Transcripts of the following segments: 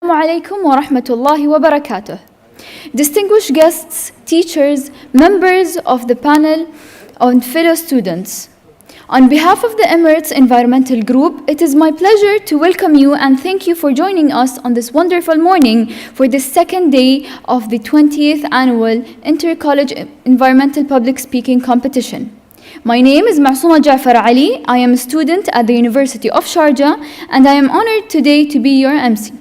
Alaikum wa rahmatullahi wa barakatuh. Distinguished guests, teachers, members of the panel, and fellow students. On behalf of the Emirates Environmental Group, it is my pleasure to welcome you and thank you for joining us on this wonderful morning for the second day of the 20th Annual Inter-College Environmental Public Speaking Competition. My name is Masouma Jafar Ali. I am a student at the University of Sharjah and I am honored today to be your MC.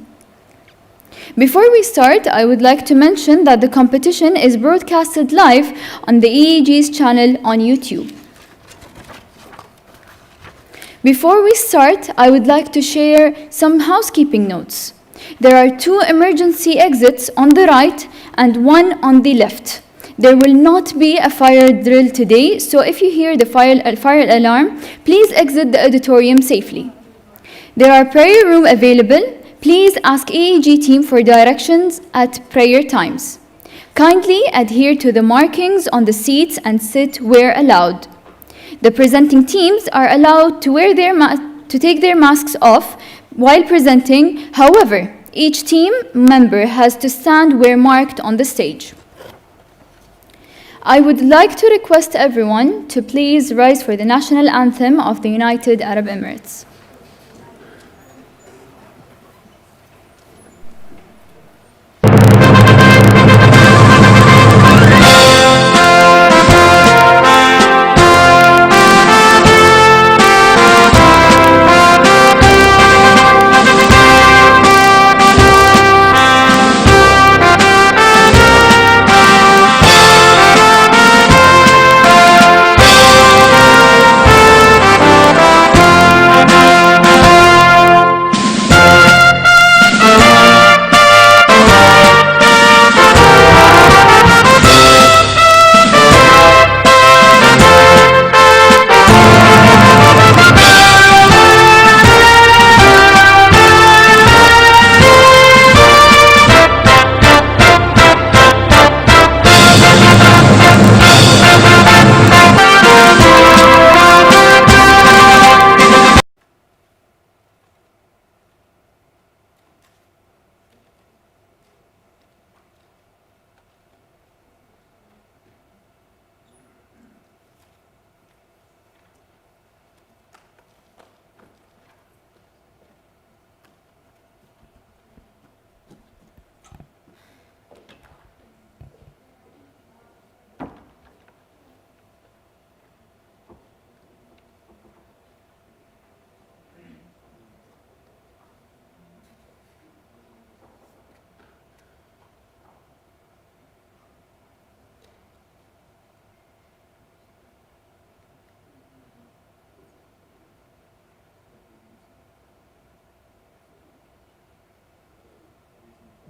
Before we start, I would like to mention that the competition is broadcasted live on the EEG's channel on YouTube. Before we start, I would like to share some housekeeping notes. There are 2 emergency exits on the right and 1 on the left. There will not be a fire drill today, so if you hear the fire alarm, please exit the auditorium safely. There are prayer rooms available. Please ask EEG team for directions at prayer times. Kindly adhere to the markings on the seats and sit where allowed. The presenting teams are allowed to take their masks off while presenting. However, each team member has to stand where marked on the stage. I would like to request everyone to please rise for the national anthem of the United Arab Emirates.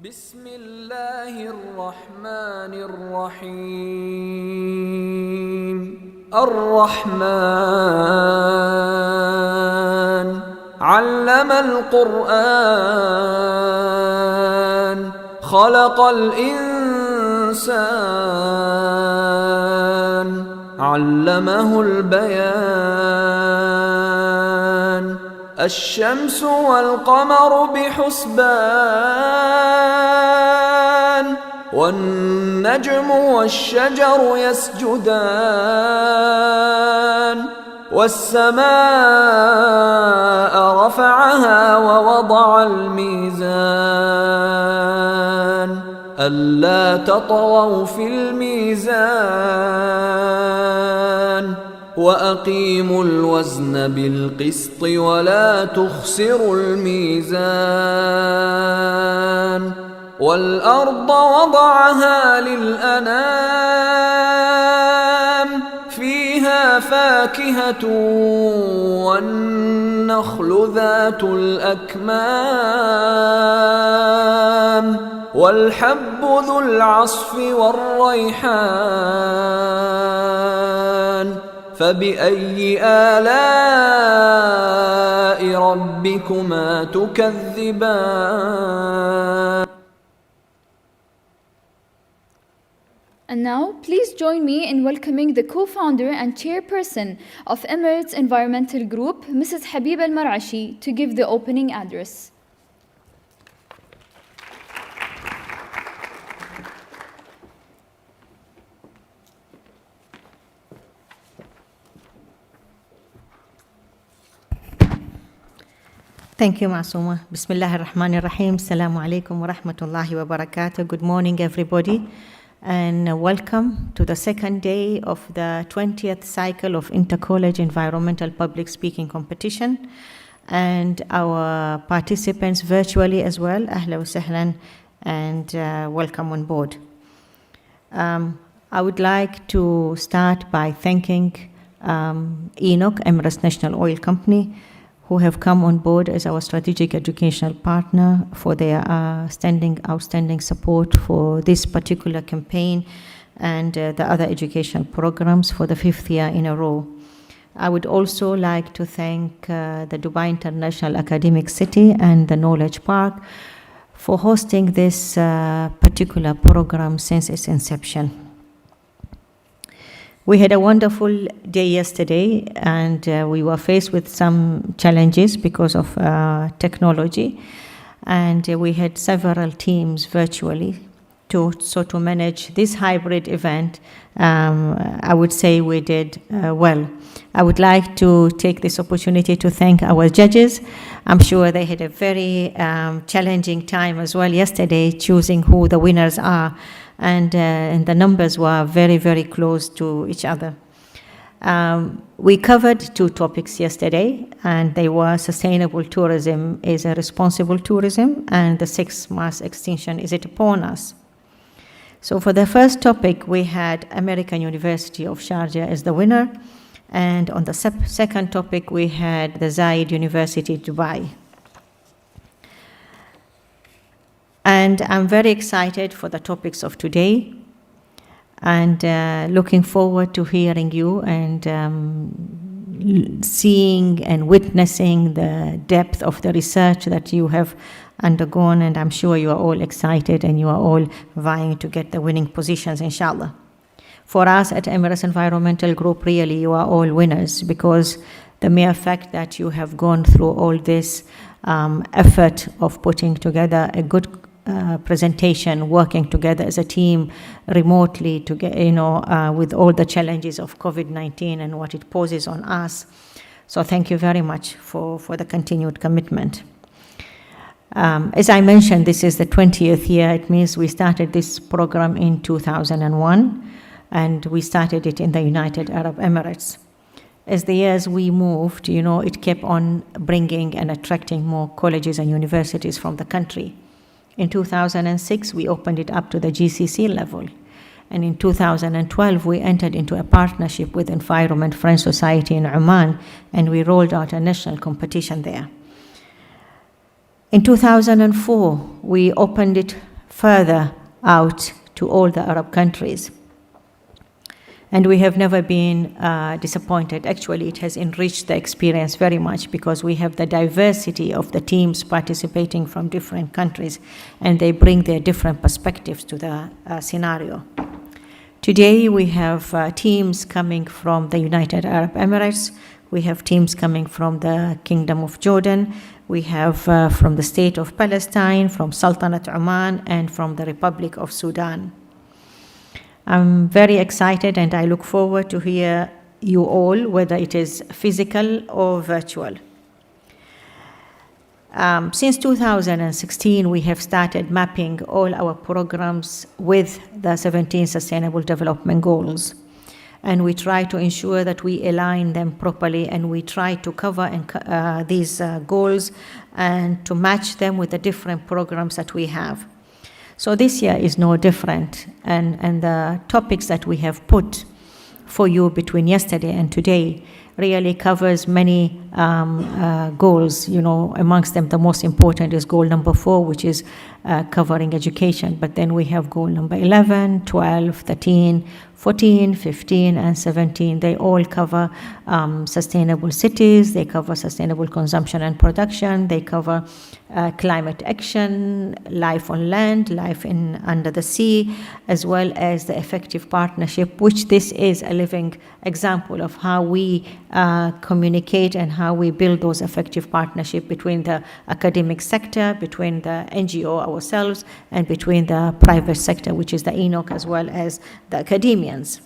بسم الله الرحمن الرحيم الرحمن علم القرآن خلق الإنسان علمه البيان الشمس والقمر بحسبان والنجم والشجر يسجدان والسماء رفعها ووضع الميزان ألا تطغوا في الميزان وأقيموا الوزن بالقسط ولا تخسروا الميزان والأرض وضعها للأنام فيها فاكهة والنخل ذات الأكمام والحب ذو العصف والريحان فبأي آلاء ربكما تكذبان. And now, please join me in welcoming the co-founder and chairperson of Emirates Environmental Group, Mrs. Habiba Al-Marashi, to give the opening address. Thank you, Masuma. Bismillah ar-Rahman ar-Rahim. Assalamu alaikum wa rahmatullahi wa barakatuh. Good morning, everybody, and welcome to the second day of the 20th cycle of Intercollege Environmental Public Speaking Competition, and our participants virtually as well. Ahla wa sahlan, and welcome on board. I would like to start by thanking ENOC, Emirates National Oil Company, who have come on board as our strategic educational partner for their outstanding support for this particular campaign and the other educational programs for the 5th year in a row. I would also like to thank the Dubai International Academic City and the Knowledge Park for hosting this particular program since its inception. We had a wonderful day yesterday, and we were faced with some challenges because of technology, and we had several teams virtually to manage this hybrid event. I would say we did well. I would like to take this opportunity to thank our judges. I'm sure they had a very challenging time as well yesterday, choosing who the winners are. And the numbers were very, very close to each other. We covered 2 topics yesterday, and they were sustainable tourism is a responsible tourism, and the 6th mass extinction, is it upon us? So for the first topic, we had American University of Sharjah as the winner, and on the second topic, we had the Zayed University, Dubai. And I'm very excited for the topics of today, and looking forward to hearing you and seeing and witnessing the depth of the research that you have undergone, and I'm sure you are all excited and you are all vying to get the winning positions, inshallah. For us at Emirates Environmental Group, really, you are all winners, because the mere fact that you have gone through all this effort of putting together a good presentation, working together as a team remotely to get, with all the challenges of COVID-19 and what it poses on us. So thank you very much for the continued commitment. As I mentioned, this is the 20th year. It means we started this program in 2001, and we started it in the United Arab Emirates. As the years we moved, it kept on bringing and attracting more colleges and universities from the country. In 2006, we opened it up to the GCC level. And in 2012, we entered into a partnership with Environment Friends Society in Oman, and we rolled out a national competition there. In 2004, we opened it further out to all the Arab countries. And we have never been disappointed. Actually, it has enriched the experience very much, because we have the diversity of the teams participating from different countries, and they bring their different perspectives to the scenario. Today, we have teams coming from the United Arab Emirates. We have teams coming from the Kingdom of Jordan. We have from the State of Palestine, from Sultanate Oman, and from the Republic of Sudan. I'm very excited, and I look forward to hear you all, whether it is physical or virtual. Since 2016, we have started mapping all our programs with the 17 Sustainable Development Goals. And we try to ensure that we align them properly, and we try to cover these goals and to match them with the different programs that we have. So this year is no different, and the topics that we have put for you between yesterday and today really covers many goals. Amongst them, the most important is goal number 4, which is covering education. But then we have goal number 11, 12, 13, 14, 15, and 17. They all cover sustainable cities. They cover sustainable consumption and production. They cover climate action, life on land, life under the sea, as well as the effective partnership, which this is a living example of how we communicate and how we build those effective partnerships between the academic sector, between the NGO ourselves, and between the private sector, which is the ENOC, as well as the academians.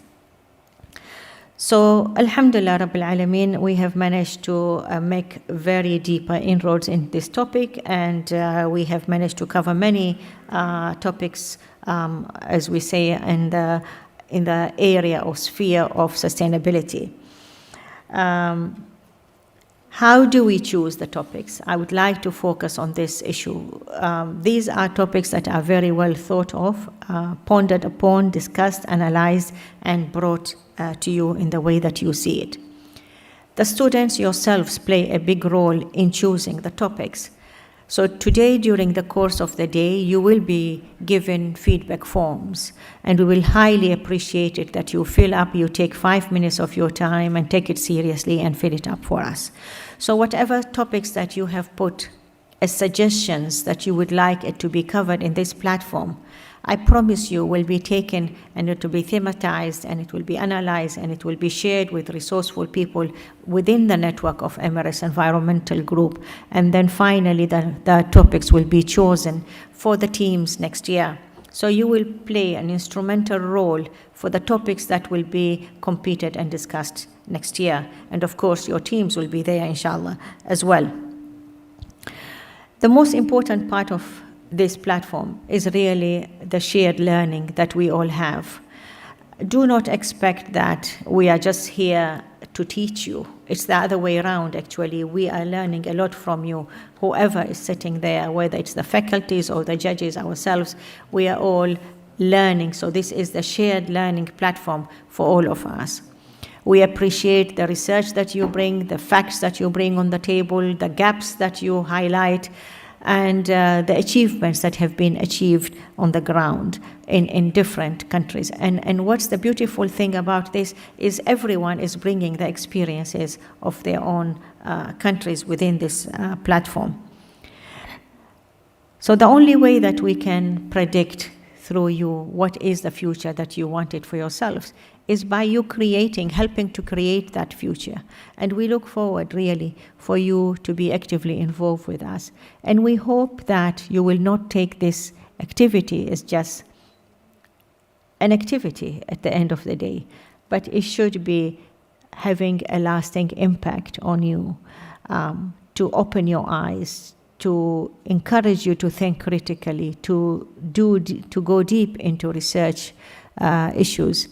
So, Alhamdulillah Rabbil Alameen, we have managed to make very deeper inroads in this topic, and we have managed to cover many topics, as we say, in the area or sphere of sustainability. How do we choose the topics? I would like to focus on this issue. These are topics that are very well thought of, pondered upon, discussed, analyzed, and brought to you in the way that you see it. The students yourselves play a big role in choosing the topics. So today, during the course of the day, you will be given feedback forms, and we will highly appreciate it that you fill up, you take 5 minutes of your time and take it seriously and fill it up for us. So whatever topics that you have put as suggestions that you would like it to be covered in this platform, I promise you will be taken and it will be thematized and it will be analyzed and it will be shared with resourceful people within the network of Emirates Environmental Group. And then finally the topics will be chosen for the teams next year. So you will play an instrumental role for the topics that will be competed and discussed next year. And of course your teams will be there inshallah as well. The most important part of this platform is really the shared learning that we all have. Do not expect that we are just here to teach you. It's the other way around, actually. We are learning a lot from you. Whoever is sitting there, whether it's the faculties or the judges ourselves, we are all learning. So this is the shared learning platform for all of us. We appreciate the research that you bring, the facts that you bring on the table, the gaps that you highlight, and the achievements that have been achieved on the ground in different countries. And what's the beautiful thing about this is everyone is bringing the experiences of their own countries within this platform. So the only way that we can predict through you what is the future that you wanted for yourselves is by you helping to create that future. And we look forward really for you to be actively involved with us. And we hope that you will not take this activity as just an activity at the end of the day, but it should be having a lasting impact on you, to open your eyes, to encourage you to think critically, to go deep into research issues.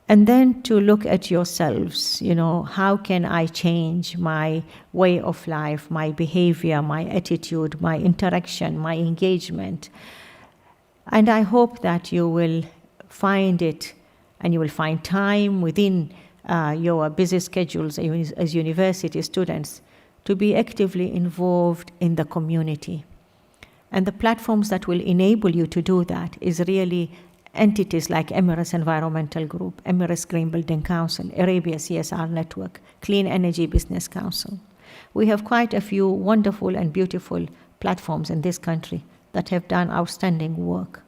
And then to look at yourselves, how can I change my way of life, my behavior, my attitude, my interaction, my engagement? And I hope that you will find it and you will find time within your busy schedules as university students to be actively involved in the community. And the platforms that will enable you to do that is really entities like Emirates Environmental Group, Emirates Green Building Council, Arabia CSR Network, Clean Energy Business Council. We have quite a few wonderful and beautiful platforms in this country that have done outstanding work.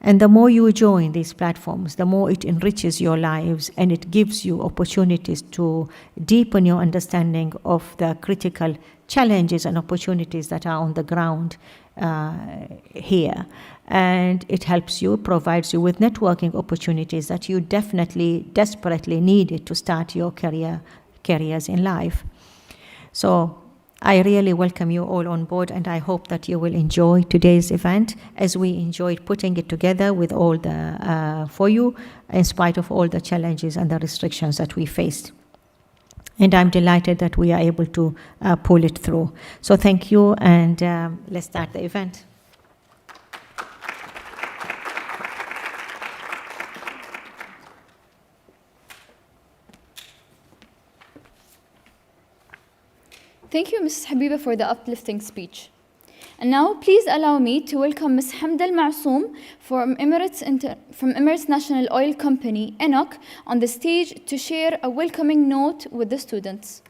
And the more you join these platforms, the more it enriches your lives and it gives you opportunities to deepen your understanding of the critical challenges and opportunities that are on the ground here. And it helps you, provides you with networking opportunities that you definitely, desperately needed to start your careers in life. So I really welcome you all on board, and I hope that you will enjoy today's event as we enjoyed putting it together with all the for you, in spite of all the challenges and the restrictions that we faced. And I'm delighted that we are able to pull it through. So thank you, and let's start the event. Thank you, Mrs. Habiba, for the uplifting speech. And now, please allow me to welcome Ms. Hamda Al-Ma'soom from Emirates National Oil Company, ENOC, on the stage to share a welcoming note with the students.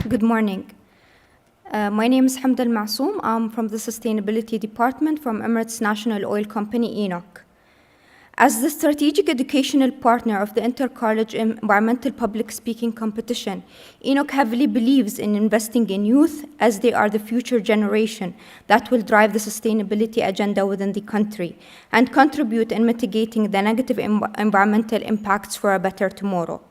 Good morning. My name is Hamda Al-Ma'soom. I'm from the Sustainability Department from Emirates National Oil Company, ENOC. As the strategic educational partner of the Inter-College Environmental Public Speaking Competition, ENOC heavily believes in investing in youth as they are the future generation that will drive the sustainability agenda within the country and contribute in mitigating the negative environmental impacts for a better tomorrow.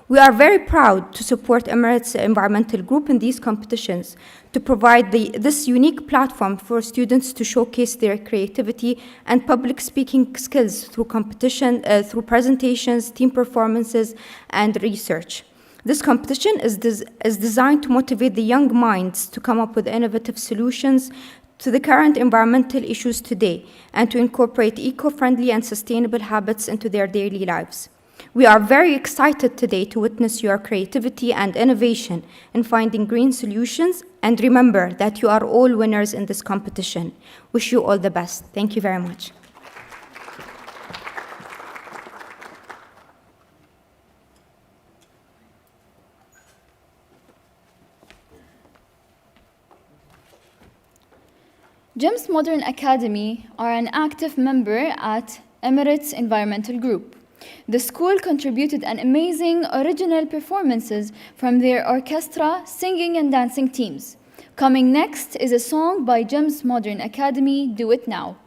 We are very proud to support Emirates Environmental Group in these competitions to provide this unique platform for students to showcase their creativity and public speaking skills through competition, through presentations, team performances, and research. This competition is designed to motivate the young minds to come up with innovative solutions to the current environmental issues today and to incorporate eco-friendly and sustainable habits into their daily lives. We are very excited today to witness your creativity and innovation in finding green solutions, and remember that you are all winners in this competition. Wish you all the best. Thank you very much. GEMS Modern Academy are an active member at Emirates Environmental Group. The school contributed an amazing original performances from their orchestra, singing and dancing teams. Coming next is a song by GEMS Modern Academy, Do It Now.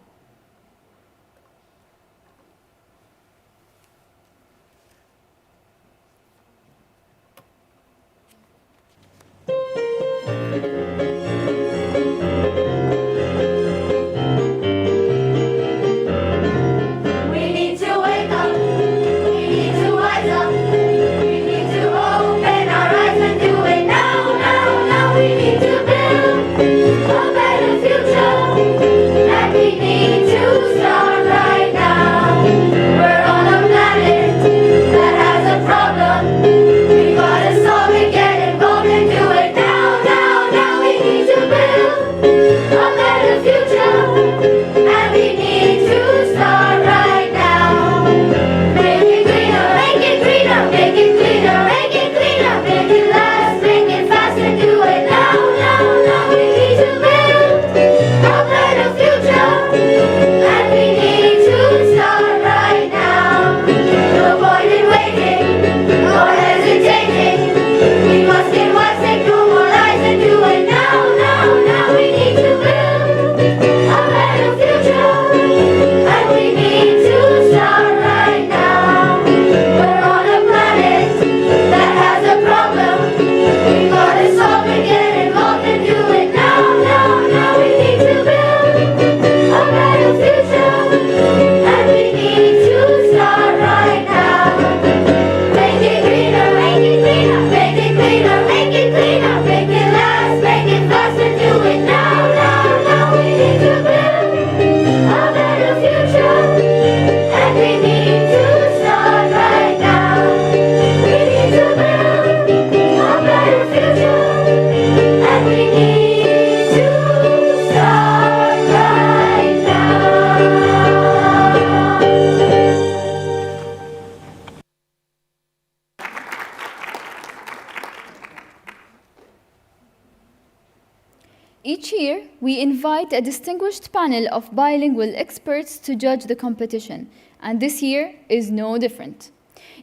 Each year, we invite a distinguished panel of bilingual experts to judge the competition, and this year is no different.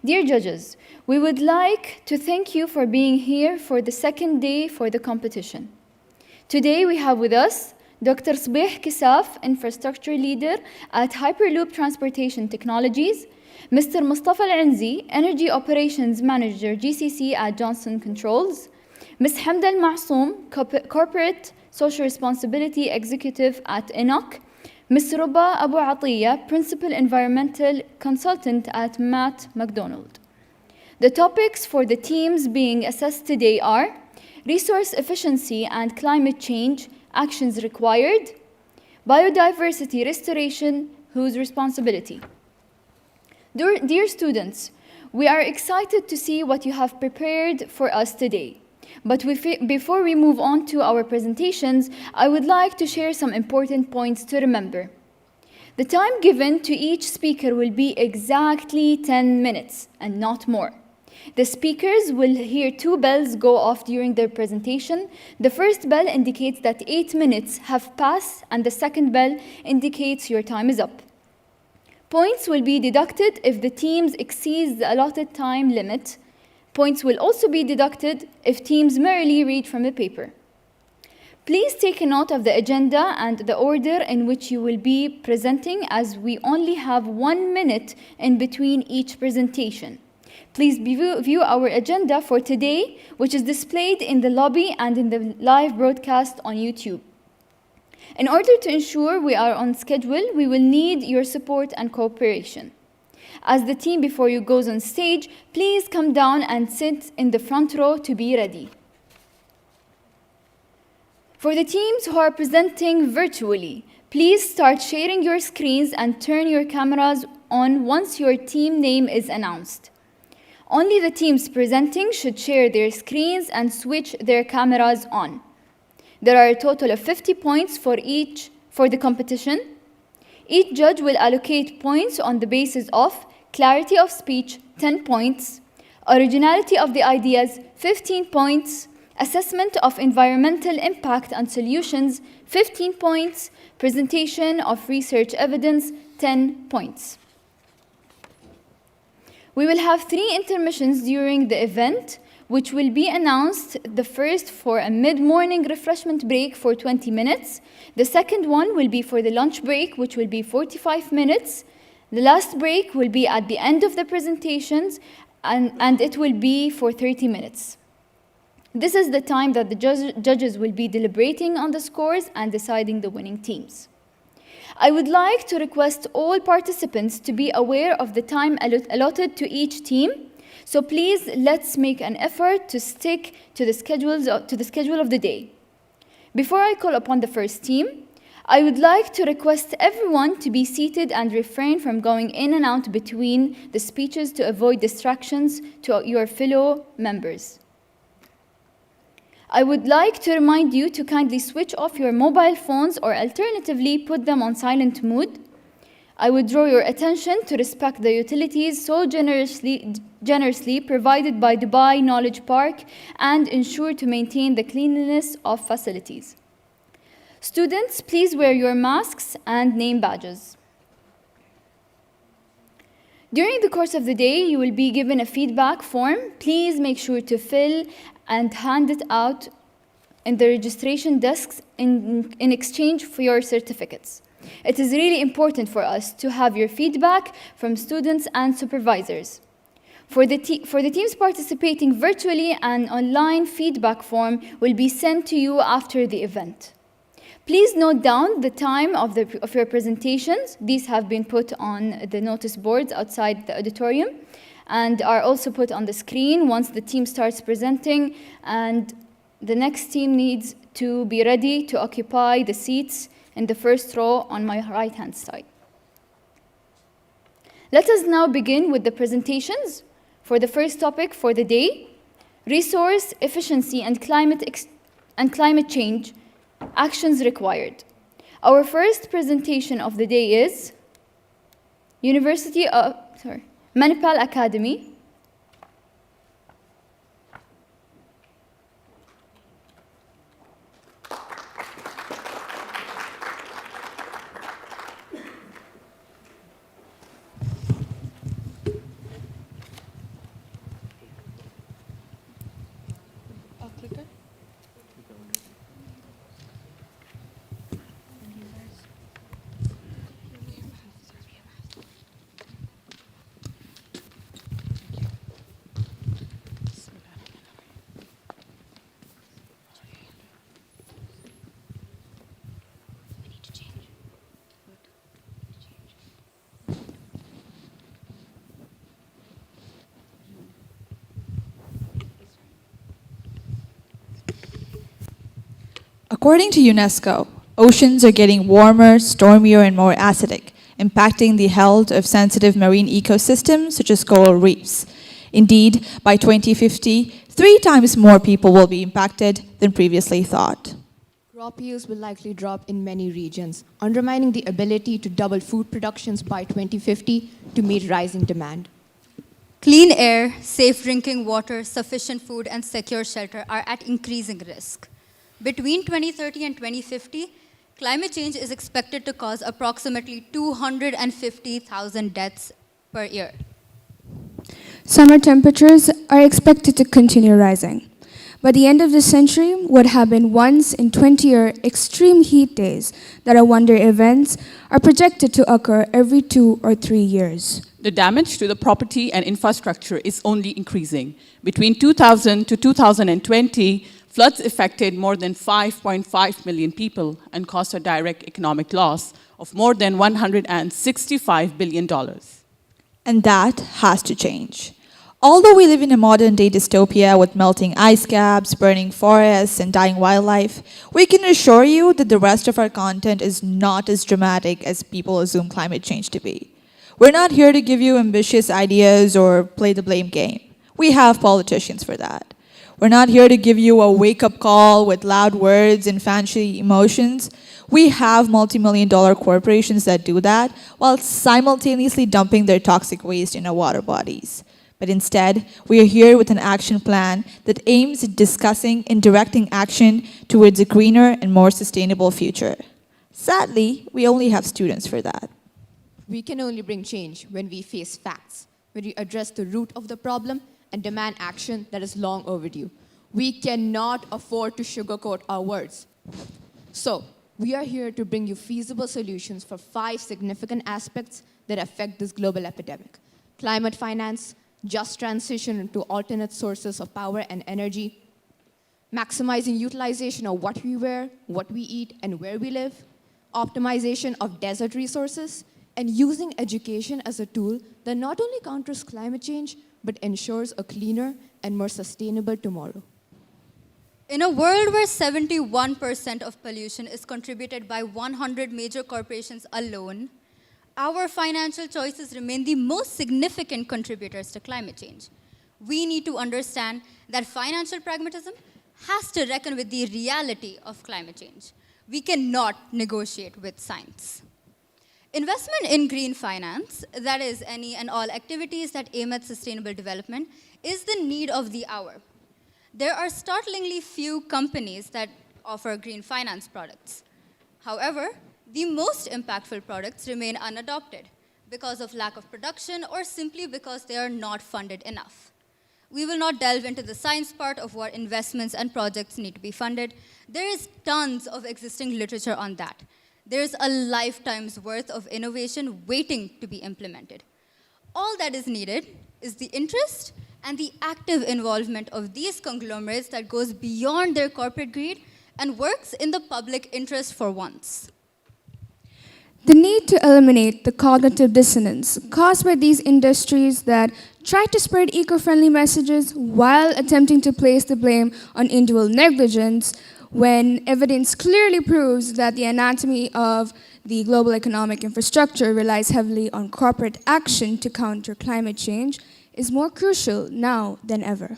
Dear judges, we would like to thank you for being here for the second day for the competition. Today we have with us Dr. Sbih Kisaf, Infrastructure Leader at Hyperloop Transportation Technologies, Mr. Mustafa Al-Anzi, Energy Operations Manager GCC at Johnson Controls, Ms. Hamda Al-Masoom, Corporate Social Responsibility Executive at ENOC, Ms. Ruba Abu Atiyya, Principal Environmental Consultant at Matt McDonald. The topics for the teams being assessed today are resource efficiency and climate change, actions required, biodiversity restoration, whose responsibility. Dear students, we are excited to see what you have prepared for us today. But before we move on to our presentations, I would like to share some important points to remember. The time given to each speaker will be exactly 10 minutes and not more. The speakers will hear 2 bells go off during their presentation. The first bell indicates that 8 minutes have passed, and the second bell indicates your time is up. Points will be deducted if the teams exceed the allotted time limit. Points will also be deducted if teams merely read from the paper. Please take a note of the agenda and the order in which you will be presenting, as we only have 1 minute in between each presentation. Please view our agenda for today, which is displayed in the lobby and in the live broadcast on YouTube. In order to ensure we are on schedule, we will need your support and cooperation. As the team before you goes on stage, please come down and sit in the front row to be ready. For the teams who are presenting virtually, please start sharing your screens and turn your cameras on once your team name is announced. Only the teams presenting should share their screens and switch their cameras on. There are a total of 50 points for the competition. Each judge will allocate points on the basis of clarity of speech, 10 points, originality of the ideas, 15 points, assessment of environmental impact and solutions, 15 points, presentation of research evidence, 10 points. We will have 3 intermissions during the event, which will be announced: the first for a mid-morning refreshment break for 20 minutes. The second one will be for the lunch break, which will be 45 minutes. The last break will be at the end of the presentations, and it will be for 30 minutes. This is the time that the judges will be deliberating on the scores and deciding the winning teams. I would like to request all participants to be aware of the time allotted to each team. So please, let's make an effort to stick to the schedule of the day. Before I call upon the first team, I would like to request everyone to be seated and refrain from going in and out between the speeches to avoid distractions to your fellow members. I would like to remind you to kindly switch off your mobile phones or alternatively put them on silent mode. I would draw your attention to respect the utilities so generously provided by Dubai Knowledge Park and ensure to maintain the cleanliness of facilities. Students, please wear your masks and name badges. During the course of the day, you will be given a feedback form. Please make sure to fill and hand it out in the registration desks in exchange for your certificates. It is really important for us to have your feedback from students and supervisors. For the teams participating virtually, an online feedback form will be sent to you after the event. Please note down the time of your presentations. These have been put on the notice boards outside the auditorium and are also put on the screen once the team starts presenting, and the next team needs to be ready to occupy the seats in the first row on my right-hand side. Let us now begin with the presentations for the first topic for the day: resource efficiency and climate change, actions required. Our first presentation of the day is Manipal Academy. According to UNESCO, oceans are getting warmer, stormier, and more acidic, impacting the health of sensitive marine ecosystems such as coral reefs. Indeed, by 2050, 3 times more people will be impacted than previously thought. Crop yields will likely drop in many regions, undermining the ability to double food productions by 2050 to meet rising demand. Clean air, safe drinking water, sufficient food, and secure shelter are at increasing risk. Between 2030 and 2050, climate change is expected to cause approximately 250,000 deaths per year. Summer temperatures are expected to continue rising. By the end of the century, what have been once in 20-year extreme heat days that are one-day events are projected to occur every 2 or 3 years. The damage to the property and infrastructure is only increasing. Between 2000 to 2020, floods affected more than 5.5 million people and caused a direct economic loss of more than $165 billion. And that has to change. Although we live in a modern-day dystopia with melting ice caps, burning forests, and dying wildlife, we can assure you that the rest of our content is not as dramatic as people assume climate change to be. We're not here to give you ambitious ideas or play the blame game. We have politicians for that. We're not here to give you a wake-up call with loud words and fancy emotions. We have multi-million-dollar corporations that do that while simultaneously dumping their toxic waste in our water bodies. But instead, we are here with an action plan that aims at discussing and directing action towards a greener and more sustainable future. Sadly, we only have students for that. We can only bring change when we face facts, when we address the root of the problem and demand action that is long overdue. We cannot afford to sugarcoat our words. So, we are here to bring you feasible solutions for 5 significant aspects that affect this global epidemic: climate finance, just transition into alternate sources of power and energy, maximizing utilization of what we wear, what we eat, and where we live, optimization of desert resources, and using education as a tool that not only counters climate change, but ensures a cleaner and more sustainable tomorrow. In a world where 71% of pollution is contributed by 100 major corporations alone, our financial choices remain the most significant contributors to climate change. We need to understand that financial pragmatism has to reckon with the reality of climate change. We cannot negotiate with science. Investment in green finance, that is, any and all activities that aim at sustainable development, is the need of the hour. There are startlingly few companies that offer green finance products. However, the most impactful products remain unadopted because of lack of production or simply because they are not funded enough. We will not delve into the science part of what investments and projects need to be funded. There is tons of existing literature on that. There's a lifetime's worth of innovation waiting to be implemented. All that is needed is the interest and the active involvement of these conglomerates that goes beyond their corporate greed and works in the public interest for once. The need to eliminate the cognitive dissonance caused by these industries that try to spread eco-friendly messages while attempting to place the blame on individual negligence when evidence clearly proves that the anatomy of the global economic infrastructure relies heavily on corporate action to counter climate change is more crucial now than ever.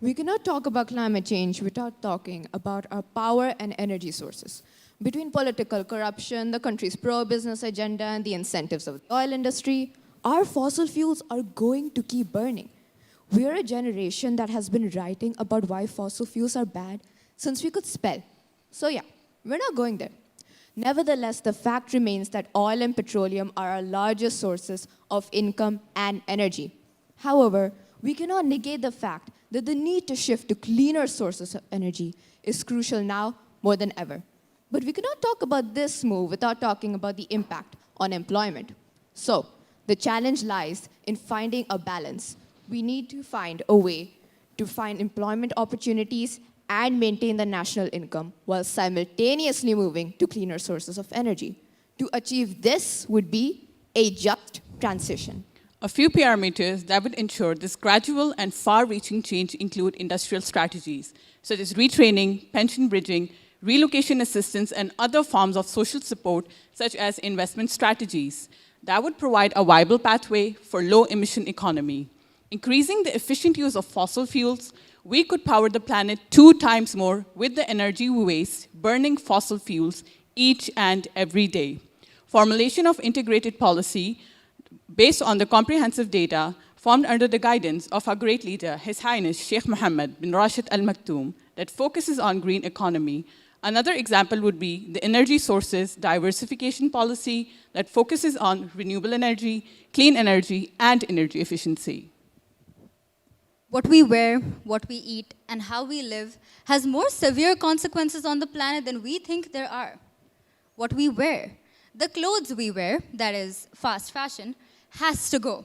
We cannot talk about climate change without talking about our power and energy sources. Between political corruption, the country's pro-business agenda, and the incentives of the oil industry, our fossil fuels are going to keep burning. We are a generation that has been writing about why fossil fuels are bad since we could spell. So yeah, we're not going there. Nevertheless, the fact remains that oil and petroleum are our largest sources of income and energy. However, we cannot negate the fact that the need to shift to cleaner sources of energy is crucial now more than ever. But we cannot talk about this move without talking about the impact on employment. So, the challenge lies in finding a balance. We need to find a way to find employment opportunities and maintain the national income while simultaneously moving to cleaner sources of energy. To achieve this would be a just transition. A few parameters that would ensure this gradual and far-reaching change include industrial strategies, such as retraining, pension bridging, relocation assistance, and other forms of social support, such as investment strategies, that would provide a viable pathway for low-emission economy. Increasing the efficient use of fossil fuels, we could power the planet 2 times more with the energy we waste burning fossil fuels each and every day. Formulation of integrated policy based on the comprehensive data formed under the guidance of our great leader, His Highness Sheikh Mohammed bin Rashid Al Maktoum, that focuses on green economy, Another example would be the energy sources diversification policy that focuses on renewable energy, clean energy, and energy efficiency. What we wear, what we eat, and how we live has more severe consequences on the planet than we think there are. What we wear, the clothes we wear, that is fast fashion, has to go.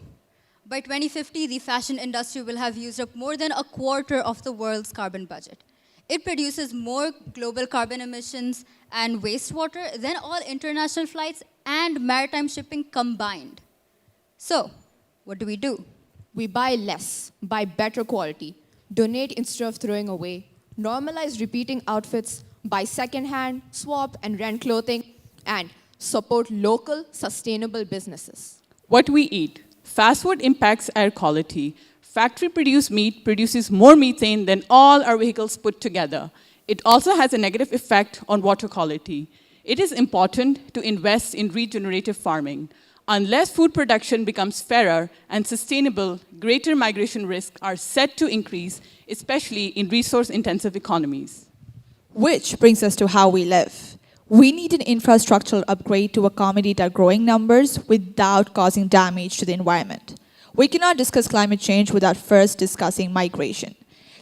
By 2050, the fashion industry will have used up more than a quarter of the world's carbon budget. It produces more global carbon emissions and wastewater than all international flights and maritime shipping combined. So, what do? We buy less, buy better quality, donate instead of throwing away, normalize repeating outfits, buy secondhand, swap and rent clothing, and support local, sustainable businesses. What we eat. Fast food impacts air quality. Factory-produced meat produces more methane than all our vehicles put together. It also has a negative effect on water quality. It is important to invest in regenerative farming. Unless food production becomes fairer and sustainable, greater migration risks are set to increase, especially in resource-intensive economies. Which brings us to how we live. We need an infrastructural upgrade to accommodate our growing numbers without causing damage to the environment. We cannot discuss climate change without first discussing migration.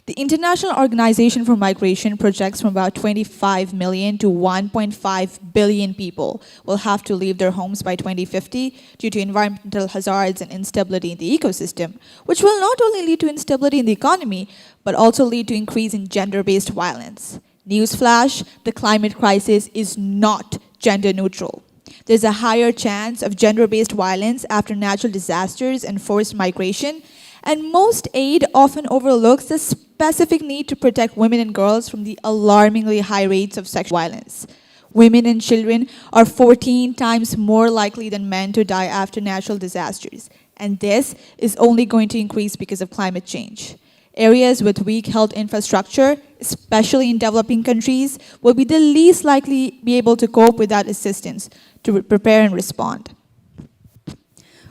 The International Organization for Migration projects from about 25 million to 1.5 billion people will have to leave their homes by 2050 due to environmental hazards and instability in the ecosystem, which will not only lead to instability in the economy, but also lead to increase in gender-based violence. Newsflash, the climate crisis is not gender neutral. There's a higher chance of gender-based violence after natural disasters and forced migration, and most aid often overlooks the specific need to protect women and girls from the alarmingly high rates of sexual violence. Women and children are 14 times more likely than men to die after natural disasters, and this is only going to increase because of climate change. Areas with weak health infrastructure, especially in developing countries, will be the least likely be able to cope without assistance to prepare and respond.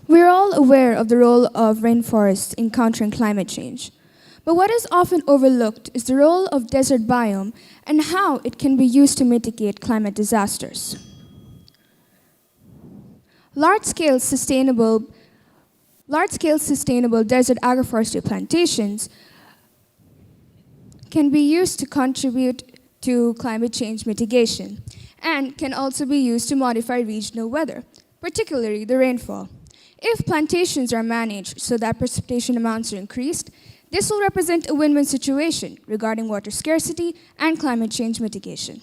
We're all aware of the role of rainforests in countering climate change. But what is often overlooked is the role of desert biome and how it can be used to mitigate climate disasters. Large-scale sustainable desert agroforestry plantations can be used to contribute to climate change mitigation and can also be used to modify regional weather, particularly the rainfall. If plantations are managed so that precipitation amounts are increased, this will represent a win-win situation regarding water scarcity and climate change mitigation.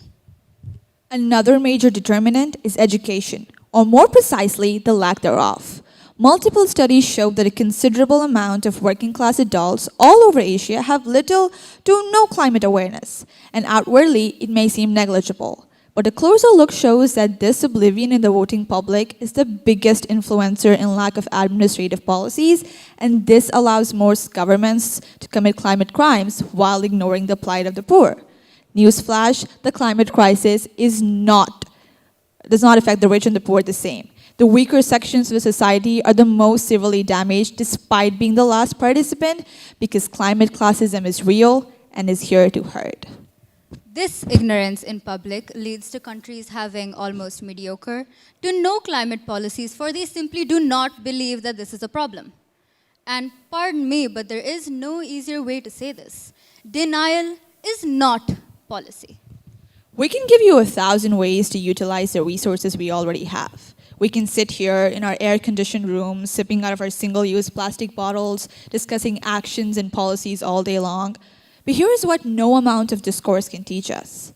Another major determinant is education, or more precisely, the lack thereof. Multiple studies show that a considerable amount of working-class adults all over Asia have little to no climate awareness, and outwardly it may seem negligible. But a closer look shows that this oblivion in the voting public is the biggest influencer in lack of administrative policies, and this allows most governments to commit climate crimes while ignoring the plight of the poor. Newsflash, the climate crisis does not affect the rich and the poor the same. The weaker sections of the society are the most severely damaged despite being the last participant, because climate classism is real and is here to hurt. This ignorance in public leads to countries having almost mediocre to no climate policies, for they simply do not believe that this is a problem. And pardon me, but there is no easier way to say this. Denial is not policy. We can give you 1,000 ways to utilize the resources we already have. We can sit here in our air-conditioned rooms, sipping out of our single-use plastic bottles, discussing actions and policies all day long. But here's what no amount of discourse can teach us,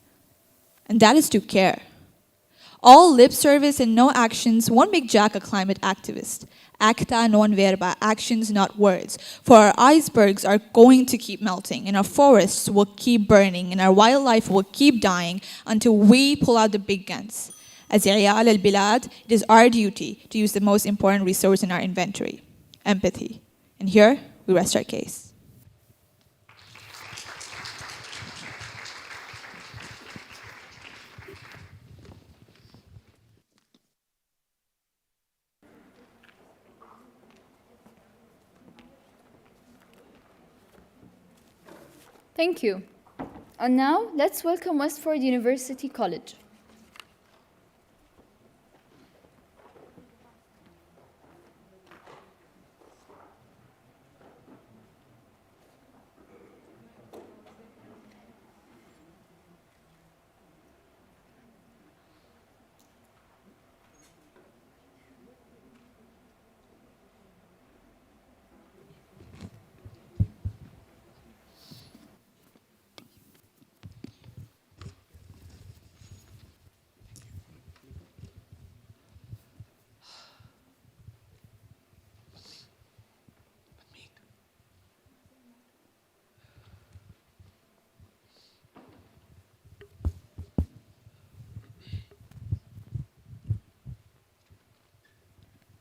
and that is to care. All lip service and no actions won't make Jack a climate activist. Acta non verba, actions, not words. For our icebergs are going to keep melting, and our forests will keep burning, and our wildlife will keep dying until we pull out the big guns. As Iyal al-Bilad, it is our duty to use the most important resource in our inventory, empathy. And here, we rest our case. Thank you. And now, let's welcome Westford University College.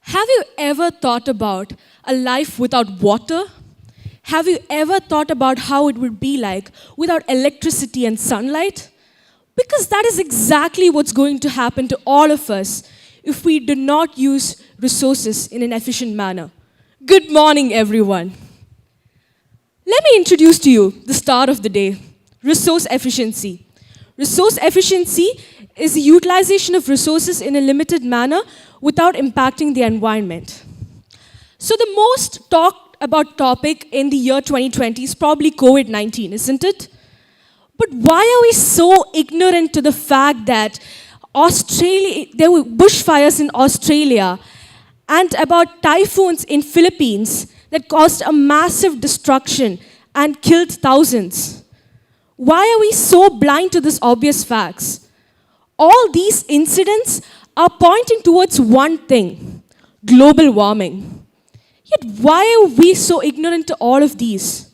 Have you ever thought about a life without water? Have you ever thought about how it would be like without electricity and sunlight? Because that is exactly what's going to happen to all of us if we do not use resources in an efficient manner. Good morning, everyone. Let me introduce to you the start of the day, resource efficiency. Resource efficiency is the utilization of resources in a limited manner without impacting the environment. So the most talked about topic in the year 2020 is probably COVID-19, isn't it? But why are we so ignorant to the fact that there were bushfires in Australia and about typhoons in Philippines that caused a massive destruction and killed thousands? Why are we so blind to these obvious facts? All these incidents are pointing towards one thing, global warming. Yet why are we so ignorant to all of these?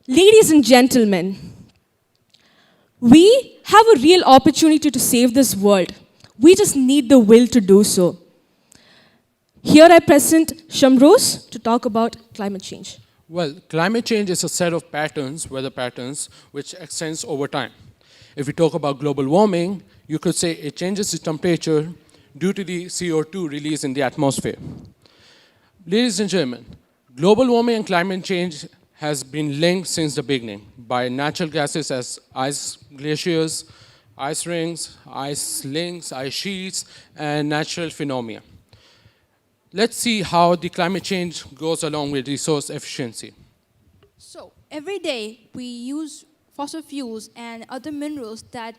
Ladies and gentlemen, we have a real opportunity to save this world. We just need the will to do so. Here I present Shamroz to talk about climate change. Well, climate change is a set of patterns, weather patterns, which extends over time. If we talk about global warming, you could say it changes the temperature due to the CO2 release in the atmosphere. Ladies and gentlemen, global warming and climate change has been linked since the beginning by natural gases as ice glaciers, ice rings, ice links, ice sheets, and natural phenomena. Let's see how the climate change goes along with resource efficiency. So, every day we use fossil fuels and other minerals that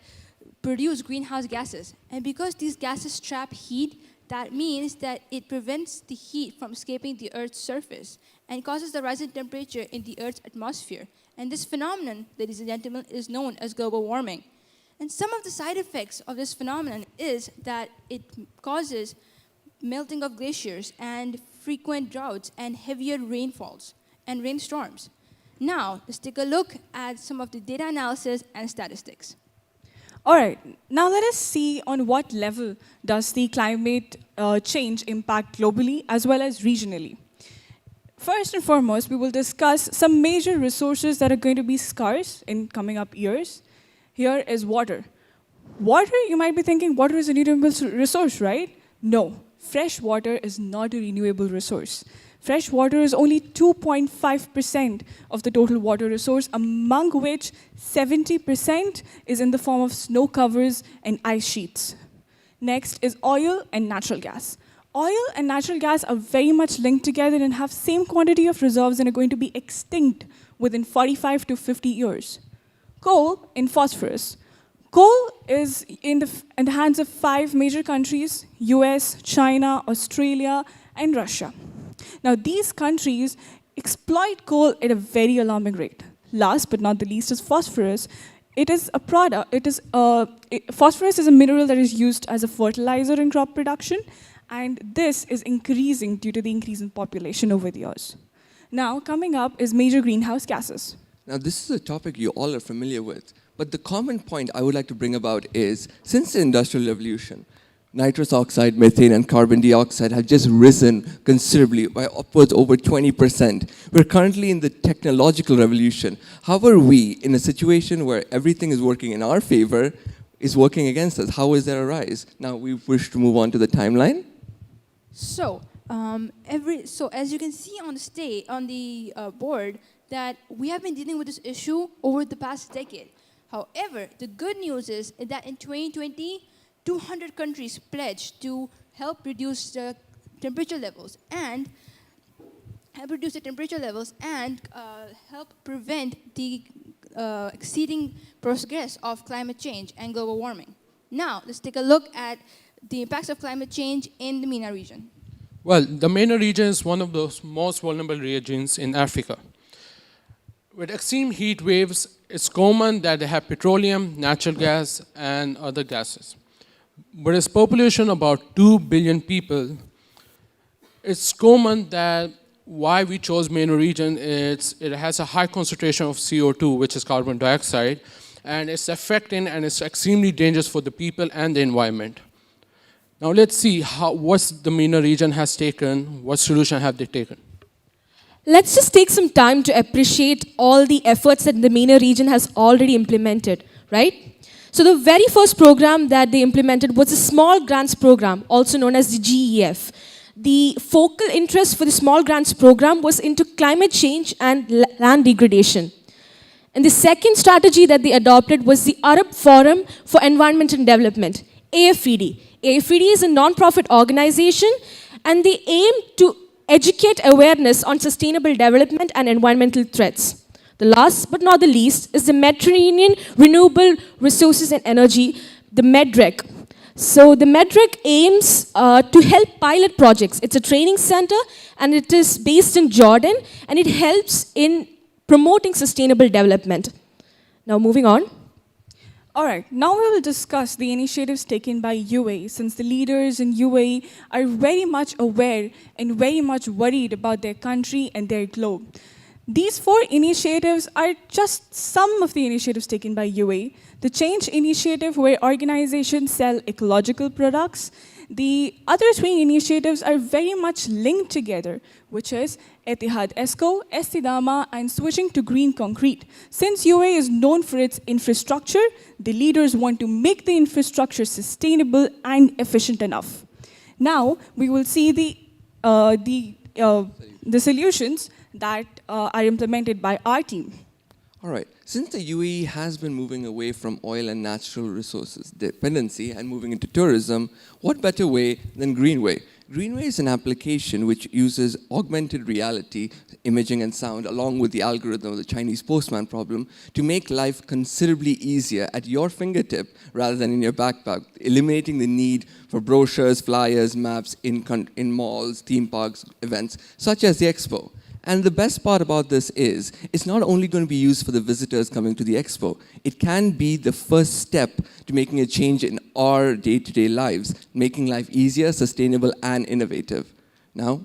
produce greenhouse gases. And because these gases trap heat, that means that it prevents the heat from escaping the Earth's surface and causes the rise in temperature in the Earth's atmosphere. And this phenomenon, ladies and gentlemen, is known as global warming. And some of the side effects of this phenomenon is that it causes melting of glaciers and frequent droughts and heavier rainfalls and rainstorms. Now, let's take a look at some of the data analysis and statistics. All right, now let us see on what level does the climate change impact globally as well as regionally. First and foremost, we will discuss some major resources that are going to be scarce in coming up years. Here is water. Water, you might be thinking, water is a renewable resource, right? No, fresh water is not a renewable resource. Fresh water is only 2.5% of the total water resource, among which 70% is in the form of snow covers and ice sheets. Next is oil and natural gas. Oil and natural gas are very much linked together and have same quantity of reserves and are going to be extinct within 45 to 50 years. Coal and phosphorus. Coal is in the hands of 5 major countries, US, China, Australia, and Russia. Now, these countries exploit coal at a very alarming rate. Last but not the least is phosphorus. It is a product, phosphorus is a mineral that is used as a fertilizer in crop production, and this is increasing due to the increase in population over the years. Now, coming up is major greenhouse gases. Now, this is a topic you all are familiar with, but the common point I would like to bring about is, since the Industrial Revolution, nitrous oxide, methane, and carbon dioxide have just risen considerably by upwards over 20%. We're currently in the technological revolution. How are we, in a situation where everything is working in our favor, is working against us? How is there a rise? Now, we wish to move on to the timeline. So, as you can see on the board, that we have been dealing with this issue over the past decade. However, the good news is that in 2020, 200 countries pledged to help reduce the temperature levels and help prevent the exceeding progress of climate change and global warming. Now, let's take a look at the impacts of climate change in the MENA region. Well, the MENA region is one of the most vulnerable regions in Africa. With extreme heat waves, it's common that they have petroleum, natural gas, and other gases. With its population about 2 billion people, it's common that why we chose MENA region is it has a high concentration of CO2, which is carbon dioxide, and it's affecting and it's extremely dangerous for the people and the environment. Now let's see what the MENA region has taken, what solution have they taken. Let's just take some time to appreciate all the efforts that the MENA region has already implemented, right? So the very first program that they implemented was a small grants program, also known as the GEF. The focal interest for the small grants program was into climate change and land degradation. And the second strategy that they adopted was the Arab Forum for Environment and Development, AFED. AFED is a non-profit organization, and they aim to educate awareness on sustainable development and environmental threats. The last but not the least is the Mediterranean Renewable Resources and Energy, the MEDREC. So the MEDREC aims to help pilot projects. It's a training center, and it is based in Jordan, and it helps in promoting sustainable development. Now moving on. All right, now we will discuss the initiatives taken by UAE, since the leaders in UAE are very much aware and very much worried about their country and their globe. These 4 initiatives are just some of the initiatives taken by UAE. The Change Initiative, where organizations sell ecological products. The other 3 initiatives are very much linked together, which is Etihad ESCO, Estidama, and switching to green concrete. Since UAE is known for its infrastructure, the leaders want to make the infrastructure sustainable and efficient enough. Now, we will see the solutions that are implemented by our team. All right. Since the UAE has been moving away from oil and natural resources dependency and moving into tourism, what better way than Greenway? Greenway is an application which uses augmented reality, imaging and sound, along with the algorithm of the Chinese postman problem, to make life considerably easier at your fingertip rather than in your backpack, eliminating the need for brochures, flyers, maps in malls, theme parks, events, such as the Expo. And the best part about this is, it's not only going to be used for the visitors coming to the Expo, it can be the first step to making a change in our day-to-day lives, making life easier, sustainable, and innovative. Now?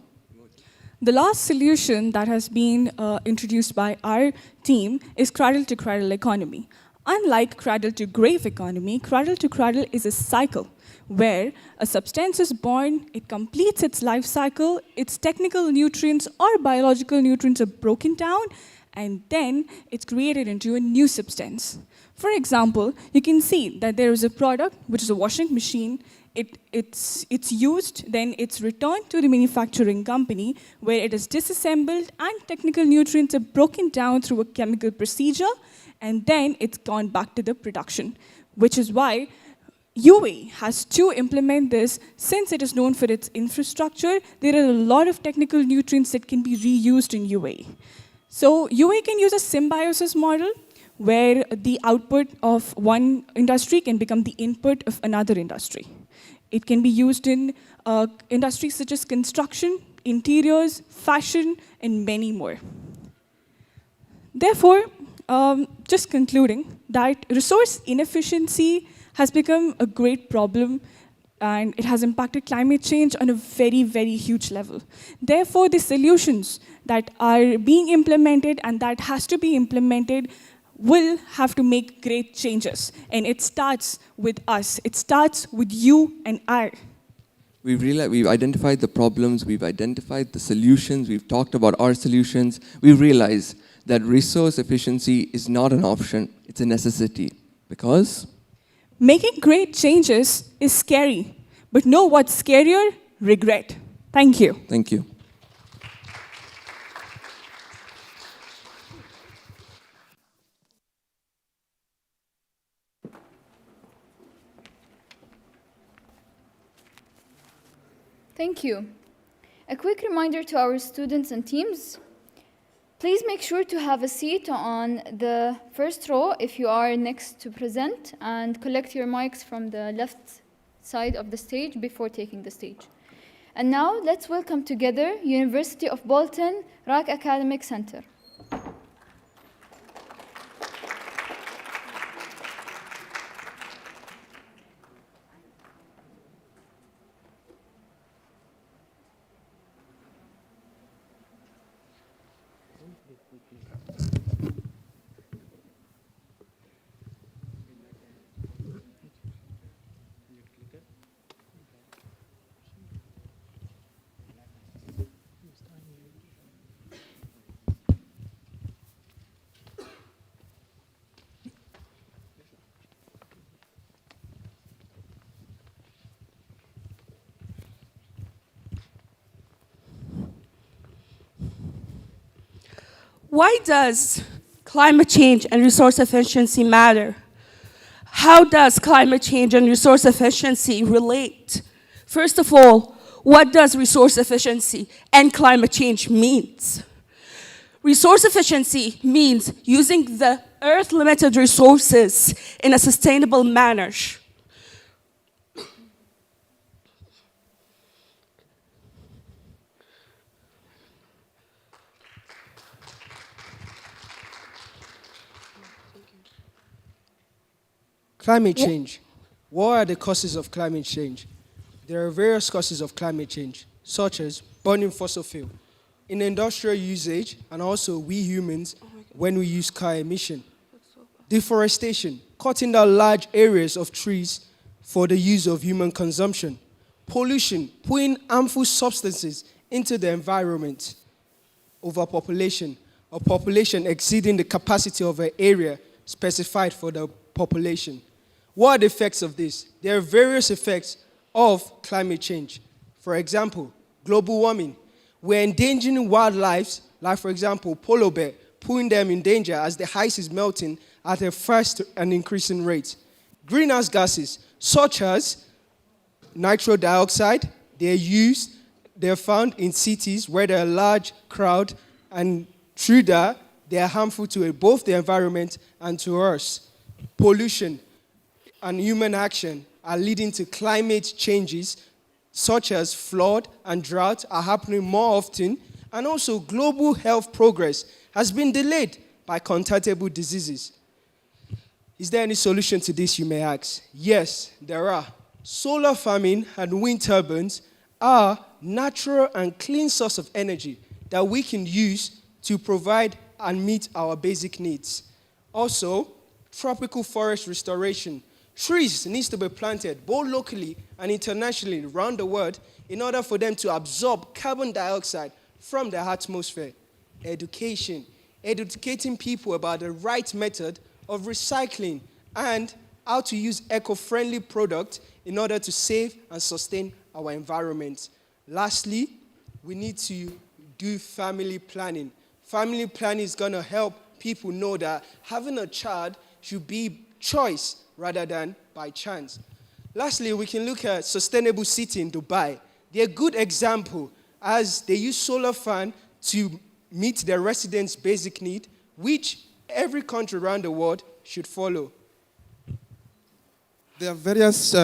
The last solution that has been introduced by our team is cradle-to-cradle economy. Unlike cradle-to-grave economy, cradle-to-cradle is a cycle where a substance is born, it completes its life cycle, its technical nutrients or biological nutrients are broken down, and then it's created into a new substance. For example, you can see that there is a product, which is a washing machine. It's used, then it's returned to the manufacturing company, where it is disassembled and technical nutrients are broken down through a chemical procedure, and then it's gone back to the production, which is why UAE has to implement this. Since it is known for its infrastructure, there are a lot of technical nutrients that can be reused in UAE. So UAE can use a symbiosis model where the output of one industry can become the input of another industry. It can be used in industries such as construction, interiors, fashion, and many more. Therefore, just concluding that resource inefficiency has become a great problem, and it has impacted climate change on a very, very huge level. Therefore, the solutions that are being implemented and that has to be implemented will have to make great changes. And it starts with us. It starts with you and I. We've identified the problems, we've identified the solutions, we've talked about our solutions. We've realized that resource efficiency is not an option, it's a necessity. Because making great changes is scary, but know what's scarier? Regret. Thank you. Thank you. Thank you. A quick reminder to our students and teams. Please make sure to have a seat on the first row if you are next to present, and collect your mics from the left side of the stage before taking the stage. And now let's welcome together University of Bolton RAC Academic Center. Why does climate change and resource efficiency matter? How does climate change and resource efficiency relate? First of all, what does resource efficiency and climate change means? Resource efficiency means using the Earth-limited resources in a sustainable manner. Climate change. What are the causes of climate change? There are various causes of climate change, such as burning fossil fuel, in industrial usage, and also we humans when we use car emission. Deforestation, cutting down large areas of trees for the use of human consumption. Pollution, putting harmful substances into the environment. Overpopulation, a population exceeding the capacity of an area specified for the population. What are the effects of this? There are various effects of climate change. For example, global warming. We're endangering wildlife, like for example, polar bear, putting them in danger as the ice is melting at a fast and increasing rate. Greenhouse gases, such as nitrous dioxide, they're found in cities where there are large crowd, and through that, they are harmful to both the environment and to us. Pollution and human action are leading to climate changes, such as flood and drought are happening more often, and also global health progress has been delayed by contactable diseases. Is there any solution to this, you may ask? Yes, there are. Solar farming and wind turbines are natural and clean source of energy that we can use to provide and meet our basic needs. Also, tropical forest restoration. Trees needs to be planted both locally and internationally around the world in order for them to absorb carbon dioxide from the atmosphere. Education. Educating people about the right method of recycling and how to use eco-friendly products in order to save and sustain our environment. Lastly, we need to do family planning. Family planning is going to help people know that having a child should be choice rather than by chance. Lastly, we can look at sustainable city in Dubai. They're a good example as they use solar fan to meet their residents' basic need, which every country around the world should follow. There are various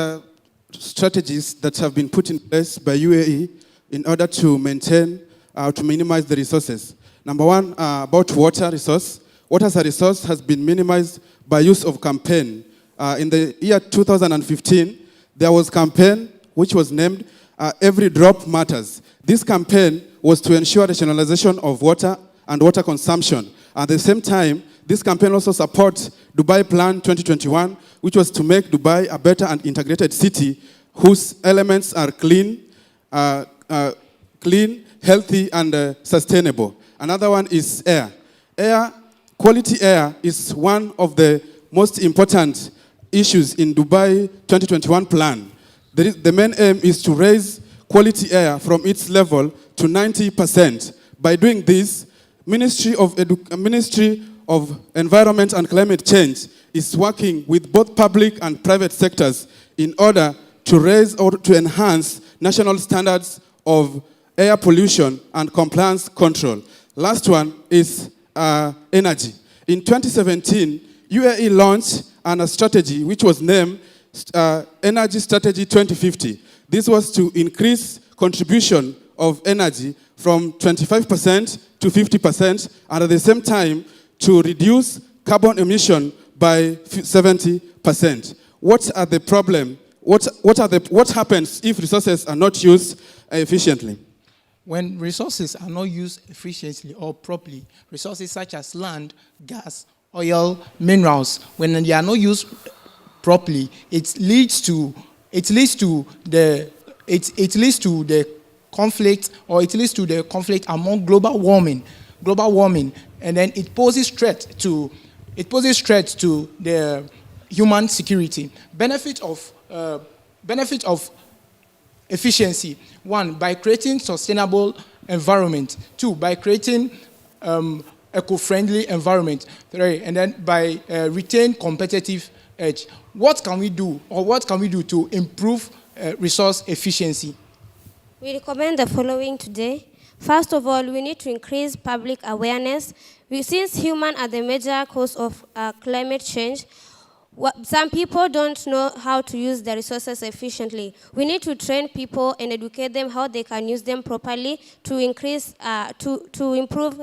strategies that have been put in place by UAE in order to maintain, to minimize the resources. Number one, about water resource. Water as a resource has been minimized by use of campaign. In the year 2015, there was a campaign which was named Every Drop Matters. This campaign was to ensure rationalization of water and water consumption. At the same time, this campaign also supports Dubai Plan 2021, which was to make Dubai a better and integrated city whose elements are clean, healthy, and sustainable. Another one is air. Quality air is one of the most important issues in Dubai 2021 plan. The main aim is to raise quality air from its level to 90%. By doing this, Ministry of Environment and Climate Change is working with both public and private sectors in order to raise or to enhance national standards of air pollution and compliance control. Last one is energy. In 2017, UAE launched a strategy which was named Energy Strategy 2050. This was to increase contribution of energy from 25% to 50%, and at the same time to reduce carbon emission by 70%. What are the problems? What happens if resources are not used efficiently? When resources are not used efficiently or properly, resources such as land, gas, oil, minerals, when they are not used properly, it leads to the conflict, or it leads to the conflict among global warming, and then it poses threat to the human security. Benefit of efficiency: 1, by creating sustainable environment; 2, by creating eco-friendly environment; 3, and then by retain competitive edge. What can we do to improve resource efficiency? We recommend the following today. First of all, we need to increase public awareness. Since humans are the major cause of climate change, some people don't know how to use the resources efficiently. We need to train people and educate them how they can use them properly to improve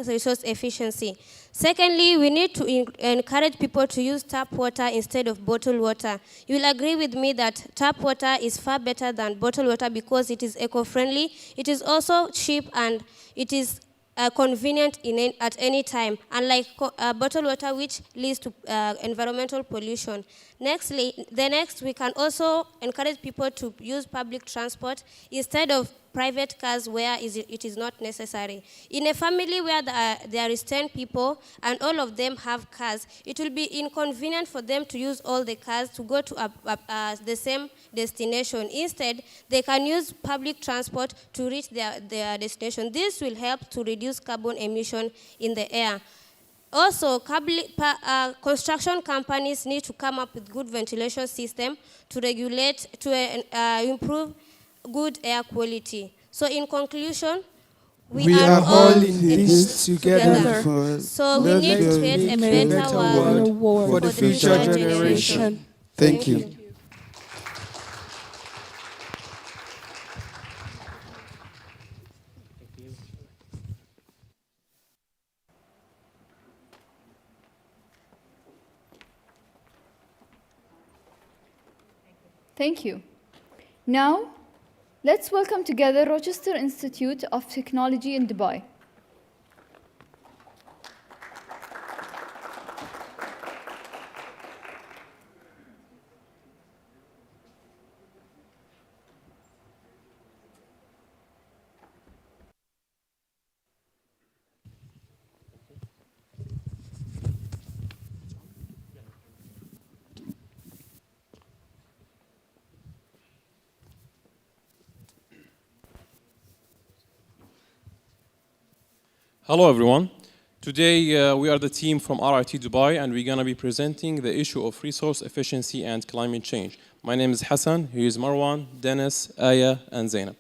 resource efficiency. Secondly, we need to encourage people to use tap water instead of bottled water. You will agree with me that tap water is far better than bottled water because it is eco-friendly, it is also cheap, and it is convenient at any time, unlike bottled water, which leads to environmental pollution. Next, we can also encourage people to use public transport instead of private cars where it is not necessary. In a family where there is 10 people and all of them have cars, it will be inconvenient for them to use all the cars to go to the same destination. Instead, they can use public transport to reach their destination. This will help to reduce carbon emission in the air. Also, construction companies need to come up with good ventilation system to improve good air quality. So in conclusion, we are all in this together. So we need to create a better world for the future generation. Thank you. Thank you. Now, let's welcome together Rochester Institute of Technology in Dubai. Hello everyone. Today we are the team from RIT Dubai and we're going to be presenting the issue of resource efficiency and climate change. My name is Hassan, here is Marwan, Dennis, Aya and Zainab.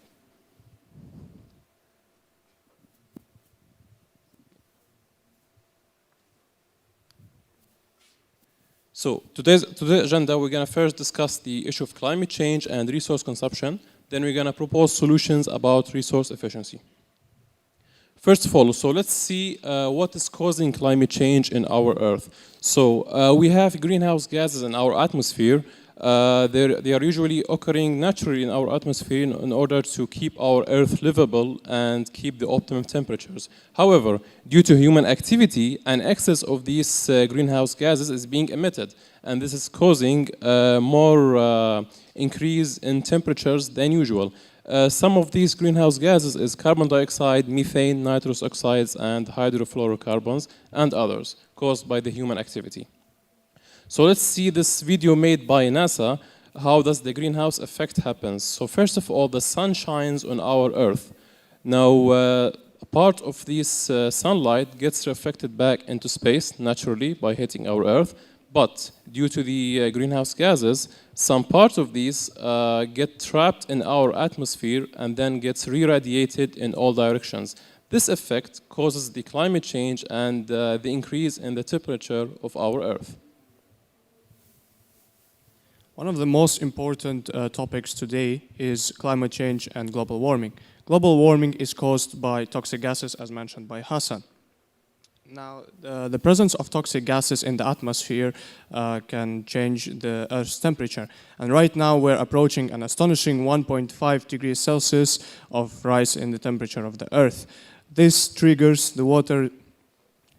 So today's agenda, we're going to first discuss the issue of climate change and resource consumption. Then we're going to propose solutions about resource efficiency. First of all, so let's see what is causing climate change in our Earth. So we have greenhouse gases in our atmosphere. They are usually occurring naturally in our atmosphere in order to keep our Earth livable and keep the optimum temperatures. However, due to human activity, an excess of these greenhouse gases is being emitted, and this is causing more increase in temperatures than usual. Some of these greenhouse gases is carbon dioxide, methane, nitrous oxides, and hydrofluorocarbons, and others caused by the human activity. So let's see this video made by NASA. How does the greenhouse effect happens? So first of all, the sun shines on our Earth. Now, a part of this sunlight gets reflected back into space naturally by hitting our Earth. But due to the greenhouse gases, Some parts of these get trapped in our atmosphere and then gets re-radiated in all directions. This effect causes the climate change and the increase in the temperature of our Earth. One of the most important topics today is climate change and global warming. Global warming is caused by toxic gases, as mentioned by Hassan. Now, the presence of toxic gases in the atmosphere can change the Earth's temperature. And right now, we're approaching an astonishing 1.5 degrees Celsius of rise in the temperature of the Earth. This triggers the water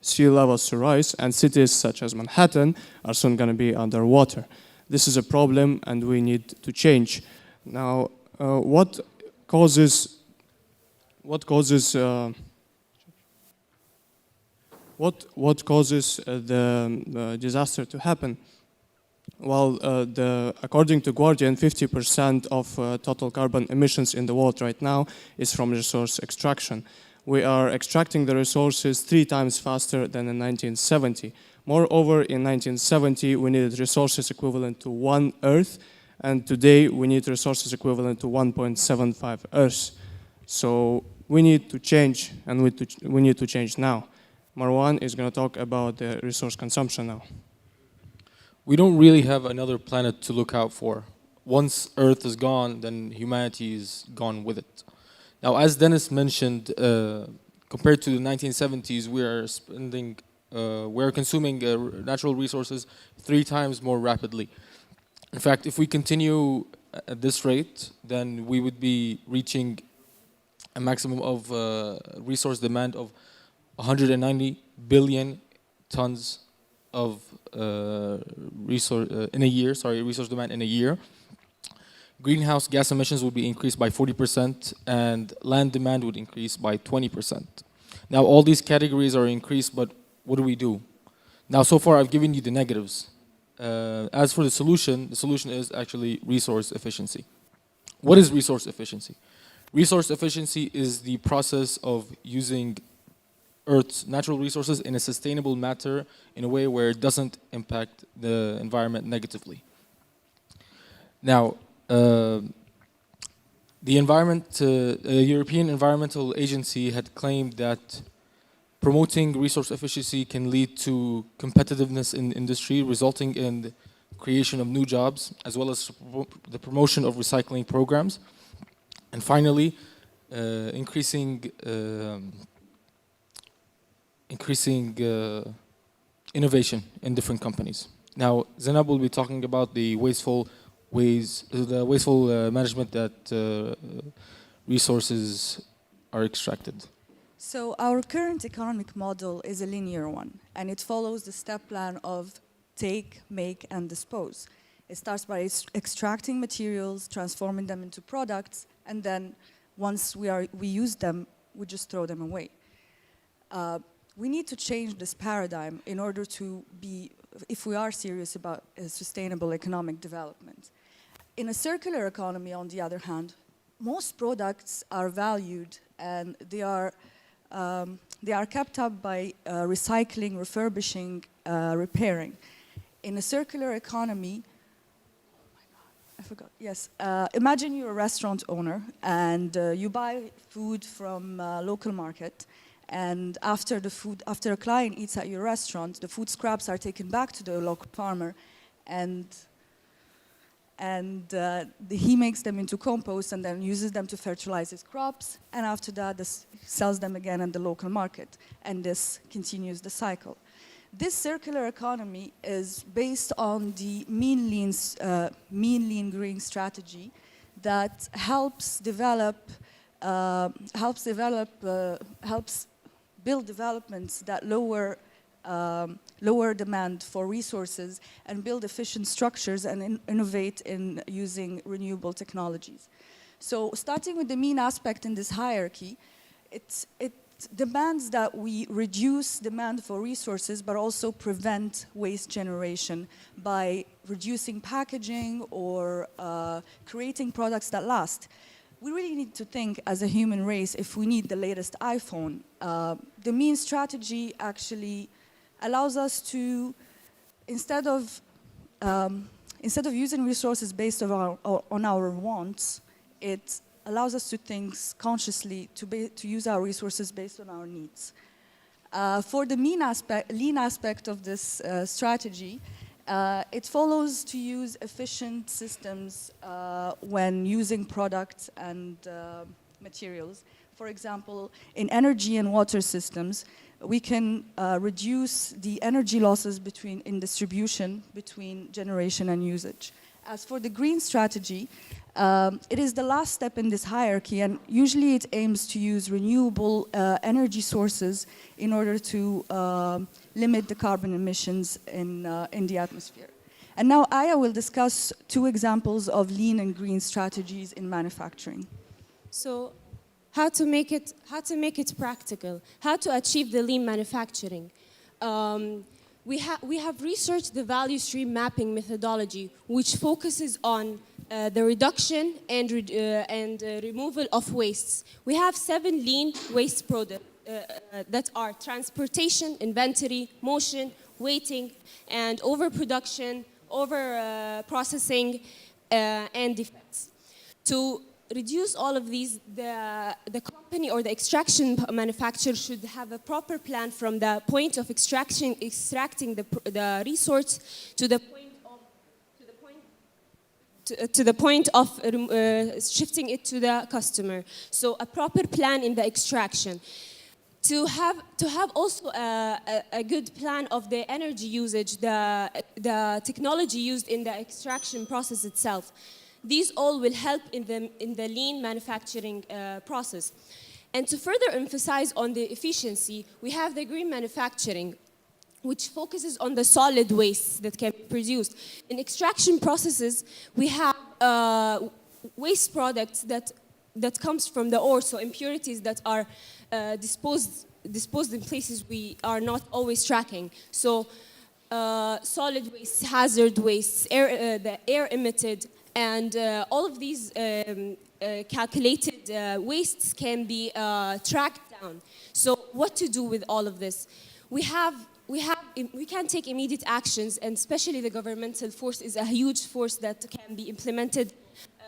sea levels to rise, and cities such as Manhattan are soon going to be underwater. This is a problem, and we need to change. Now, what causes the disaster to happen? Well, according to Guardian, 50% of total carbon emissions in the world right now is from resource extraction. We are extracting the resources 3 times faster than in 1970. Moreover, in 1970, we needed resources equivalent to 1 Earth, and today we need resources equivalent to 1.75 Earths. So we need to change, and we need to change now. Marwan is going to talk about the resource consumption now. We don't really have another planet to look out for. Once Earth is gone, then humanity is gone with it. Now, as Dennis mentioned, compared to the 1970s, we're consuming natural resources 3 times more rapidly. In fact, if we continue at this rate, then we would be reaching a maximum of resource demand of 190 billion tons of resource demand in a year. Greenhouse gas emissions would be increased by 40%, and land demand would increase by 20%. Now, all these categories are increased, but what do we do? Now, so far, I've given you the negatives. As for the solution is actually resource efficiency. What is resource efficiency? Resource efficiency is the process of using Earth's natural resources in a sustainable manner in a way where it doesn't impact the environment negatively. Now, the European Environmental Agency had claimed that promoting resource efficiency can lead to competitiveness in industry, resulting in the creation of new jobs, as well as the promotion of recycling programs. And finally, increasing innovation in different companies. Now, Zainab will be talking about the wasteful management that resources are extracted. So our current economic model is a linear one, and it follows the step plan of take, make, and dispose. It starts by extracting materials, transforming them into products, and then once we use them, we just throw them away. We need to change this paradigm in order to be, if we are serious about sustainable economic development. In a circular economy, on the other hand, most products are valued and they are kept up by recycling, refurbishing, repairing. In a circular economy, imagine you're a restaurant owner and you buy food from a local market, and after a client eats at your restaurant, the food scraps are taken back to the local farmer, and he makes them into compost and then uses them to fertilize his crops, and after that sells them again in the local market, and this continues the cycle. This circular economy is based on the mean lean green strategy that helps build developments that lower demand for resources and build efficient structures and innovate in using renewable technologies. So starting with the mean aspect in this hierarchy, it demands that we reduce demand for resources but also prevent waste generation by reducing packaging or creating products that last. We really need to think as a human race if we need the latest iPhone. The mean strategy actually allows us to, instead of instead of using resources based on our wants, it allows us to think consciously to use our resources based on our needs. For the lean aspect of this strategy, it follows to use efficient systems when using products and materials. For example, in energy and water systems, we can reduce the energy losses in distribution between generation and usage. As for the green strategy, it is the last step in this hierarchy, and usually it aims to use renewable energy sources in order to limit the carbon emissions in the atmosphere. And now Aya will discuss 2 examples of lean and green strategies in manufacturing. So, how to make it practical, how to achieve the lean manufacturing. We have researched the value stream mapping methodology, which focuses on the reduction and removal of wastes. We have 7 lean waste products that are transportation, inventory, motion, weighting, and overproduction, over-processing, and defects. To reduce all of these, the company or the extraction manufacturer should have a proper plan from the point of extracting the resource to the point of shifting it to the customer. So a proper plan in the extraction. To have also a good plan of the energy usage, the technology used in the extraction process itself. These all will help in the lean manufacturing process. And to further emphasize on the efficiency, we have the green manufacturing, which focuses on the solid waste that can be produced. In extraction processes, we have waste products that comes from the ore, so impurities that are disposed in places we are not always tracking. So solid waste, hazard wastes, the air emitted, and all of these calculated wastes can be tracked down. So what to do with all of this? We can take immediate actions, and especially the governmental force is a huge force that can be implemented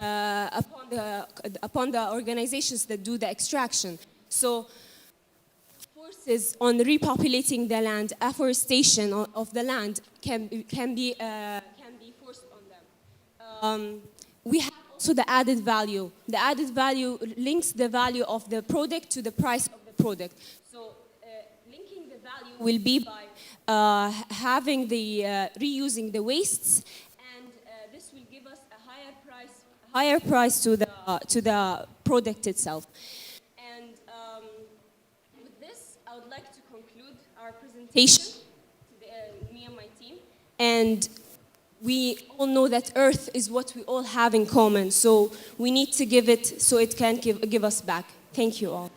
upon the organizations that do the extraction. So forces on repopulating the land, afforestation of the land can be forced on them. We have also the added value. The added value links the value of the product to the price of the product. So linking the value will be by having reusing the wastes, and this will give us a higher price to the product itself. And with this, I would like to conclude our presentation, me and my team. And we all know that Earth is what we all have in common, so we need to give it so it can give us back. Thank you all.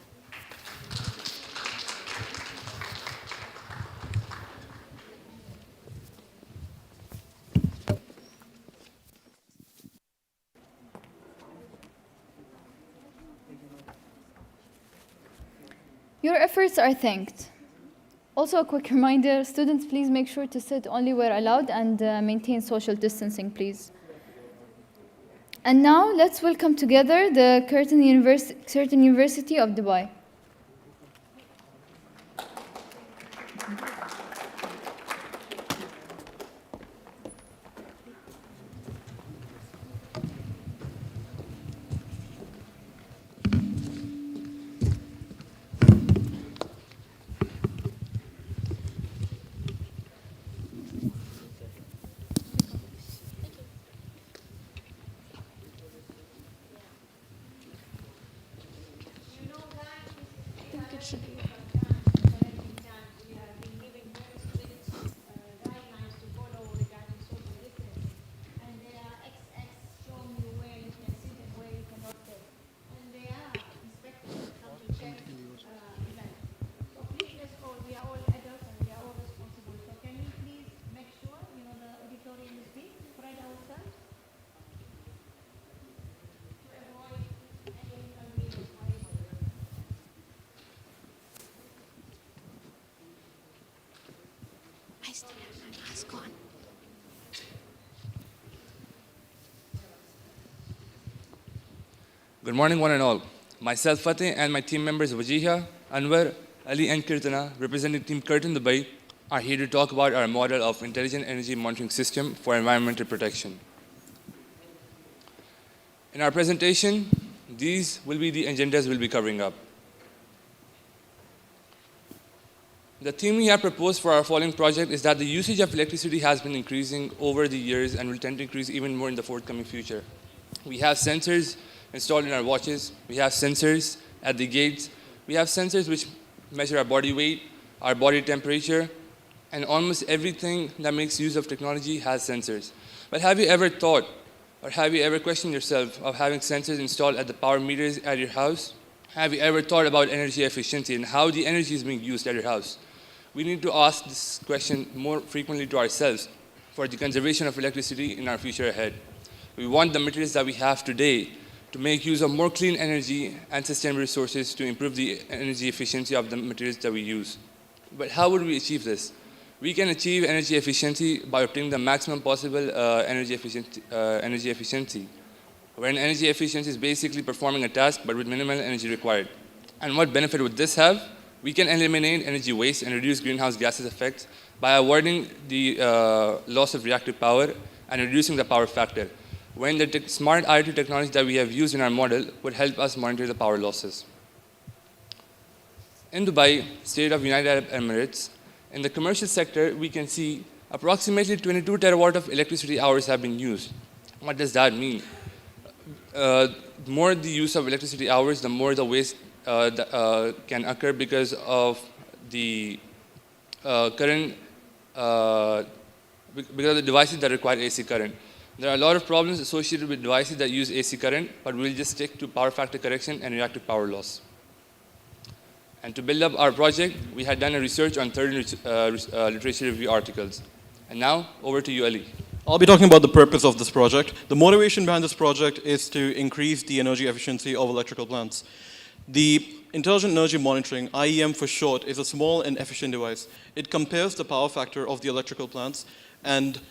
Your efforts are thanked. Also, a quick reminder, students, please make sure to sit only where allowed and maintain social distancing, please. And now, let's welcome together the Curtin University of Dubai. Good morning, one and all. Myself, Fateh, and my team members Wajiha, Anwar, Ali, and Kirtana, representing Team Curtin Dubai, are here to talk about our model of intelligent energy monitoring system for environmental protection. In our presentation, these will be the agendas we'll be covering up. The theme we have proposed for our following project is that the usage of electricity has been increasing over the years and will tend to increase even more in the forthcoming future. We have sensors installed in our watches, we have sensors at the gates, we have sensors which measure our body weight, our body temperature, and almost everything that makes use of technology has sensors. But have you ever thought, or have you ever questioned yourself of having sensors installed at the power meters at your house? Have you ever thought about energy efficiency and how the energy is being used at your house? We need to ask this question more frequently to ourselves for the conservation of electricity in our future ahead. We want the materials that we have today to make use of more clean energy and sustainable resources to improve the energy efficiency of the materials that we use. But how would we achieve this? We can achieve energy efficiency by obtaining the maximum possible energy efficiency, when energy efficiency is basically performing a task but with minimal energy required. And what benefit would this have? We can eliminate energy waste and reduce greenhouse gases effects by avoiding the loss of reactive power and reducing the power factor, when the smart IoT technology that we have used in our model would help us monitor the power losses. In Dubai, state of United Arab Emirates, in the commercial sector, we can see approximately 22 terawatt of electricity hours have been used. What does that mean? The more the use of electricity hours, the more the waste can occur because of the because of the devices that require AC current. There are a lot of problems associated with devices that use AC current, but we'll just stick to power factor correction and reactive power loss. And to build up our project, we had done a research on 30 literature review articles. And now, over to you, Ali. I'll be talking about the purpose of this project. The motivation behind this project is to increase the energy efficiency of electrical plants. The Intelligent Energy Monitoring, IEM for short, is a small and efficient device. It compares the power factor of the electrical plants and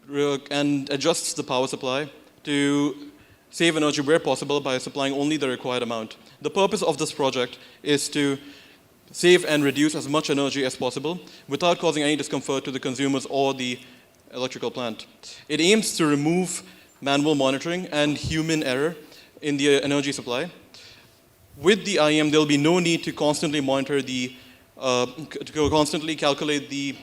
adjusts the power supply to save energy where possible by supplying only the required amount. The purpose of this project is to save and reduce as much energy as possible without causing any discomfort to the consumers or the electrical plant. It aims to remove manual monitoring and human error in the energy supply. With the IEM, there will be no need to constantly monitor constantly calculate the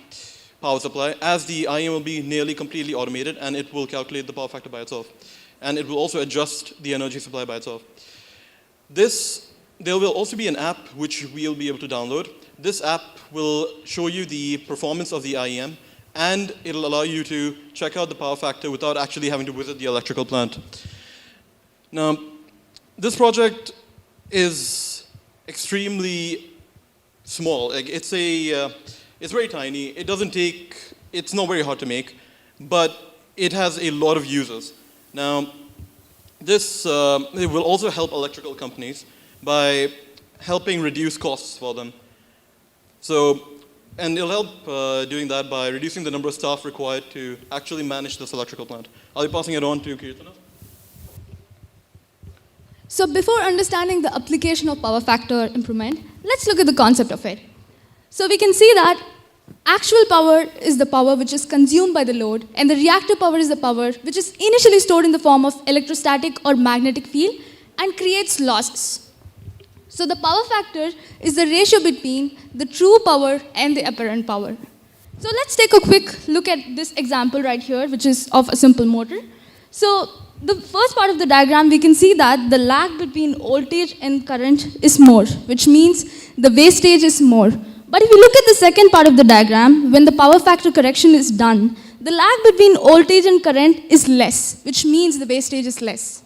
power supply, as the IEM will be nearly completely automated and it will calculate the power factor by itself. And it will also adjust the energy supply by itself. There will also be an app which we'll be able to download. This app will show you the performance of the IEM, and it'll allow you to check out the power factor without actually having to visit the electrical plant. Now, this project is extremely small. Like, it's very tiny. It's not very hard to make, but it has a lot of users. Now, it will also help electrical companies by helping reduce costs for them. And it'll help doing that by reducing the number of staff required to actually manage this electrical plant. I'll be passing it on to Kirtana. So before understanding the application of power factor improvement, let's look at the concept of it. So we can see that actual power is the power which is consumed by the load, and the reactive power is the power which is initially stored in the form of electrostatic or magnetic field and creates losses. So the power factor is the ratio between the true power and the apparent power. So let's take a quick look at this example right here, which is of a simple motor. So the first part of the diagram, we can see that the lag between voltage and current is more, which means the wastage is more. But if you look at the second part of the diagram, when the power factor correction is done, the lag between voltage and current is less, which means the wastage is less.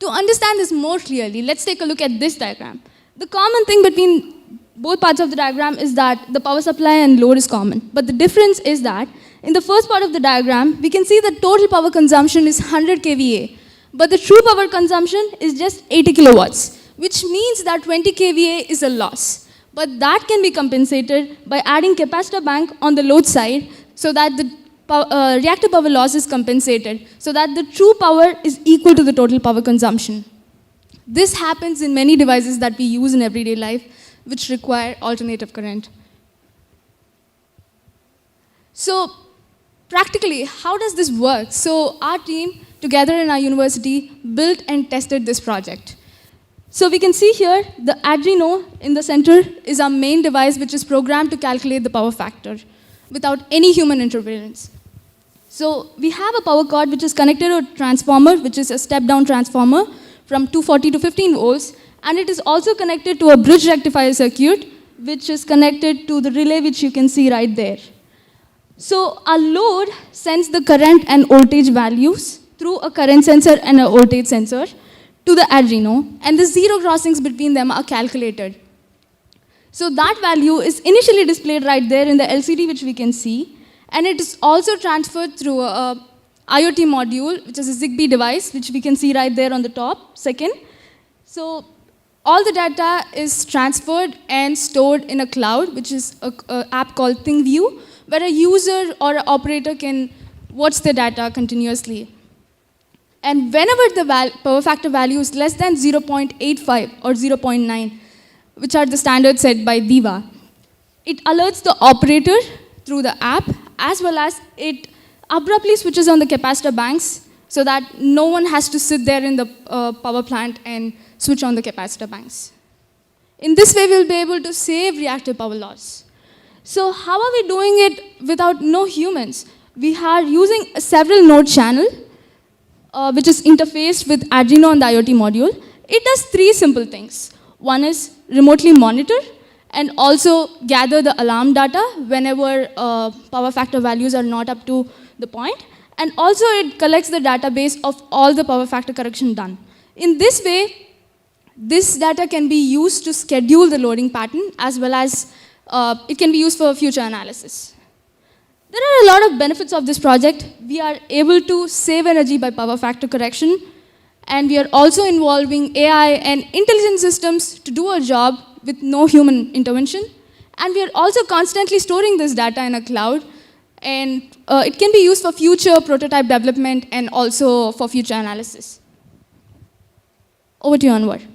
To understand this more clearly, let's take a look at this diagram. The common thing between both parts of the diagram is that the power supply and load is common. But the difference is that in the first part of the diagram, we can see the total power consumption is 100 kVA, but the true power consumption is just 80 kilowatts, which means that 20 kVA is a loss. But that can be compensated by adding capacitor bank on the load side so that the reactor power loss is compensated so that the true power is equal to the total power consumption. This happens in many devices that we use in everyday life, which require alternative current. So, practically, how does this work? So, our team, together in our university, built and tested this project. So, we can see here, the Arduino in the center is our main device, which is programmed to calculate the power factor without any human interference. So, we have a power cord which is connected to a transformer, which is a step-down transformer from 240 to 15 volts, and it is also connected to a bridge rectifier circuit, which is connected to the relay, which you can see right there. So our load sends the current and voltage values through a current sensor and a voltage sensor to the Arduino, and the zero crossings between them are calculated. So that value is initially displayed right there in the LCD, which we can see, and it is also transferred through a IoT module, which is a Zigbee device, which we can see right there on the top, second. So all the data is transferred and stored in a cloud, which is an app called ThingView, where a user or an operator can watch the data continuously. And whenever the power factor value is less than 0.85 or 0.9, which are the standards set by DEVA, it alerts the operator through the app, as well as it abruptly switches on the capacitor banks so that no one has to sit there in the power plant and switch on the capacitor banks. In this way, we'll be able to save reactor power loss. So how are we doing it without no humans? We are using a several node channel, which is interfaced with Arduino and the IoT module. It does three simple things. One is remotely monitor and also gather the alarm data whenever power factor values are not up to the point. And also it collects the database of all the power factor correction done. In this way, this data can be used to schedule the loading pattern, as well as it can be used for future analysis. There are a lot of benefits of this project. We are able to save energy by power factor correction, and we are also involving AI and intelligent systems to do a job with no human intervention. And we are also constantly storing this data in a cloud, and it can be used for future prototype development and also for future analysis. Over to you, Anwar.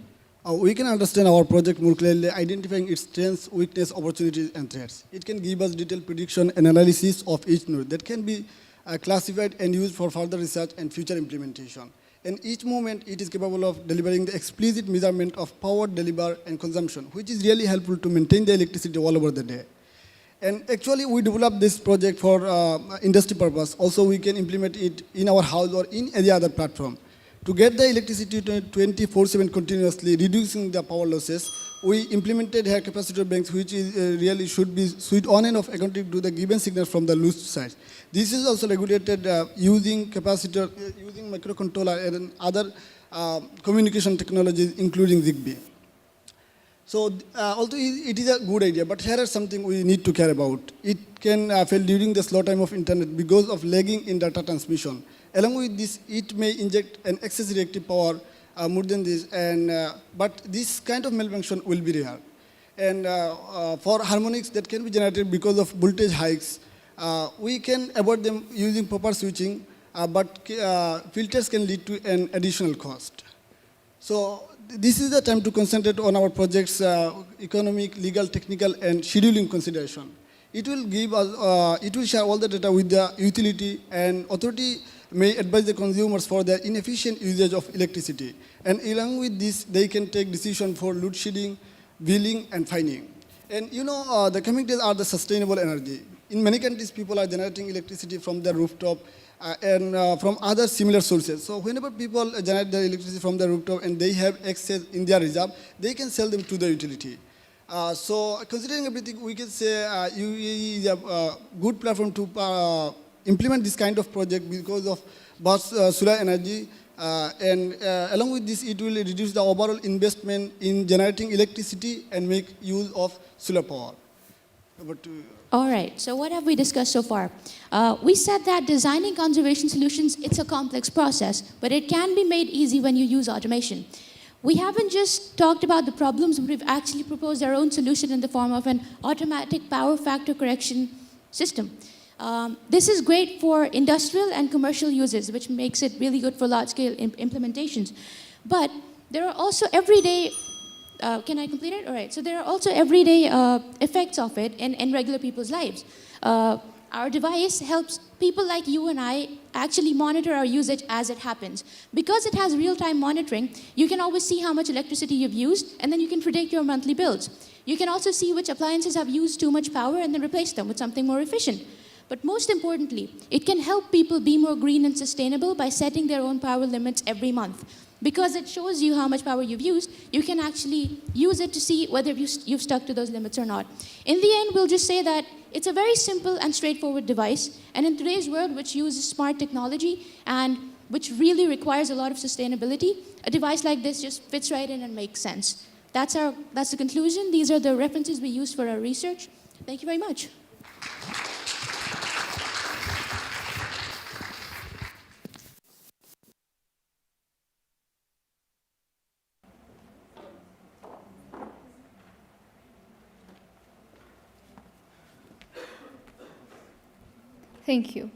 We can understand our project more clearly, identifying its strengths, weaknesses, opportunities, and threats. It can give us detailed prediction and analysis of each node that can be classified and used for further research and future implementation. In each moment, it is capable of delivering the explicit measurement of power delivered and consumption, which is really helpful to maintain the electricity all over the day. And actually, we developed this project for industry purpose. Also, we can implement it in our house or in any other platform. To get the electricity 24/7 continuously, reducing the power losses, we implemented here capacitor banks, which is, really should be switched on and off according to the given signal from the loose side. This is also regulated using capacitor, using microcontroller and other communication technologies, including Zigbee. So although it is a good idea, but here is something we need to care about. It can fail during the slow time of internet because of lagging in data transmission. Along with this, it may inject an excess reactive power more than this, and, but this kind of malfunction will be rare. And for harmonics that can be generated because of voltage hikes, we can avoid them using proper switching, but filters can lead to an additional cost. So this is the time to concentrate on our project's economic, legal, technical, and scheduling consideration. It will give us, it will share all the data with the utility, and authority may advise the consumers for their inefficient usage of electricity. And along with this, they can take decisions for load shedding, billing, and fining. And you know, the coming days are the sustainable energy. In many countries, people are generating electricity from their rooftop and from other similar sources. So whenever people generate their electricity from their rooftop and they have excess in their reserve, they can sell them to the utility. So considering everything, we can say UAE is a good platform to implement this kind of project because of solar energy, and along with this, it will reduce the overall investment in generating electricity and make use of solar power. All right, so what have we discussed so far? We said that designing conservation solutions, it's a complex process, but it can be made easy when you use automation. We haven't just talked about the problems, but we've actually proposed our own solution in the form of an automatic power factor correction system. This is great for industrial and commercial uses, which makes it really good for large-scale implementations. But there are also everyday, can I complete it? All right, so there are also everyday effects of it in regular people's lives. Our device helps people like you and I actually monitor our usage as it happens. Because it has real-time monitoring, you can always see how much electricity you've used, and then you can predict your monthly bills. You can also see which appliances have used too much power and then replace them with something more efficient. But most importantly, it can help people be more green and sustainable by setting their own power limits every month. Because it shows you how much power you've used, you can actually use it to see whether you've stuck to those limits or not. In the end, we'll just say that it's a very simple and straightforward device, and in today's world, which uses smart technology and which really requires a lot of sustainability, a device like this just fits right in and makes sense. That's the conclusion. These are the references we use for our research. Thank you very much. Thank you.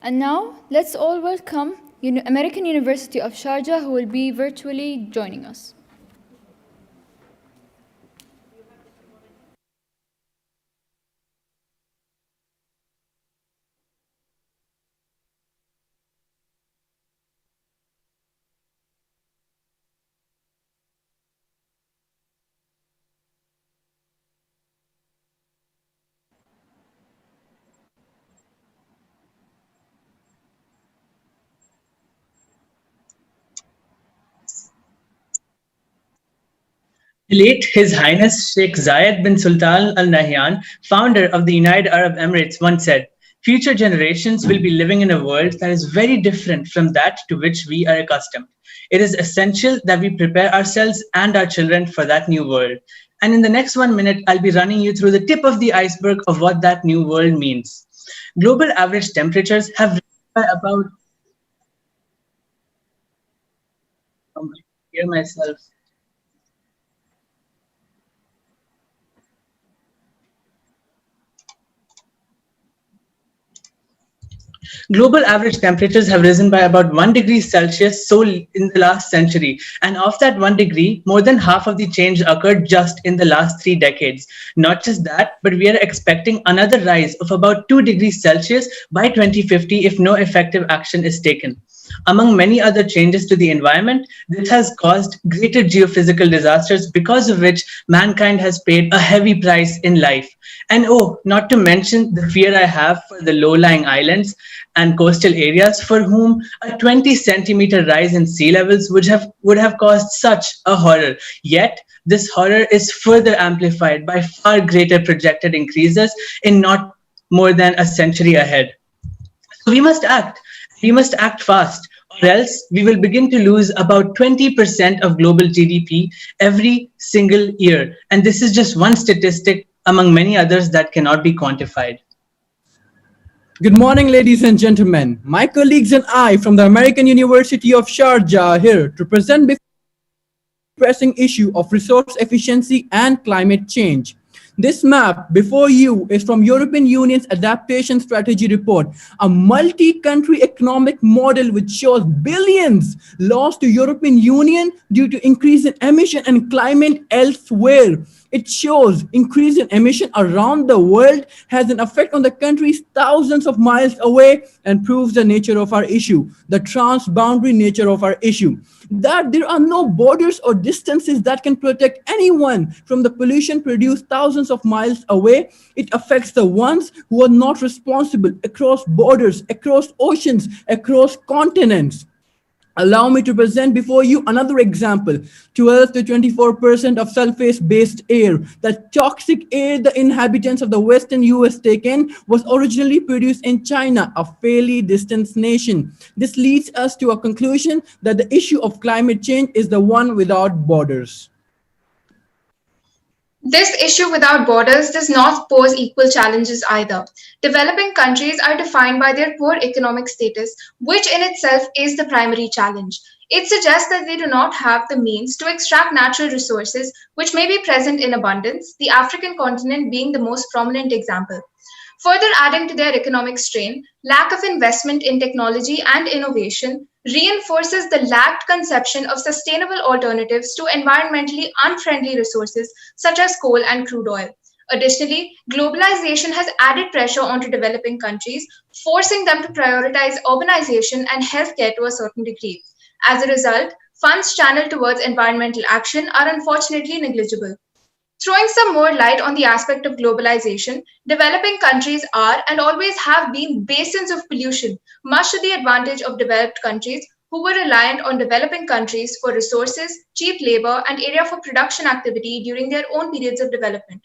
And now, let's all welcome American University of Sharjah, who will be virtually joining us. The late His Highness Sheikh Zayed bin Sultan Al Nahyan, founder of the United Arab Emirates, once said, "Future generations will be living in a world that is very different from that to which we are accustomed. It is essential that we prepare ourselves and our children for that new world." And in the next 1 minute, I'll be running you through the tip of the iceberg of what that new world means. Global average temperatures have risen by about... I hear myself. Global average temperatures have risen by about 1 degree Celsius in the last century. And of that 1 degree, more than half of the change occurred just in the last 3 decades. Not just that, but we are expecting another rise of about 2 degrees Celsius by 2050 if no effective action is taken. Among many other changes to the environment, this has caused greater geophysical disasters, because of which mankind has paid a heavy price in life. And oh, not to mention the fear I have for the low-lying islands and coastal areas for whom a 20-centimeter rise in sea levels would have caused such a horror. Yet, this horror is further amplified by far greater projected increases in not more than a century ahead. So we must act. We must act fast, or else we will begin to lose about 20% of global GDP every single year. And this is just one statistic among many others that cannot be quantified. Good morning, ladies and gentlemen. My colleagues and I from the American University of Sharjah are here to present the pressing issue of resource efficiency and climate change. This map before you is from European Union's Adaptation Strategy Report, a multi-country economic model which shows billions lost to European Union due to increase in emission and climate elsewhere. It shows increase in emission around the world has an effect on the countries thousands of miles away and proves the nature of our issue, the transboundary nature of our issue. That there are no borders or distances that can protect anyone from the pollution produced thousands of miles away. It affects the ones who are not responsible across borders, across oceans, across continents. Allow me to present before you another example. 12 to 24% of sulfate-based air, the toxic air the inhabitants of the Western US take in, was originally produced in China, a fairly distant nation. This leads us to a conclusion that the issue of climate change is the one without borders. This issue without borders does not pose equal challenges either. Developing countries are defined by their poor economic status, which in itself is the primary challenge. It suggests that they do not have the means to extract natural resources which may be present in abundance, the African continent being the most prominent example. Further adding to their economic strain, lack of investment in technology and innovation reinforces the lacked conception of sustainable alternatives to environmentally unfriendly resources such as coal and crude oil. Additionally, globalization has added pressure onto developing countries, forcing them to prioritize urbanization and healthcare to a certain degree. As a result, funds channeled towards environmental action are unfortunately negligible. Throwing some more light on the aspect of globalization, developing countries are and always have been basins of pollution, much to the advantage of developed countries who were reliant on developing countries for resources, cheap labor, and area for production activity during their own periods of development.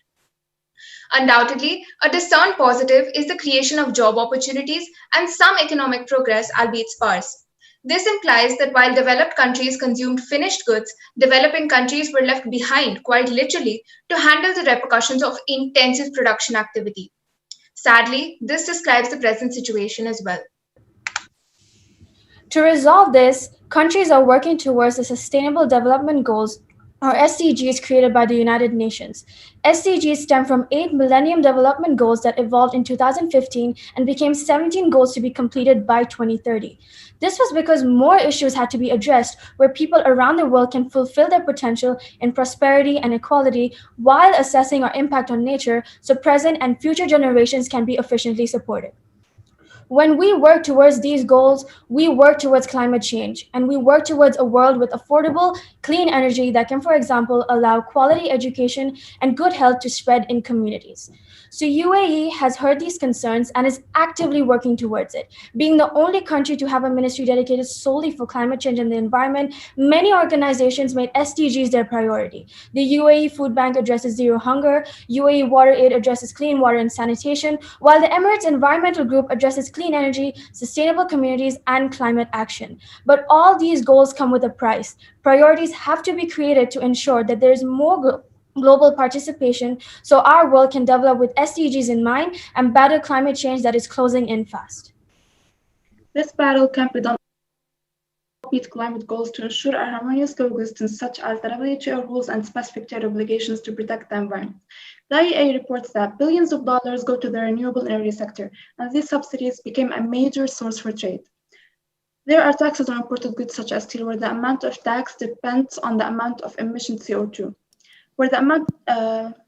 Undoubtedly, a discerned positive is the creation of job opportunities and some economic progress, albeit sparse. This implies that while developed countries consumed finished goods, developing countries were left behind, quite literally, to handle the repercussions of intensive production activity. Sadly, this describes the present situation as well. To resolve this, countries are working towards the Sustainable Development Goals, or SDGs, created by the United Nations. SDGs stem from 8 Millennium Development Goals that evolved in 2015 and became 17 goals to be completed by 2030. This was because more issues had to be addressed where people around the world can fulfill their potential in prosperity and equality while assessing our impact on nature so present and future generations can be efficiently supported. When we work towards these goals, we work towards climate change, and we work towards a world with affordable, clean energy that can, for example, allow quality education and good health to spread in communities. So UAE has heard these concerns and is actively working towards it. Being the only country to have a ministry dedicated solely for climate change and the environment, many organizations made SDGs their priority. The UAE Food Bank addresses zero hunger, UAE Water Aid addresses clean water and sanitation, while the Emirates Environmental Group addresses clean energy, sustainable communities, and climate action. But all these goals come with a price. Priorities have to be created to ensure that there is more global participation so our world can develop with SDGs in mind and battle climate change that is closing in fast. This battle can be done with climate goals to ensure a harmonious coexistence, such as the WHO rules and specific trade obligations to protect the environment. The IEA reports that billions of dollars go to the renewable energy sector, and these subsidies became a major source for trade. There are taxes on imported goods such as steel, where the amount of tax depends on the amount of emission CO2. Where the amount,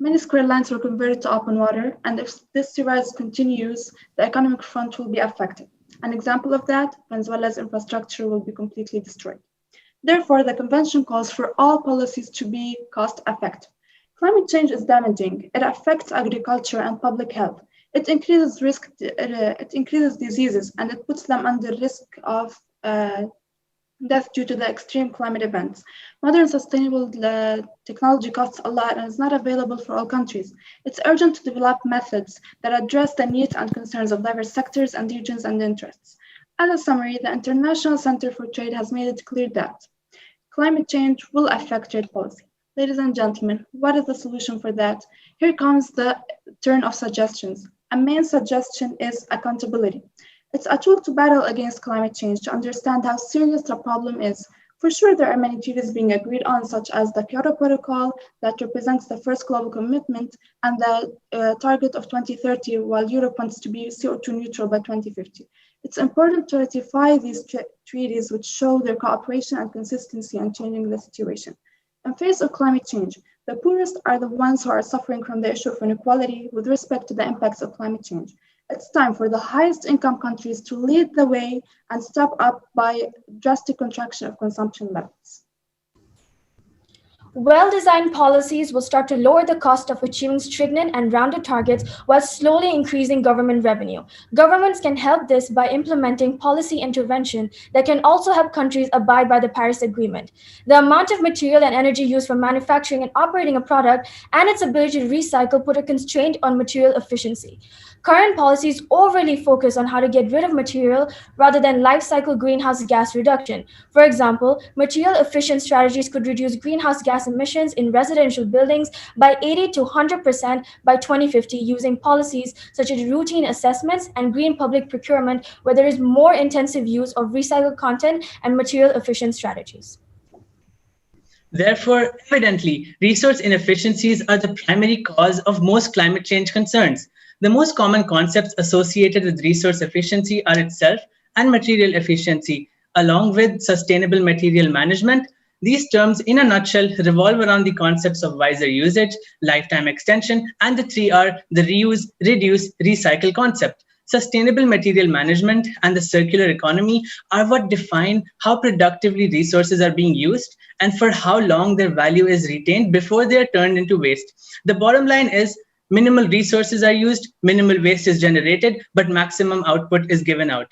many square lines were converted to open water, and if this rise continues, the economic front will be affected. An example of that, Venezuela's infrastructure will be completely destroyed. Therefore, the convention calls for all policies to be cost-effective. Climate change is damaging. It affects agriculture and public health. It increases risk. It increases diseases, and it puts them under risk of death due to the extreme climate events. Modern sustainable technology costs a lot and is not available for all countries. It's urgent to develop methods that address the needs and concerns of diverse sectors and regions and interests. As a summary, the International Center for Trade has made it clear that climate change will affect trade policy. Ladies and gentlemen, what is the solution for that? Here comes the turn of suggestions. A main suggestion is accountability. It's a tool to battle against climate change to understand how serious the problem is. For sure, there are many treaties being agreed on, such as the Kyoto Protocol that represents the first global commitment and the target of 2030, while Europe wants to be CO2 neutral by 2050. It's important to ratify these treaties, which show their cooperation and consistency in changing the situation. In face of climate change, the poorest are the ones who are suffering from the issue of inequality with respect to the impacts of climate change. It's time for the highest income countries to lead the way and step up by drastic contraction of consumption levels. Well-designed policies will start to lower the cost of achieving stringent and rounded targets while slowly increasing government revenue. Governments can help this by implementing policy intervention that can also help countries abide by the Paris Agreement. The amount of material and energy used for manufacturing and operating a product and its ability to recycle put a constraint on material efficiency. Current policies overly focus on how to get rid of material rather than life cycle greenhouse gas reduction. For example, material efficient strategies could reduce greenhouse gas emissions in residential buildings by 80 to 100% by 2050 using policies such as routine assessments and green public procurement, where there is more intensive use of recycled content and material efficient strategies. Therefore, evidently, resource inefficiencies are the primary cause of most climate change concerns. The most common concepts associated with resource efficiency are itself and material efficiency, along with sustainable material management. These terms, in a nutshell, revolve around the concepts of wiser usage, lifetime extension, and the 3R, the reuse, reduce, recycle concept. Sustainable material management and the circular economy are what define how productively resources are being used and for how long their value is retained before they are turned into waste. The bottom line is minimal resources are used, minimal waste is generated, but maximum output is given out.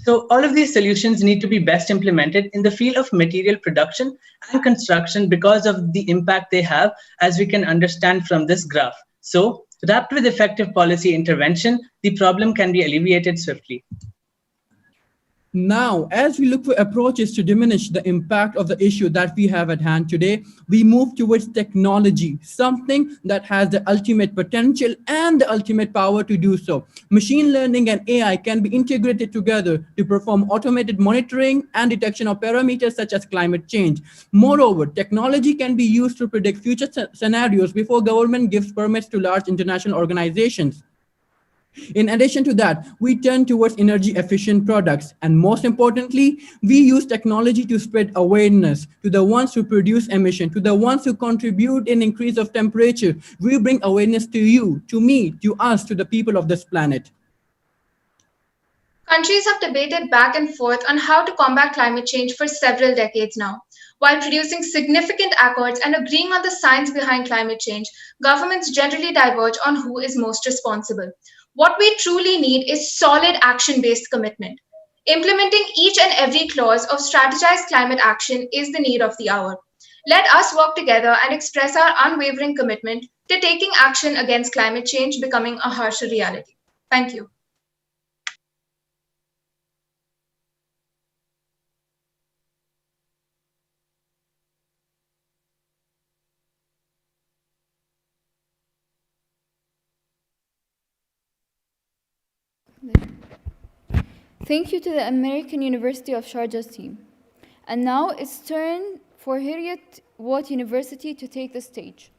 So all of these solutions need to be best implemented in the field of material production and construction because of the impact they have, as we can understand from this graph. So wrapped with effective policy intervention, the problem can be alleviated swiftly. Now, as we look for approaches to diminish the impact of the issue that we have at hand today, we move towards technology, something that has the ultimate potential and the ultimate power to do so. Machine learning and AI can be integrated together to perform automated monitoring and detection of parameters such as climate change. Moreover, technology can be used to predict future scenarios before government gives permits to large international organizations. In addition to that, we turn towards energy efficient products. And most importantly, we use technology to spread awareness to the ones who produce emission, to the ones who contribute in increase of temperature. We bring awareness to you, to me, to us, to the people of this planet. Countries have debated back and forth on how to combat climate change for several decades now. While producing significant accords and agreeing on the science behind climate change, governments generally diverge on who is most responsible. What we truly need is solid action-based commitment. Implementing each and every clause of strategized climate action is the need of the hour. Let us work together and express our unwavering commitment to taking action against climate change becoming a harsher reality. Thank you. Thank you to the American University of Sharjah's team. And now it's turn for Heriot Watt University to take the stage.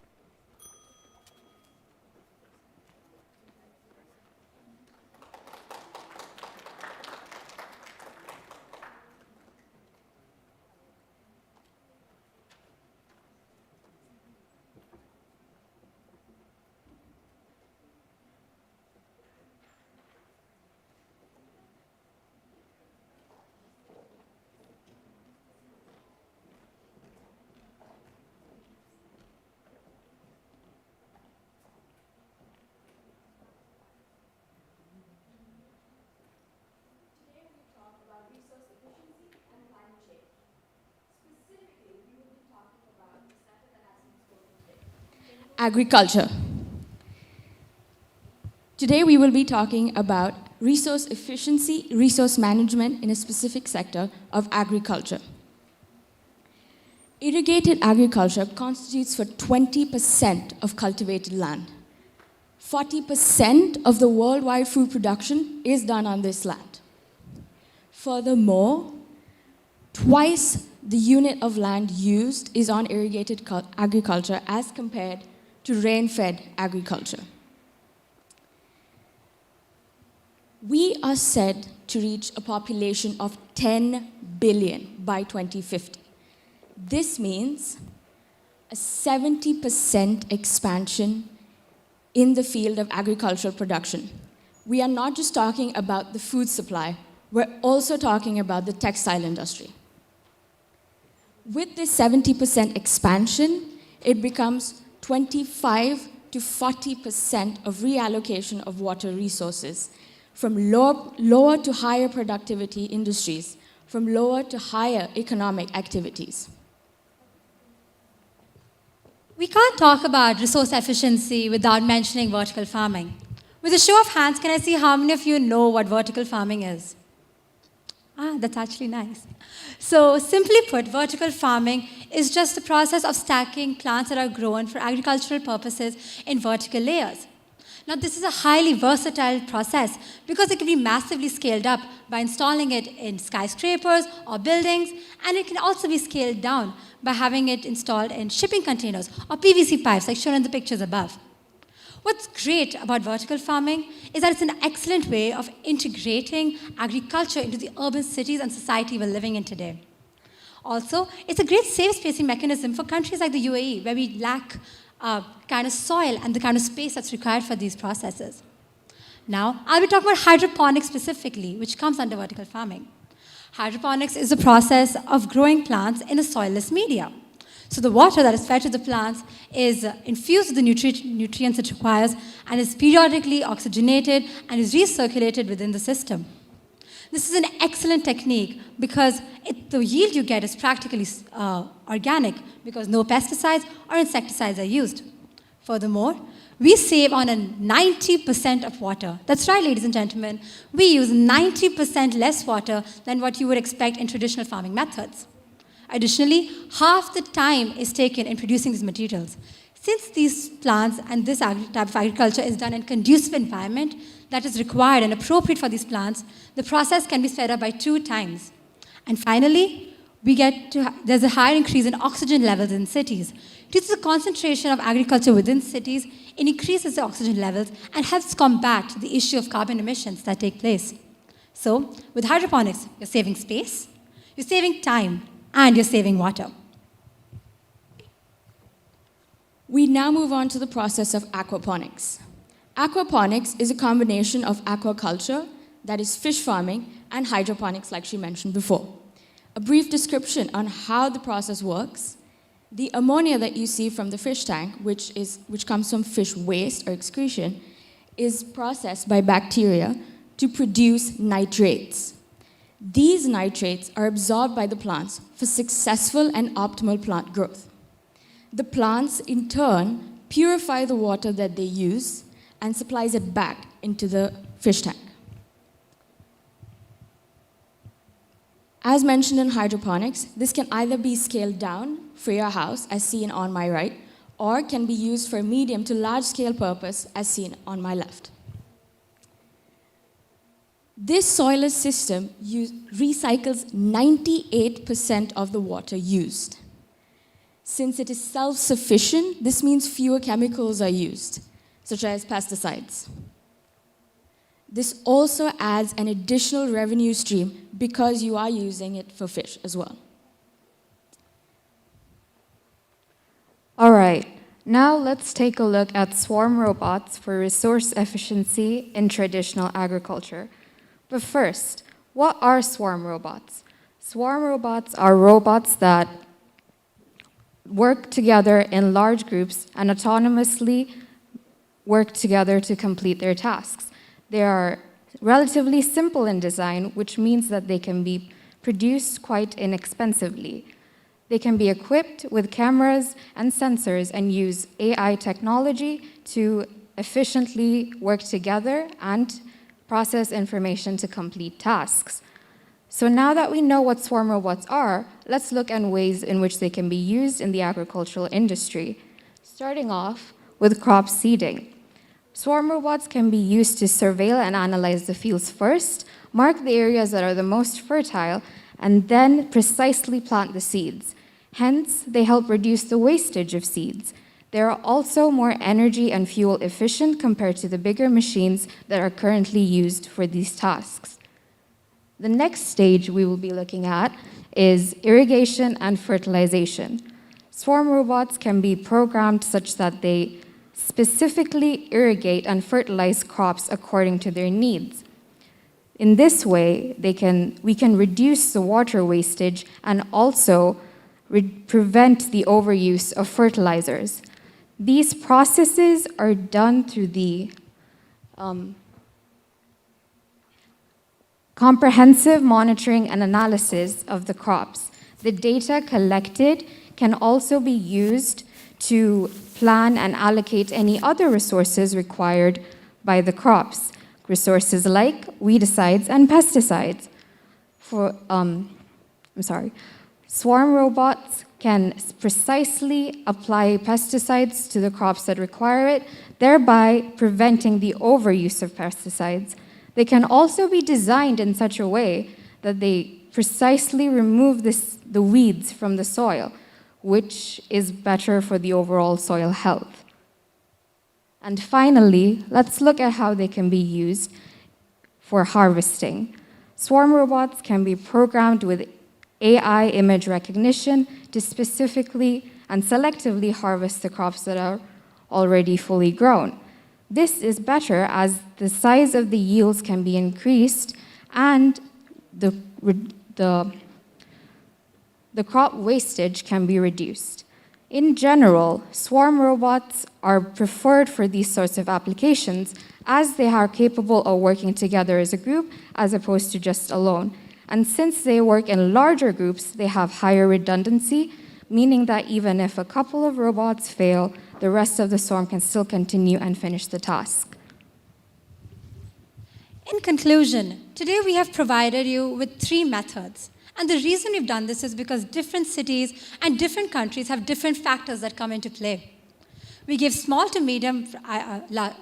Agriculture. Today we will be talking about resource efficiency, resource management in a specific sector of agriculture. Irrigated agriculture constitutes for 20% of cultivated land. 40% of the worldwide food production is done on this land. Furthermore, twice the unit of land used is on irrigated agriculture as compared to rain-fed agriculture. We are said to reach a population of 10 billion by 2050. This means a 70% expansion in the field of agricultural production. We are not just talking about the food supply, we're also talking about the textile industry. With this 70% expansion, it becomes 25 to 40% of reallocation of water resources from lower to higher productivity industries, from lower to higher economic activities. We can't talk about resource efficiency without mentioning vertical farming. With a show of hands, can I see how many of you know what vertical farming is? That's actually nice. So simply put, vertical farming is just the process of stacking plants that are grown for agricultural purposes in vertical layers. Now, this is a highly versatile process because it can be massively scaled up by installing it in skyscrapers or buildings, and it can also be scaled down by having it installed in shipping containers or PVC pipes like shown in the pictures above. What's great about vertical farming is that it's an excellent way of integrating agriculture into the urban cities and society we're living in today. Also, it's a great safe spacing mechanism for countries like the UAE, where we lack kind of soil and the kind of space that's required for these processes. Now, I'll be talking about hydroponics specifically, which comes under vertical farming. Hydroponics is the process of growing plants in a soilless media. So the water that is fed to the plants is infused with the nutrients it requires and is periodically oxygenated and is recirculated within the system. This is an excellent technique because the yield you get is practically organic because no pesticides or insecticides are used. Furthermore, we save on a 90% of water. That's right, ladies and gentlemen. We use 90% less water than what you would expect in traditional farming methods. Additionally, half the time is taken in producing these materials. Since these plants and this type of agriculture is done in a conducive environment that is required and appropriate for these plants, the process can be sped up by 2 times. And finally, there's a higher increase in oxygen levels in cities. Due to the concentration of agriculture within cities, it increases the oxygen levels and helps combat the issue of carbon emissions that take place. So, with hydroponics, you're saving space, you're saving time, and you're saving water. We now move on to the process of aquaponics. Aquaponics is a combination of aquaculture, that is fish farming, and hydroponics like she mentioned before. A brief description on how the process works. The ammonia that you see from the fish tank, which comes from fish waste or excretion, is processed by bacteria to produce nitrates. These nitrates are absorbed by the plants for successful and optimal plant growth. The plants, in turn, purify the water that they use and supplies it back into the fish tank. As mentioned in hydroponics, this can either be scaled down for your house, as seen on my right, or can be used for a medium to large-scale purpose, as seen on my left. This soilless system recycles 98% of the water used. Since it is self-sufficient, this means fewer chemicals are used, such as pesticides. This also adds an additional revenue stream because you are using it for fish as well. All right, now let's take a look at swarm robots for resource efficiency in traditional agriculture. But first, what are swarm robots? Swarm robots are robots that work together in large groups and autonomously work together to complete their tasks. They are relatively simple in design, which means that they can be produced quite inexpensively. They can be equipped with cameras and sensors and use AI technology to efficiently work together and process information to complete tasks. So now that we know what swarm robots are, let's look at ways in which they can be used in the agricultural industry. Starting off with crop seeding. Swarm robots can be used to surveil and analyze the fields first, mark the areas that are the most fertile, and then precisely plant the seeds. Hence, they help reduce the wastage of seeds. They are also more energy and fuel efficient compared to the bigger machines that are currently used for these tasks. The next stage we will be looking at is irrigation and fertilization. Swarm robots can be programmed such that they specifically irrigate and fertilize crops according to their needs. In this way, we can reduce the water wastage and also prevent the overuse of fertilizers. These processes are done through the comprehensive monitoring and analysis of the crops. The data collected can also be used to plan and allocate any other resources required by the crops, resources like weedicides and pesticides. Swarm robots can precisely apply pesticides to the crops that require it, thereby preventing the overuse of pesticides. They can also be designed in such a way that they precisely remove the weeds from the soil, which is better for the overall soil health. And finally, let's look at how they can be used for harvesting. Swarm robots can be programmed with AI image recognition to specifically and selectively harvest the crops that are already fully grown. This is better as the size of the yields can be increased and the crop wastage can be reduced. In general, swarm robots are preferred for these sorts of applications as they are capable of working together as a group as opposed to just alone. And since they work in larger groups, they have higher redundancy, meaning that even if a couple of robots fail, the rest of the swarm can still continue and finish the task. In conclusion, today we have provided you with 3 methods. And the reason we've done this is because different cities and different countries have different factors that come into play. We give small to medium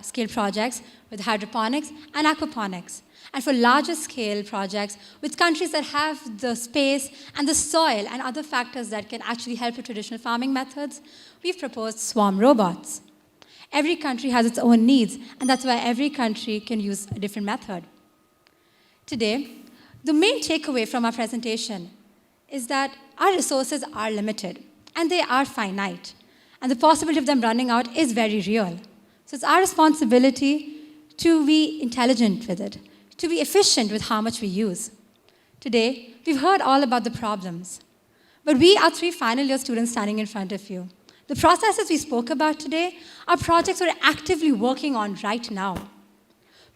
scale projects with hydroponics and aquaponics. And for larger scale projects with countries that have the space and the soil and other factors that can actually help with traditional farming methods, we've proposed swarm robots. Every country has its own needs, and that's why every country can use a different method. Today, the main takeaway from our presentation is that our resources are limited, and they are finite. And the possibility of them running out is very real. So it's our responsibility to be intelligent with it, to be efficient with how much we use. Today, we've heard all about the problems. But we are 3 final year students standing in front of you. The processes we spoke about today are projects we're actively working on right now.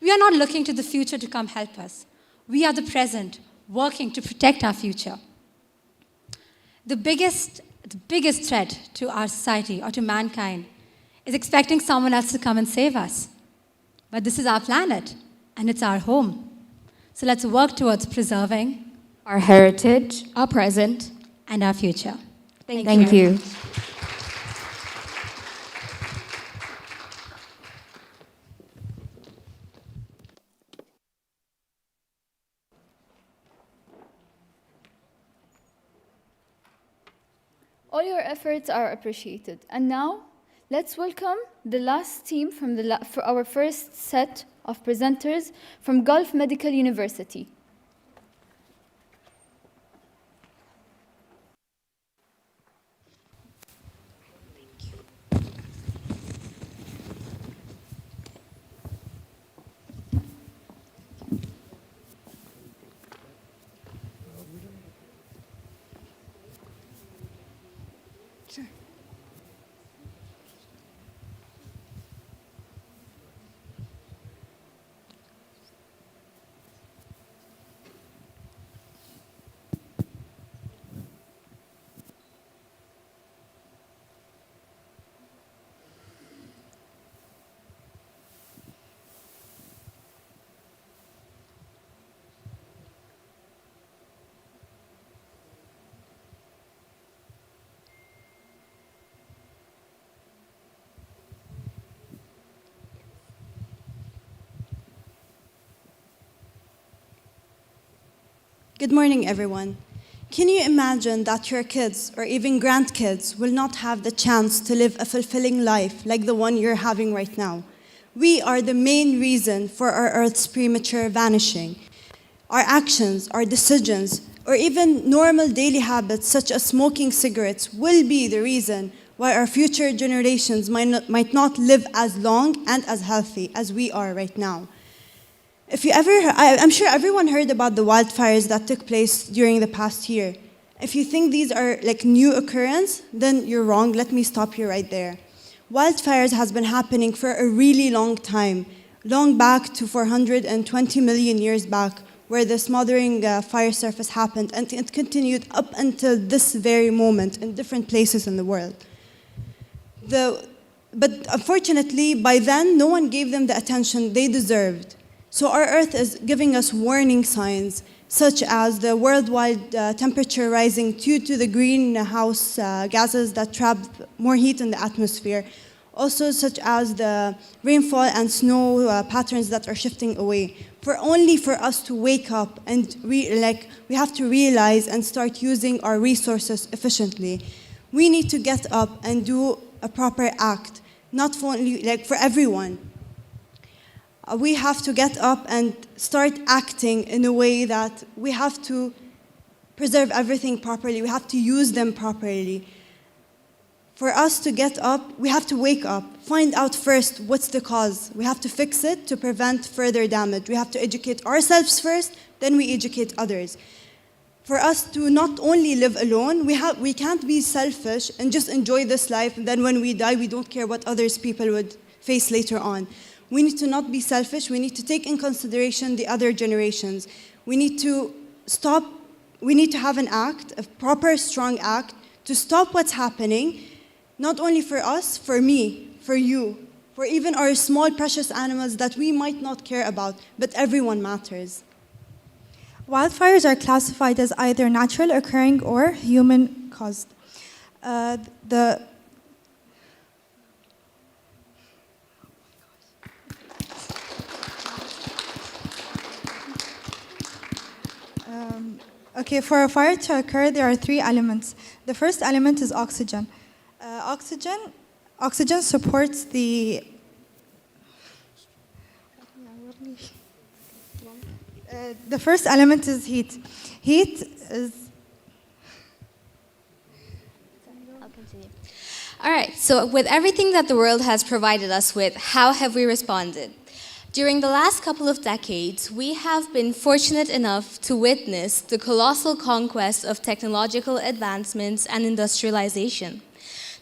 We are not looking to the future to come help us. We are the present, working to protect our future. The biggest threat to our society or to mankind is expecting someone else to come and save us. But this is our planet, and it's our home. So let's work towards preserving our heritage, our present, and our future. Thank you. All your efforts are appreciated. And now, let's welcome the last team from for our first set of presenters from Gulf Medical University. Good morning, everyone. Can you imagine that your kids or even grandkids will not have the chance to live a fulfilling life like the one you're having right now? We are the main reason for our Earth's premature vanishing. Our actions, our decisions, or even normal daily habits such as smoking cigarettes will be the reason why our future generations might not live as long and as healthy as we are right now. I'm sure everyone heard about the wildfires that took place during the past year. If you think these are like new occurrence, then you're wrong. Let me stop you right there. Wildfires has been happening for a really long time, long back to 420 million years back, where the smothering fire surface happened, and it continued up until this very moment in different places in the world. But unfortunately, by then, no one gave them the attention they deserved. So our Earth is giving us warning signs, such as the worldwide temperature rising due to the greenhouse gases that trap more heat in the atmosphere. Also, such as the rainfall and snow patterns that are shifting away. Only for us to wake up and we have to realize and start using our resources efficiently. We need to get up and do a proper act. not for only like for everyone. We have to get up and start acting in a way that we have to preserve everything properly. We have to use them properly. For us to get up, we have to wake up, find out first what's the cause. We have to fix it to prevent further damage. We have to educate ourselves first, then we educate others. For us to not only live alone, we can't be selfish and just enjoy this life, and then when we die, we don't care what others people would face later on. We need to not be selfish. We need to take in consideration the other generations. We need to have an act, a proper, strong act, to stop what's happening, not only for us, for me, for you, for even our small, precious animals that we might not care about, but everyone matters. Wildfires are classified as either natural occurring or human caused. For a fire to occur, there are three elements. The first element is oxygen. Oxygen supports the first element is heat. Heat is... I'll continue. All right, so with everything that the world has provided us with, how have we responded? During the last couple of decades, we have been fortunate enough to witness the colossal conquest of technological advancements and industrialization.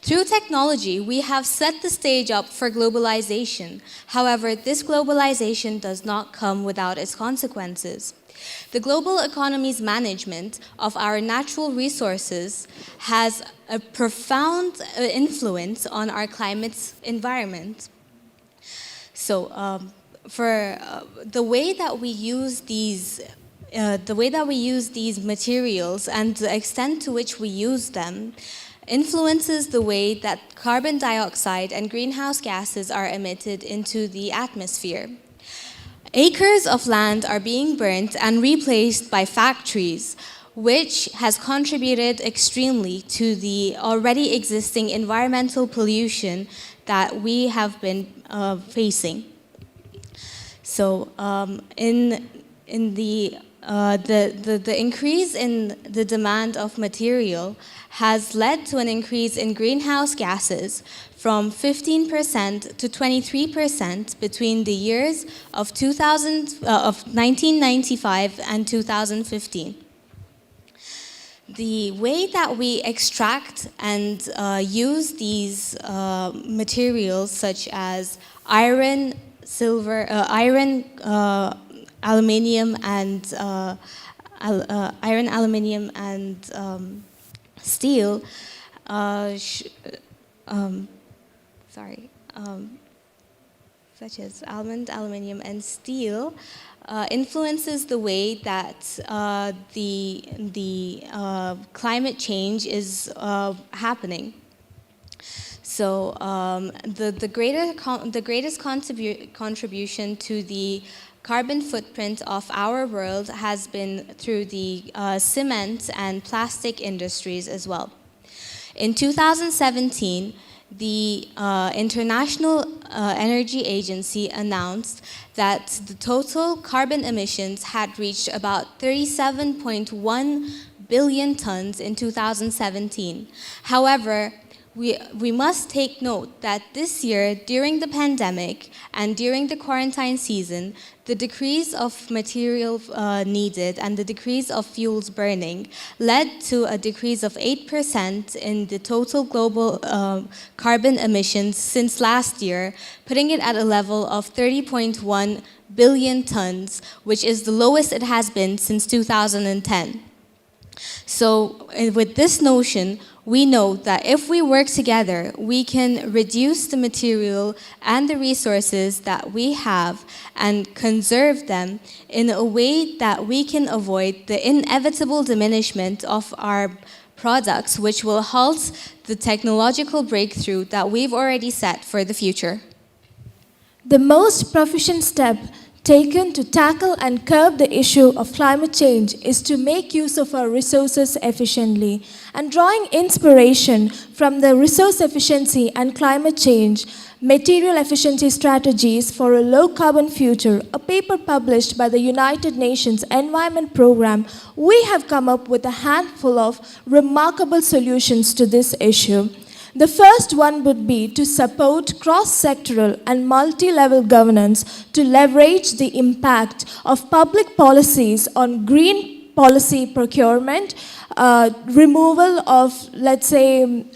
Through technology, we have set the stage up for globalization. However, this globalization does not come without its consequences. The global economy's management of our natural resources has a profound influence on our climate's environment. So, the way that we use these materials and the extent to which we use them influences the way that carbon dioxide and greenhouse gases are emitted into the atmosphere. Acres of land are being burnt and replaced by factories, which has contributed extremely to the already existing environmental pollution that we have been facing. So, the increase in the demand of material has led to an increase in greenhouse gases from 15% to 23% between the years of 1995 and 2015. The way that we extract and use these materials, such as iron, aluminium, and steel, such as aluminium and steel, influences the way that the climate change is happening. So the greatest contribution to the carbon footprint of our world has been through the cement and plastic industries as well. In 2017, the International Energy Agency announced that the total carbon emissions had reached about 37.1 billion tons in 2017. However, we must take note that this year, during the pandemic and during the quarantine season, the decrease of material needed and the decrease of fuels burning led to a decrease of 8% in the total global carbon emissions since last year, putting it at a level of 30.1 billion tons, which is the lowest it has been since 2010. So with this notion, we know that if we work together, we can reduce the material and the resources that we have and conserve them in a way that we can avoid the inevitable diminishment of our products, which will halt the technological breakthrough that we've already set for the future. The most proficient step taken to tackle and curb the issue of climate change is to make use of our resources efficiently. And drawing inspiration from the resource efficiency and climate change material efficiency strategies for a low carbon future, a paper published by the United Nations Environment Programme, we have come up with a handful of remarkable solutions to this issue. The first one would be to support cross-sectoral and multi-level governance to leverage the impact of public policies on green policy procurement, removal of, let's say,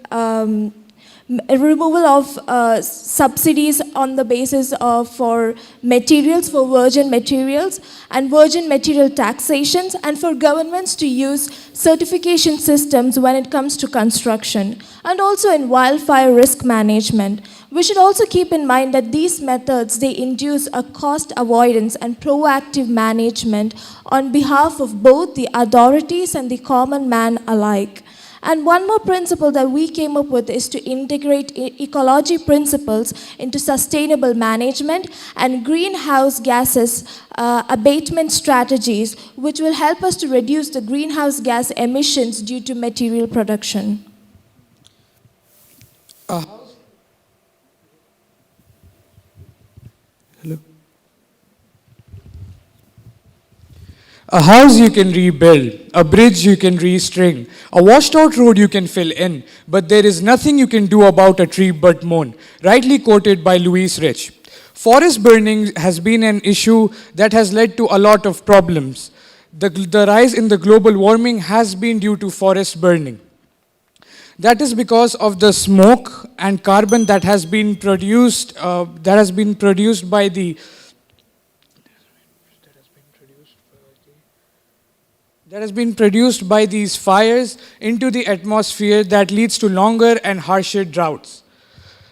removal of subsidies on the basis of for materials, for virgin materials, and virgin material taxations, and for governments to use certification systems when it comes to construction, and also in wildfire risk management. We should also keep in mind that these methods, they induce a cost avoidance and proactive management on behalf of both the authorities and the common man alike. And one more principle that we came up with is to integrate ecology principles into sustainable management and greenhouse gases abatement strategies, which will help us to reduce the greenhouse gas emissions due to material production. Hello. A house you can rebuild, a bridge you can restring, a washed out road you can fill in, but there is nothing you can do about a tree but mourn, rightly quoted by Louise Rich. Forest burning has been an issue that has led to a lot of problems. The rise in the global warming has been due to forest burning. That is because of the smoke and carbon that has been produced by the that has been produced by these fires into the atmosphere that leads to longer and harsher droughts.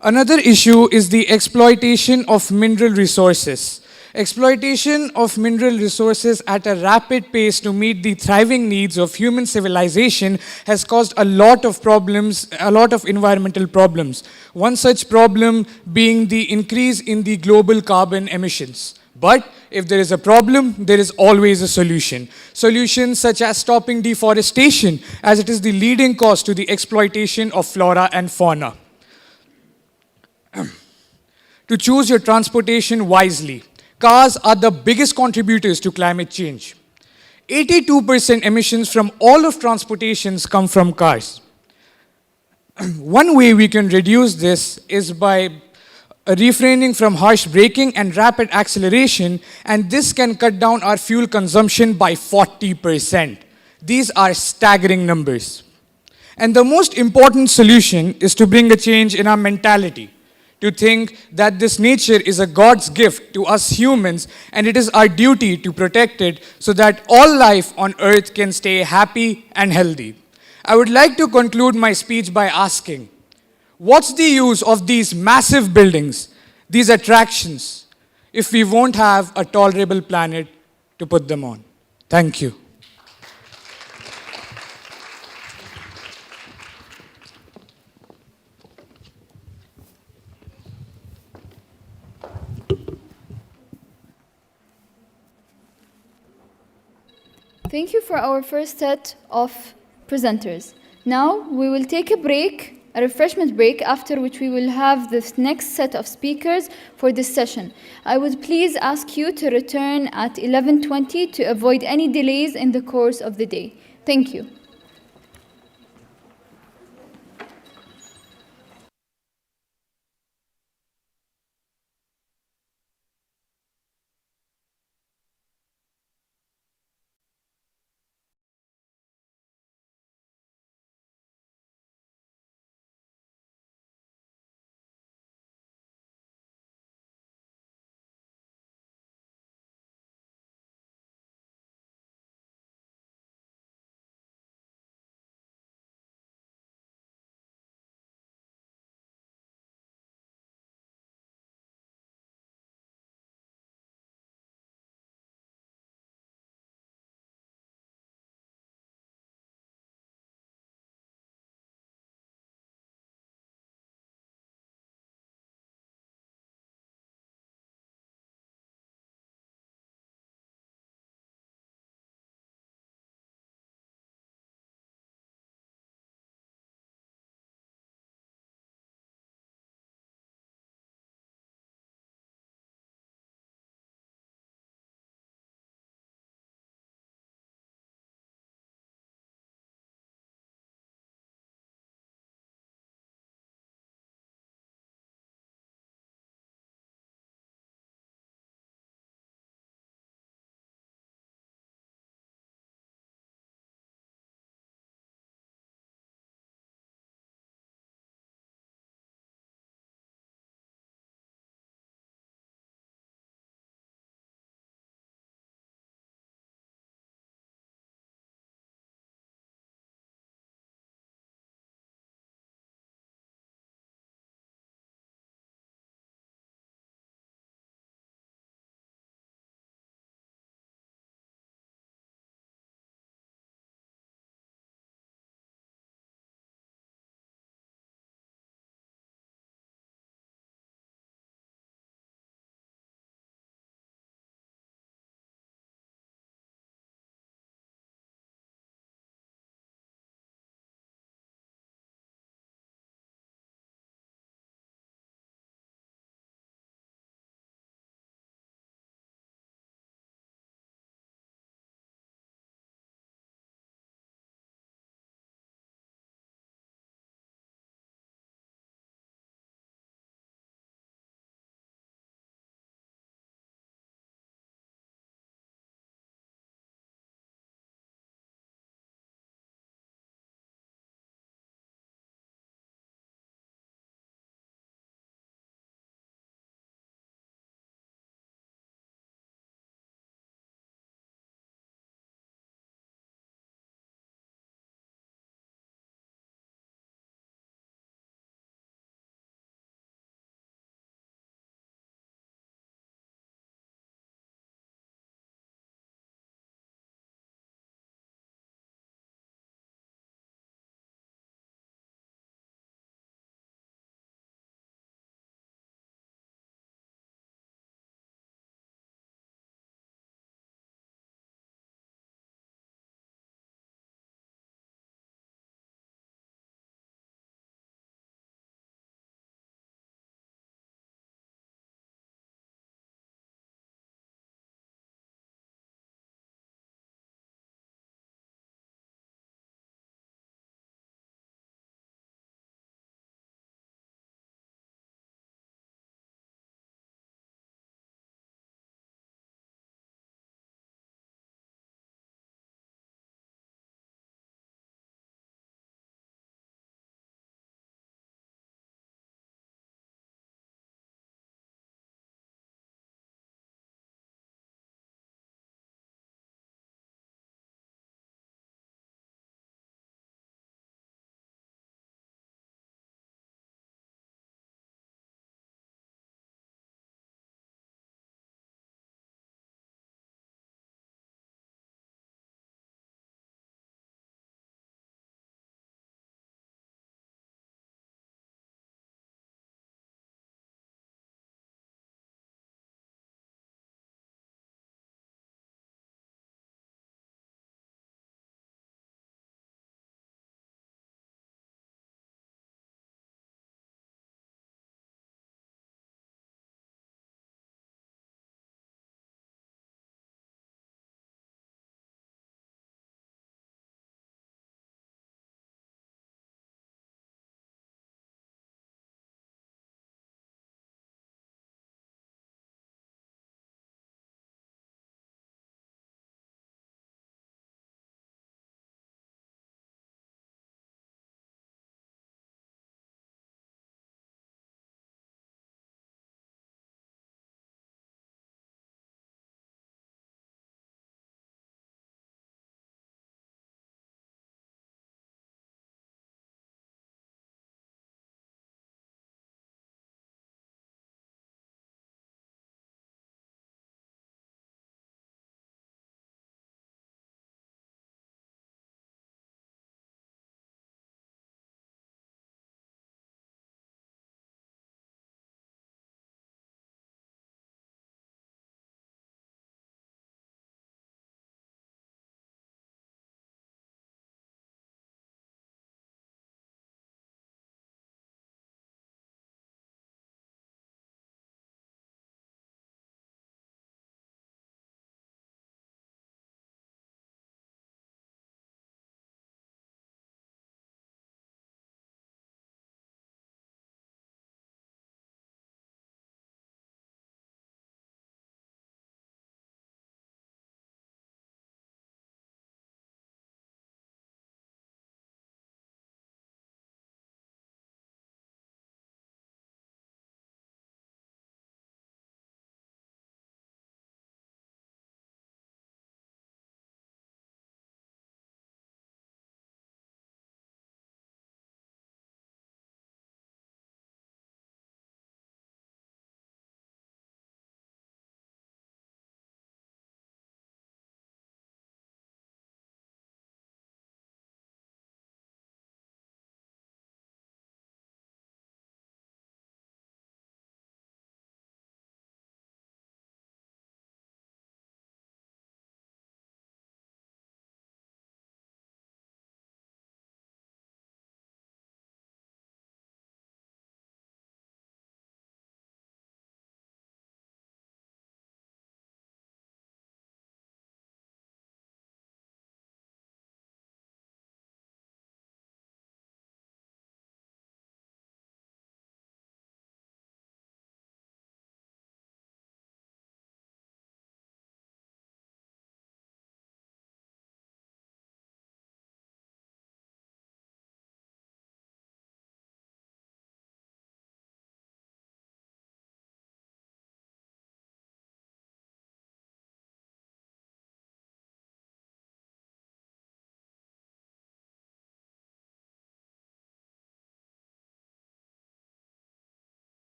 Another issue is the exploitation of mineral resources. Exploitation of mineral resources at a rapid pace to meet the thriving needs of human civilization has caused a lot of problems, a lot of environmental problems. One such problem being the increase in the global carbon emissions. But if there is a problem, there is always a solution. Solutions such as stopping deforestation, as it is the leading cause to the exploitation of flora and fauna. To choose your transportation wisely. Cars are the biggest contributors to climate change. 82% emissions from all of transportations come from cars. One way we can reduce this is by refraining from harsh braking and rapid acceleration, and this can cut down our fuel consumption by 40%. These are staggering numbers. And the most important solution is to bring a change in our mentality, to think that this nature is a God's gift to us humans, and it is our duty to protect it so that all life on earth can stay happy and healthy. I would like to conclude my speech by asking, what's the use of these massive buildings, these attractions, if we won't have a tolerable planet to put them on? Thank you. Thank you for our first set of presenters. Now we will take a break, a refreshment break, after which we will have this next set of speakers for this session. I would please ask you to return at 11:20 to avoid any delays in the course of the day. Thank you.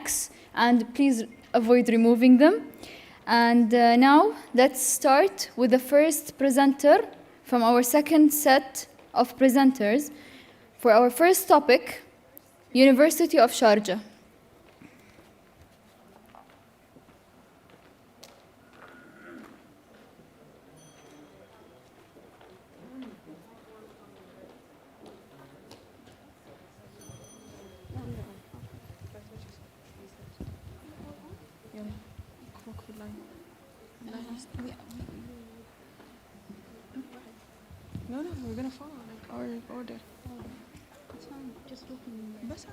box, and please avoid removing them. And now let's start with the first presenter from our second set of presenters. For our first topic, University of Sharjah. No, we're gonna follow like our order. It's fine, just looking. بس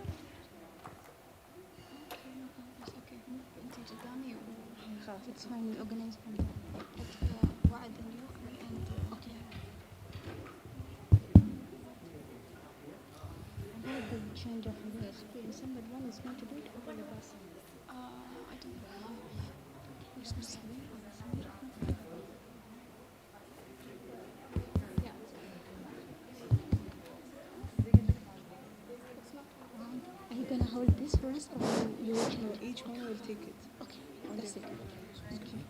okay. انت قدامي وخلاص. It's fine, we organize from there. وعد and you and okay. About the change of the screen, somebody one is going to do it over the bus. I don't know. Are you gonna hold this for us, or you will change? Each one will take it. Okay, that's it. Okay.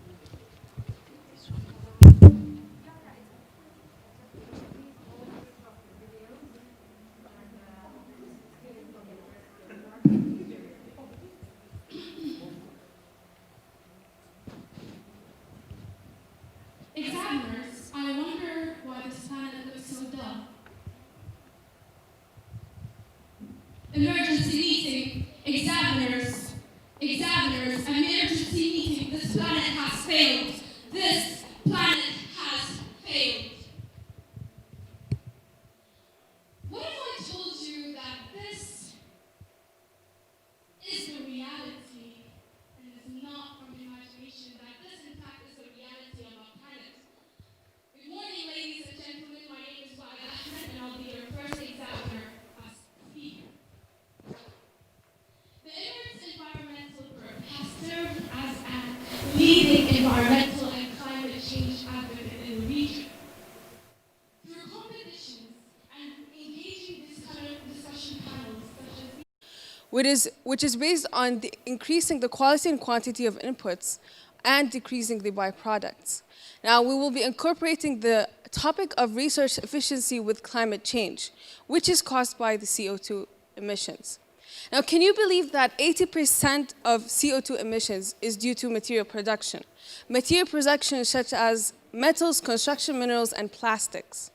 Examiners, I wonder why this planet looks so dull. Emergency meeting. Examiners, emergency meeting. This planet has failed. This planet has failed. What if I told you that this is the reality and is not from imagination, that this in fact is the reality of our planet? Good morning, ladies and gentlemen. My name is Wa'ad Ahmed, and I'll be your first examiner as speaker. The Emirates Environmental Group has served as a leading environmental and climate change advocate in the region. Through competitions and engaging discussion panels such as which is based on increasing the quality and quantity of inputs and decreasing the byproducts. Now, we will be incorporating the topic of resource efficiency with climate change, which is caused by the CO2 emissions. Now, can you believe that 80% of CO2 emissions is due to material production? Material production such as metals, construction minerals, and plastics.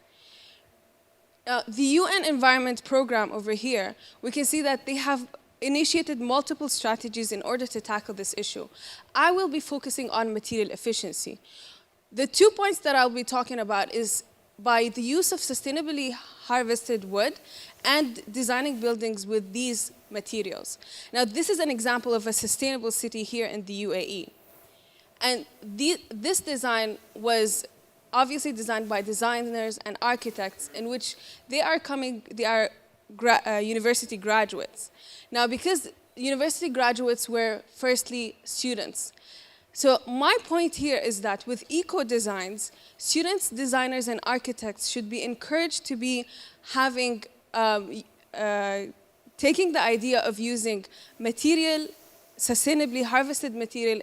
Now, the UN Environment Program over here, we can see that they have initiated multiple strategies in order to tackle this issue. I will be focusing on material efficiency. The 2 points that I'll be talking about is by the use of sustainably harvested wood and designing buildings with these materials. Now, this is an example of a sustainable city here in the UAE. And this design was obviously designed by designers and architects in which they are university graduates. Now, because university graduates were firstly students, so my point here is that with eco-designs, students, designers, and architects should be encouraged to be having, taking the idea of using material, sustainably harvested material,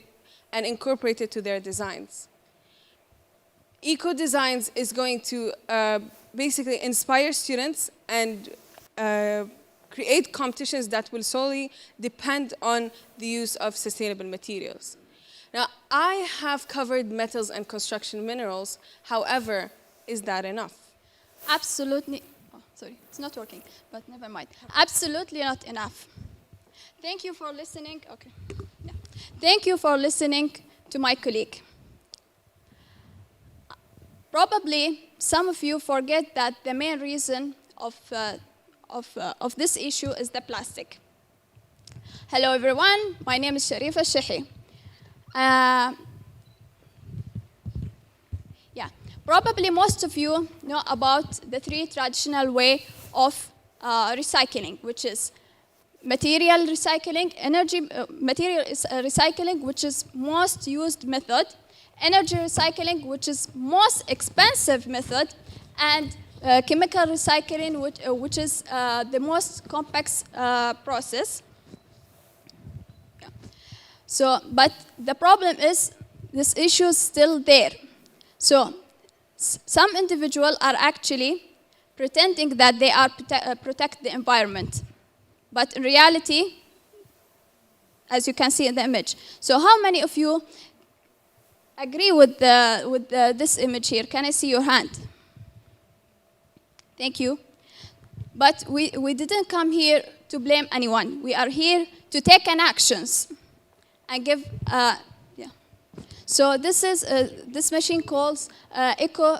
and incorporate it to their designs. Eco-designs is going to basically inspire students and create competitions that will solely depend on the use of sustainable materials. Now, I have covered metals and construction minerals. However, is that enough? Absolutely. Oh, sorry, it's not working, but never mind. Absolutely not enough. Thank you for listening. Okay. Yeah. Thank you for listening to my colleague. Probably some of you forget that the main reason of this issue is the plastic. Hello, everyone. My name is Sharifa Shehi. Probably most of you know about the three traditional way of recycling, which is material recycling, material recycling, which is most used method, energy recycling, which is most expensive method, and chemical recycling, which is the most complex process. So, but the problem is this issue is still there. So, some individuals are actually pretending that they are protect the environment, but in reality, as you can see in the image. So, how many of you agree with this image here? Can I see your hand? Thank you. But we didn't come here to blame anyone. We are here to take an actions and give. So this is this machine calls Eco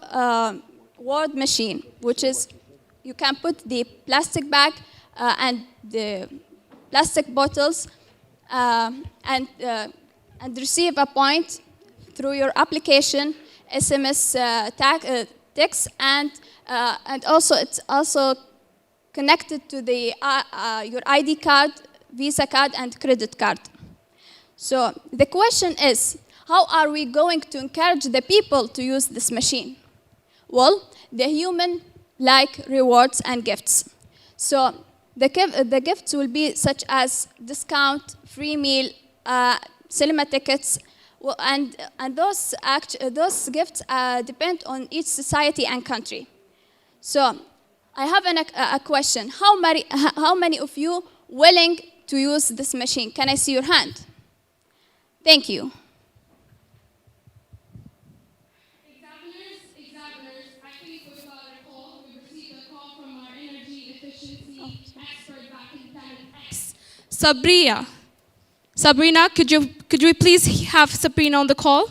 Ward machine, which is you can put the plastic bag and the plastic bottles and receive a point through your application, SMS text, and also it's also connected to the your ID card, Visa card, and credit card. So the question is, how are we going to encourage the people to use this machine? Well, the human like rewards and gifts. So the gifts will be such as discount, free meal, cinema tickets, and those gifts depend on each society and country. So I have a question. How many of you willing to use this machine? Can I see your hand? Thank you. Examiners, actually for a call, we received a call from our energy efficiency expert back in Planet X. Sabrina, could we please have Sabrina on the call?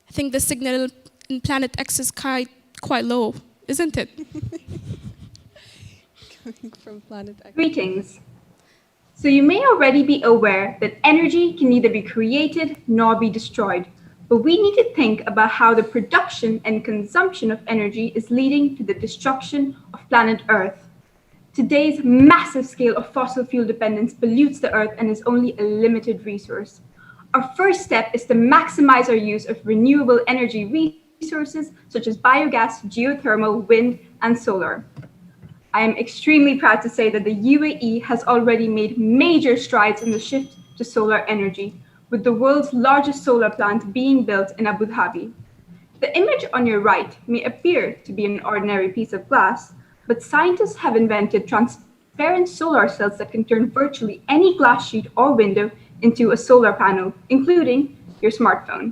I think the signal in Planet X is quite low, isn't it? Coming from Planet X. Greetings. So you may already be aware that energy can neither be created nor be destroyed, but we need to think about how the production and consumption of energy is leading to the destruction of planet Earth. Today's massive scale of fossil fuel dependence pollutes the Earth and is only a limited resource. Our first step is to maximize our use of renewable energy resources such as biogas, geothermal, wind, and solar. I am extremely proud to say that the UAE has already made major strides in the shift to solar energy, with the world's largest solar plant being built in Abu Dhabi. The image on your right may appear to be an ordinary piece of glass, but scientists have invented transparent solar cells that can turn virtually any glass sheet or window into a solar panel, including your smartphone.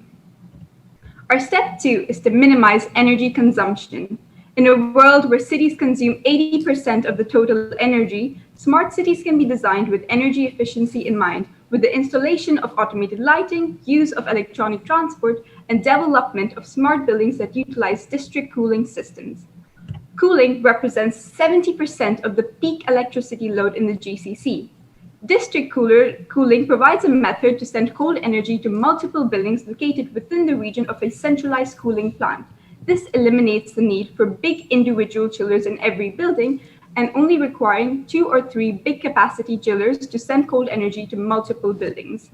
Our step 2 is to minimize energy consumption. In a world where cities consume 80% of the total energy, smart cities can be designed with energy efficiency in mind, with the installation of automated lighting, use of electronic transport, and development of smart buildings that utilize district cooling systems. Cooling represents 70% of the peak electricity load in the GCC. District cooling provides a method to send cold energy to multiple buildings located within the region of a centralized cooling plant. This eliminates the need for big individual chillers in every building and only requiring 2 or 3 big capacity chillers to send cold energy to multiple buildings.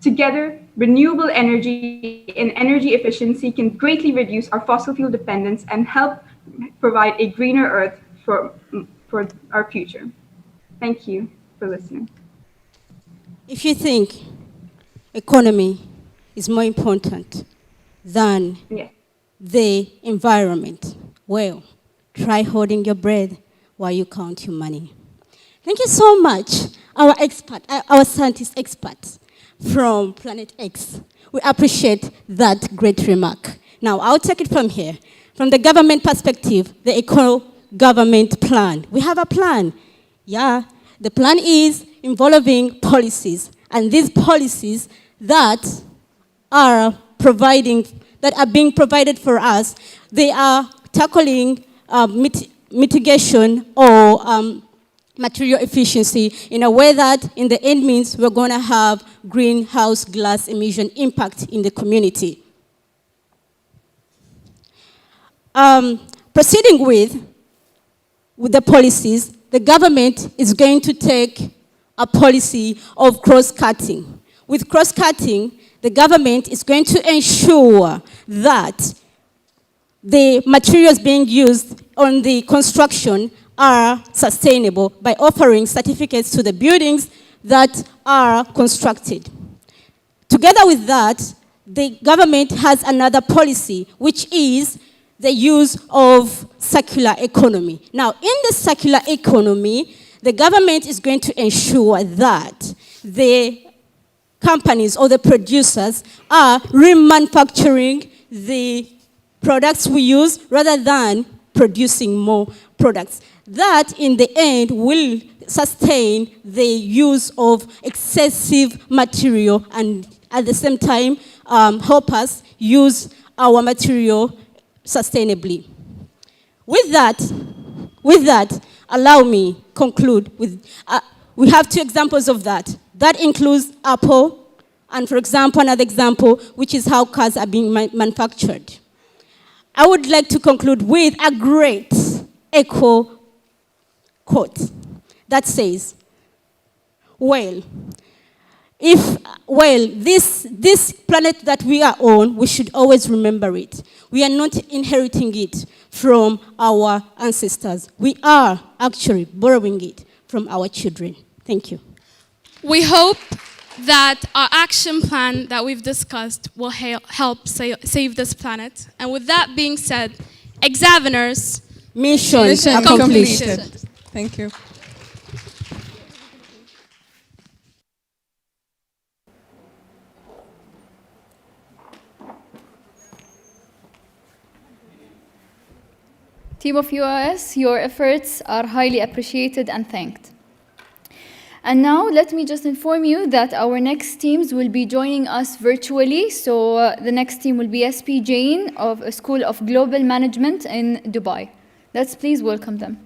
Together, renewable energy and energy efficiency can greatly reduce our fossil fuel dependence and help provide a greener Earth for our future. Thank you for listening. If you think economy is more important than the environment, well, try holding your breath while you count your money. Thank you so much, our scientist experts from Planet X. We appreciate that great remark. Now, I'll take it from here. From the government perspective, the eco-government plan. We have a plan. Yeah, the plan is involving policies, and these policies that are being provided for us, they are tackling mitigation or material efficiency in a way that in the end means we're going to have greenhouse gas emission impact in the community. Proceeding with the policies, the government is going to take a policy of cross-cutting. With cross-cutting, the government is going to ensure that the materials being used on the construction are sustainable by offering certificates to the buildings that are constructed. Together with that, the government has another policy, which is the use of circular economy. Now, in the circular economy, the government is going to ensure that the companies or the producers are remanufacturing the products we use rather than producing more products. That, in the end, will sustain the use of excessive material and at the same time help us use our material sustainably. With that, allow me conclude with, we have two examples of that. That includes Apple, and for example, another example, which is how cars are being manufactured. I would like to conclude with a great eco quote that says, this planet that we are on, we should always remember it. We are not inheriting it from our ancestors. We are actually borrowing it from our children. Thank you. We hope that our action plan that we've discussed will help save this planet. And with that being said, examiners, mission completed. Thank you. Team of UIS, your efforts are highly appreciated and thanked. And now let me just inform you that our next teams will be joining us virtually. So the next team will be SP Jain of a School of Global Management in Dubai. Let's please welcome them.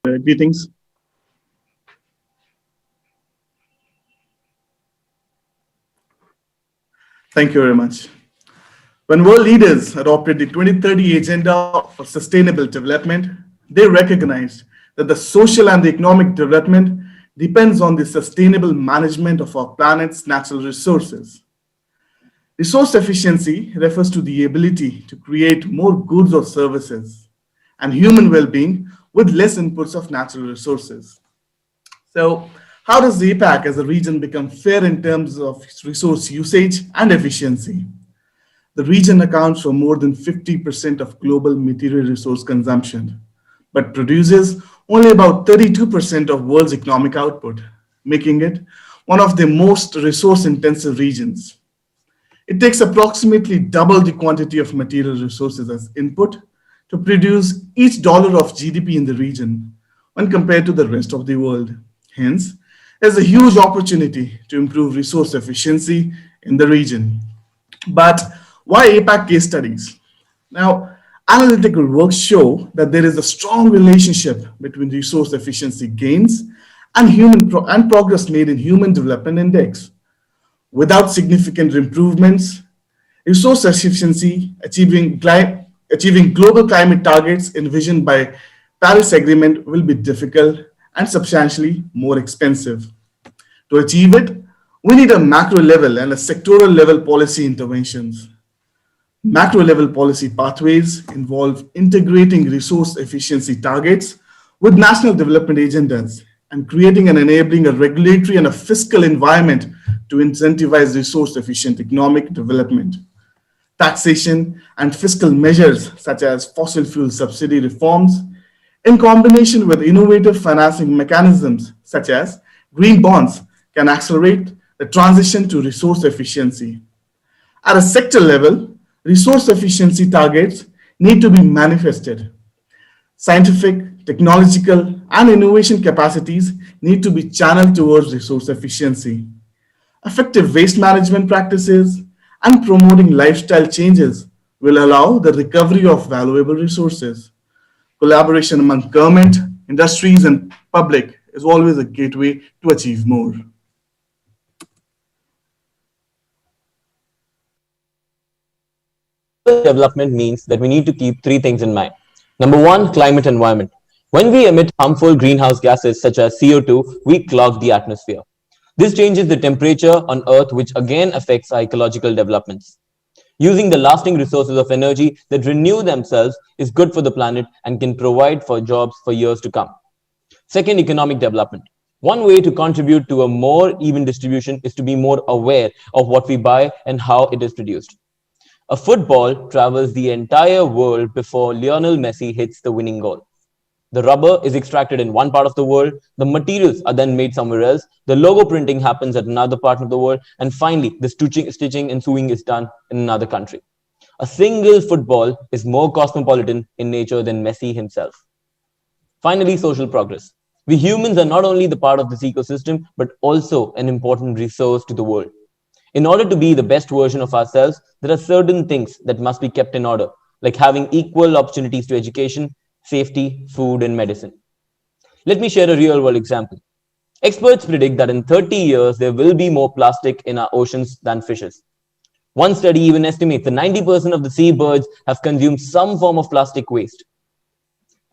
Greetings. Thank you very much. When world leaders adopted the 2030 Agenda for Sustainable Development, they recognized that the social and the economic development depends on the sustainable management of our planet's natural resources. Resource efficiency refers to the ability to create more goods or services and human well-being with less inputs of natural resources. So, how does the APAC as a region become fair in terms of resource usage and efficiency? The region accounts for more than 50% of global material resource consumption, but produces only about 32% of world's economic output, making it one of the most resource-intensive regions. It takes approximately double the quantity of material resources as input to produce each dollar of GDP in the region when compared to the rest of the world. Hence, there's a huge opportunity to improve resource efficiency in the region. But why APAC case studies? Now, analytical work show that there is a strong relationship between resource efficiency gains and progress made in Human Development Index. Without significant improvements, resource efficiency achieving global climate targets envisioned by Paris Agreement will be difficult and substantially more expensive. To achieve it, we need a macro level and a sectoral level policy interventions. Macro level policy pathways involve integrating resource efficiency targets with national development agendas and creating and enabling a regulatory and a fiscal environment to incentivize resource efficient economic development. Taxation and fiscal measures such as fossil fuel subsidy reforms, in combination with innovative financing mechanisms such as green bonds, can accelerate the transition to resource efficiency. At a sector level, resource efficiency targets need to be manifested. Scientific, technological, and innovation capacities need to be channeled towards resource efficiency. Effective waste management practices and promoting lifestyle changes will allow the recovery of valuable resources. Collaboration among government, industries, and public is always a gateway to achieve more. Development means that we need to keep three things in mind. Number one, climate environment. When we emit harmful greenhouse gases such as CO2, we clog the atmosphere. This changes the temperature on Earth, which again affects our ecological developments. Using the lasting resources of energy that renew themselves is good for the planet and can provide for jobs for years to come. Second, economic development. One way to contribute to a more even distribution is to be more aware of what we buy and how it is produced. A football travels the entire world before Lionel Messi hits the winning goal. The rubber is extracted in one part of the world, the materials are then made somewhere else, the logo printing happens at another part of the world, and finally, the stitching and sewing is done in another country. A single football is more cosmopolitan in nature than Messi himself. Finally, social progress. We humans are not only the part of this ecosystem, but also an important resource to the world. In order to be the best version of ourselves, there are certain things that must be kept in order, like having equal opportunities to education, safety, food, and medicine. Let me share a real-world example. Experts predict that in 30 years, there will be more plastic in our oceans than fishes. One study even estimates that 90% of the seabirds have consumed some form of plastic waste.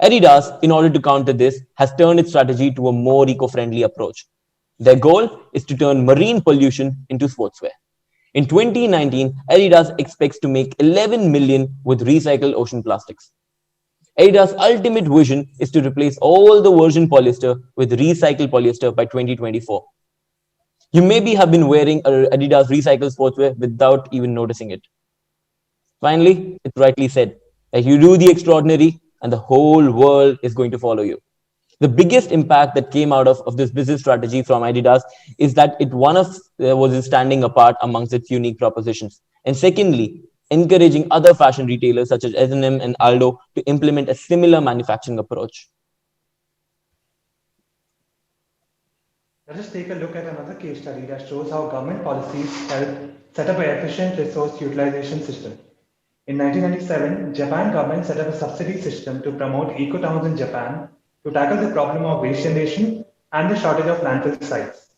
Adidas, in order to counter this, has turned its strategy to a more eco-friendly approach. Their goal is to turn marine pollution into sportswear. In 2019, Adidas expects to make 11 million with recycled ocean plastics. Adidas' ultimate vision is to replace all the virgin polyester with recycled polyester by 2024. You maybe have been wearing Adidas recycled sportswear without even noticing it. Finally, it's rightly said that you do the extraordinary and the whole world is going to follow you. The biggest impact that came out of this business strategy from Adidas is that it was standing apart amongst its unique propositions. And secondly, encouraging other fashion retailers such as H&M and Aldo to implement a similar manufacturing approach. Let us take a look at another case study that shows how government policies help set up an efficient resource utilization system. In 1997, Japan government set up a subsidy system to promote eco-towns in Japan to tackle the problem of waste generation and the shortage of landfill sites.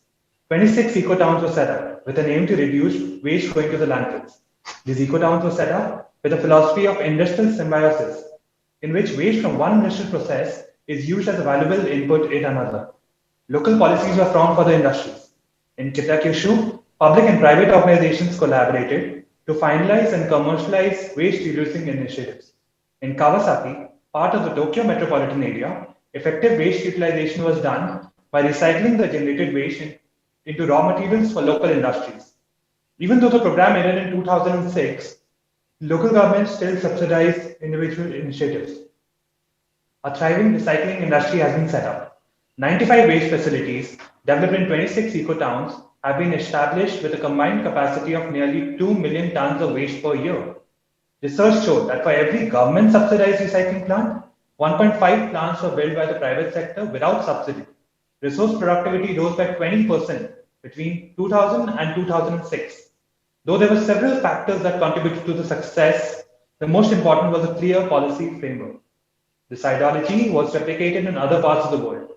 26 eco-towns were set up with an aim to reduce waste going to the landfills. These eco-towns were set up with a philosophy of industrial symbiosis, in which waste from one industrial process is used as a valuable input in another. Local policies were formed for the industries. In Kitakyushu, public and private organizations collaborated to finalize and commercialize waste-reducing initiatives. In Kawasaki, part of the Tokyo metropolitan area, effective waste utilization was done by recycling the generated waste into raw materials for local industries. Even though the program ended in 2006, local governments still subsidize individual initiatives. A thriving recycling industry has been set up. 95 waste facilities developed in 26 eco-towns have been established with a combined capacity of nearly 2 million tons of waste per year. Research showed that for every government-subsidized recycling plant, 1.5 plants were built by the private sector without subsidy. Resource productivity rose by 20% between 2000 and 2006. Though there were several factors that contributed to the success, the most important was a clear policy framework. This ideology was replicated in other parts of the world.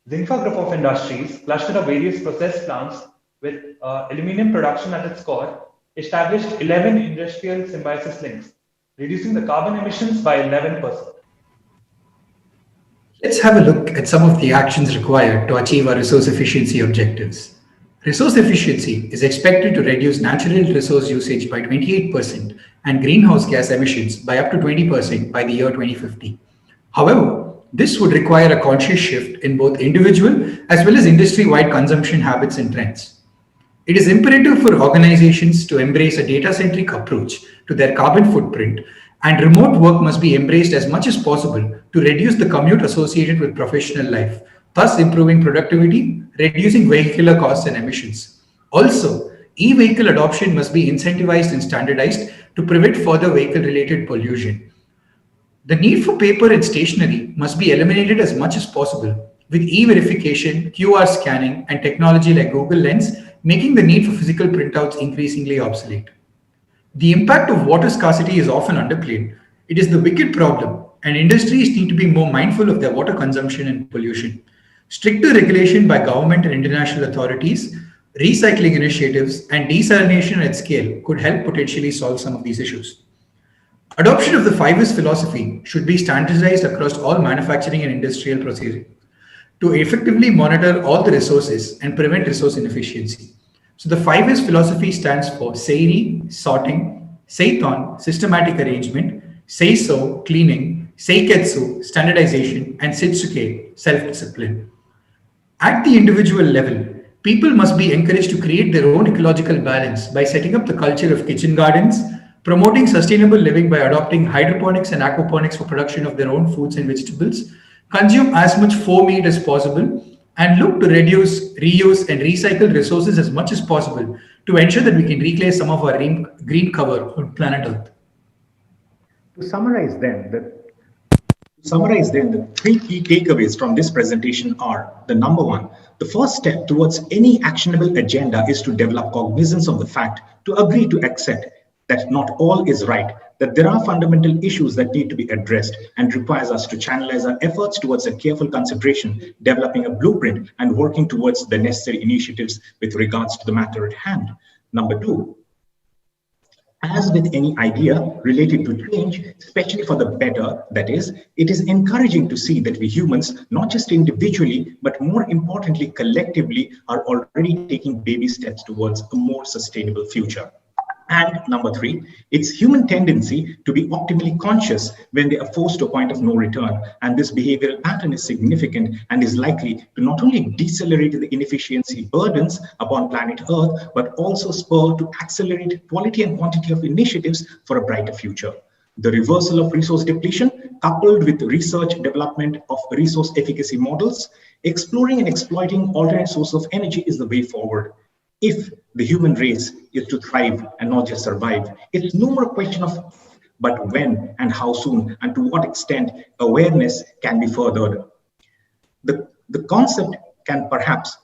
Zinfa Group of Industries, cluster of various process plants with aluminum production at its core, established 11 industrial symbiosis links, reducing the carbon emissions by 11%. Let's have a look at some of the actions required to achieve our resource efficiency objectives. Resource efficiency is expected to reduce natural resource usage by 28% and greenhouse gas emissions by up to 20% by the year 2050. However, this would require a conscious shift in both individual as well as industry-wide consumption habits and trends. It is imperative for organizations to embrace a data-centric approach to their carbon footprint, and remote work must be embraced as much as possible to reduce the commute associated with professional life, thus improving productivity, reducing vehicular costs and emissions. Also, e-vehicle adoption must be incentivized and standardized to prevent further vehicle-related pollution. The need for paper and stationery must be eliminated as much as possible, with e-verification, QR scanning, and technology like Google Lens making the need for physical printouts increasingly obsolete. The impact of water scarcity is often underplayed. It is the wicked problem, and industries need to be more mindful of their water consumption and pollution. Stricter regulation by government and international authorities, recycling initiatives, and desalination at scale could help potentially solve some of these issues. Adoption of the 5S philosophy should be standardized across all manufacturing and industrial processes to effectively monitor all the resources and prevent resource inefficiency. So the 5S philosophy stands for Seiri, sorting, Seiton, systematic arrangement, Seiso, cleaning, Seiketsu, standardization, and Sitsuke, self-discipline. At the individual level, people must be encouraged to create their own ecological balance by setting up the culture of kitchen gardens, promoting sustainable living by adopting hydroponics and aquaponics for production of their own foods and vegetables, consume as much faux meat as possible, and look to reduce, reuse, and recycle resources as much as possible to ensure that we can reclaim some of our green cover on planet Earth. To summarize then, the three key takeaways from this presentation are: the number one, the first step towards any actionable agenda is to develop cognizance of the fact, to agree to accept that not all is right, that there are fundamental issues that need to be addressed and requires us to channelize our efforts towards a careful consideration, developing a blueprint and working towards the necessary initiatives with regards to the matter at hand. Number two, as with any idea related to change, especially for the better, that is, it is encouraging to see that we humans, not just individually, but more importantly, collectively, are already taking baby steps towards a more sustainable future. And number three, it's human tendency to be optimally conscious when they are forced to a point of no return. And this behavioral pattern is significant and is likely to not only decelerate the inefficiency burdens upon planet Earth, but also spur to accelerate quality and quantity of initiatives for a brighter future. The reversal of resource depletion, coupled with research development of resource efficacy models, exploring and exploiting alternate sources of energy is the way forward. If the human race is to thrive and not just survive, it's no more a question of but when and how soon and to what extent awareness can be furthered. The concept can perhaps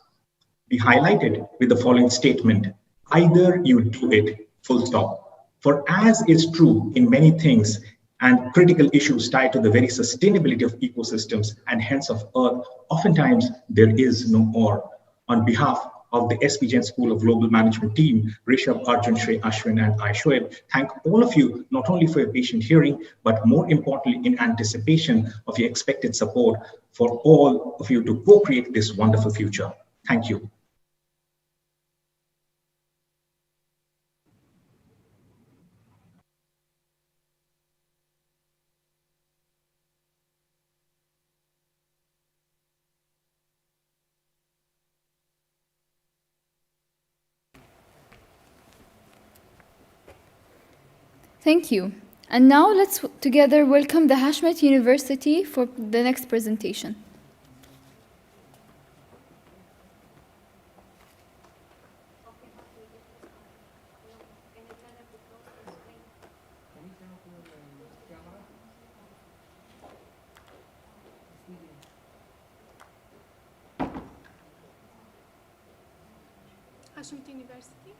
be highlighted with the following statement: either you do it, full stop. For as is true in many things and critical issues tied to the very sustainability of ecosystems and hence of Earth, oftentimes there is no or. On behalf of the SPGen School of Global Management team, Rishabh, Arjun, Shrey, Ashwin, and I, Shoaib, thank all of you, not only for your patient hearing, but more importantly, in anticipation of your expected support for all of you to co-create this wonderful future. Thank you. Thank you. And now let's together welcome the Hashmet University for the next presentation. Hashmet University.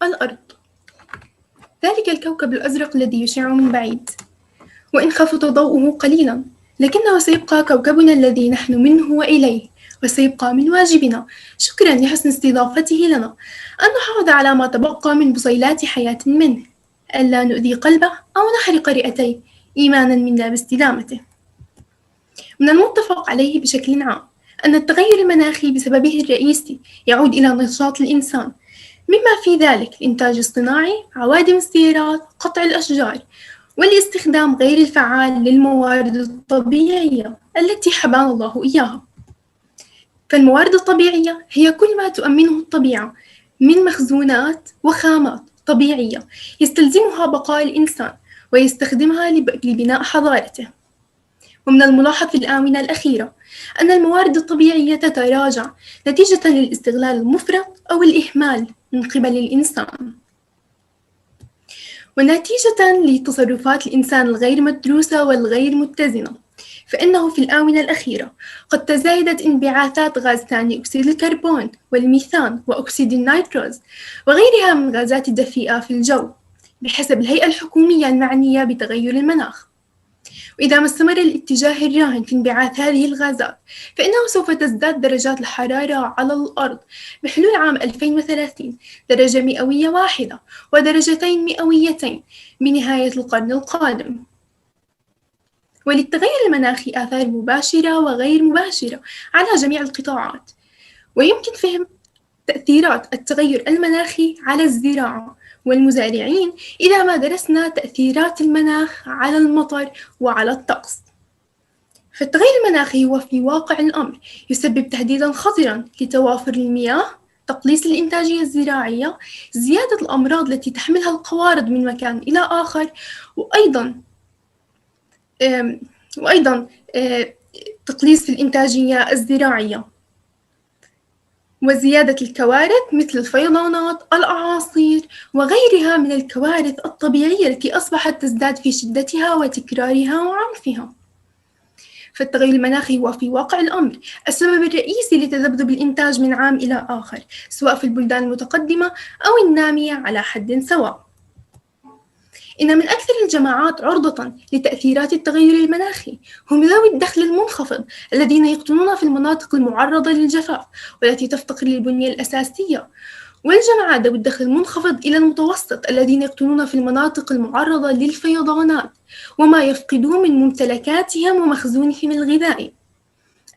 الأرض، ذلك الكوكب الأزرق الذي يشع من بعيد، وإن خفت ضوءه قليلا لكنه سيبقى كوكبنا الذي نحن منه وإليه، وسيبقى من واجبنا شكرا لحسن استضافته لنا أن نحافظ على ما تبقى من بصيلات حياة منه، ألا نؤذي قلبه أو نحرق رئتيه إيمانا منا باستدامته. من المتفق عليه بشكل عام أن التغير المناخي بسببه الرئيسي يعود إلى نشاط الإنسان، مما في ذلك الإنتاج الصناعي، عوادم السيارات، قطع الأشجار، والاستخدام غير الفعال للموارد الطبيعية التي حبانا الله إياها. فالموارد الطبيعية هي كل ما تؤمنه الطبيعة من مخزونات وخامات طبيعية يستلزمها بقاء الإنسان ويستخدمها لبناء حضارته. ومن الملاحظ في الآونة الأخيرة أن الموارد الطبيعية تتراجع نتيجة للاستغلال المفرط أو الإهمال من قبل الإنسان، ونتيجة لتصرفات الإنسان الغير مدروسة والغير متزنة، فإنه في الآونة الأخيرة قد تزايدت انبعاثات غاز ثاني أكسيد الكربون والميثان وأكسيد النيتروز وغيرها من الغازات الدفيئة في الجو، بحسب الهيئة الحكومية المعنية بتغير المناخ. وإذا ما استمر الاتجاه الراهن في انبعاث هذه الغازات فإنه سوف تزداد درجات الحرارة على الأرض بحلول عام 2030 درجة مئوية واحدة ودرجتين مئويتين بنهاية القرن القادم. وللتغير المناخي آثار مباشرة وغير مباشرة على جميع القطاعات، ويمكن فهم تأثيرات التغير المناخي على الزراعة والمزارعين إذا ما درسنا تأثيرات المناخ على المطر وعلى الطقس. فالتغير المناخي هو في واقع الأمر يسبب تهديداً خطراً لتوافر المياه، تقليص الإنتاجية الزراعية، زيادة الأمراض التي تحملها القوارض من مكان إلى آخر، وأيضاً تقليص في الإنتاجية الزراعية، وزيادة الكوارث مثل الفيضانات، الأعاصير، وغيرها من الكوارث الطبيعية التي أصبحت تزداد في شدتها وتكرارها وعنفها. فالتغير المناخي هو في واقع الأمر السبب الرئيسي لتذبذب الإنتاج من عام إلى آخر، سواء في البلدان المتقدمة أو النامية على حد سواء. إن من أكثر الجماعات عرضة لتأثيرات التغير المناخي هم ذوي الدخل المنخفض الذين يقطنون في المناطق المعرضة للجفاف والتي تفتقر للبنية الأساسية، والجماعات ذوي الدخل المنخفض إلى المتوسط الذين يقطنون في المناطق المعرضة للفيضانات وما يفقدون من ممتلكاتهم ومخزونهم الغذائي.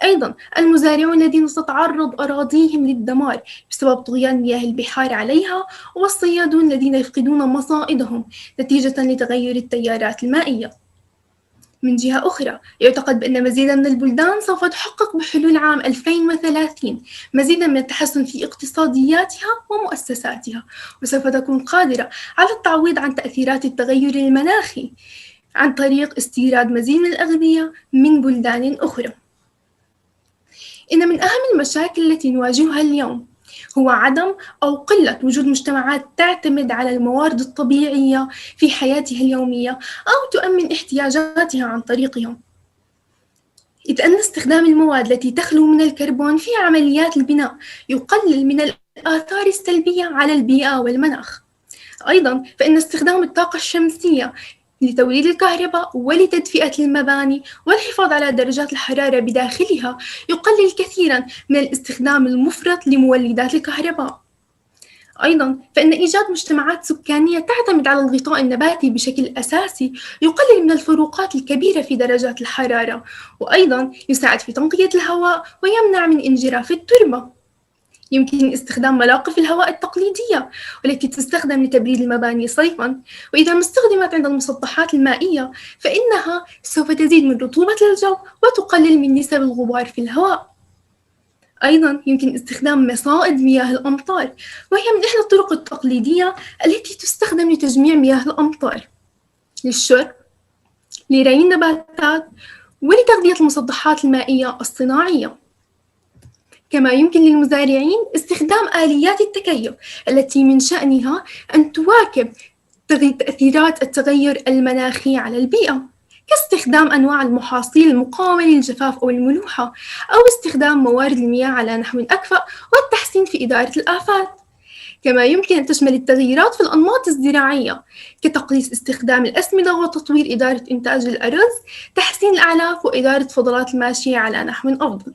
أيضاً المزارعون الذين تتعرض أراضيهم للدمار بسبب طغيان مياه البحار عليها، والصيادون الذين يفقدون مصائدهم نتيجة لتغير التيارات المائية. من جهة أخرى يعتقد بأن مزيداً من البلدان سوف تحقق بحلول عام 2030 مزيداً من التحسن في اقتصادياتها ومؤسساتها، وسوف تكون قادرة على التعويض عن تأثيرات التغير المناخي عن طريق استيراد مزيد من الأغذية من بلدان أخرى. إن من أهم المشاكل التي نواجهها اليوم هو عدم أو قلة وجود مجتمعات تعتمد على الموارد الطبيعية في حياتها اليومية أو تؤمن احتياجاتها عن طريقهم، إذ أن استخدام المواد التي تخلو من الكربون في عمليات البناء يقلل من الآثار السلبية على البيئة والمناخ. أيضاً فإن استخدام الطاقة الشمسية لتوليد الكهرباء ولتدفئة المباني والحفاظ على درجات الحرارة بداخلها يقلل كثيراً من الاستخدام المفرط لمولدات الكهرباء. أيضاً فإن إيجاد مجتمعات سكانية تعتمد على الغطاء النباتي بشكل أساسي يقلل من الفروقات الكبيرة في درجات الحرارة، وأيضاً يساعد في تنقية الهواء ويمنع من انجراف التربة. يمكن استخدام ملاقف الهواء التقليدية والتي تستخدم لتبريد المباني صيفاً، وإذا ما استخدمت عند المسطحات المائية فإنها سوف تزيد من رطوبة الجو وتقلل من نسب الغبار في الهواء. أيضاً يمكن استخدام مصائد مياه الأمطار، وهي من إحدى الطرق التقليدية التي تستخدم لتجميع مياه الأمطار للشرب، لري النباتات، ولتغذية المسطحات المائية الصناعية. كما يمكن للمزارعين استخدام آليات التكيف التي من شأنها أن تواكب تأثيرات التغير المناخي على البيئة، كاستخدام أنواع المحاصيل المقاومة للجفاف أو الملوحة، أو استخدام موارد المياه على نحو أكفأ، والتحسين في إدارة الآفات. كما يمكن أن تشمل التغييرات في الأنماط الزراعية كتقليص استخدام الأسمدة وتطوير إدارة إنتاج الأرز، تحسين الأعلاف، وإدارة فضلات الماشية على نحو أفضل.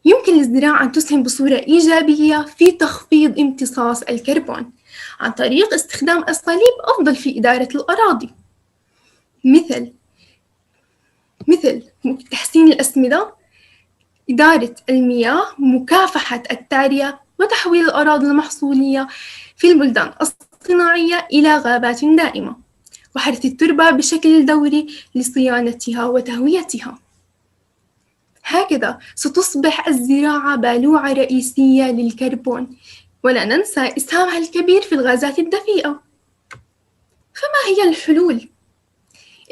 يمكن للزراعة أن تسهم بصورة إيجابية في تخفيض امتصاص الكربون عن طريق استخدام أساليب أفضل في إدارة الأراضي، مثل تحسين الأسمدة، إدارة المياه، مكافحة التعرية، وتحويل الأراضي المحصولية في البلدان الصناعية إلى غابات دائمة، وحرث التربة بشكل دوري لصيانتها وتهويتها. هكذا ستصبح الزراعة بالوعة رئيسية للكربون، ولا ننسى إسهامها الكبير في الغازات الدفيئة. فما هي الحلول؟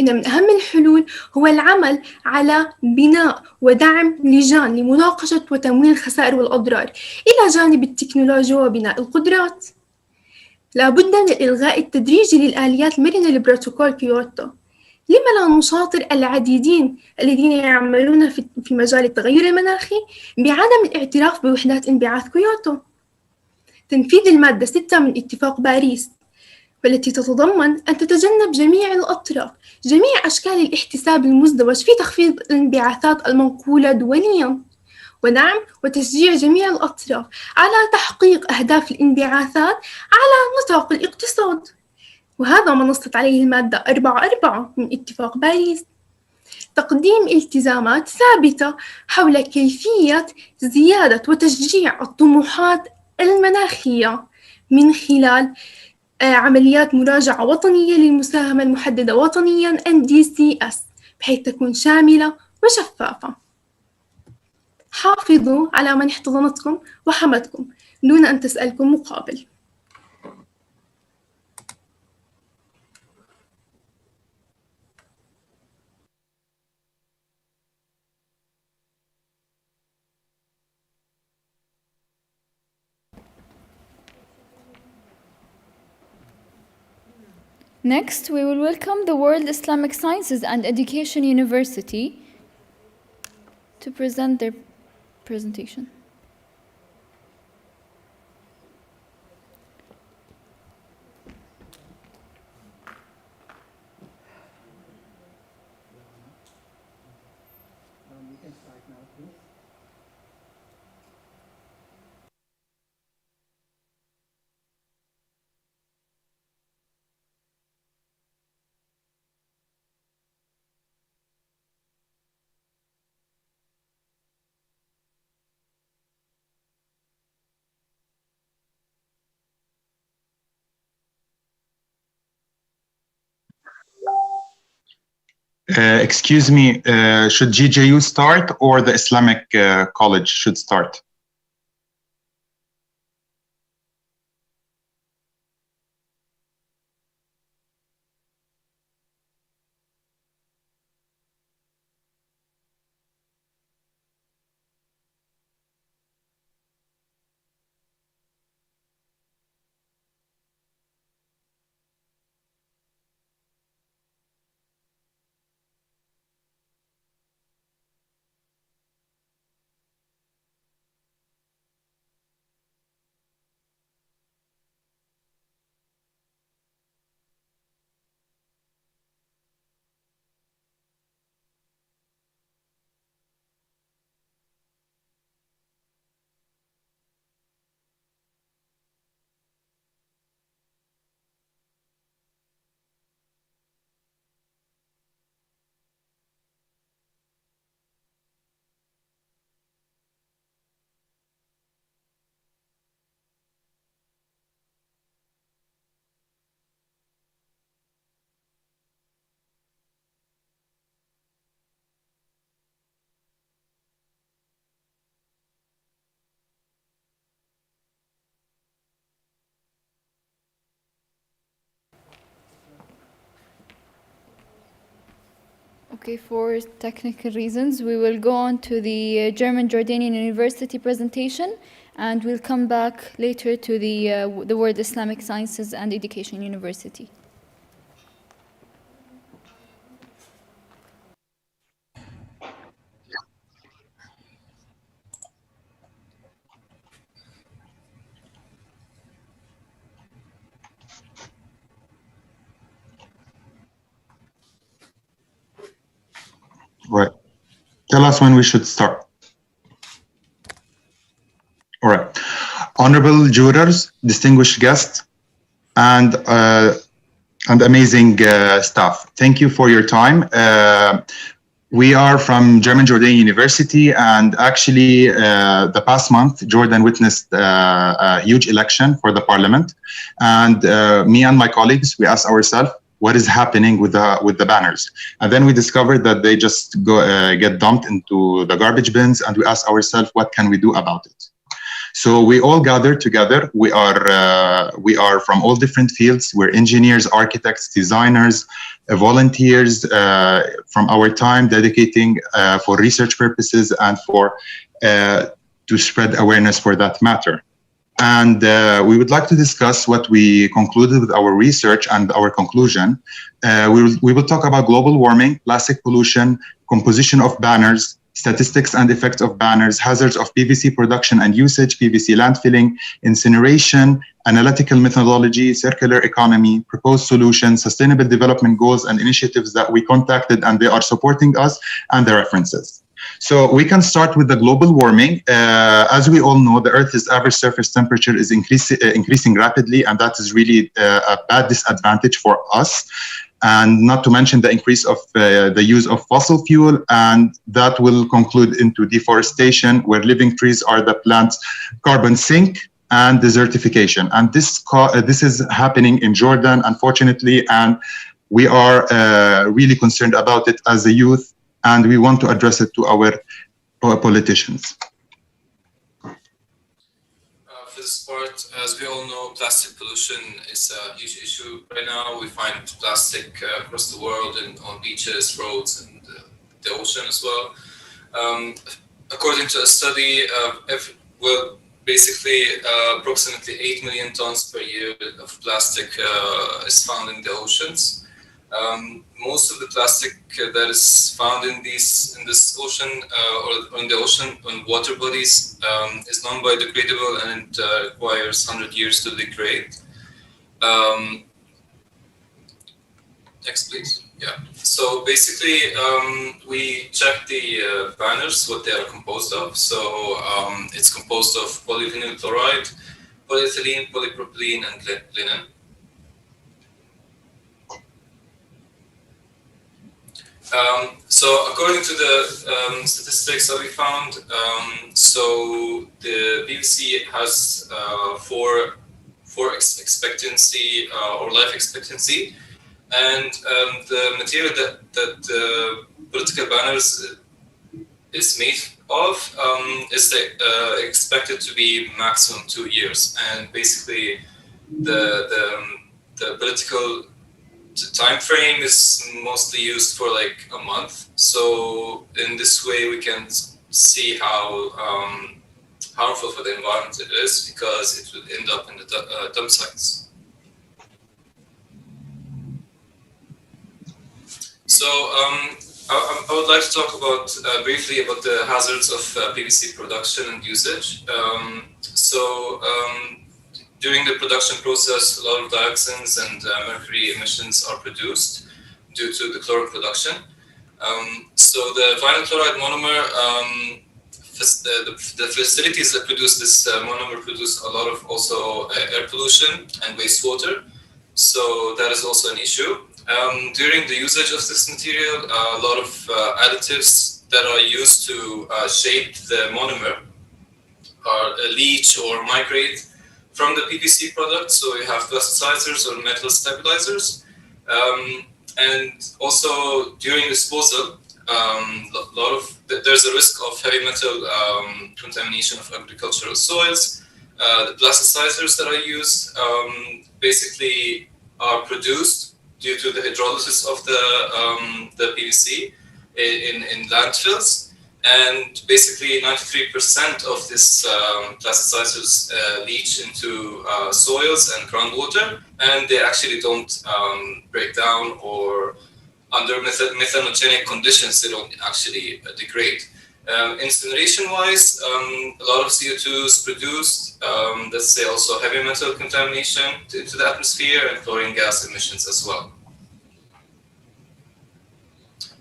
إن من أهم الحلول هو العمل على بناء ودعم لجان لمناقشة وتمويل الخسائر والأضرار إلى جانب التكنولوجيا وبناء القدرات. لا بد من الإلغاء التدريجي للآليات المرنة لبروتوكول كيوتو. لما لا نشاطر العديدين الذين يعملون في مجال التغير المناخي بعدم الاعتراف بوحدات انبعاث كيوتو؟ تنفيذ المادة 6 من اتفاق باريس، والتي تتضمن أن تتجنب جميع الأطراف جميع أشكال الاحتساب المزدوج في تخفيض الانبعاثات المنقولة دولياً. ونعم، وتشجيع جميع الأطراف على تحقيق أهداف الانبعاثات على نطاق الاقتصاد، وهذا ما نصت عليه المادة 4.4 من اتفاق باريس. تقديم التزامات ثابتة حول كيفية زيادة وتشجيع الطموحات المناخية من خلال عمليات مراجعة وطنية للمساهمة المحددة وطنياً NDCS بحيث تكون شاملة وشفافة. حافظوا على من احتضنتكم وحمتكم دون أن تسألكم مقابل. Next, we will welcome the World Islamic Sciences and Education University to present their presentation. Excuse me, should GJU start or the Islamic College should start? Okay, for technical reasons, we will go on to the German Jordanian University presentation, and we'll come back later to the World Islamic Sciences and Education University. Right. Tell us when we should start. All right. Honorable jurors, distinguished guests, and amazing staff. Thank you for your time. We are from German Jordanian University, and actually the past month, Jordan witnessed a huge election for the parliament. And me and my colleagues, we asked ourselves, what is happening with the banners? And then we discovered that they just get dumped into the garbage bins, and we asked ourselves, what can we do about it? So we all gathered together. We are from all different fields. We're engineers, architects, designers, volunteers from our time dedicating for research purposes and for to spread awareness for that matter. And we would like to discuss what we concluded with our research and our conclusion. We will talk about global warming, plastic pollution, composition of banners, statistics and effects of banners, hazards of PVC production and usage, PVC landfilling, incineration, analytical methodology, circular economy, proposed solutions, sustainable development goals and initiatives that we contacted, and they are supporting us, and the references. So we can start with the global warming. As we all know, the Earth's average surface temperature is increasing rapidly, and that is really a bad disadvantage for us. And not to mention the increase of the use of fossil fuel, and that will conclude into deforestation, where living trees are the plant's carbon sink, and desertification. And this is happening in Jordan, unfortunately, and we are really concerned about it as a youth, and we want to address it to our politicians. For this part, as we all know, plastic pollution is a huge issue right now. We find plastic across the world and on beaches, roads, and the ocean as well. According to a study, basically approximately 8 million tons per year of plastic is found in the oceans. Most of the plastic that is found in this ocean or in the ocean on water bodies is non-biodegradable, and it requires 100 years to degrade. Next, please. Yeah. So basically, we checked the banners, what they are composed of. So it's composed of polyvinyl chloride, polyethylene, polypropylene, and linen. So according to the statistics that we found, so the PVC has four expectancy or life expectancy, and the material that political banners is made of is expected to be maximum 2 years, and basically the political time frame is mostly used for like a month. So in this way, we can see how harmful for the environment it is, because it would end up in the dump sites. So I would like to talk about briefly about the hazards of PVC production and usage. During the production process, a lot of dioxins and mercury emissions are produced due to the chlorine production. So the vinyl chloride monomer, the facilities that produce this monomer produce a lot of also air pollution and wastewater. So that is also an issue. During the usage of this material, a lot of additives that are used to shape the monomer are leach or migrate from the PVC product. So you have plasticizers or metal stabilizers. And also during disposal, there's a risk of heavy metal contamination of agricultural soils. The plasticizers that are used basically are produced due to the hydrolysis of the PVC in landfills. And basically 93% of this plasticizers leach into soils and groundwater, and they actually don't break down, or under methanogenic conditions, they don't actually degrade. Incineration-wise, a lot of CO2 is produced. Let's say also heavy metal contamination into the atmosphere, and chlorine gas emissions as well.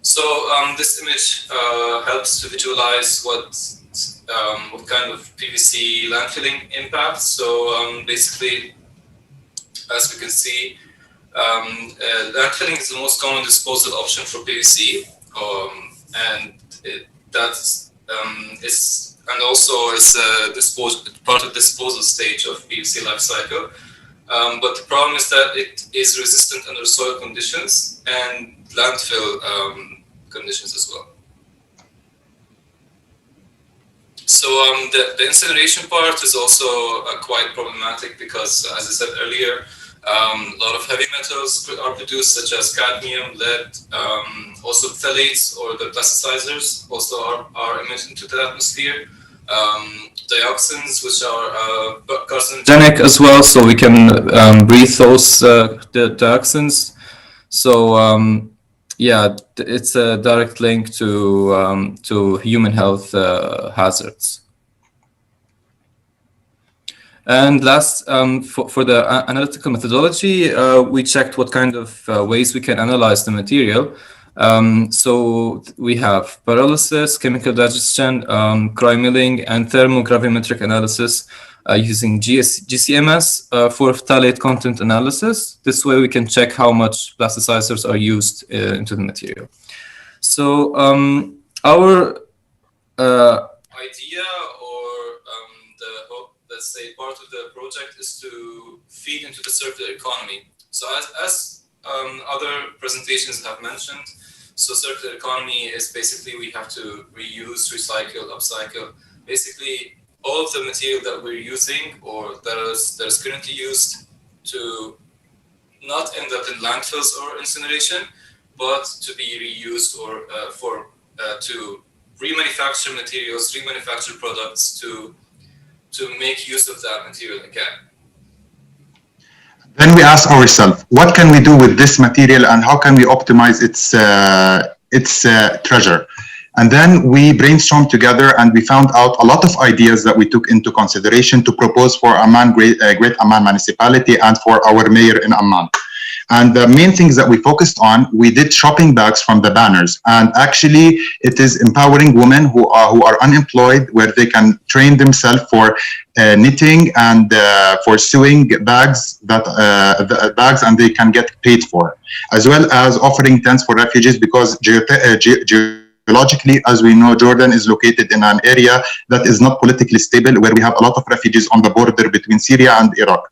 So this image helps to visualize what kind of PVC landfilling impacts. So basically, as we can see, landfilling is the most common disposal option for PVC, and also is part of the disposal stage of PVC life cycle. But the problem is that it is resistant under soil conditions and landfill conditions as well. So the incineration part is also quite problematic, because, as I said earlier, a lot of heavy metals are produced, such as cadmium, lead, also phthalates or the plasticizers also are emitted into the atmosphere. Dioxins, which are carcinogenic as well, so we can breathe those the dioxins. So yeah, it's a direct link to human health hazards. And last, for the analytical methodology, we checked what kind of ways we can analyze the material. So we have pyrolysis, chemical digestion, cryo-milling, and thermogravimetric analysis using GCMS for phthalate content analysis. This way we can check how much plasticizers are used into the material. So our idea, or let's say part of the project, is to feed into the circular economy. So as other presentations have mentioned, so circular economy is basically we have to reuse, recycle, upcycle, basically all of the material that we're using or that is currently used to not end up in landfills or incineration, but to be reused or to remanufacture materials, remanufacture products to make use of that material again. Then we ask ourselves, what can we do with this material and how can we optimize its treasure? And then we brainstormed together and we found out a lot of ideas that we took into consideration to propose for Amman, Great Amman Municipality and for our mayor in Amman. And the main things that we focused on, we did shopping bags from the banners. And actually, it is empowering women who are unemployed, where they can train themselves for knitting and for sewing bags and they can get paid for, as well as offering tents for refugees, because geologically, as we know, Jordan is located in an area that is not politically stable, where we have a lot of refugees on the border between Syria and Iraq.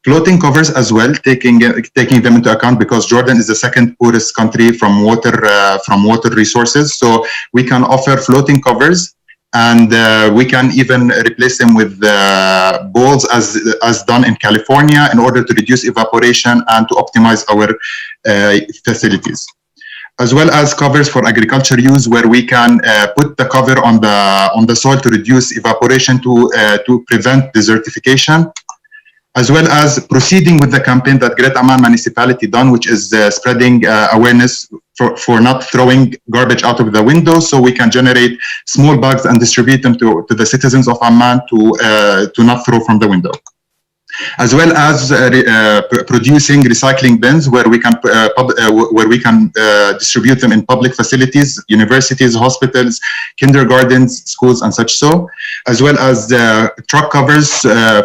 Floating covers as well, taking them into account, because Jordan is the second poorest country from water resources. So we can offer floating covers, and we can even replace them with bowls as done in California, in order to reduce evaporation and to optimize our facilities. As well as covers for agriculture use, where we can put the cover on the soil to reduce evaporation, to prevent desertification. As well as proceeding with the campaign that Great Amman Municipality done, which is spreading awareness for not throwing garbage out of the window, so we can generate small bags and distribute them to the citizens of Amman to not throw from the window. As well as producing recycling bins, where we can distribute them in public facilities, universities, hospitals, kindergartens, schools, and such so. As well as truck covers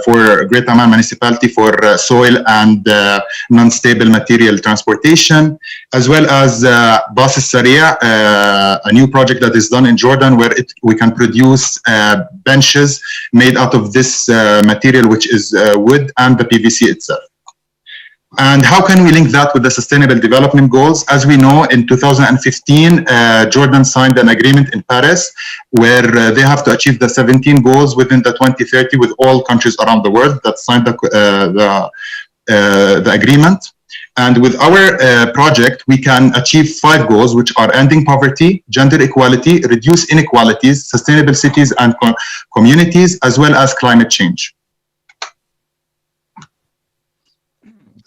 for Great Amman Municipality for soil and non-stable material transportation. As well as Bas Saria, a new project that is done in Jordan, where we can produce benches made out of this material, which is wood and the PVC itself. And how can we link that with the Sustainable Development Goals? As we know, in 2015, Jordan signed an agreement in Paris, where they have to achieve the 17 goals within the 2030 with all countries around the world that signed the agreement. And with our project, we can achieve 5 goals, which are ending poverty, gender equality, reduce inequalities, sustainable cities and communities, as well as climate change.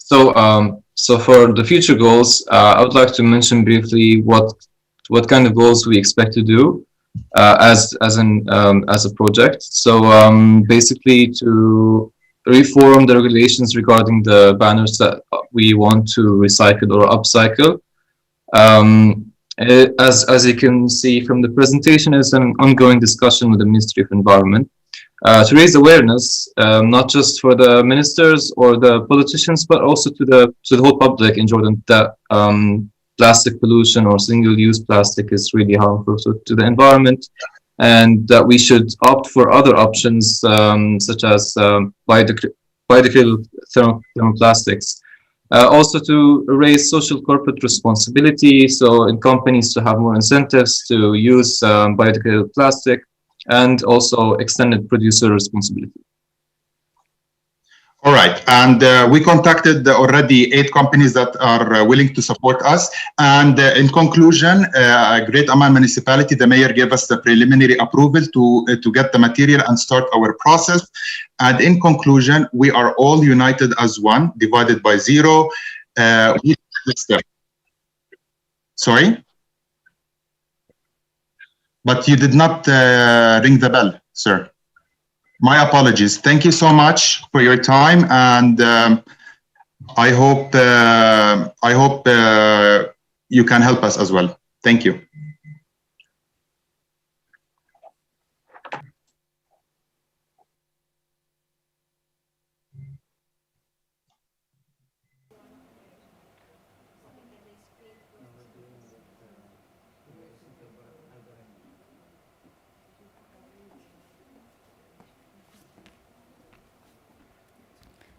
So for the future goals, I would like to mention briefly what kind of goals we expect to do as a project. So basically, to reform the regulations regarding the banners that we want to recycle or upcycle. As you can see from the presentation, is an ongoing discussion with the Ministry of Environment. To raise awareness, not just for the ministers or the politicians, but also to the whole public in Jordan, that plastic pollution or single-use plastic is really harmful to the environment, and that we should opt for other options such as biodegradable thermoplastics. Also to raise social corporate responsibility, so in companies to have more incentives to use biodegradable plastic, and also extended producer responsibility. All right, and we contacted already 8 companies that are willing to support us. And in conclusion, Great Amman Municipality, the mayor gave us the preliminary approval to get the material and start our process. And in conclusion, we are all united as one, divided by 0. Sorry? But you did not ring the bell, sir. My apologies. Thank you so much for your time, and I hope you can help us as well. Thank you.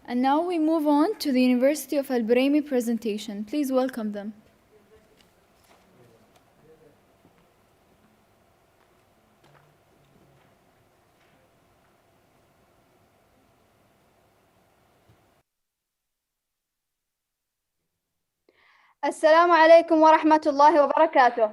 And now we move on to the University of Al Brahimi presentation. Please welcome them. السلام عليكم ورحمة الله وبركاته.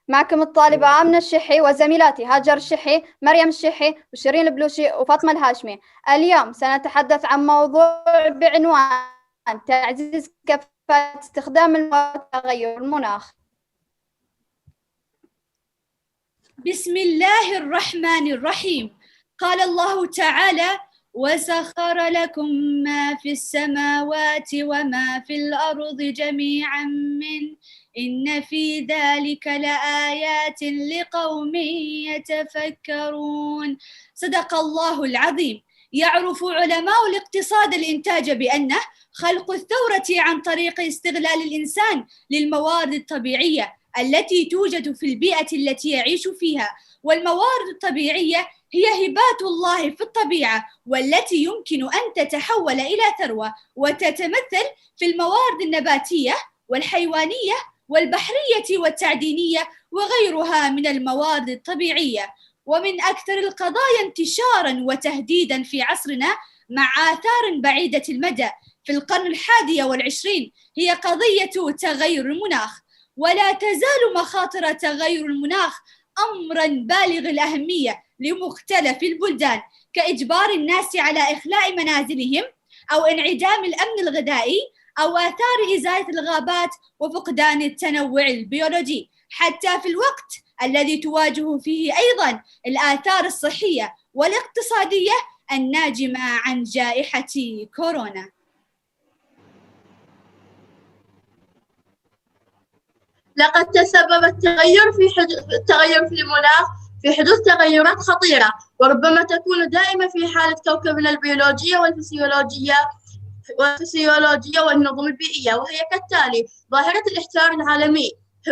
معكم الطالبة آمنة الشحي وزميلاتي هاجر الشحي، مريم الشحي، وشيرين البلوشي، وفاطمة الهاشمي. اليوم سنتحدث عن موضوع بعنوان تعزيز كفاءة استخدام وتغير المناخ. بسم الله الرحمن الرحيم. قال الله تعالى: وسخر لكم ما في السماوات وما في الأرض جميعا منه إن في ذلك لآيات لقوم يتفكرون. صدق الله العظيم. يعرف علماء الاقتصاد الإنتاج بأنه خلق الثورة عن طريق استغلال الإنسان للموارد الطبيعية التي توجد في البيئة التي يعيش فيها، والموارد الطبيعية هي هبات الله في الطبيعة، والتي يمكن أن تتحول إلى ثروة وتتمثل في الموارد النباتية والحيوانية والبحرية والتعدينية وغيرها من الموارد الطبيعية. ومن أكثر القضايا انتشاراً وتهديداً في عصرنا مع آثار بعيدة المدى في القرن 21 هي قضية تغير المناخ. ولا تزال مخاطر تغير المناخ أمراً بالغ الأهمية لمختلف البلدان، كإجبار الناس على إخلاء منازلهم أو انعدام الأمن الغذائي أو آثار إزالة الغابات وفقدان التنوع البيولوجي، حتى في الوقت الذي تواجه فيه أيضاً الآثار الصحية والاقتصادية الناجمة عن جائحة كورونا. لقد تسبب التغير في المناخ في حدوث تغيرات خطيرة، وربما تكون دائمة في حالة كوكبنا البيولوجية والفسيولوجية والنظم البيئية، وهي كالتالي: ظاهرة الاحترار العالمي،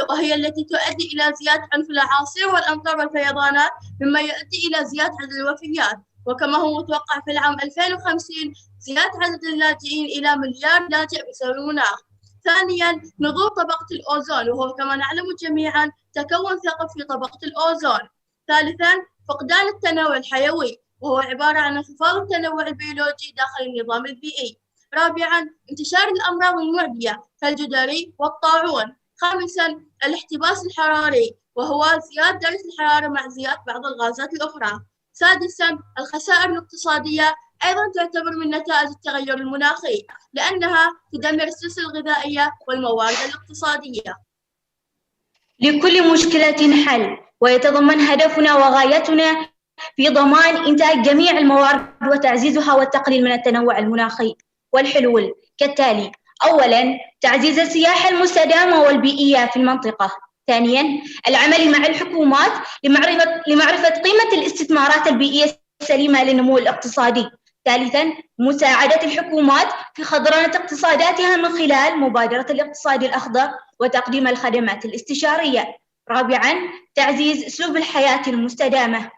وهي التي تؤدي إلى زيادة عنف الأعاصير والأمطار والفيضانات، مما يؤدي إلى زيادة عدد الوفيات، وكما هو متوقع في العام 2050 زيادة عدد اللاجئين إلى 1 مليار لاجئ بسبب المناخ. ثانياً، نضوء طبقة الأوزون، وهو كما نعلم جميعاً تكون ثقب في طبقة الأوزون. ثالثاً، فقدان التنوع الحيوي، وهو عبارة عن انخفاض التنوع البيولوجي داخل النظام البيئي. رابعاً، انتشار الأمراض المعدية كالجدري والطاعون. خامساً، الاحتباس الحراري، وهو زيادة درجة الحرارة مع زيادة بعض الغازات الأخرى. سادساً، الخسائر الاقتصادية أيضاً تعتبر من نتائج التغير المناخي، لأنها تدمر السلسلة الغذائية والموارد الاقتصادية. لكل مشكلة حل، ويتضمن هدفنا وغايتنا في ضمان إنتاج جميع الموارد وتعزيزها والتقليل من التنوع المناخي. والحلول كالتالي: أولاً، تعزيز السياحة المستدامة والبيئية في المنطقة. ثانياً، العمل مع الحكومات لمعرفة قيمة الاستثمارات البيئية السليمة للنمو الاقتصادي. ثالثاً، مساعدة الحكومات في خضرانة اقتصاداتها من خلال مبادرة الاقتصاد الأخضر وتقديم الخدمات الاستشارية. رابعاً، تعزيز أسلوب الحياة المستدامة.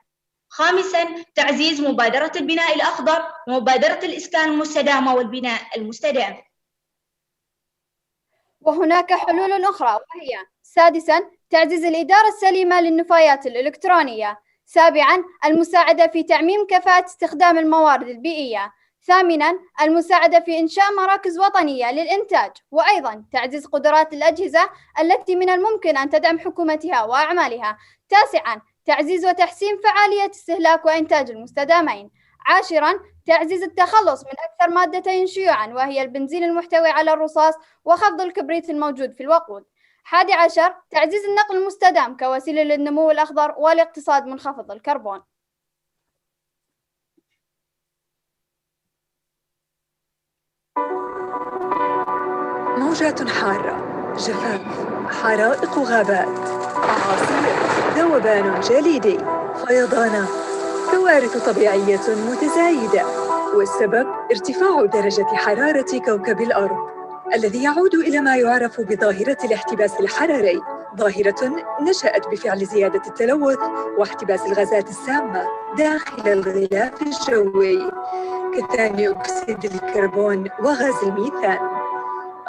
خامساً، تعزيز مبادرة البناء الأخضر ومبادرة الإسكان المستدامة والبناء المستدام. وهناك حلول أخرى، وهي: سادساً، تعزيز الإدارة السليمة للنفايات الإلكترونية. سابعاً، المساعدة في تعميم كفاءة استخدام الموارد البيئية. ثامناً، المساعدة في إنشاء مراكز وطنية للإنتاج، وأيضاً تعزيز قدرات الأجهزة التي من الممكن أن تدعم حكومتها وأعمالها. تاسعاً، تعزيز وتحسين فعالية استهلاك وإنتاج المستدامين. 10. تعزيز التخلص من أكثر مادتين شيوعاً وهي البنزين المحتوي على الرصاص وخفض الكبريت الموجود في الوقود. 11. تعزيز النقل المستدام كوسيلة للنمو الأخضر والاقتصاد منخفض الكربون. موجات حارة، جفاف، حرائق غابات، أعاصير، ذوبان جليدي، فيضانات، كوارث طبيعية متزايدة، والسبب ارتفاع درجة حرارة كوكب الأرض الذي يعود إلى ما يعرف بظاهرة الاحتباس الحراري، ظاهرة نشأت بفعل زيادة التلوث واحتباس الغازات السامة داخل الغلاف الجوي كثاني أكسيد الكربون وغاز الميثان.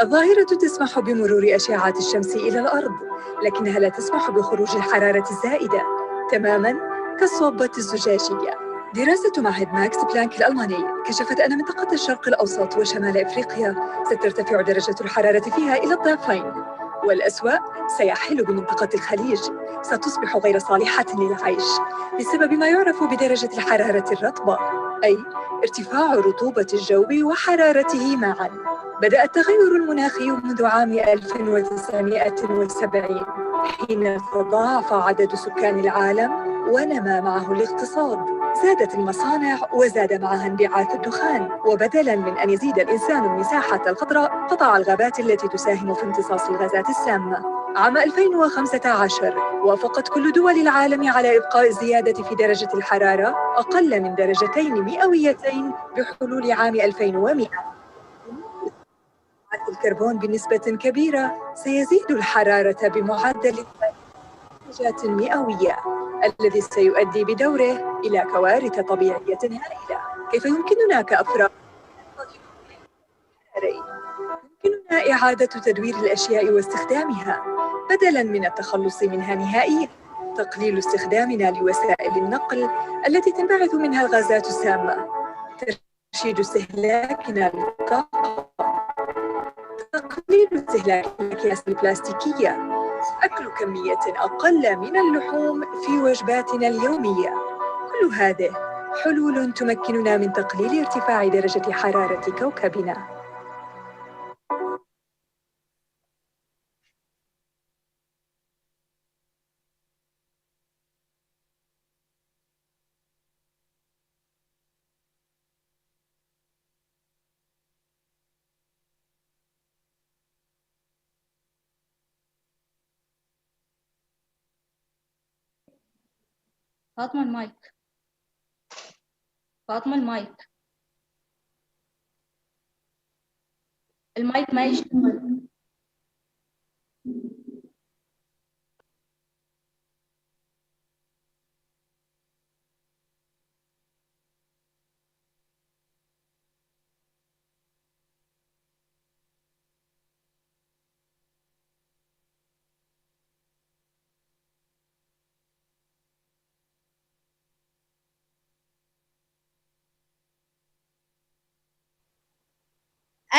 الظاهرة تسمح بمرور أشعة الشمس إلى الأرض، لكنها لا تسمح بخروج الحرارة الزائدة تماماً كالصوبة الزجاجية. دراسة معهد ماكس بلانك الألماني كشفت أن منطقة الشرق الأوسط وشمال أفريقيا سترتفع درجة الحرارة فيها إلى الضعفين، والأسوأ سيحل بمنطقة الخليج، ستصبح غير صالحة للعيش بسبب ما يعرف بدرجة الحرارة الرطبة، أي ارتفاع رطوبة الجو وحرارته معاً. بدأ التغير المناخي منذ عام 1970 حين تضاعف عدد سكان العالم ونمى معه الاقتصاد. زادت المصانع وزاد معها انبعاث الدخان، وبدلاً من أن يزيد الإنسان المساحة الخضراء قطع الغابات التي تساهم في امتصاص الغازات السامة. عام 2015 وافقت كل دول العالم على إبقاء الزيادة في درجة الحرارة أقل من درجتين مئويتين بحلول عام 2100. الكربون بنسبة كبيرة سيزيد الحرارة بمعدل درجات مئوية الذي سيؤدي بدوره إلى كوارث طبيعية هائلة. كيف يمكننا كأفراد يمكننا إعادة تدوير الأشياء واستخدامها بدلاً من التخلص منها نهائياً؟ تقليل استخدامنا لوسائل النقل التي تنبعث منها الغازات السامة، ترشيد استهلاكنا للطاقة، تقليل استهلاك الأكياس البلاستيكية، أكل كمية أقل من اللحوم في وجباتنا اليومية. كل هذه حلول تمكننا من تقليل ارتفاع درجة حرارة كوكبنا. فاطمة المايك. فاطمة المايك. المايك ما يشتغل.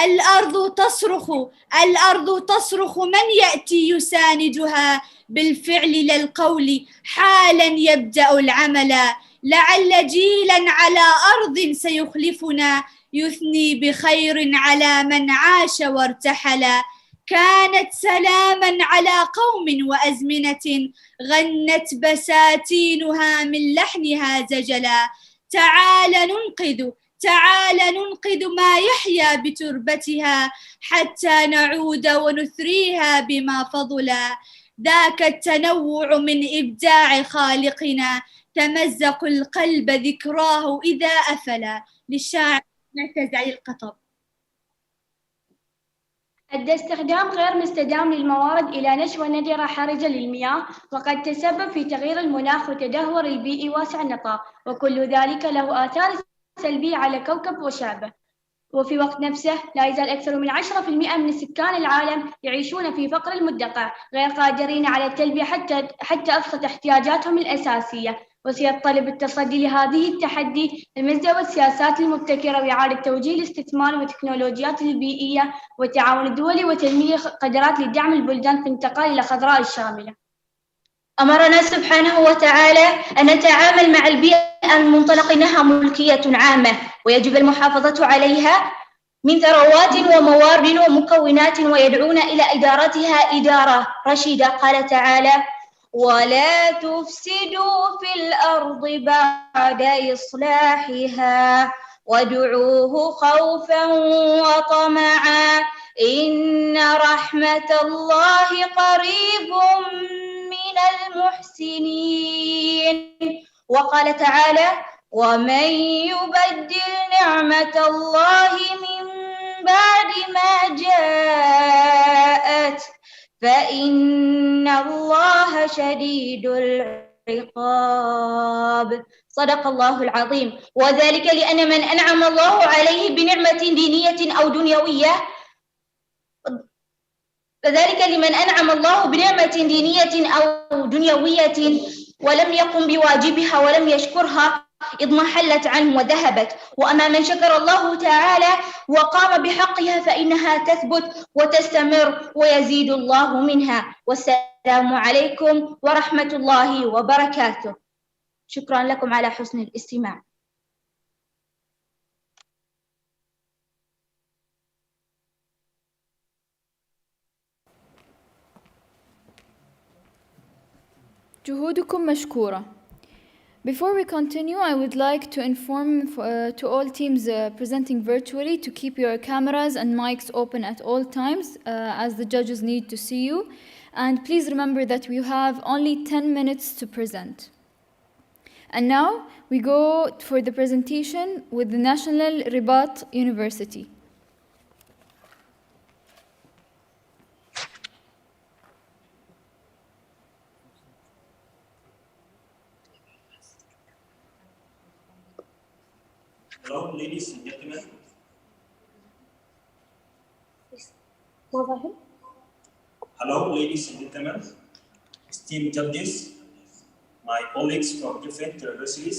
الأرض تصرخ، الأرض تصرخ، من يأتي يساندها بالفعل لا القول، حالا يبدأ العمل، لعل جيلا على أرض سيخلفنا يثني بخير على من عاش وارتحل. كانت سلاما على قوم وأزمنة غنت بساتينها من لحنها زجلا. تعال ننقذ ما يحيا بتربتها حتى نعود ونثريها بما فضلا. ذاك التنوع من إبداع خالقنا، تمزق القلب ذكراه إذا أفلا. للشاعر معتز علي القطب. أدى استخدام غير مستدام للموارد إلى نشوة ندرة حرجة للمياه، وقد تسبب في تغيير المناخ وتدهور البيئي واسع النطاق، وكل ذلك له آثار سلبية على كوكب وشعبه. وفي وقت نفسه لا يزال أكثر من 10% من سكان العالم يعيشون في فقر المدقع، غير قادرين على التلبية حتى أبسط احتياجاتهم الأساسية. وسيتطلب التصدي لهذه التحدي المزدوج والسياسات المبتكرة وإعادة توجيه الاستثمار والتكنولوجيات البيئية والتعاون الدولي وتنمية قدرات لدعم البلدان في الانتقال إلى خضراء الشاملة. أمرنا سبحانه وتعالى أن نتعامل مع البيئة من منطلق أنها ملكية عامة ويجب المحافظة عليها من ثروات وموارد ومكونات، ويدعونا إلى إدارتها إدارة رشيدة. قال تعالى: ولا تفسدوا في الأرض بعد إصلاحها وادعوه خوفا وطمعا إن رحمة الله قريب من المحسنين. وقال تعالى: ومن يبدل نعمة الله من بعد ما جاءت فإن الله شديد العقاب. صدق الله العظيم. وذلك لأن من أنعم الله عليه بنعمة دينية أو دنيوية أو دنيوية ولم يقم بواجبها ولم يشكرها اضمحلت عنه وذهبت، وأما من شكر الله تعالى وقام بحقها فإنها تثبت وتستمر ويزيد الله منها. والسلام عليكم ورحمة الله وبركاته. شكرا لكم على حسن الاستماع. جهودكم مشكورة. Before we continue, I would like to inform to all teams presenting virtually to keep your cameras and mics open at all times as the judges need to see you. And please remember that we have only 10 minutes to present. And now we go for the presentation with the National Ribat University. Hello, ladies and gentlemen. Hello, ladies and gentlemen, esteemed judges, my colleagues from different universities.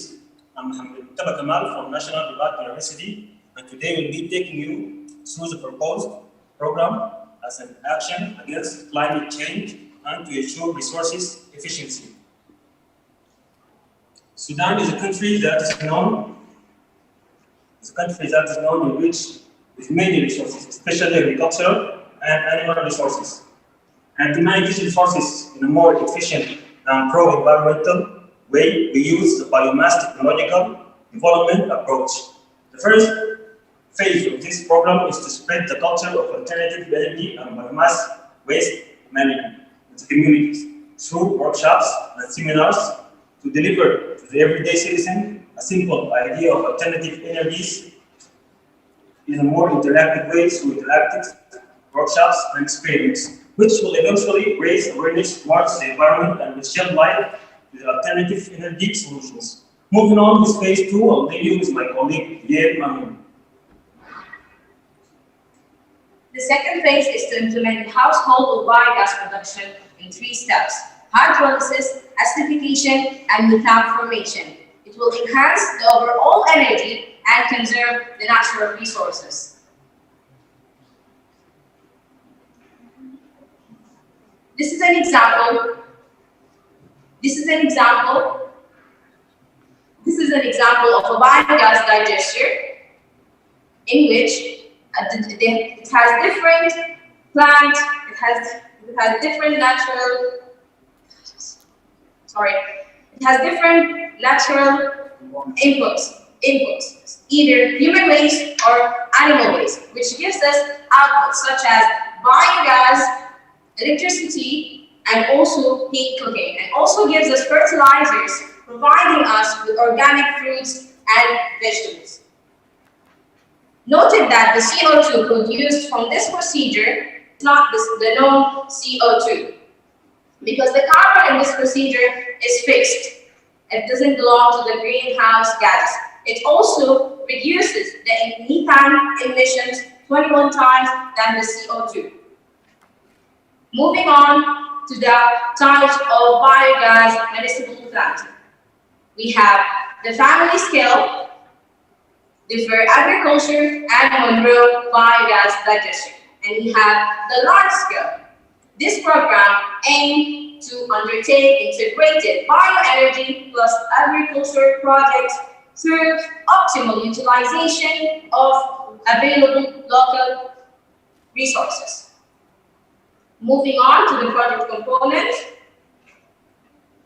I'm Mohammed Mustafa Kamal from National Ribat University, and today we'll be taking you through the proposed program as an action against climate change and to ensure resources efficiency. Sudan is a country that is known in which with many resources, especially agricultural and animal resources. And to manage these resources in a more efficient and pro-environmental way, we use the biomass technological development approach. The first phase of this program is to spread the culture of alternative energy and biomass waste management to communities through workshops and seminars to deliver to the everyday citizen a simple idea of alternative energies in a more interactive way through interactive workshops and experiments, which will eventually raise awareness towards the environment and will shed light with alternative energy solutions. Moving on to phase 2, I'll leave you with my colleague, Yael Mamoun. The second phase is to implement household or biogas production in 3 steps: hydrolysis, acidification, and methane formation. It will enhance the overall energy and conserve the natural resources. This is an example of a biogas digester in which it has different plant, it has different natural inputs, either human waste or animal waste, which gives us outputs such as biogas, electricity, and also heat cooking, and also gives us fertilizers, providing us with organic fruits and vegetables. Note that the CO2 produced from this procedure is not the known CO2, because the carbon in this procedure is fixed. It doesn't belong to the greenhouse gas. It also reduces the methane emissions 21 times than the CO2. Moving on to the types of biogas municipal plant. We have the family scale, the for agriculture and Monroe biogas digestion, and we have the large scale. This program aim to undertake integrated bioenergy plus agriculture projects through optimal utilization of available local resources. Moving on to the project component,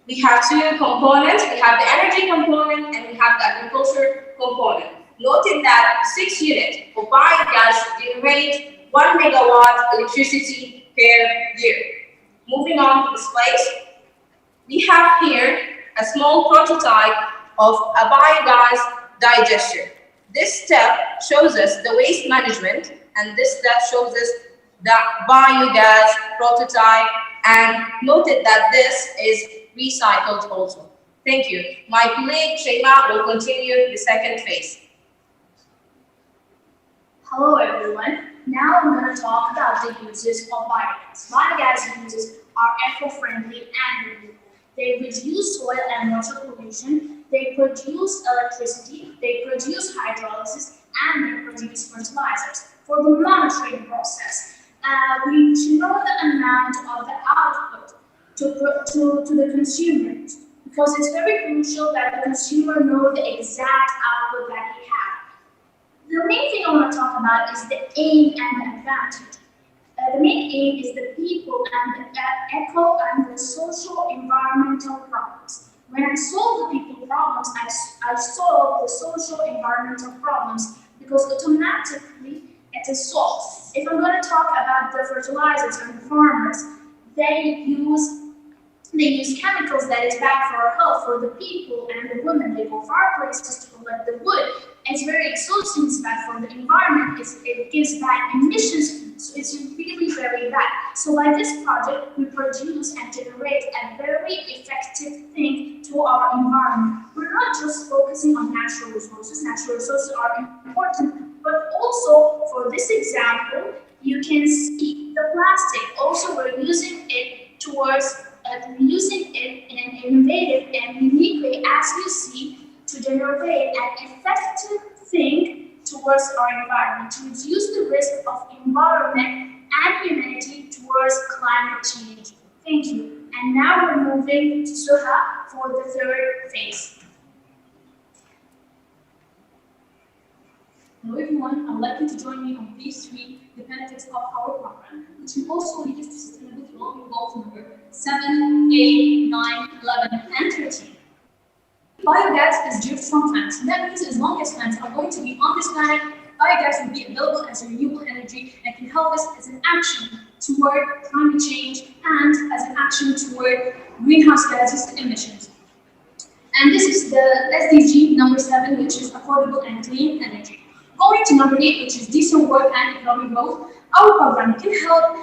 we have two components. We have the energy component and we have the agriculture component. Noting that 6 units of biogas generate 1 megawatt electricity per year. Moving on to the slides, we have here a small prototype of a biogas digester. This step shows us the waste management, and this step shows us the biogas prototype, and noted that this is recycled also. Thank you. My colleague Shema will continue the second phase. Hello everyone. Now I'm going to talk about the uses of biogas. Biogas uses are eco-friendly and renewable. They reduce soil and water pollution, they produce electricity, they produce hydrolysis, and they produce fertilizers. For the monitoring process, we should know the amount of the output to the consumers, because it's very crucial that the consumer know the exact output that he has. The main thing I want to talk about is the aim and the advantage. The main aim is the people and the eco and the social environmental problems. When I solve the people problems, I solve the social environmental problems, because automatically it is solved. If I'm going to talk about the fertilizers and the farmers, they use chemicals that is bad for our health, for the people and the women. They go far places to collect the wood. It's very exhausting, it's bad for the environment, it gives bad emissions, so it's really very bad. So by this project, we produce and generate a very effective thing to our environment. We're not just focusing on natural resources. Natural resources are important, but also for this example, you can see the plastic. Also, we're using it towards using it in an innovative and unique way, as you see, to generate an effective thing towards our environment, to reduce the risk of environment and humanity towards climate change. Thank you. And now we're moving to Suha for the third phase. Hello everyone, I would like you to join me on phase 3, the benefits of our program, which will also lead us to sustainable development goals number 7, 8, 9, 11, and 13. Biogas is derived from plants, and that means as long as plants are going to be on this planet, biogas will be available as a renewable energy and can help us as an action toward climate change and as an action toward greenhouse gases emissions. And this is the SDG number 7, which is affordable and clean energy. Going to number 8, which is decent work and economic growth, our program can help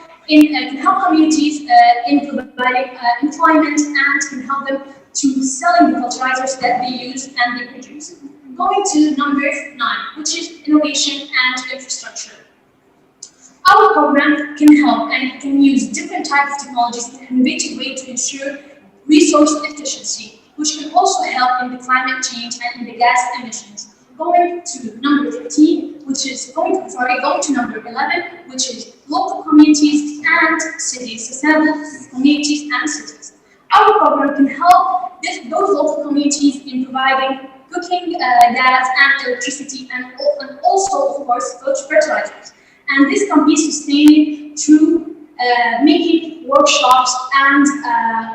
communities in providing employment and can help them to selling the fertilizers that they use and they produce. Going to number 9, which is innovation and infrastructure. Our program can help and it can use different types of technologies in an innovative way to ensure resource efficiency, which can also help in the climate change and in the gas emissions. Going to number 15, which is going to number 11, which is local communities and cities, sustainable communities and cities. Our program can help those local communities in providing cooking gas and electricity, and also, of course, fertilizers. And this can be sustained through making workshops and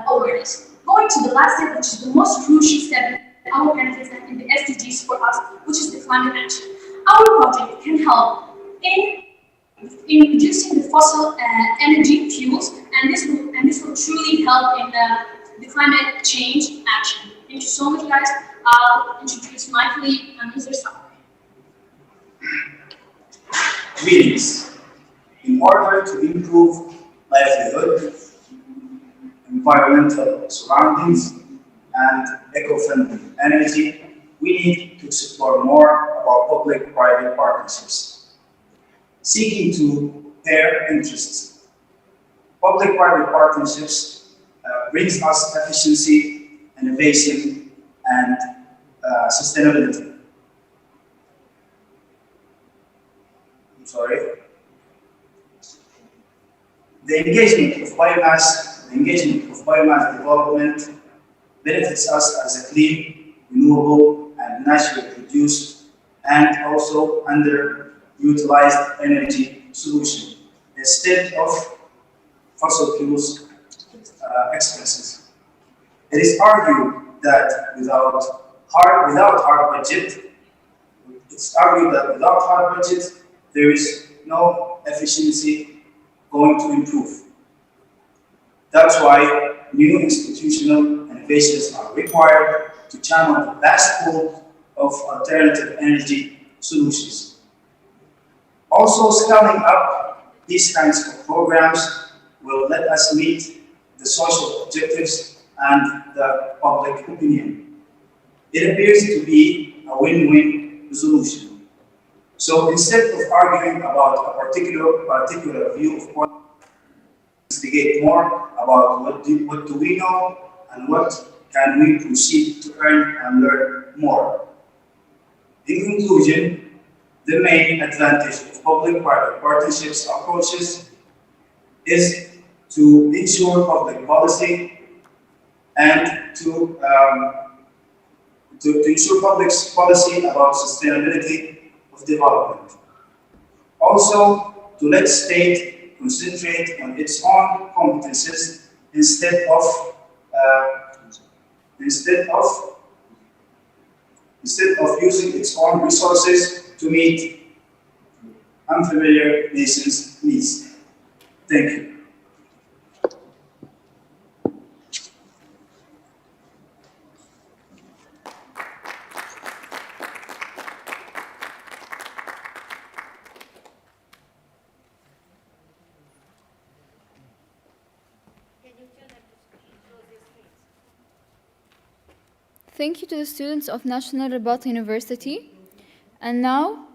awareness. Going to the last step, which is the most crucial step in our benefits and in the SDGs for us, which is the climate action. Our project can help in reducing the fossil energy fuels, and this will truly help in the climate change action. Thank you so much, guys. I'll introduce my colleague, Mr. Sabri. Greetings. In order to improve livelihood, environmental surroundings, and eco-friendly energy, we need to explore more about public-private partnerships. Seeking to pair interests, public-private partnerships brings us efficiency, innovation, and sustainability. The engagement of biomass, the engagement of biomass development benefits us as a clean, renewable, and naturally produced, and also underutilized energy solution instead of fossil fuels expenses. It is argued that without hard budget, there is no efficiency going to improve. That's why new institutional innovations are required to channel the vast pool of alternative energy solutions. Also, scaling up these kinds of programs will let us meet the social objectives and the public opinion. It appears to be a win-win solution. So instead of arguing about a particular view of quality, investigate more about what do we know and what can we proceed to earn and learn more. In conclusion, the main advantage of public-private partnerships approaches is to ensure public policy and to ensure public policy about sustainability of development. Also, to let state concentrate on its own competences instead of using its own resources to meet unfamiliar nations' needs. Thank you. Thank you to the students of National Rabat University. And now,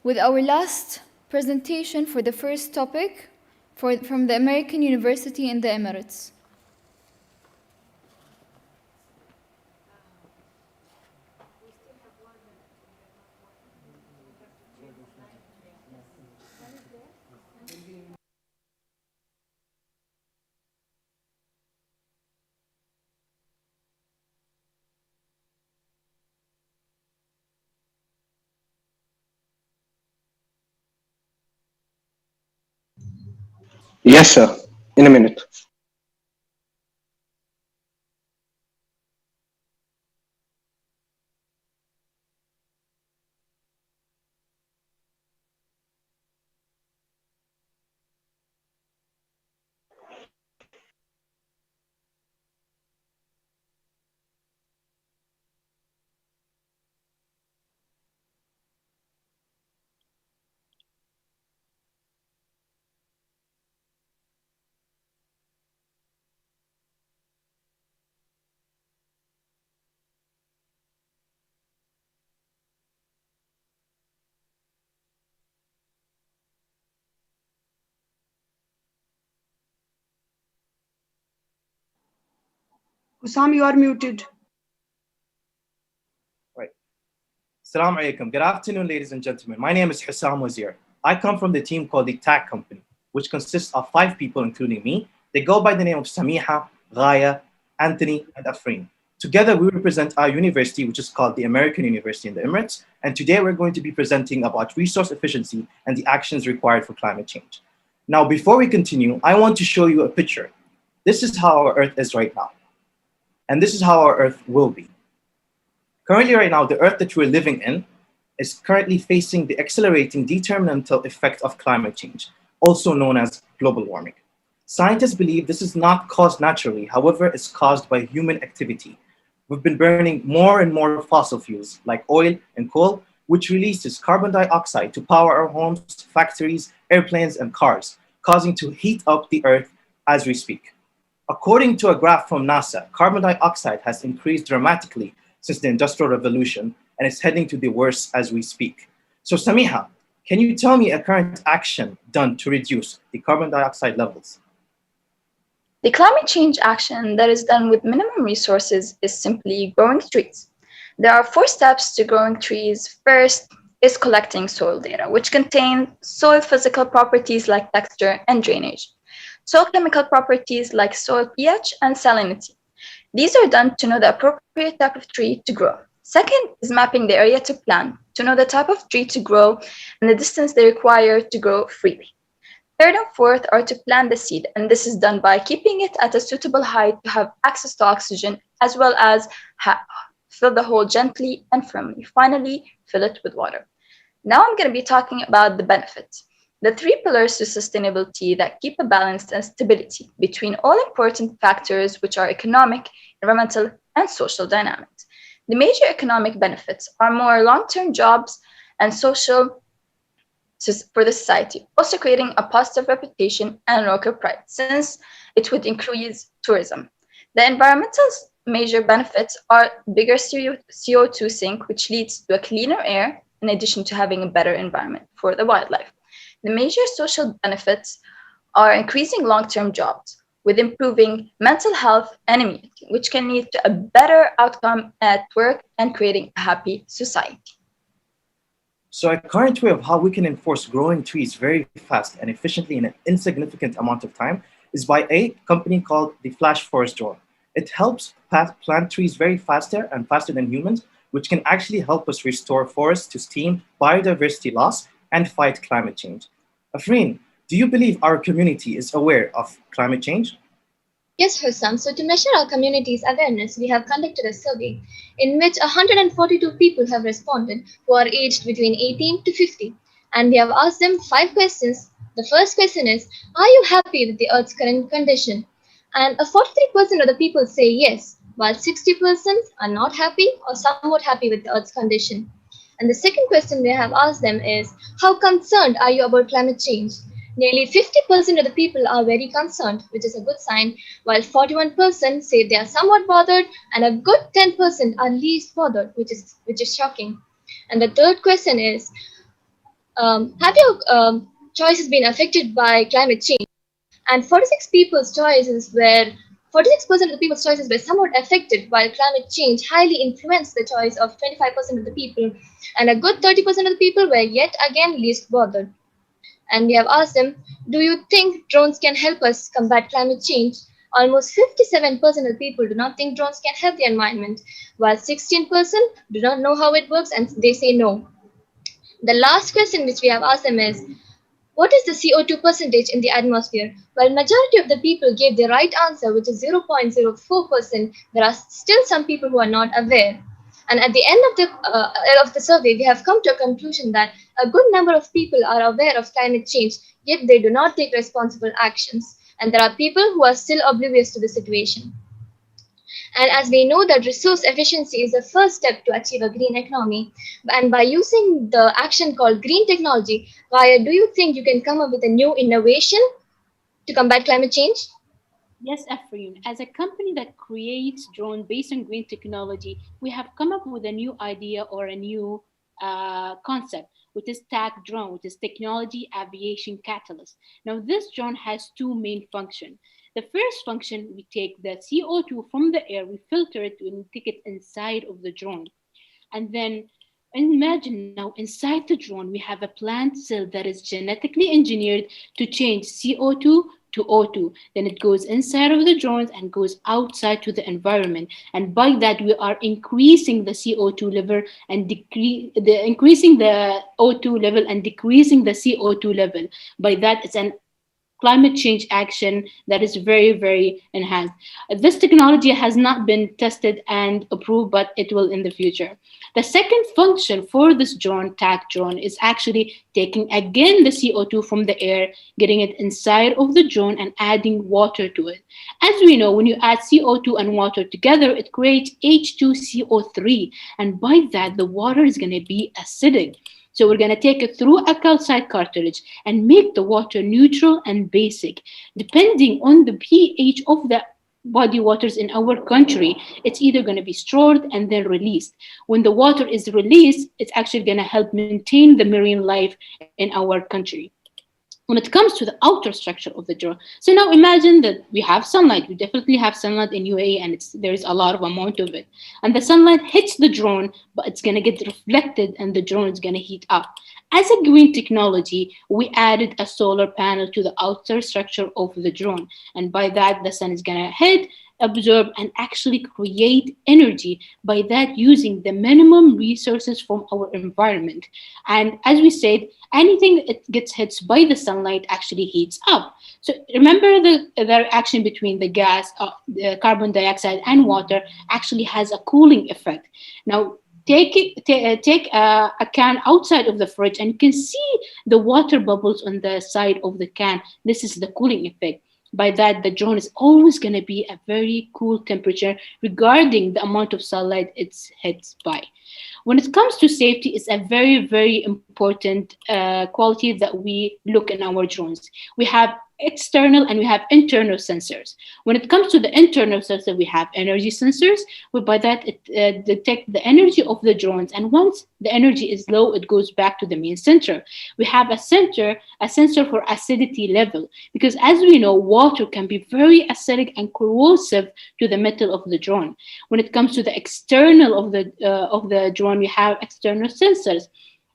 with our last presentation for the first topic from the American University in the Emirates. Yes, sir. In a minute. Hussam, you are muted. Right. Assalamu alaikum. Good afternoon, ladies and gentlemen. My name is Hussam Wazir. I come from the team called the TAC Company, which consists of 5 people, including me. They go by the name of Samiha, Ghaya, Anthony, and Afreen. Together, we represent our university, which is called the American University in the Emirates. And today, we're going to be presenting about resource efficiency and the actions required for climate change. Now, before we continue, I want to show you a picture. This is how our Earth is right now. And this is how our Earth will be. Currently, right now, the Earth that we're living in is currently facing the accelerating determinantal effect of climate change, also known as global warming. Scientists believe this is not caused naturally, however, it's caused by human activity. We've been burning more and more fossil fuels like oil and coal, which releases carbon dioxide to power our homes, factories, airplanes, and cars, causing to heat up the Earth as we speak. According to a graph from NASA, carbon dioxide has increased dramatically since the Industrial Revolution, and it's heading to the worst as we speak. So Samiha, can you tell me a current action done to reduce the carbon dioxide levels? The climate change action that is done with minimum resources is simply growing trees. There are 4 steps to growing trees. First is collecting soil data, which contain soil physical properties like texture and drainage. soil chemical properties like soil pH and salinity. These are done to know the appropriate type of tree to grow. Second is mapping the area to plant, to know the type of tree to grow and the distance they require to grow freely. Third and fourth are to plant the seed, and this is done by keeping it at a suitable height to have access to oxygen, as well as fill the hole gently and firmly. Finally, fill it with water. Now I'm going to be talking about the benefits, the three pillars to sustainability that keep a balance and stability between all important factors, which are economic, environmental, and social dynamics. The major economic benefits are more long-term jobs and social for the society, also creating a positive reputation and local pride, since it would increase tourism. The environmental major benefits are bigger CO2 sink, which leads to a cleaner air, in addition to having a better environment for the wildlife. The major social benefits are increasing long-term jobs, with improving mental health and immunity, which can lead to a better outcome at work and creating a happy society. So a current way of how we can enforce growing trees very fast and efficiently in an insignificant amount of time is by a company called the Flash Forest Drone. It helps plant trees very faster and faster than humans, which can actually help us restore forests to stem biodiversity loss and fight climate change. Afreen, do you believe our community is aware of climate change? Yes, Hussam. So to measure our community's awareness, we have conducted a survey in which 142 people have responded who are aged between 18 to 50. And we have asked them 5 questions. The first question is, are you happy with the Earth's current condition? And 43% of the people say yes, while 60% are not happy or somewhat happy with the Earth's condition. And the second question we have asked them is, how concerned are you about climate change? Nearly 50% of the people are very concerned, which is a good sign, while 41% say they are somewhat bothered, and a good 10% are least bothered, which is shocking. And the third question is, have your choices been affected by climate change? And 46% of the people's choices were somewhat affected, while climate change highly influenced the choice of 25% of the people, and a good 30% of the people were yet again least bothered. And we have asked them, do you think drones can help us combat climate change? Almost 57% of the people do not think drones can help the environment, while 16% do not know how it works and they say no. The last question which we have asked them is, what is the CO2 percentage in the atmosphere? While majority of the people gave the right answer, which is 0.04%, there are still some people who are not aware. And at the end of the survey, we have come to a conclusion that a good number of people are aware of climate change, yet they do not take responsible actions. And there are people who are still oblivious to the situation. And as we know that resource efficiency is the first step to achieve a green economy, and by using the action called green technology, Gaia, do you think you can come up with a new innovation to combat climate change? Yes, Afreen. As a company that creates drones based on green technology, we have come up with a new idea or a new concept, which is TAC drone, which is Technology Aviation Catalyst. Now, this drone has 2 main functions. The first function, we take the CO2 from the air, we filter it and take it inside of the drone. And then imagine now inside the drone, we have a plant cell that is genetically engineered to change CO2 to O2. Then it goes inside of the drones and goes outside to the environment. And by that, we are increasing the CO2 level and increasing the O2 level and decreasing the CO2 level. By that, it's an climate change action that is very, very enhanced. This technology has not been tested and approved, but it will in the future. The second function for this drone, TAC drone, is actually taking again the CO2 from the air, getting it inside of the drone and adding water to it. As we know, when you add CO2 and water together, it creates H2CO3. And by that, the water is going to be acidic. So we're going to take it through a calcite cartridge and make the water neutral and basic. Depending on the pH of the body waters in our country, it's either going to be stored and then released. When the water is released, it's actually going to help maintain the marine life in our country. When it comes to the outer structure of the drone, so now imagine that we have sunlight. We definitely have sunlight in UAE, and there's a lot of amount of it. And the sunlight hits the drone, but it's going to get reflected and the drone is going to heat up. As a green technology, we added a solar panel to the outer structure of the drone. And by that, the sun is going to hit, absorb, and actually create energy by that using the minimum resources from our environment. And as we said, anything that gets hit by the sunlight actually heats up. So remember the reaction between the gas, the carbon dioxide, and water actually has a cooling effect. Now, take a can outside of the fridge and you can see the water bubbles on the side of the can. This is the cooling effect. By that, the drone is always going to be a very cool temperature regarding the amount of sunlight it's hit by. When it comes to safety, it's a very, very important quality that we look in our drones. We have external and we have internal sensors. When it comes to the internal sensor, we have energy sensors. By that, it detects the energy of the drones. And once the energy is low, it goes back to the main sensor. We have a sensor for acidity level, because as we know, water can be very acidic and corrosive to the metal of the drone. When it comes to the external of the drone, we have external sensors.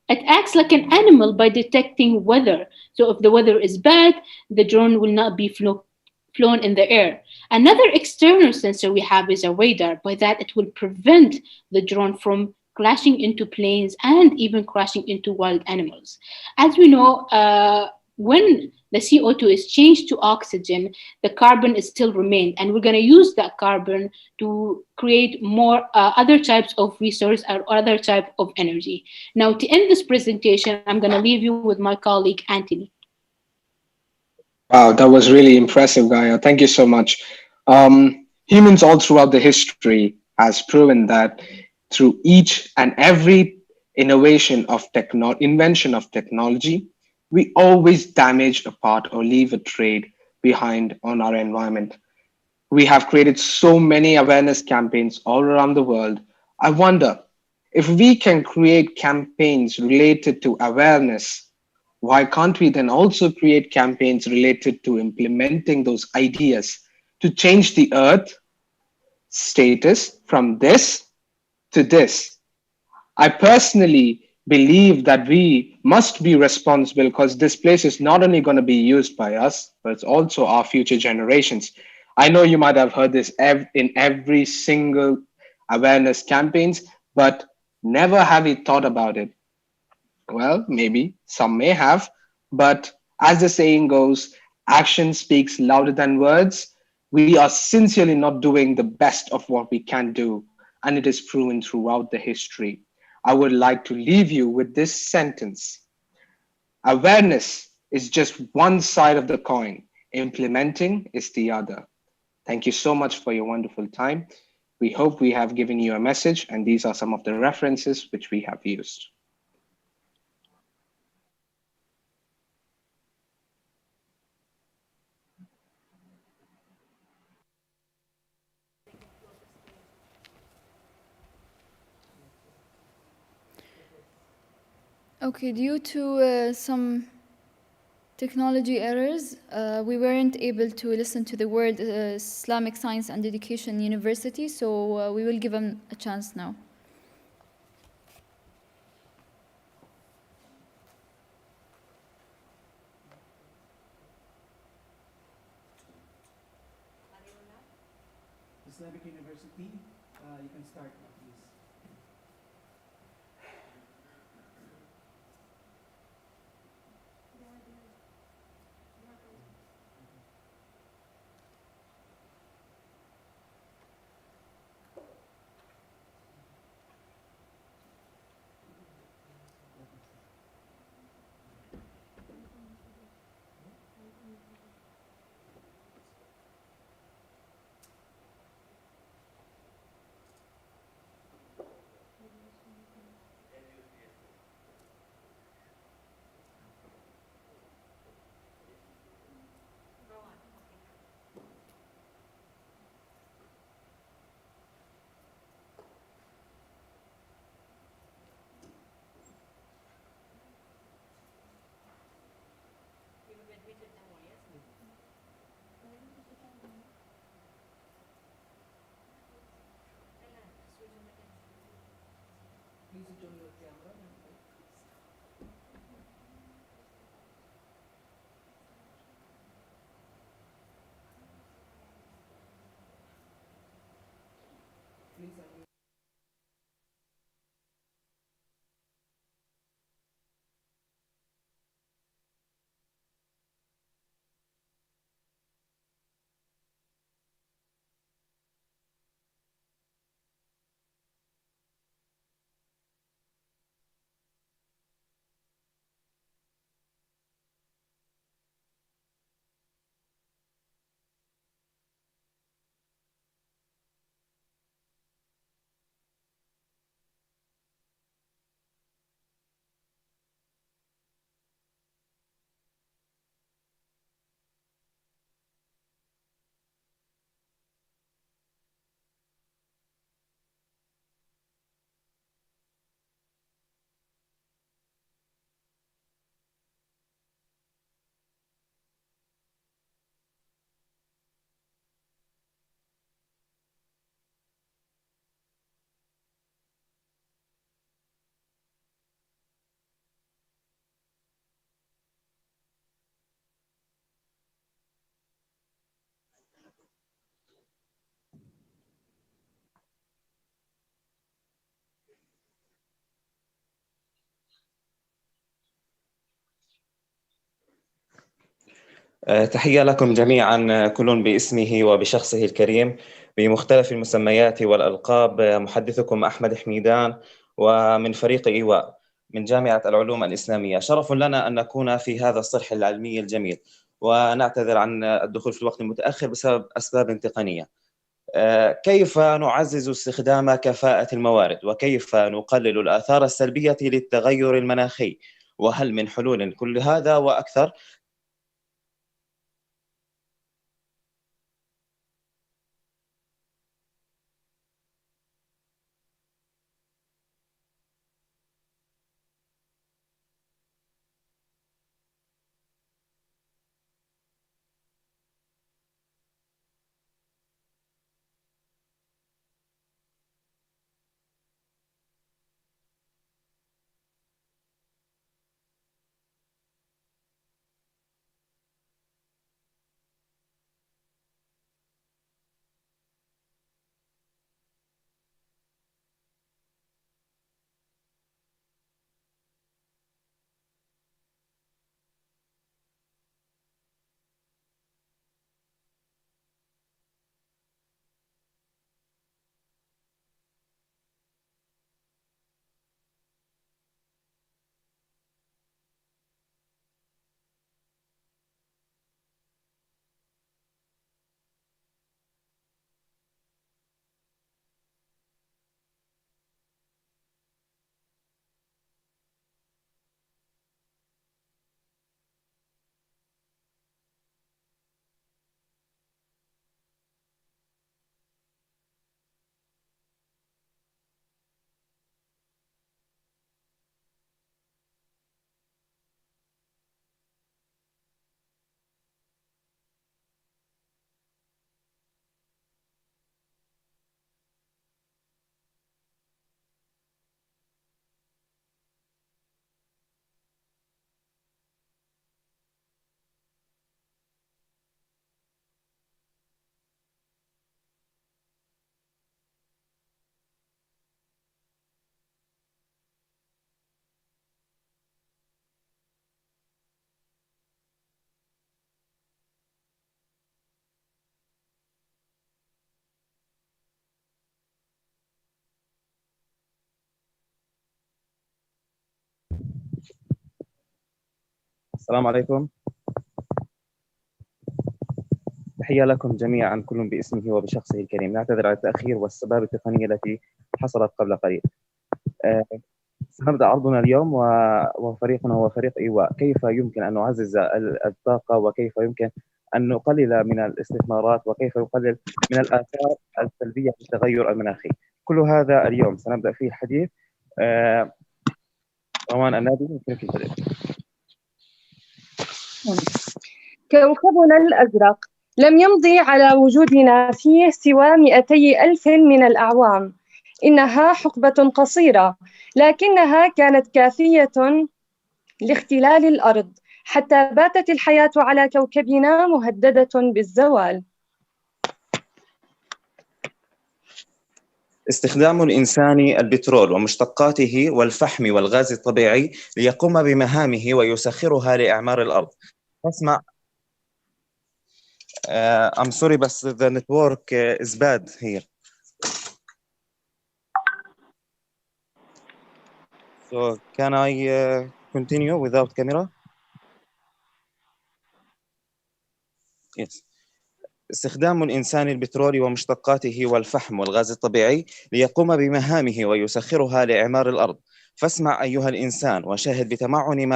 It acts like an animal by detecting weather. So if the weather is bad, the drone will not be flown in the air. Another external sensor we have is a radar. By that, it will prevent the drone from crashing into planes and even crashing into wild animals. As we know, when the CO2 is changed to oxygen, the carbon is still remained, and we're going to use that carbon to create more other types of resource or other type of energy. Now, to end this presentation, I'm going to leave you with my colleague, Anthony. Wow, that was really impressive, Gaia. Thank you so much. Humans all throughout the history has proven that through each and every invention of technology, we always damage a part or leave a trade behind on our environment. We have created so many awareness campaigns all around the world. I wonder if we can create campaigns related to awareness, why can't we then also create campaigns related to implementing those ideas to change the earth status from this to this? I personally believe that we must be responsible, because this place is not only going to be used by us, but it's also our future generations. I know you might have heard this in every single awareness campaigns, but never have you thought about it. Well, maybe some may have, but as the saying goes, action speaks louder than words. We are sincerely not doing the best of what we can do, and it is proven throughout the history. I would like to leave you with this sentence. Awareness is just one side of the coin. Implementing is the other. Thank you so much for your wonderful time. We hope we have given you a message, and these are some of the references which we have used. Okay, due to some technology errors, we weren't able to listen to the word Islamic Science and Education University, so we will give them a chance now. Islamic University, you can start now, please. تحية لكم جميعا كل باسمه وبشخصه الكريم بمختلف المسميات والألقاب. محدثكم أحمد حميدان ومن فريق إيواء من جامعة العلوم الإسلامية. شرف لنا أن نكون في هذا الصرح العلمي الجميل، ونعتذر عن الدخول في الوقت المتأخر بسبب أسباب تقنية. كيف نعزز استخدام كفاءة الموارد، وكيف نقلل الآثار السلبية للتغير المناخي، وهل من حلول كل هذا وأكثر؟ السلام عليكم. تحية لكم جميعا كل باسمه وبشخصه الكريم. نعتذر على التأخير والأسباب التقنية التي حصلت قبل قليل. سنبدأ عرضنا اليوم وفريقنا هو فريق إيواء. كيف يمكن أن نعزز الطاقة، وكيف يمكن أن نقلل من الاستثمارات، وكيف نقلل من الآثار السلبية للتغير المناخي. كل هذا اليوم سنبدأ فيه الحديث. روان النادي يمكنك البدء. كوكبنا الأزرق لم يمضي على وجودنا فيه سوى 200,000 من الأعوام. إنها حقبة قصيرة، لكنها كانت كافية لاختلال الأرض حتى باتت الحياة على كوكبنا مهددة بالزوال. استخدام الإنسان البترول ومشتقاته والفحم والغاز الطبيعي ليقوم بمهامه ويسخرها لإعمار الأرض. اسمع. I'm sorry, but the network is bad here. So can I continue without camera? Yes. استخدام الإنسان البترول ومشتقاته والفحم والغاز الطبيعي ليقوم بمهامه ويسخرها لإعمار الأرض. فاسمع أيها الإنسان وشاهد بتمعن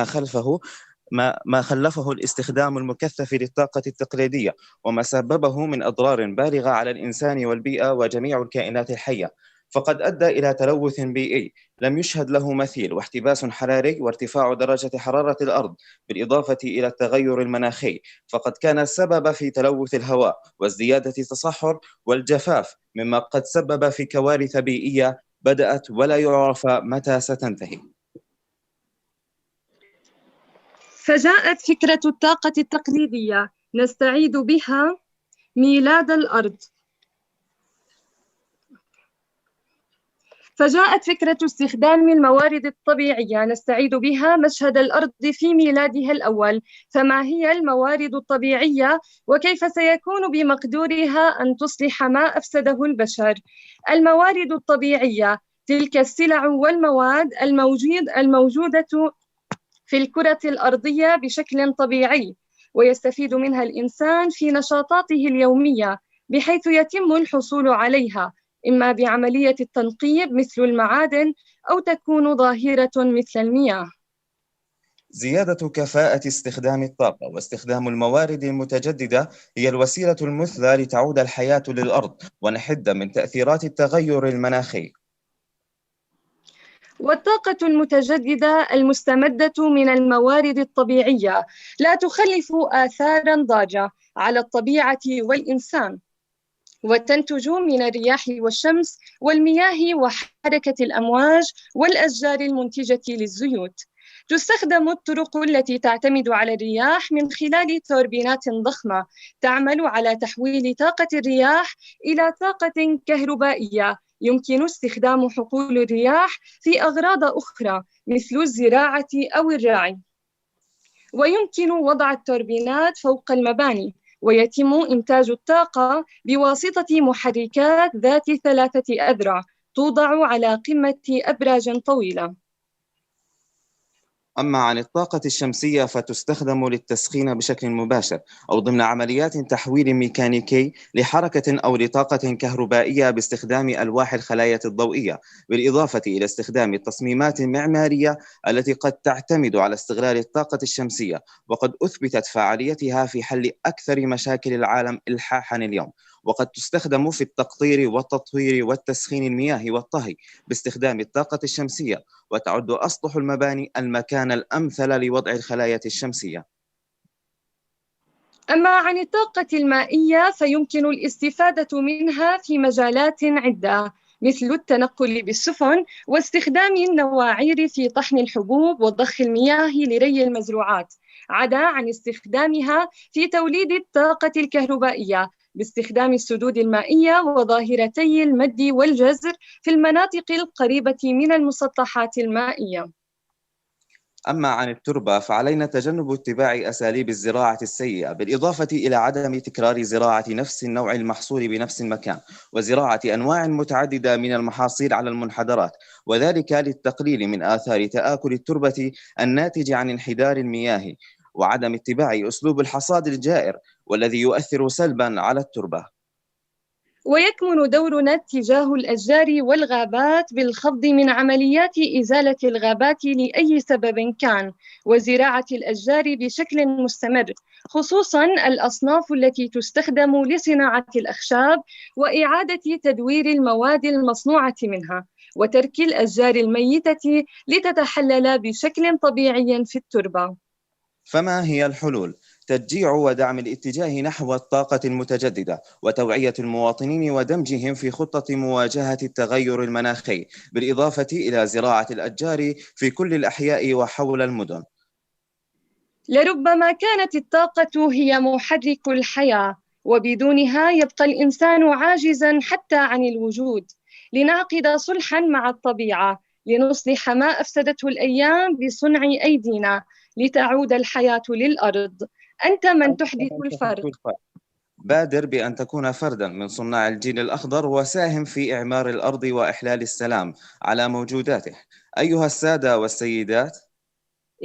ما خلفه الاستخدام المكثف للطاقة التقليدية، وما سببه من أضرار بالغة على الإنسان والبيئة وجميع الكائنات الحية. فقد أدى إلى تلوث بيئي لم يشهد له مثيل، واحتباس حراري، وارتفاع درجة حرارة الأرض، بالإضافة إلى التغير المناخي. فقد كان السبب في تلوث الهواء وازدياد التصحر والجفاف، مما قد سبب في كوارث بيئية بدأت ولا يعرف متى ستنتهي. فجاءت فكرة الطاقة التقليدية نستعيد بها ميلاد الأرض. فجاءت فكرة استخدام الموارد الطبيعية نستعيد بها مشهد الأرض في ميلادها الأول. فما هي الموارد الطبيعية وكيف سيكون بمقدورها أن تصلح ما أفسده البشر؟ الموارد الطبيعية تلك السلع والمواد الموجودة في الكرة الأرضية بشكل طبيعي، ويستفيد منها الإنسان في نشاطاته اليومية بحيث يتم الحصول عليها إما بعملية التنقيب مثل المعادن أو تكون ظاهرة مثل المياه. زيادة كفاءة استخدام الطاقة واستخدام الموارد المتجددة هي الوسيلة المثلى لتعود الحياة للأرض ونحد من تأثيرات التغير المناخي. والطاقة المتجددة المستمدة من الموارد الطبيعية لا تخلف آثاراً ضارة على الطبيعة والإنسان، وتنتج من الرياح والشمس والمياه وحركة الأمواج والأشجار المنتجة للزيوت. تستخدم الطرق التي تعتمد على الرياح من خلال توربينات ضخمة تعمل على تحويل طاقة الرياح إلى طاقة كهربائية. يمكن استخدام حقول الرياح في أغراض أخرى مثل الزراعة أو الرعي، ويمكن وضع التوربينات فوق المباني ويتم إنتاج الطاقة بواسطة محركات ذات 3 أذرع توضع على قمة أبراج طويلة. أما عن الطاقة الشمسية فتستخدم للتسخين بشكل مباشر أو ضمن عمليات تحويل ميكانيكي لحركة أو لطاقة كهربائية باستخدام ألواح الخلايا الضوئية، بالإضافة إلى استخدام التصميمات المعمارية التي قد تعتمد على استغلال الطاقة الشمسية، وقد أثبتت فعاليتها في حل أكثر مشاكل العالم إلحاحاً اليوم. وقد تستخدم في التقطير والتطهير والتسخين المياه والطهي باستخدام الطاقة الشمسية، وتعد أسطح المباني المكان الأمثل لوضع الخلايا الشمسية. أما عن الطاقة المائية فيمكن الاستفادة منها في مجالات عدة مثل التنقل بالسفن واستخدام النواعير في طحن الحبوب وضخ المياه لري المزروعات، عدا عن استخدامها في توليد الطاقة الكهربائية باستخدام السدود المائية وظاهرتي المد والجزر في المناطق القريبة من المسطحات المائية. أما عن التربة فعلينا تجنب اتباع أساليب الزراعة السيئة، بالإضافة إلى عدم تكرار زراعة نفس النوع المحصول بنفس المكان، وزراعة أنواع متعددة من المحاصيل على المنحدرات، وذلك للتقليل من آثار تآكل التربة الناتج عن انحدار المياه، وعدم اتباع أسلوب الحصاد الجائر والذي يؤثر سلباً على التربة. ويكمن دورنا اتجاه الأشجار والغابات بالخفض من عمليات إزالة الغابات لأي سبب كان، وزراعة الأشجار بشكل مستمر، خصوصاً الأصناف التي تستخدم لصناعة الأخشاب، وإعادة تدوير المواد المصنوعة منها، وترك الأشجار الميتة لتتحلل بشكل طبيعي في التربة. فما هي الحلول؟ تشجيع ودعم الاتجاه نحو الطاقة المتجددة، وتوعية المواطنين ودمجهم في خطة مواجهة التغير المناخي، بالإضافة إلى زراعة الأشجار في كل الأحياء وحول المدن. لربما كانت الطاقة هي محرك الحياة، وبدونها يبقى الإنسان عاجزاً حتى عن الوجود. لنعقد صلحاً مع الطبيعة، لنصلح ما أفسدته الأيام بصنع أيدينا، لتعود الحياة للأرض. أنت من تحدث الفرق. بادر بأن تكون فرداً من صناع الجيل الأخضر، وساهم في إعمار الأرض وإحلال السلام على موجوداته. أيها السادة والسيدات،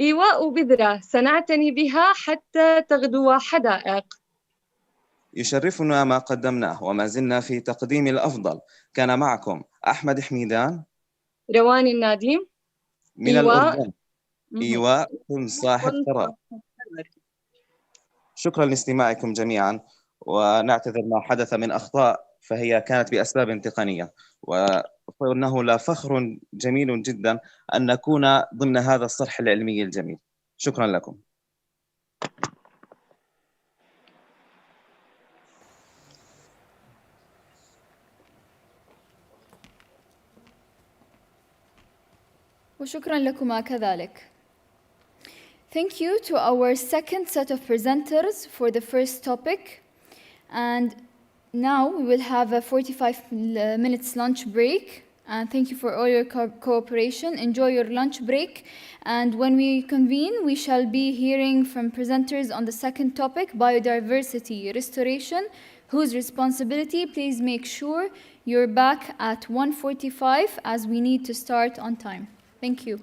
إيواء بذرة سنعتني بها حتى تغدو حدائق. يشرفنا ما قدمناه وما زلنا في تقديم الأفضل. كان معكم أحمد حميدان، روان الناديم من الأردن. إيواء كن صاحب قرار. شكرا لاستماعكم جميعا، ونعتذر ما حدث من أخطاء فهي كانت بأسباب تقنية، وإنه لفخر جميل جدا أن نكون ضمن هذا الصرح العلمي الجميل. شكرا لكم. وشكرا لكما كذلك. Thank you to our second set of presenters for the first topic. And now we will have a 45 minutes lunch break. And thank you for all your cooperation. Enjoy your lunch break. And when we convene, we shall be hearing from presenters on the second topic, biodiversity restoration. Whose responsibility? Please make sure you're back at 1:45 as we need to start on time. Thank you.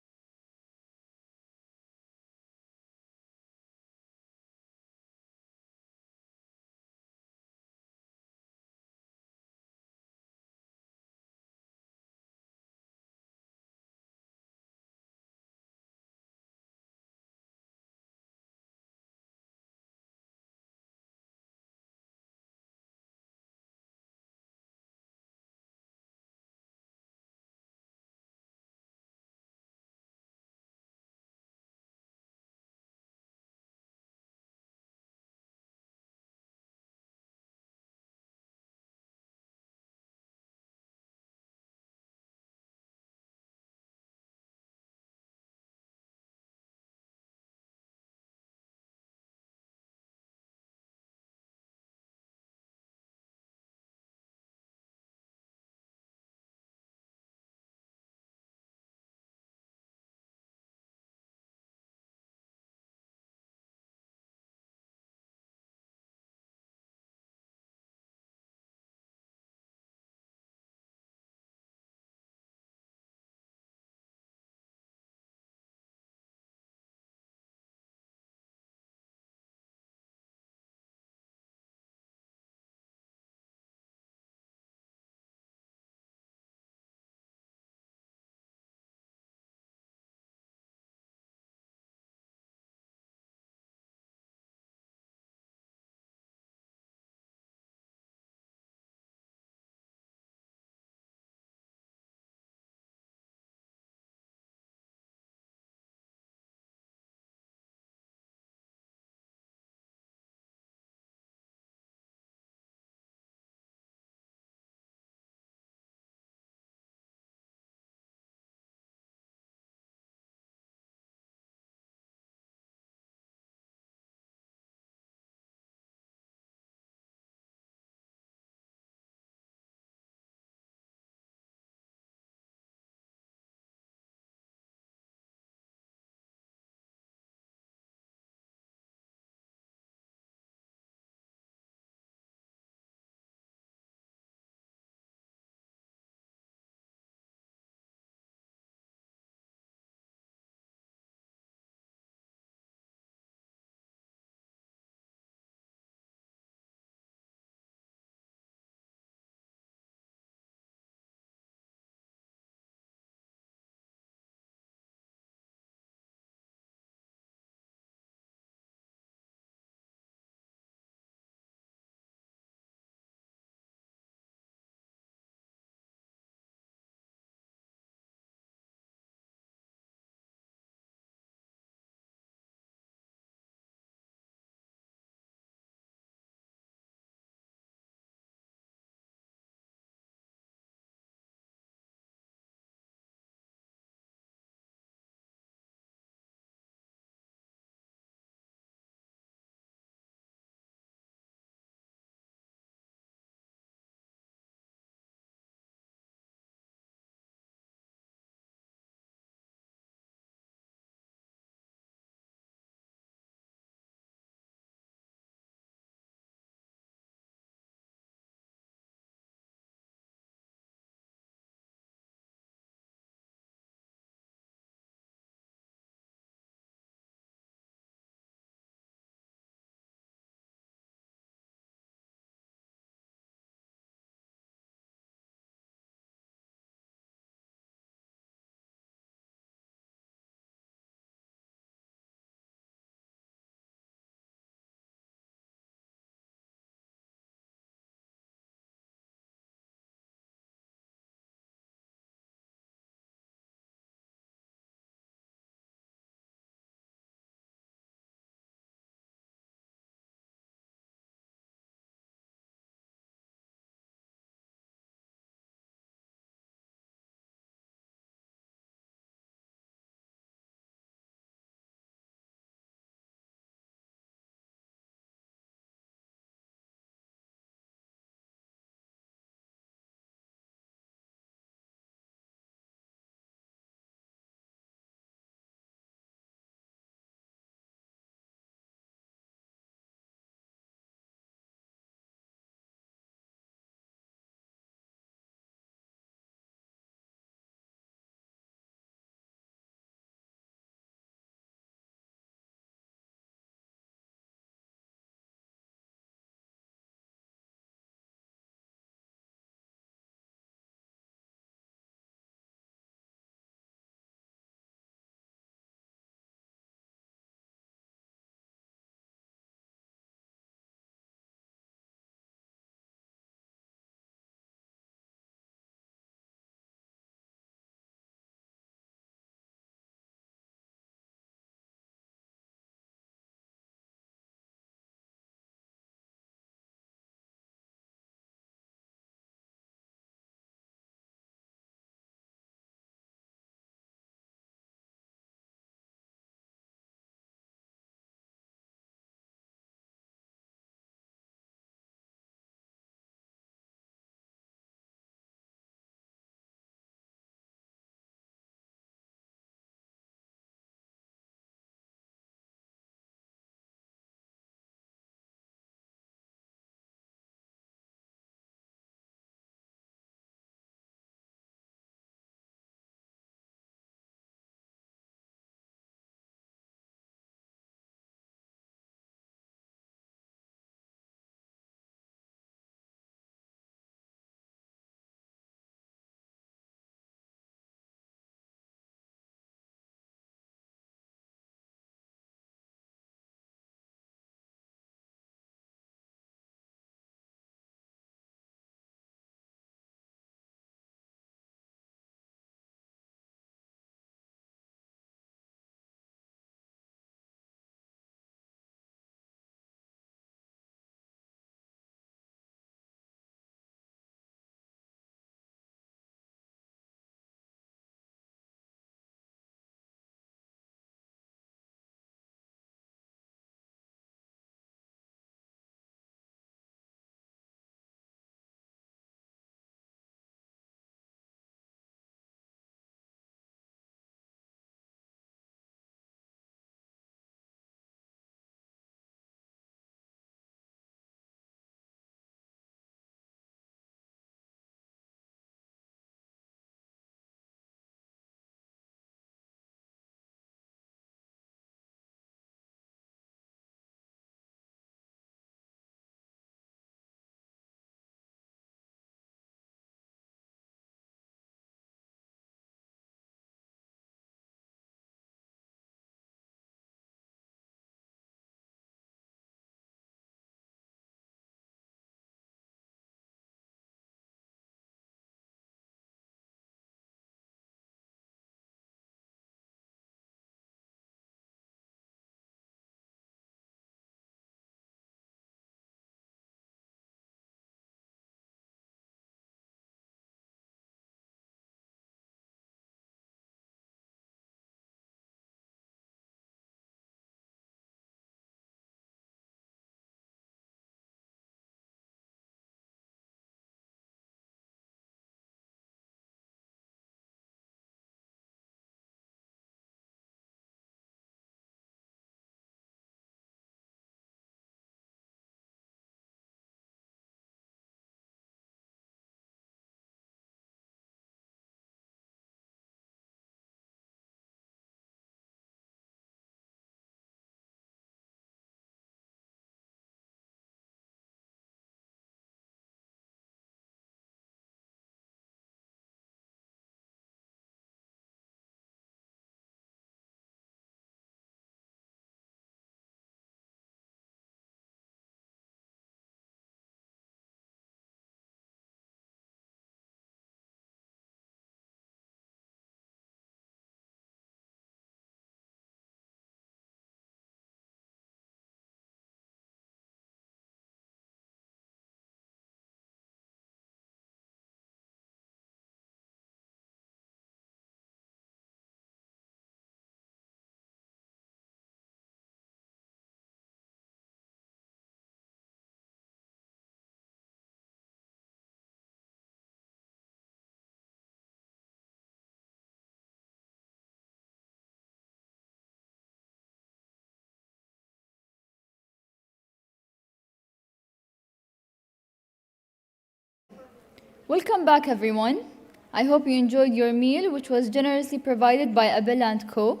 Welcome back, everyone. I hope you enjoyed your meal, which was generously provided by Abel and Co.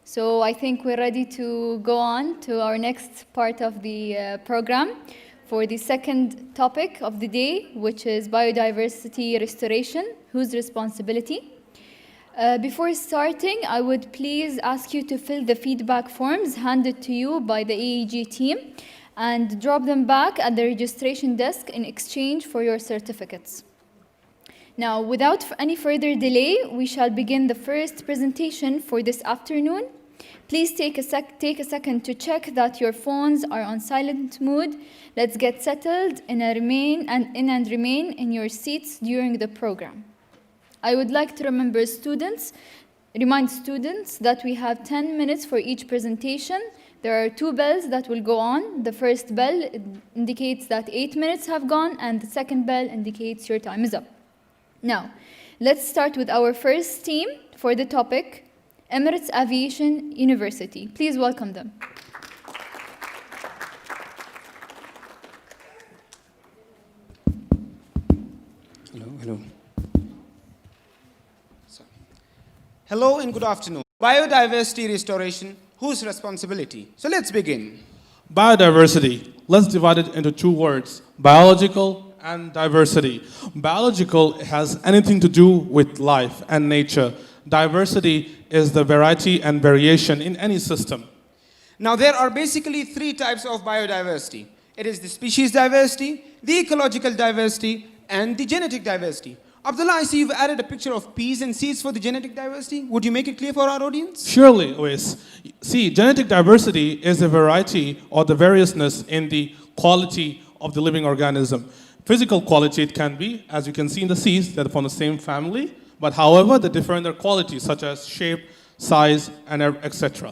So I think we're ready to go on to our next part of the program for the second topic of the day, which is biodiversity restoration, whose responsibility. Before starting, I would please ask you to fill the feedback forms handed to you by the AEG team and drop them back at the registration desk in exchange for your certificates. Now, without any further delay, we shall begin the first presentation for this afternoon. Please take a second to check that your phones are on silent mode. Let's get settled and remain in your seats during the program. I would like to remind students that we have 10 minutes for each presentation. There are 2 bells that will go on. The first bell indicates that 8 minutes have gone, and the second bell indicates your time is up. Now, let's start with our first team for the topic, Emirates Aviation University. Please welcome them. Hello. Hello and good afternoon. Biodiversity restoration, whose responsibility? So let's begin. Biodiversity. Let's divide it into 2 words, biological and diversity. Biological has anything to do with life and nature. Diversity is the variety and variation in any system. Now there are basically 3 types of biodiversity. It is the species diversity, the ecological diversity, and the genetic diversity. Abdullah, I see you've added a picture of peas and seeds for the genetic diversity. Would you make it clear for our audience? Surely, Uwais. See, genetic diversity is the variety or the variousness in the quality of the living organism. Physical quality it can be, as you can see in the seeds, they're from the same family, but however, they differ in their qualities, such as shape, size, and etc.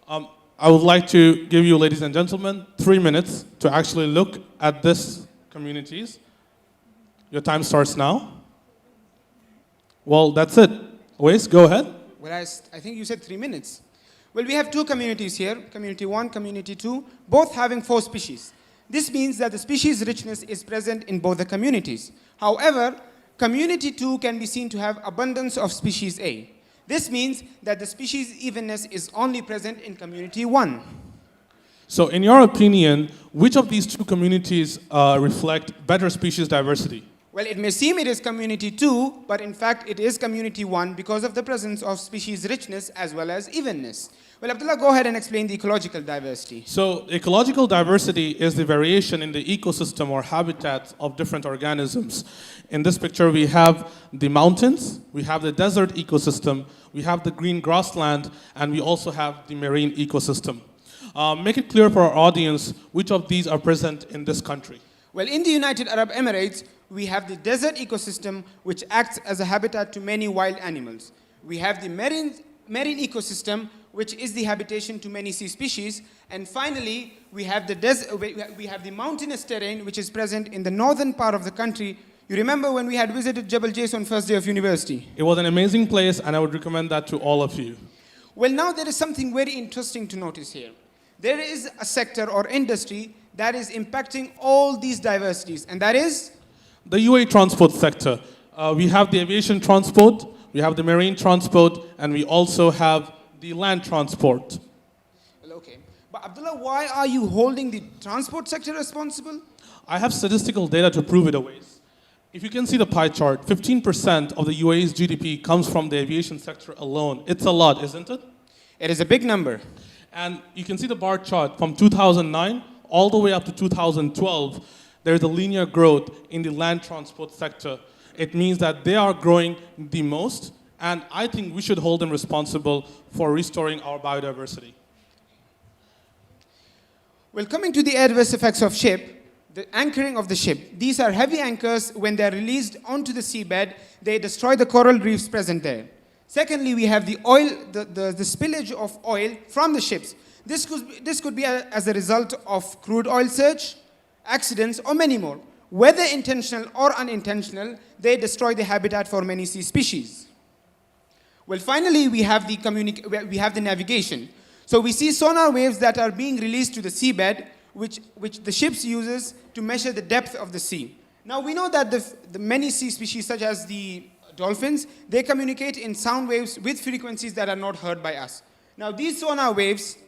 I would like to give you, ladies and gentlemen, 3 minutes to actually look at this communities. Your time starts now. Well, that's it. Uwais, go ahead. Well, I think you said 3 minutes. Well, we have 2 communities here, community 1, community 2, both having 4 species. This means that the species richness is present in both the communities. However, community 2 can be seen to have abundance of species A. This means that the species evenness is only present in community 1. So in your opinion, which of these 2 communities reflect better species diversity? Well, it may seem it is community 2, but in fact it is community 1 because of the presence of species richness as well as evenness. Well, Abdullah, go ahead and explain the ecological diversity. So ecological diversity is the variation in the ecosystem or habitats of different organisms. In this picture, we have the mountains, we have the desert ecosystem, we have the green grassland, and we also have the marine ecosystem. Make it clear for our audience which of these are present in this country. Well, in the United Arab Emirates, we have the desert ecosystem, which acts as a habitat to many wild animals. We have the marine ecosystem, which is the habitation to many sea species. And finally, we have the mountainous terrain, which is present in the northern part of the country. You remember when we had visited Jebel Jais on first day of university? It was an amazing place, and I would recommend that to all of you. Well, now there is something very interesting to notice here. There is a sector or industry that is impacting all these diversities, and that is? The UAE transport sector. We have the aviation transport, we have the marine transport, and we also have the land transport. Well, okay. But Abdullah, why are you holding the transport sector responsible? I have statistical data to prove it, Uwais. If you can see the pie chart, 15% of the UAE's GDP comes from the aviation sector alone. It's a lot, isn't it? It is a big number. And you can see the bar chart from 2009 all the way up to 2012. There's a linear growth in the land transport sector. It means that they are growing the most, and I think we should hold them responsible for restoring our biodiversity. Well, coming to the adverse effects of ship, the anchoring of the ship. These are heavy anchors. When they're released onto the seabed, they destroy the coral reefs present there. Secondly, we have the oil, the spillage of oil from the ships. This could be as a result of crude oil surge, accidents, or many more. Whether intentional or unintentional, they destroy the habitat for many sea species. Well, finally, we have the navigation. So we see sonar waves that are being released to the seabed, which the ships uses to measure the depth of the sea. Now we know that the many sea species such as the dolphins, they communicate in sound waves with frequencies that are not heard by us. Now these sonar waves,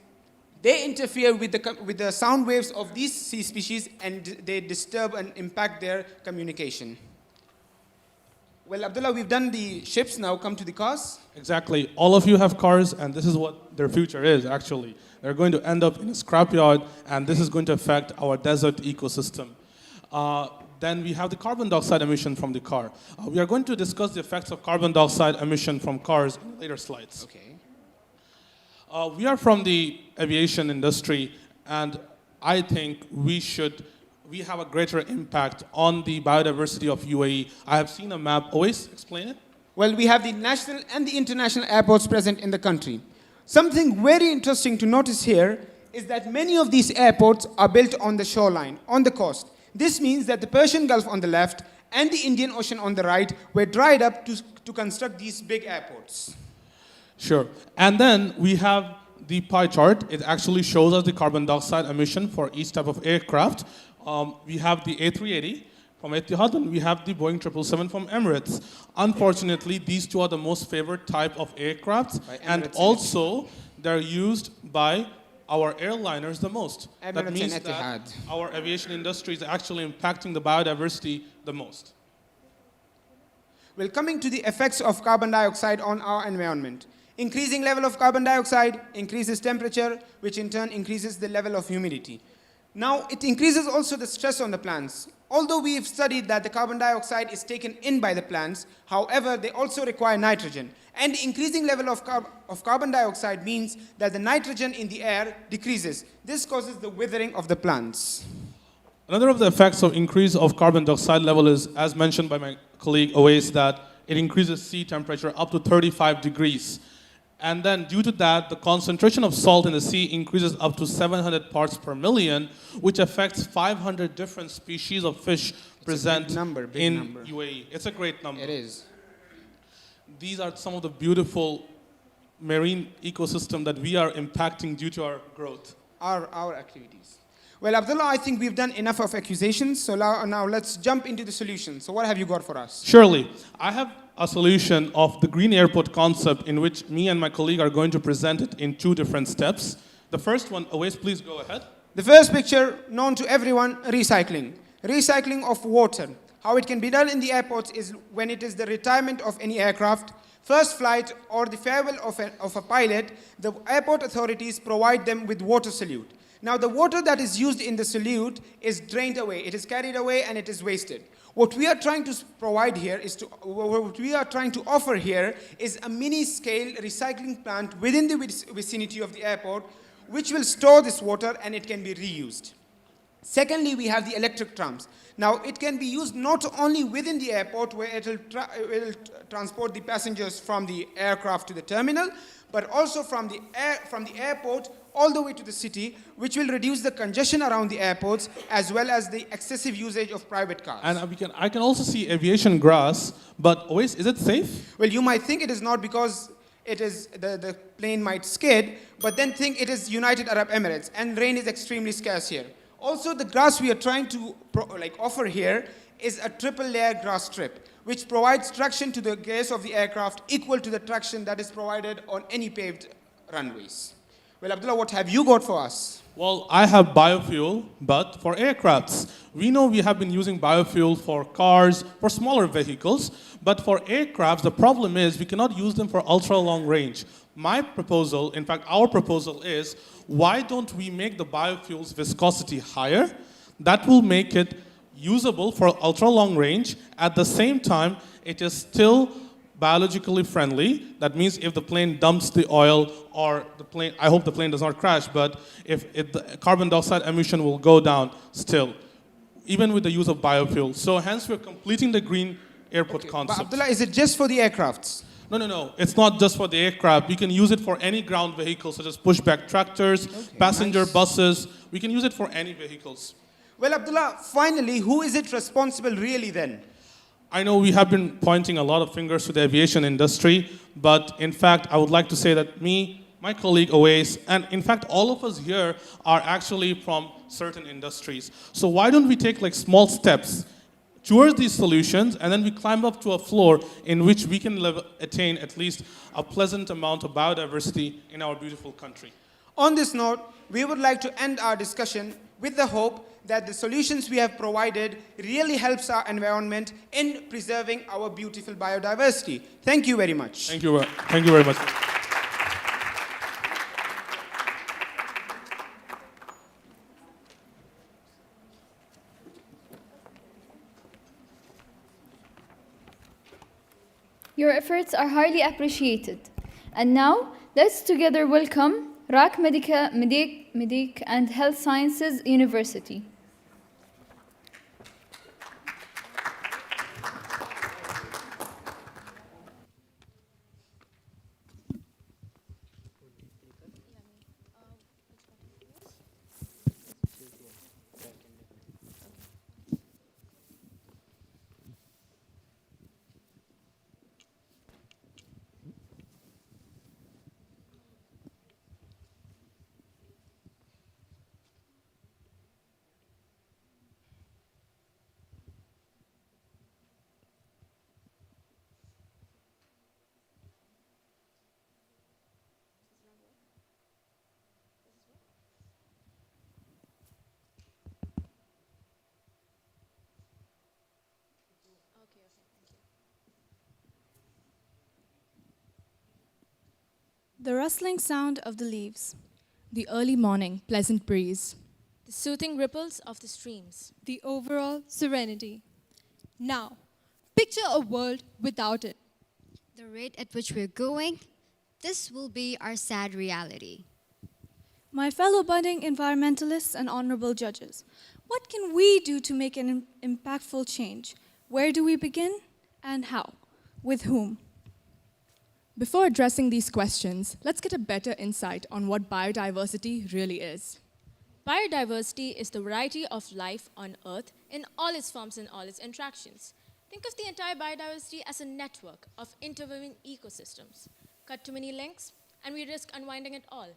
they interfere with the sound waves of these sea species and they disturb and impact their communication. Well, Abdullah, we've done the ships, now come to the cars. Exactly. All of you have cars, and this is what their future is, actually. They're going to end up in a scrapyard, and this is going to affect our desert ecosystem. Then we have the carbon dioxide emission from the car. We are going to discuss the effects of carbon dioxide emission from cars in later slides. Okay. We are from the aviation industry, and I think we have a greater impact on the biodiversity of UAE. I have seen a map. Always explain it. Well, we have the national and the international airports present in the country. Something very interesting to notice here is that many of these airports are built on the shoreline, on the coast. This means that the Persian Gulf on the left and the Indian Ocean on the right were dried up to construct these big airports. Sure. And then we have the pie chart. It actually shows us the carbon dioxide emission for each type of aircraft. We have the A380 from Etihad, and we have the Boeing 777 from Emirates. Unfortunately, these two are the most favored type of aircraft, and also they're used by our airliners the most. Emirates That means and that Etihad. our aviation industry is actually impacting the biodiversity the most. Well, coming to the effects of carbon dioxide on our environment. Increasing level of carbon dioxide increases temperature, which in turn increases the level of humidity. Now, it increases also the stress on the plants. Although we have studied that the carbon dioxide is taken in by the plants, however, they also require nitrogen. And increasing level of carbon dioxide means that the nitrogen in the air decreases. This causes the withering of the plants. Another of the effects of increase of carbon dioxide level is, as mentioned by my colleague Owais, that it increases sea temperature up to 35 degrees. And then due to that, the concentration of salt in the sea increases up to 700 parts per million, which affects 500 different species of fish present in UAE. It's a great number. It is. These are some of the beautiful marine ecosystem that we are impacting due to our growth. Our activities. Well, Abdullah, I think we've done enough of accusations, so now let's jump into the solution. So what have you got for us? Surely. I have a solution of the green airport concept in which me and my colleague are going to present it in two different steps. The first one, Owais, please go ahead. The first picture, known to everyone, recycling. Recycling of water. How it can be done in the airports is when it is the retirement of any aircraft, first flight, or the farewell of a pilot, the airport authorities provide them with water solute. Now, the water that is used in the solute is drained away. It is carried away and it is wasted. What we are trying to provide here is what we are trying to offer here is a mini-scale recycling plant within the vicinity of the airport, which will store this water and it can be reused. Secondly, we have the electric trams. Now, it can be used not only within the airport, where it will transport the passengers from the aircraft to the terminal, but also from the airport all the way to the city, which will reduce the congestion around the airports as well as the excessive usage of private cars. And I can also see aviation grass, but always, is it safe? Well, you might think it is not because it is the plane might skid, but then think it is United Arab Emirates, and rain is extremely scarce here. Also, the grass we are trying to offer here is a triple layer grass strip, which provides traction to the gears of the aircraft equal to the traction that is provided on any paved runways. Well, Abdullah, what have you got for us? Well, I have biofuel, but for aircrafts. We know we have been using biofuel for cars, for smaller vehicles, but for aircrafts, the problem is we cannot use them for ultra-long range. My proposal, in fact, our proposal is, why don't we make the biofuel's viscosity higher? That will make it usable for ultra-long range. At the same time, it is still biologically friendly. That means if the plane dumps the oil or the plane, I hope the plane does not crash, but if the carbon dioxide emission will go down still, even with the use of biofuel. So hence we're completing the green airport concept. But Abdullah, is it just for the aircrafts? No. It's not just for the aircraft. We can use it for any ground vehicles, such as pushback tractors, passenger buses. We can use it for any vehicles. Well, Abdullah, finally, who is it responsible really then? I know we have been pointing a lot of fingers to the aviation industry, but in fact, I would like to say that me, my colleague Owais, and in fact, all of us here are actually from certain industries. So why don't we take like small steps towards these solutions, and then we climb up to a floor in which we can attain at least a pleasant amount of biodiversity in our beautiful country. On this note, we would like to end our discussion with the hope that the solutions we have provided really helps our environment in preserving our beautiful biodiversity. Thank you very much. Thank you very much. Your efforts are highly appreciated. And now, let's together welcome RAK Medic and Health Sciences University. The rustling sound of the leaves. The early morning, pleasant breeze. The soothing ripples of the streams. The overall serenity. Now, picture a world without it. The rate at which we're going, this will be our sad reality. My fellow budding environmentalists and honorable judges, what can we do to make an impactful change? Where do we begin and how? With whom? Before addressing these questions, let's get a better insight on what biodiversity really is. Biodiversity is the variety of life on Earth in all its forms and all its interactions. Think of the entire biodiversity as a network of interwoven ecosystems. Cut too many links, and we risk unwinding it all.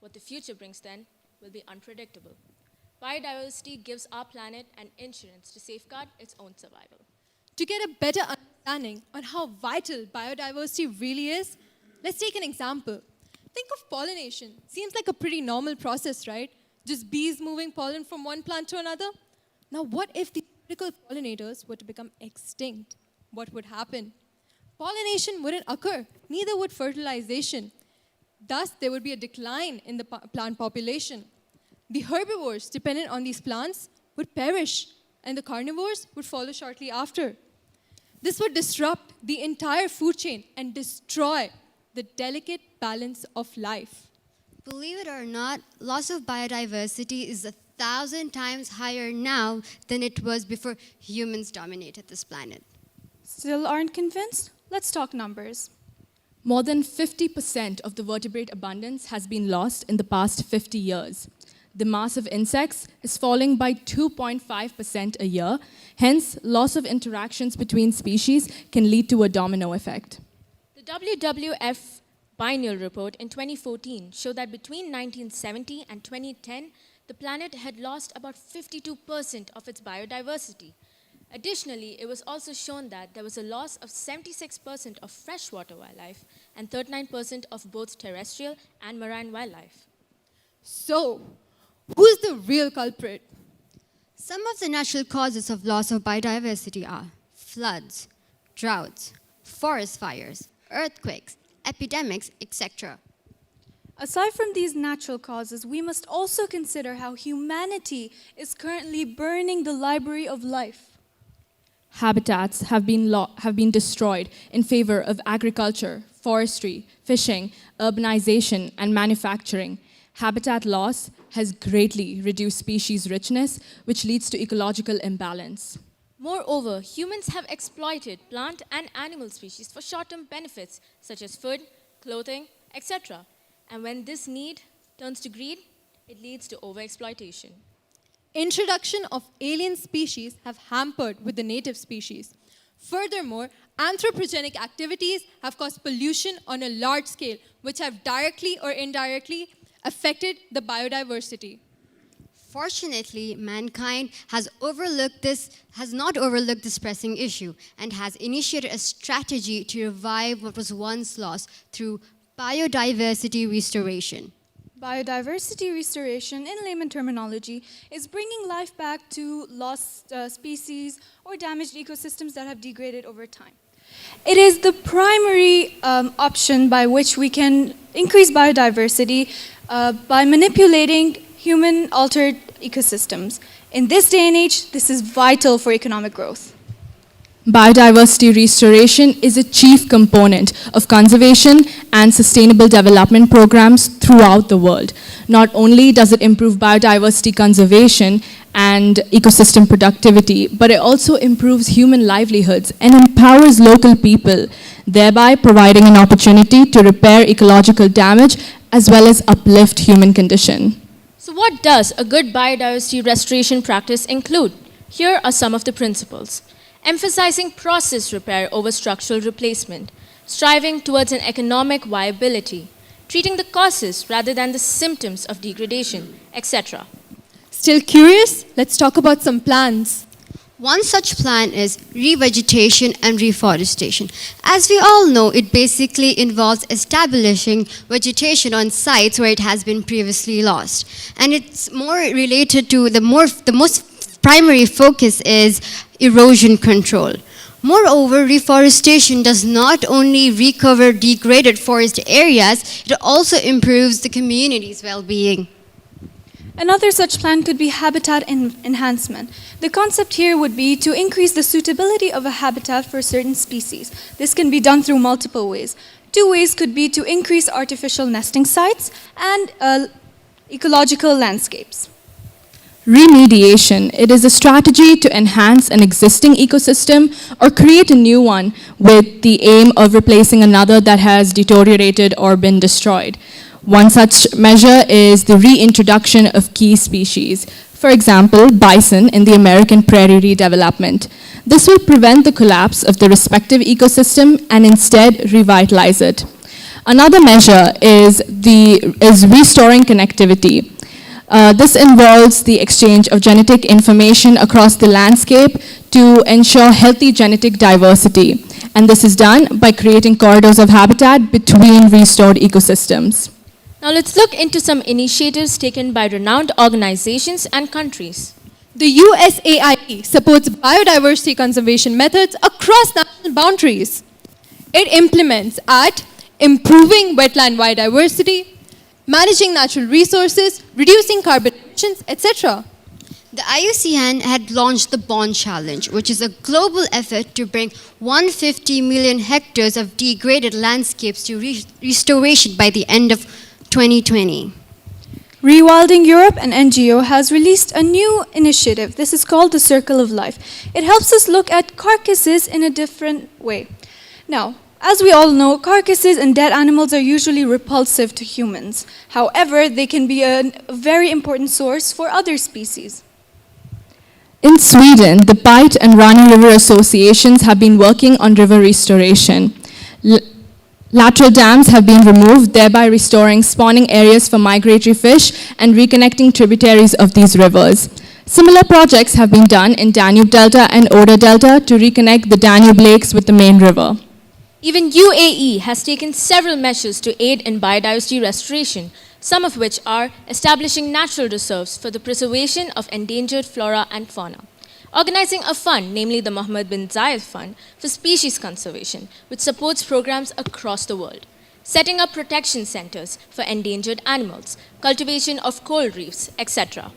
What the future brings then will be unpredictable. Biodiversity gives our planet an insurance to safeguard its own survival. To get a better understanding on how vital biodiversity really is, let's take an example. Think of pollination. Seems like a pretty normal process, right? Just bees moving pollen from one plant to another. Now, what if the critical pollinators were to become extinct? What would happen? Pollination wouldn't occur, neither would fertilization. Thus, there would be a decline in the plant population. The herbivores dependent on these plants would perish, and the carnivores would follow shortly after. This would disrupt the entire food chain and destroy the delicate balance of life. Believe it or not, loss of biodiversity is 1,000 times higher now than it was before humans dominated this planet. Still aren't convinced? Let's talk numbers. More than 50% of the vertebrate abundance has been lost in the past 50 years. The mass of insects is falling by 2.5% a year. Hence, loss of interactions between species can lead to a domino effect. The WWF Biennial Report in 2014 showed that between 1970 and 2010, the planet had lost about 52% of its biodiversity. Additionally, it was also shown that there was a loss of 76% of freshwater wildlife and 39% of both terrestrial and marine wildlife. So, who's the real culprit? Some of the natural causes of loss of biodiversity are floods, droughts, forest fires, earthquakes, epidemics, etc. Aside from these natural causes, we must also consider how humanity is currently burning the library of life. Habitats have been destroyed in favor of agriculture, forestry, fishing, urbanization, and manufacturing. Habitat loss has greatly reduced species richness, which leads to ecological imbalance. Moreover, humans have exploited plant and animal species for short-term benefits such as food, clothing, etc. And when this need turns to greed, it leads to overexploitation. Introduction of alien species have hampered with the native species. Furthermore, anthropogenic activities have caused pollution on a large scale, which have directly or indirectly affected the biodiversity. Unfortunately, mankind has not overlooked this pressing issue and has initiated a strategy to revive what was once lost through biodiversity restoration. Biodiversity restoration, in layman terminology, is bringing life back to lost species or damaged ecosystems that have degraded over time. It is the primary option by which we can increase biodiversity by manipulating human-altered ecosystems. In this day and age, this is vital for economic growth. Biodiversity restoration is a chief component of conservation and sustainable development programs throughout the world. Not only does it improve biodiversity conservation and ecosystem productivity, but it also improves human livelihoods and empowers local people, thereby providing an opportunity to repair ecological damage as well as uplift human condition. So what does a good biodiversity restoration practice include? Here are some of the principles. Emphasizing process repair over structural replacement, striving towards an economic viability, treating the causes rather than the symptoms of degradation, etc. Still curious? Let's talk about some plans. One such plan is revegetation and reforestation. As we all know, it basically involves establishing vegetation on sites where it has been previously lost. And it's more related to the most primary focus is erosion control. Moreover, reforestation does not only recover degraded forest areas, it also improves the community's well-being. Another such plan could be habitat enhancement. The concept here would be to increase the suitability of a habitat for certain species. This can be done through multiple ways. Two ways could be to increase artificial nesting sites and ecological landscapes. Remediation. It is a strategy to enhance an existing ecosystem or create a new one with the aim of replacing another that has deteriorated or been destroyed. One such measure is the reintroduction of key species. For example, bison in the American prairie redevelopment. This will prevent the collapse of the respective ecosystem and instead revitalize it. Another measure is restoring connectivity. This involves the exchange of genetic information across the landscape to ensure healthy genetic diversity. And this is done by creating corridors of habitat between restored ecosystems. Now let's look into some initiatives taken by renowned organizations and countries. The USAID supports biodiversity conservation methods across national boundaries. It implements at improving wetland biodiversity, managing natural resources, reducing carbon emissions, etc. The IUCN had launched the Bond Challenge, which is a global effort to bring 150 million hectares of degraded landscapes to restoration by the end of 2020. Rewilding Europe, an NGO, has released a new initiative. This is called the Circle of Life. It helps us look at carcasses in a different way. Now, as we all know, carcasses and dead animals are usually repulsive to humans. However, they can be a very important source for other species. In Sweden, the Pite and Rani River associations have been working on river restoration. Lateral dams have been removed, thereby restoring spawning areas for migratory fish and reconnecting tributaries of these rivers. Similar projects have been done in Danube Delta and Oder Delta to reconnect the Danube lakes with the main river. Even UAE has taken several measures to aid in biodiversity restoration, some of which are establishing natural reserves for the preservation of endangered flora and fauna, organizing a fund, namely the Mohammed bin Zayed Fund, for species conservation, which supports programs across the world, setting up protection centers for endangered animals, cultivation of coral reefs, etc.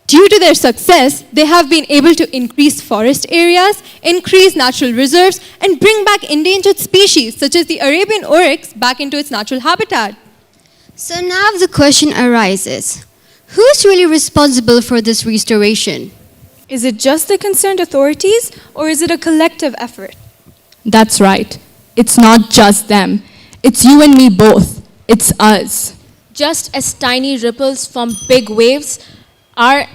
Due to their success, they have been able to increase forest areas, increase natural reserves, and bring back endangered species such as the Arabian oryx back into its natural habitat. So now the question arises, who's really responsible for this restoration? Is it just the concerned authorities, or is it a collective effort? That's right. It's not just them. It's you and me both. It's us. Just as tiny ripples form big waves, our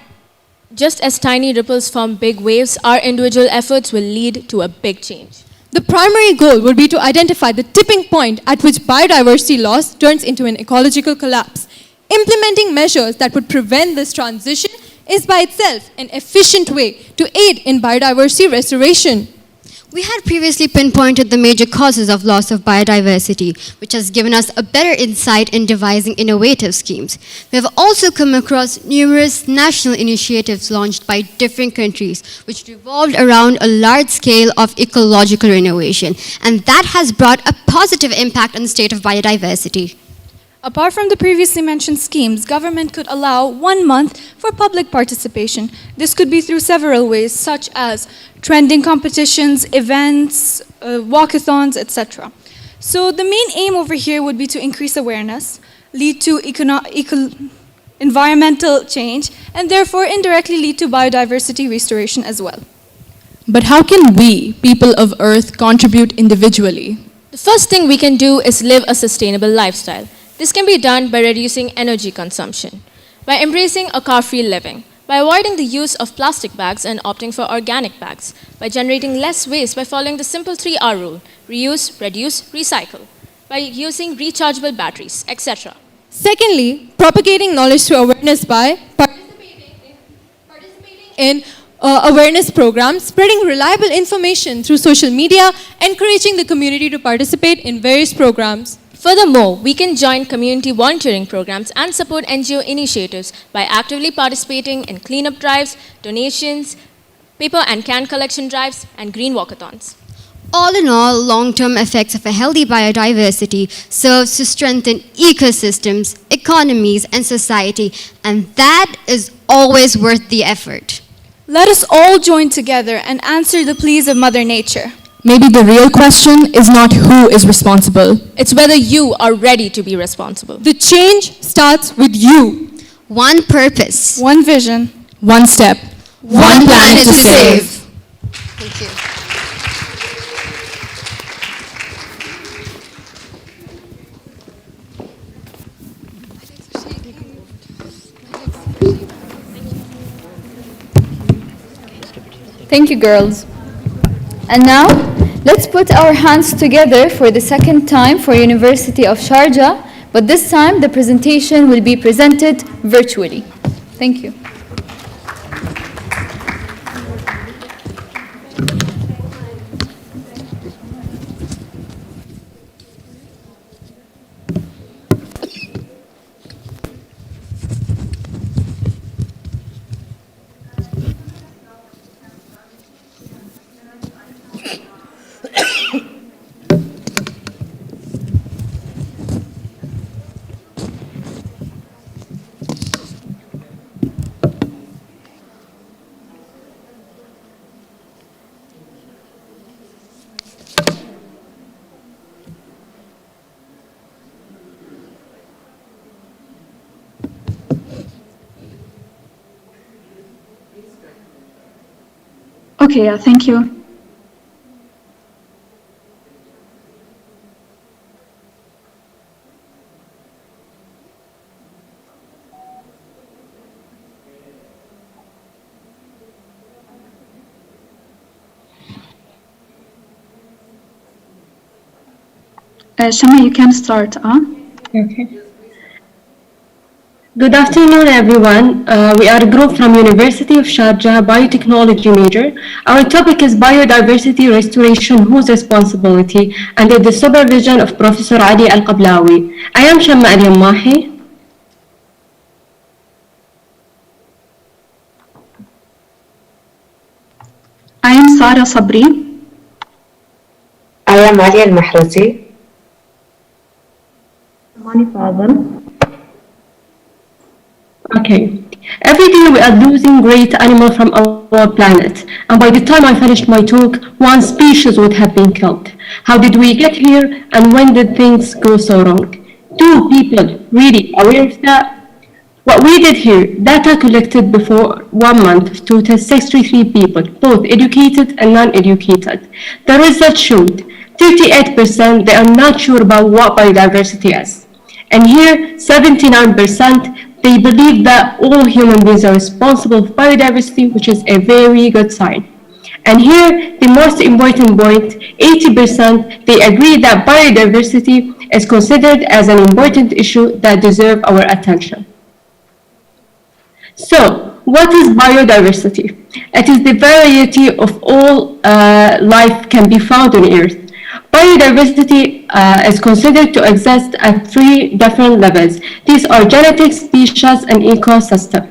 individual efforts will lead to a big change. The primary goal would be to identify the tipping point at which biodiversity loss turns into an ecological collapse. Implementing measures that would prevent this transition is by itself an efficient way to aid in biodiversity restoration. We had previously pinpointed the major causes of loss of biodiversity, which has given us a better insight in devising innovative schemes. We have also come across numerous national initiatives launched by different countries, which revolved around a large scale of ecological renovation, and that has brought a positive impact on the state of biodiversity. Apart from the previously mentioned schemes, government could allow 1 month for public participation. This could be through several ways, such as trending competitions, events, walkathons, etc. So the main aim over here would be to increase awareness, lead to environmental change, and therefore indirectly lead to biodiversity restoration as well. But how can we, people of Earth, contribute individually? The first thing we can do is live a sustainable lifestyle. This can be done by reducing energy consumption, by embracing a car-free living, by avoiding the use of plastic bags and opting for organic bags, by generating less waste by following the simple 3R rule: reuse, reduce, recycle, by using rechargeable batteries, etc. Secondly, propagating knowledge through awareness by participating in awareness programs, spreading reliable information through social media, encouraging the community to participate in various programs. Furthermore, we can join community volunteering programs and support NGO initiatives by actively participating in cleanup drives, donations, paper and can collection drives, and green walkathons. All in all, long-term effects of a healthy biodiversity serves to strengthen ecosystems, economies, and society, and that is always worth the effort. Let us all join together and answer the pleas of Mother Nature. Maybe the real question is not who is responsible. It's whether you are ready to be responsible. The change starts with you. One purpose. One vision. One step. One planet to save. Thank you. Thank you, girls. And now, let's put our hands together for the second time for University of Sharjah, but this time the presentation will be presented virtually. Thank you. Okay, thank you. Shama, you can start, Okay. Good afternoon, everyone. We are a group from University of Sharjah, biotechnology major. Our topic is biodiversity restoration, whose responsibility, under the supervision of Professor Ali Al-Qablawi. I am Shama Al-Yamahi. I am Sara Sabri. I am Ali Al-Mahrouzi. Mani Fadal. Okay. Every day we are losing great animals from our planet, and by the time I finished my talk, one species would have been killed. How did we get here, and when did things go so wrong? Do people really aware of that? What we did here, data collected before 1 month to test 63 people, both educated and non-educated. The results showed 38% they are not sure about what biodiversity is. And here, 79% they believe that all human beings are responsible for biodiversity, which is a very good sign. And here, the most important point, 80%, they agree that biodiversity is considered as an important issue that deserves our attention. So, what is biodiversity? It is the variety of all life can be found on Earth. Biodiversity is considered to exist at 3 different levels. These are genetic, species, and ecosystem.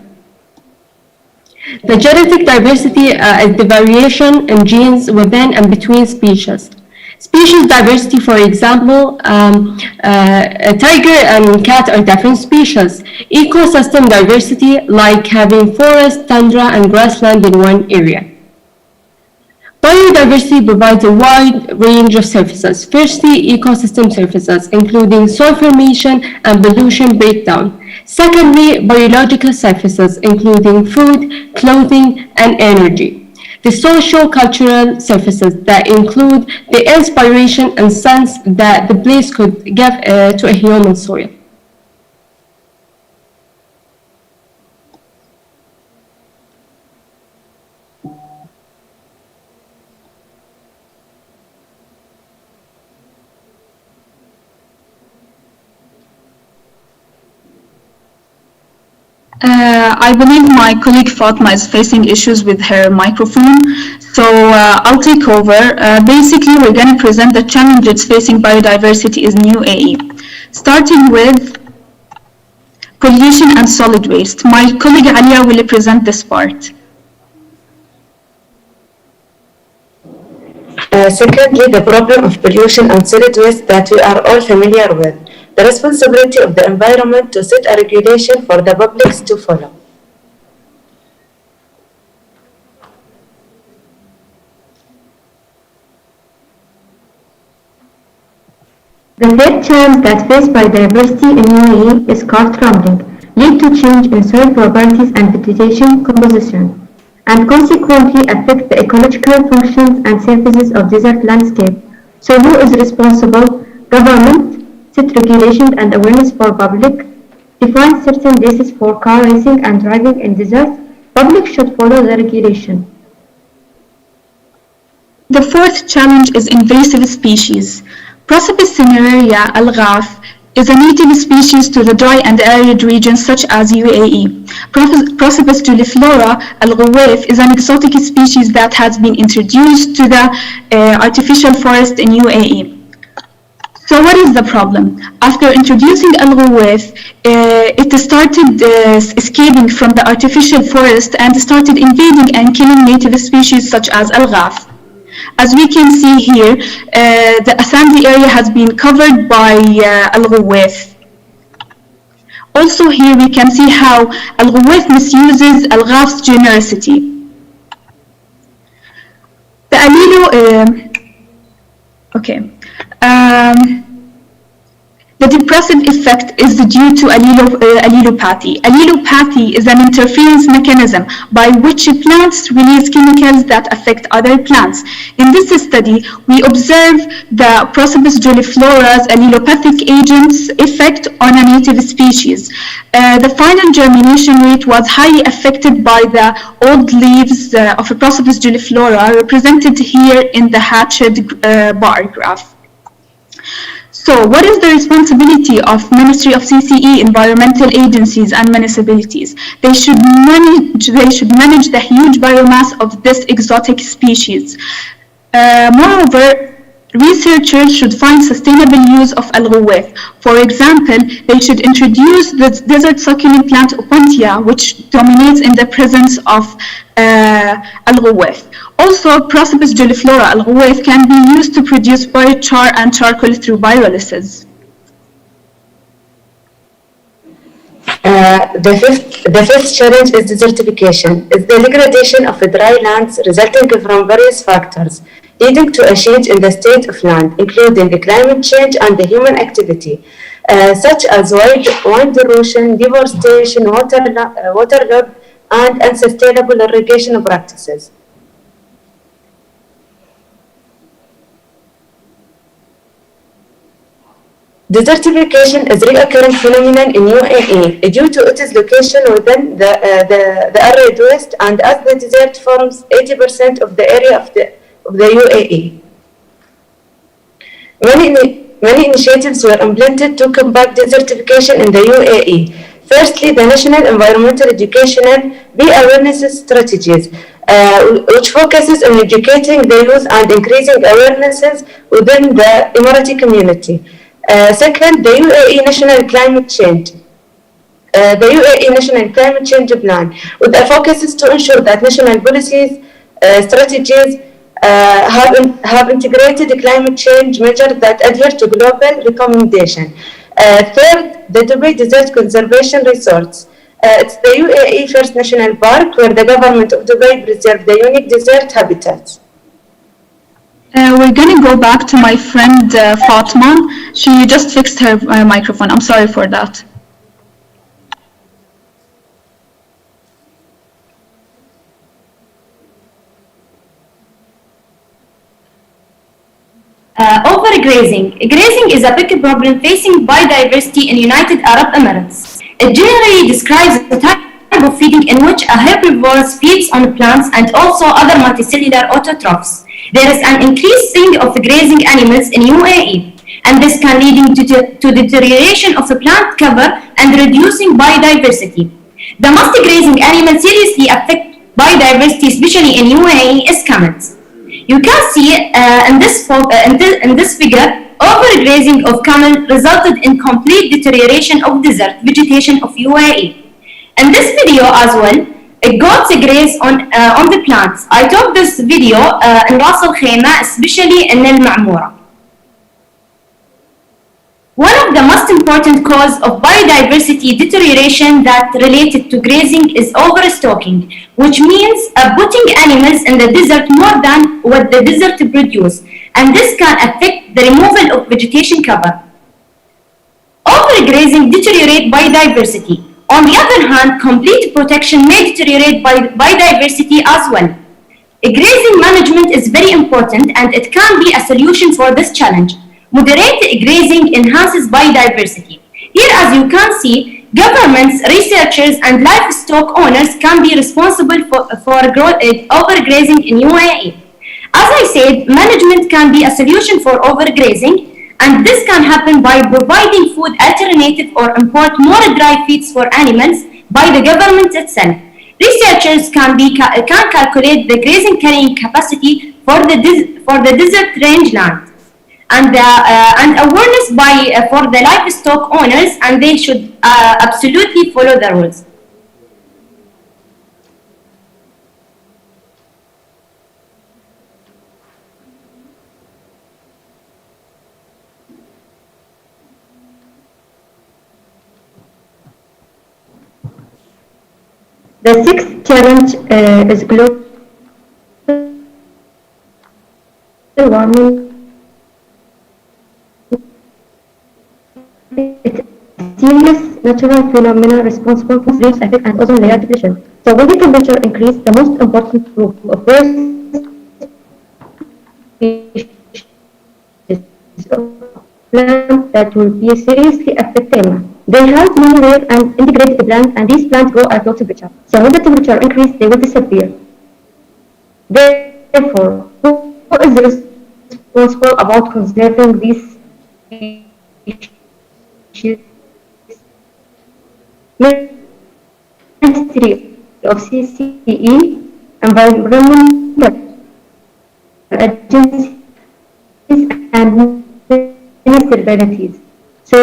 The genetic diversity is the variation in genes within and between species. Species diversity, for example, a tiger and cat are different species. Ecosystem diversity, like having forest, tundra, and grassland in one area. Biodiversity provides a wide range of services. Firstly, ecosystem services, including soil formation and pollution breakdown. Secondly, biological services, including food, clothing, and energy. The socio-cultural services that include the inspiration and sense that the place could give to a human soil. I believe my colleague Fatma is facing issues with her microphone, so I'll take over. Basically, we're going to present the challenges facing biodiversity in UAE, starting with pollution and solid waste. My colleague Alia will present this part. Secondly, the problem of pollution and solid waste that we are all familiar with. The responsibility of the environment to set a regulation for the public to follow. The third challenge that faced biodiversity in UAE is crop crumbling, lead to change in soil properties and vegetation composition, and consequently affect the ecological functions and services of desert landscape. So who is responsible? Government set regulation and awareness for public, define certain races for car racing and driving in deserts. Public should follow the regulation. The fourth challenge is invasive species. Prosopis cinerea al-Ghaf is a native species to the dry and arid regions such as UAE. Prosopis juliflora al-Ghawaf is an exotic species that has been introduced to the artificial forest in UAE. So what is the problem? After introducing al-Ghawaf, it started escaping from the artificial forest and started invading and killing native species such as al-Ghaf. As we can see here, the Asandi area has been covered by al-Ghawaf. Also here we can see how al-Ghawaf misuses al-Ghaf's generosity. The the depressive effect is due to allelopathy. Allelopathy is an interference mechanism by which plants release chemicals that affect other plants. In this study, we observe the Prosopis juliflora's allelopathic agent's effect on a native species. The final germination rate was highly affected by the old leaves of Prosopis juliflora, represented here in the hatched bar graph. So what is the responsibility of Ministry of CCE, environmental agencies and municipalities? They should manage the huge biomass of this exotic species. Moreover, researchers should find sustainable use of al-Ghawaf. For example, they should introduce the desert succulent plant Opuntia, which dominates in the presence of al-Ghawaf. Also, Prosopis juliflora al-Ghawaf can be used to produce biochar and charcoal through pyrolysis. The fifth challenge is desertification. It's the degradation of dry lands resulting from various factors, leading to a change in the state of land, including climate change and the human activity, such as wind erosion, deforestation, water loss, and unsustainable irrigation practices. Desertification is a recurrent phenomenon in UAE due to its location within the arid west, and as the desert forms 80% of the area of the UAE. Many initiatives were implemented to combat desertification in the UAE. Firstly, the National Environmental Educational Bee Awareness Strategies, which focuses on educating the youth and increasing awarenesses within the Emirati community. Second, the UAE National Climate Change. The UAE National Climate Change Plan, with the focus is to ensure that national policies, strategies have integrated climate change measures that adhere to global recommendations. Third, the Dubai Desert Conservation Resorts. It's the UAE first national park where the government of Dubai preserved the unique desert habitats. We're gonna go back to my friend Fatma. She just fixed her microphone. I'm sorry for that. Overgrazing. Grazing is a big problem facing biodiversity in United Arab Emirates. It generally describes a type of feeding in which a herbivore feeds on plants and also other multicellular autotrophs. There is an increasing of grazing animals in UAE, and this can lead to deterioration of the plant cover and reducing biodiversity. The most grazing animal seriously affect biodiversity, especially in UAE, is camels. You can see in this figure, overgrazing of camel resulted in complete deterioration of desert vegetation of UAE. In this video as well, goats graze on the plants. I took this video in Ras Al Khaimah, especially in Al Ma'mura. One of the most important causes of biodiversity deterioration that related to grazing is overstocking, which means putting animals in the desert more than what the desert produces, and this can affect the removal of vegetation cover. Overgrazing deteriorates biodiversity. On the other hand, complete protection may deteriorate biodiversity as well. Grazing management is very important, and it can be a solution for this challenge. Moderate grazing enhances biodiversity. Here, as you can see, governments, researchers, and livestock owners can be responsible for overgrazing in UAE. As I said, management can be a solution for overgrazing, and this can happen by providing food alternative or import more dry feeds for animals by the government itself. Researchers can calculate the grazing carrying capacity for the desert rangeland. And awareness for the livestock owners, and they should absolutely follow the rules. The sixth challenge is global warming. It's a serious natural phenomenon responsible for greenhouse effect and ozone layer depletion. So when the temperature increases, the most important group of birds plants that will be seriously affected. They have many rare and integrated plants, and these plants grow at low temperature. So when the temperature increases, they will disappear. Therefore, who is responsible about conserving these species? Ministry of CCE, environmental agencies, and municipalities. So,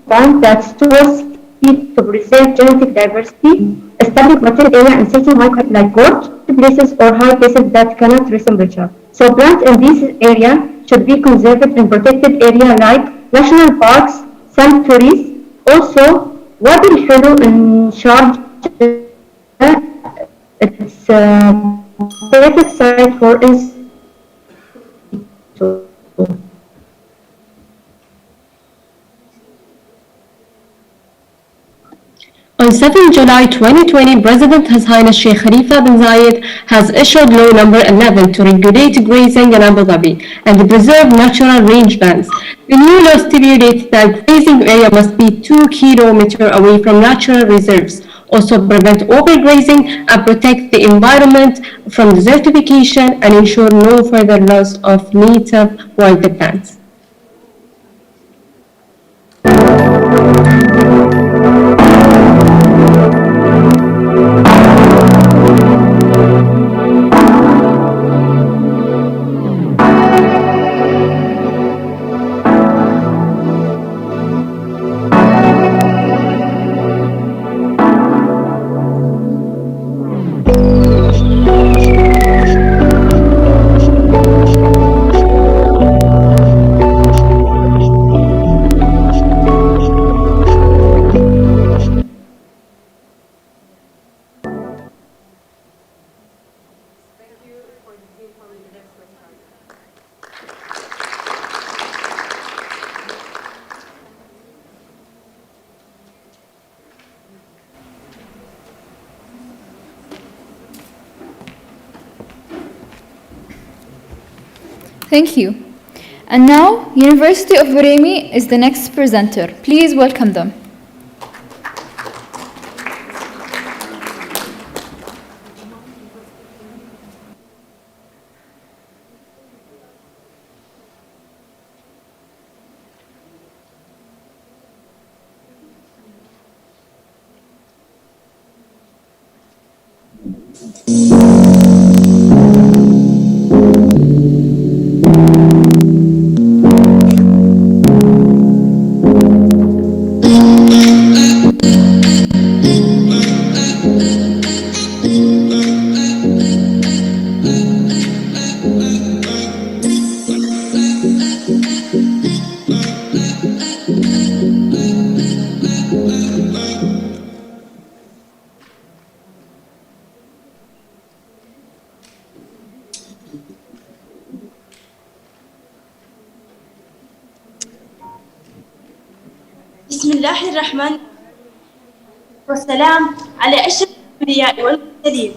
bank that stores seed to preserve genetic diversity, establish material area in certain micro like gorge places or high places that cannot reach temperature. So plants in this area should be conserved in protected area like national parks, sanctuaries. Also, Wadi al-Hulu in Sharjah, it's a perfect site for institute. On 7 July 2020, President His Highness Sheikh Khalifa bin Zayed has issued Law Number 11 to regulate grazing in Abu Dhabi and preserve natural rangelands. The new law stipulates that grazing area must be 2 kilometers away from natural reserves, also prevent overgrazing and protect the environment from desertification and ensure no further loss of native wildlands. Thank you. And now, University of Buraymi is the next presenter. Please welcome them. بسم الله الرحمن والسلام على أشرف الأنبياء والمرسلين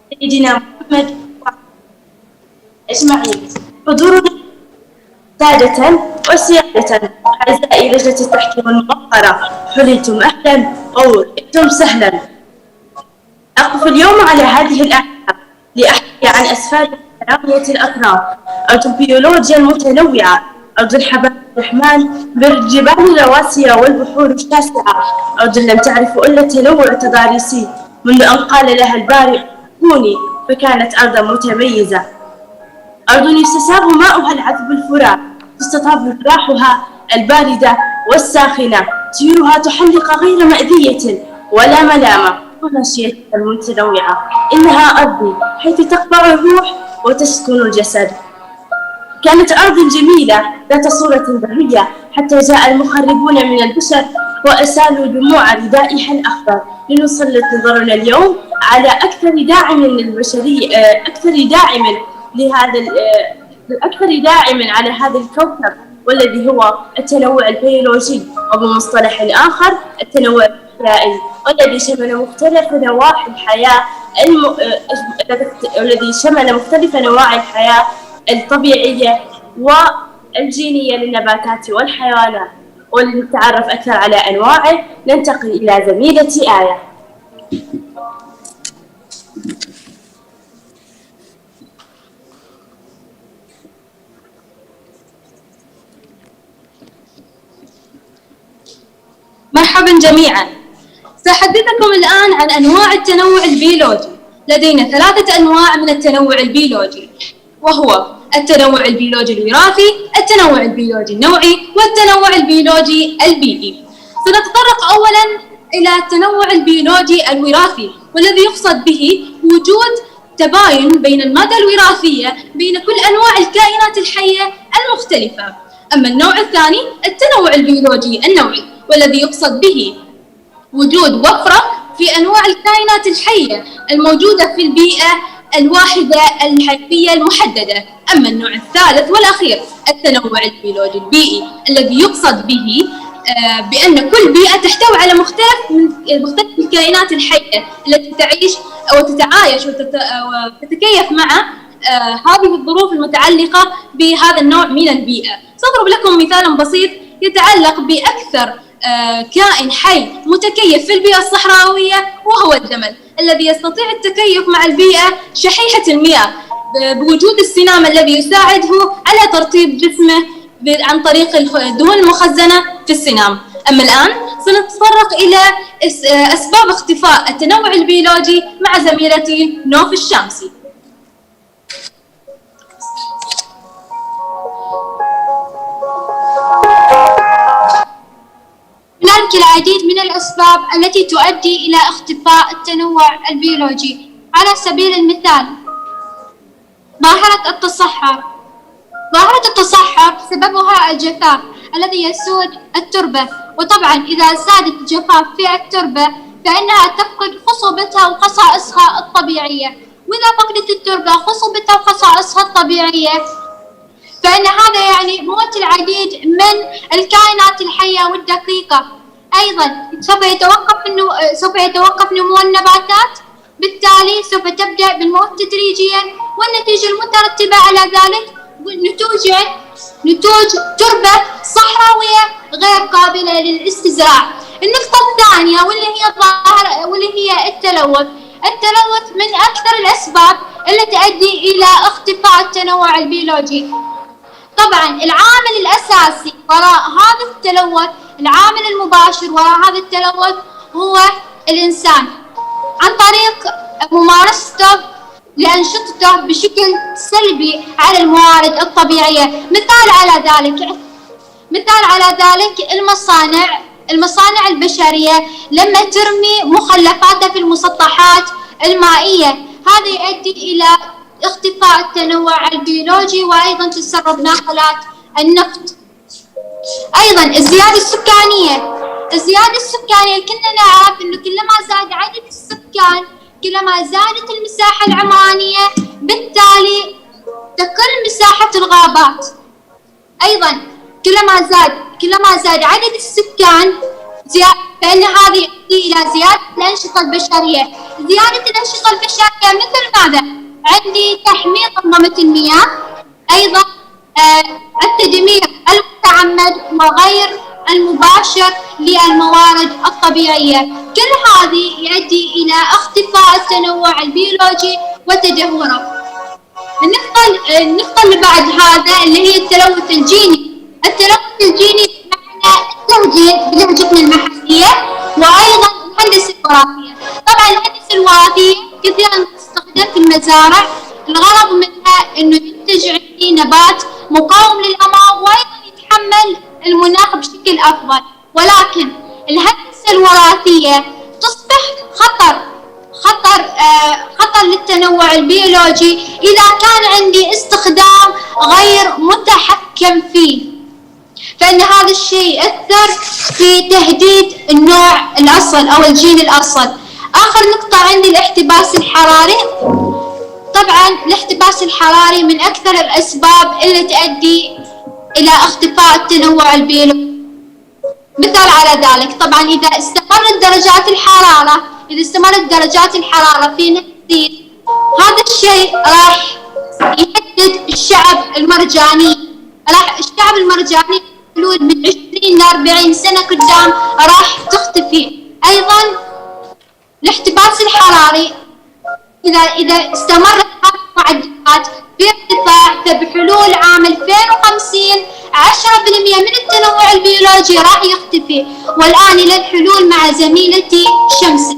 سيدنا محمد أجمعين. حضورنا سادة وسيادة أعزائي لجنة التحكيم الموقرة، حليتم أهلا وولدتم سهلا. أقف اليوم على هذه الأعلام لأحكي عن أسفار كرامية الأطراف، أرض البيولوجيا المتنوعة، أرض الحبايب الرحمن بالجبال الرواسية والبحور الشاسعة، أرض لم تعرف إلا التنوع التضاريسي منذ أن قال لها البارئ كوني، فكانت أرضا متميزة. أرض يستساغ ماؤها العذب الفرات، تستطاب رياحها الباردة والساخنة، طيورها تحلق غير مأذية ولا ملامة، وناشيتها المتنوعة. إنها أرضي حيث تقبع الروح وتسكن الجسد. كانت أرض جميلة ذات صورة بهية حتى جاء المخربون من البشر وأسالوا دموع ردائها الأخضر لنسلط نظرنا اليوم على أكثر داعم للبشرية، أكثر داعم على هذا الكوكب، والذي هو التنوع البيولوجي، وبمصطلح آخر التنوع الحيائي، والذي شمل مختلف نواحي الحياة الطبيعية والجينية للنباتات والحيوانات. ولنتعرف أكثر على أنواعه ننتقل إلى زميلتي آية. مرحبا جميعا. سأحدثكم الآن عن أنواع التنوع البيولوجي. لدينا 3 أنواع من التنوع البيولوجي، وهو التنوع البيولوجي الوراثي، التنوع البيولوجي النوعي، والتنوع البيولوجي البيئي. سنتطرق أولا إلى التنوع البيولوجي الوراثي، والذي يقصد به وجود تباين بين المادة الوراثية بين كل أنواع الكائنات الحية المختلفة. أما النوع الثاني التنوع البيولوجي النوعي، والذي يقصد به وجود وفرة في أنواع الكائنات الحية الموجودة في البيئة الواحدة الحيوية المحددة. أما النوع الثالث والأخير التنوع البيولوجي البيئي، الذي يقصد به بأن كل بيئة تحتوي على مختلف الكائنات الحية التي تعيش وتتعايش وتتكيف مع هذه الظروف المتعلقة بهذا النوع من البيئة. سأضرب لكم مثالا بسيط يتعلق بأكثر كائن حي متكيف في البيئة الصحراوية، وهو الجمل الذي يستطيع التكيف مع البيئة شحيحة المياه بوجود السنام الذي يساعده على ترطيب جسمه عن طريق الدهون المخزنة في السنام. أما الآن سنتطرق إلى أسباب اختفاء التنوع البيولوجي مع زميلتي نوف الشامسي. هناك العديد من الأسباب التي تؤدي إلى اختفاء التنوع البيولوجي. على سبيل المثال ظاهرة التصحر. ظاهرة التصحر سببها الجفاف الذي يسود التربة، وطبعا إذا زادت الجفاف في التربة فإنها تفقد خصوبتها وخصائصها الطبيعية، وإذا فقدت التربة خصوبتها وخصائصها الطبيعية فإن هذا يعني موت العديد من الكائنات الحية والدقيقة. أيضا سوف يتوقف نمو النباتات، بالتالي سوف تبدأ بالموت تدريجيا، والنتيجة المترتبة على ذلك نتوج تربة صحراوية غير قابلة للاستزراع. النقطة الثانية واللي هي التلوث. التلوث من أكثر الأسباب التي تؤدي إلى اختفاء التنوع البيولوجي. طبعا العامل الأساسي وراء هذا التلوث، العامل المباشر وراء هذا التلوث هو الإنسان عن طريق ممارسته لأنشطته بشكل سلبي على الموارد الطبيعية. مثال على ذلك المصانع البشرية لما ترمي مخلفاتها في المسطحات المائية، هذا يؤدي إلى اختفاء التنوع البيولوجي، وأيضا تسرب ناقلات النفط. أيضا الزيادة السكانية كلنا نعرف أنه كلما زاد عدد السكان كلما زادت المساحة العمرانية، بالتالي تقل مساحة الغابات. أيضا كلما زاد عدد السكان فإن هذا يؤدي إلى زيادة الأنشطة البشرية. زيادة الأنشطة البشرية مثل ماذا؟ عندي تحميض أنظمة المياه، أيضا التدمير المتعمد وغير المباشر للموارد الطبيعية. كل هذه يؤدي إلى اختفاء التنوع البيولوجي وتدهوره. النقطة اللي بعد هذا اللي هي التلوث الجيني. التلوث الجيني بمعنى التوجيه بلهجتنا المحلية، وأيضا الهندسة الوراثية. طبعا الهندسة الوراثية كثيرا تستخدم في المزارع، الغرض منها إنه ينتج عندي نبات مقاوم للأمراض وأيضا يتحمل المناخ بشكل أفضل. ولكن الهندسة الوراثية تصبح خطر للتنوع البيولوجي إذا كان عندي استخدام غير متحكم فيه، فإن هذا الشيء يأثر في تهديد النوع الأصل أو الجين الأصل. آخر نقطة عندي الاحتباس الحراري. طبعا الاحتباس الحراري من أكثر الأسباب اللي تؤدي إلى اختفاء التنوع البيولوجي. مثال على ذلك طبعا إذا استمرت درجات الحرارة في تزيد، هذا الشيء راح يهدد الشعب المرجاني حدود من 20 ل 40 سنة قدام راح تختفي. أيضا الاحتباس الحراري إذا استمرت هذه المعدلات في ارتفاع، فبحلول عام 2050 10% من التنوع البيولوجي راح يختفي. والآن إلى الحلول مع زميلتي شمس.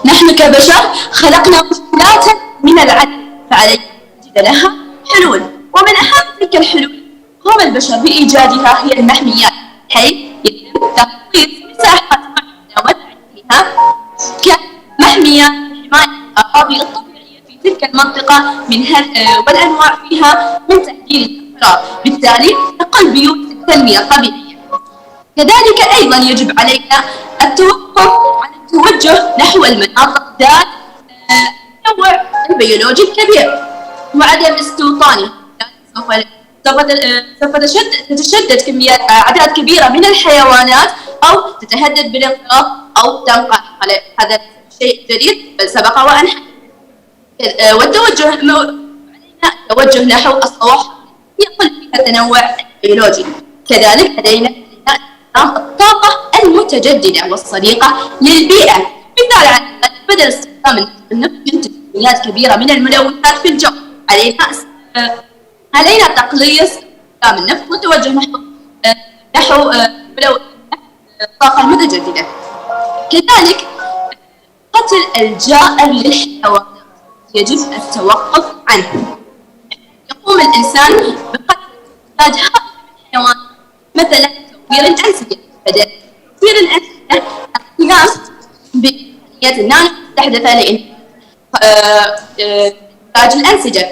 نحن كبشر خلقنا مشكلات من العدم، فعلينا أن نجد لها حلول، ومن أهم تلك الحلول هم البشر بإيجادها هي المحميات، حيث يتم تخصيص مساحات معينة وتعديلها كمحمية لحماية الأراضي الطبيعية في تلك المنطقة والأنواع فيها من تهديد الأمراض، بالتالي تقل بيوت التنمية الطبيعية. كذلك أيضا يجب علينا التوقف عن التوجه نحو المناطق ذات التنوع البيولوجي الكبير وعدم استوطانه. سوف تتشدد كميات أعداد كبيرة من الحيوانات أو تتهدد بالانقراض أو تنقرض. هذا شيء جديد بل سبق وأن والتوجه نحو الصواحب يقل فيها التنوع البيولوجي. كذلك لدينا الطاقة المتجددة والصديقة للبيئة. مثال على بدل استخدام النفط ينتج كميات كبيرة من الملوثات في الجو، علينا تقليص استخدام النفط والتوجه نحو الطاقة المتجددة. كذلك قتل الجائر للحيوانات يجب التوقف عنه. يقوم الإنسان بقتل هذه الحيوانات مثلا توفير الأنسجة. بدل توفير الأنسجة القيام بآليات النانو المستحدثة لإنتاج الأنسجة.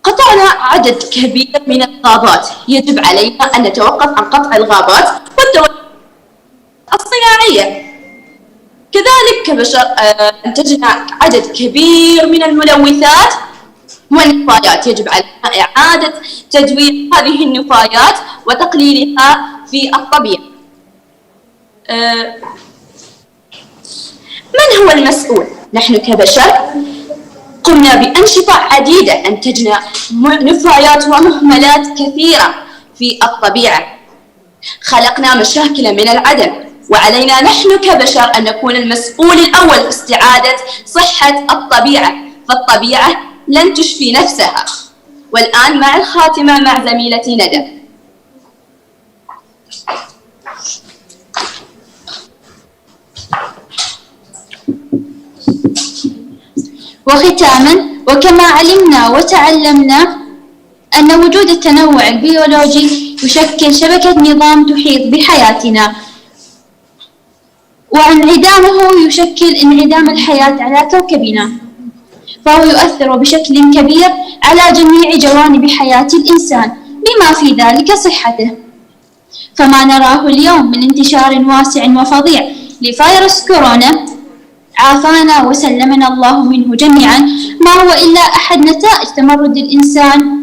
قطعنا عدد كبير من الغابات، يجب علينا أن نتوقف عن قطع الغابات والتوجه الصناعية. كذلك كبشر أنتجنا عدد كبير من الملوثات والنفايات، يجب علينا إعادة تدوير هذه النفايات وتقليلها في الطبيعة. من هو المسؤول؟ نحن كبشر قمنا بأنشطة عديدة، أنتجنا نفايات ومهملات كثيرة في الطبيعة، خلقنا مشاكل من العدم، وعلينا نحن كبشر أن نكون المسؤول الأول في استعادة صحة الطبيعة، فالطبيعة لن تشفي نفسها. والآن مع الخاتمة مع زميلتي ندى. وختاما، وكما علمنا وتعلمنا أن وجود التنوع البيولوجي يشكل شبكة نظام تحيط بحياتنا، وانعدامه يشكل انعدام الحياة على كوكبنا، فهو يؤثر بشكل كبير على جميع جوانب حياة الإنسان بما في ذلك صحته. فما نراه اليوم من انتشار واسع وفظيع لفيروس كورونا عافانا وسلمنا الله منه جميعا ما هو إلا أحد نتائج تمرد الإنسان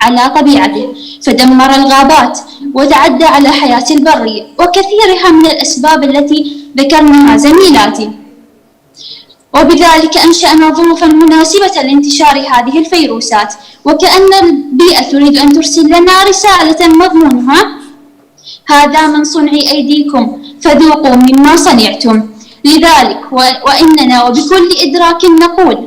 على طبيعته، فدمر الغابات وتعدى على حياة البرية وكثيرها من الأسباب التي ذكرناها زميلاتي، وبذلك أنشأنا ظروفا مناسبة لانتشار هذه الفيروسات، وكأن البيئة تريد أن ترسل لنا رسالة مضمونها: هذا من صنع أيديكم فذوقوا مما صنعتم. لذلك وإننا وبكل إدراك نقول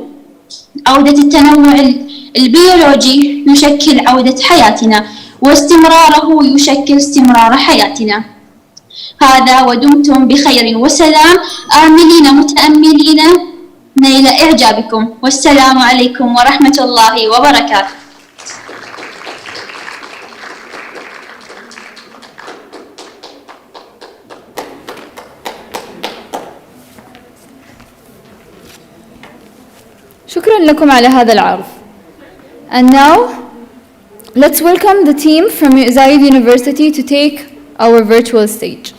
عودة التنوع البيولوجي يشكل عودة حياتنا، واستمراره يشكل استمرار حياتنا. هذا ودمتم بخير وسلام، آملين متأملين نيل إعجابكم، والسلام عليكم ورحمة الله وبركاته. شكرا لكم على هذا العرض. And now, let's welcome the team from Zayed University to take our virtual stage.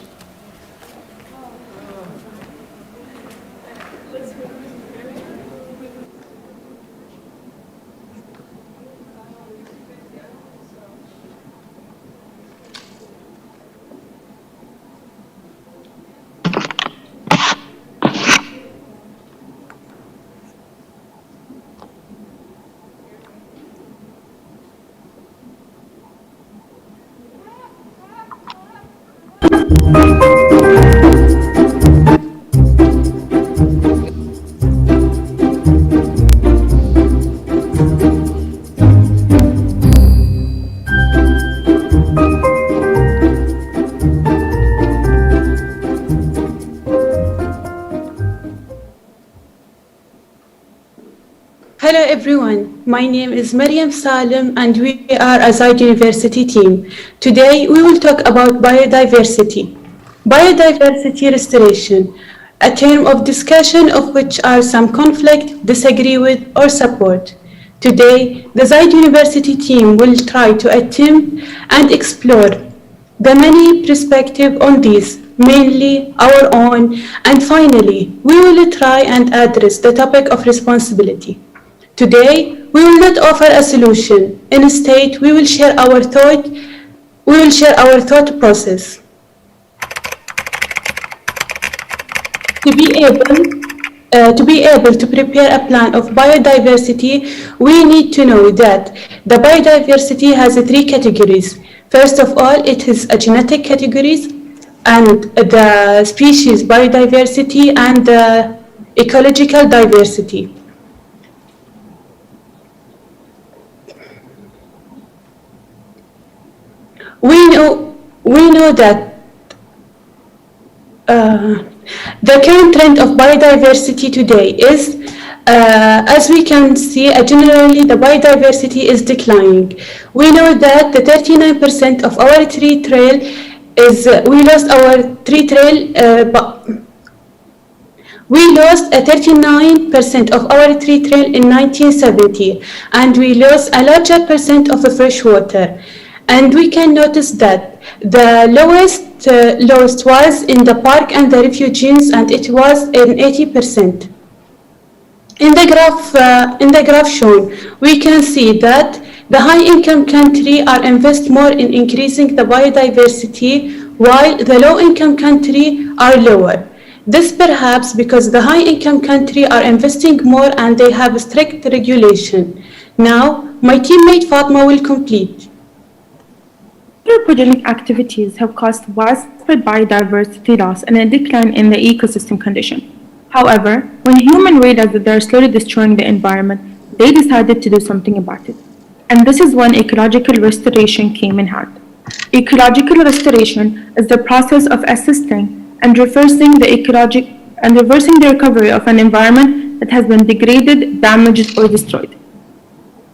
Hello everyone, my name is Maryam Salim and we are a Zayed University team. Today we will talk about biodiversity. Biodiversity restoration, a term of discussion of which are some conflict, disagree with or support. Today, the Zayed University team will try to attempt and explore the many perspectives on these, mainly our own, and finally, we will try and address the topic of responsibility. Today, we will not offer a solution. Instead, we will share our thought process. To be able to prepare a plan of biodiversity, we need to know that the biodiversity has three categories. First of all, it is a genetic categories, and the species biodiversity and the ecological diversity. We know that the current trend of biodiversity today is, as we can see, generally the biodiversity is declining. We know that the 39% of our tree trail we lost our tree trail, we lost 39% of our tree trail in 1970, and we lost a larger percent of the fresh water. And we can notice that the lowest was in the park and the refugees, and it was in 80%. In the graph shown, we can see that the high-income countries are invest more in increasing the biodiversity, while the low-income countries are lower. This perhaps because the high-income countries are investing more and they have strict regulation. Now, my teammate Fatma will complete. Anthropogenic activities have caused widespread biodiversity loss and a decline in the ecosystem condition. However, when humans realized that they are slowly destroying the environment, they decided to do something about it. And this is when ecological restoration came in hand. Ecological restoration is the process of assisting and reversing the recovery of an environment that has been degraded, damaged, or destroyed.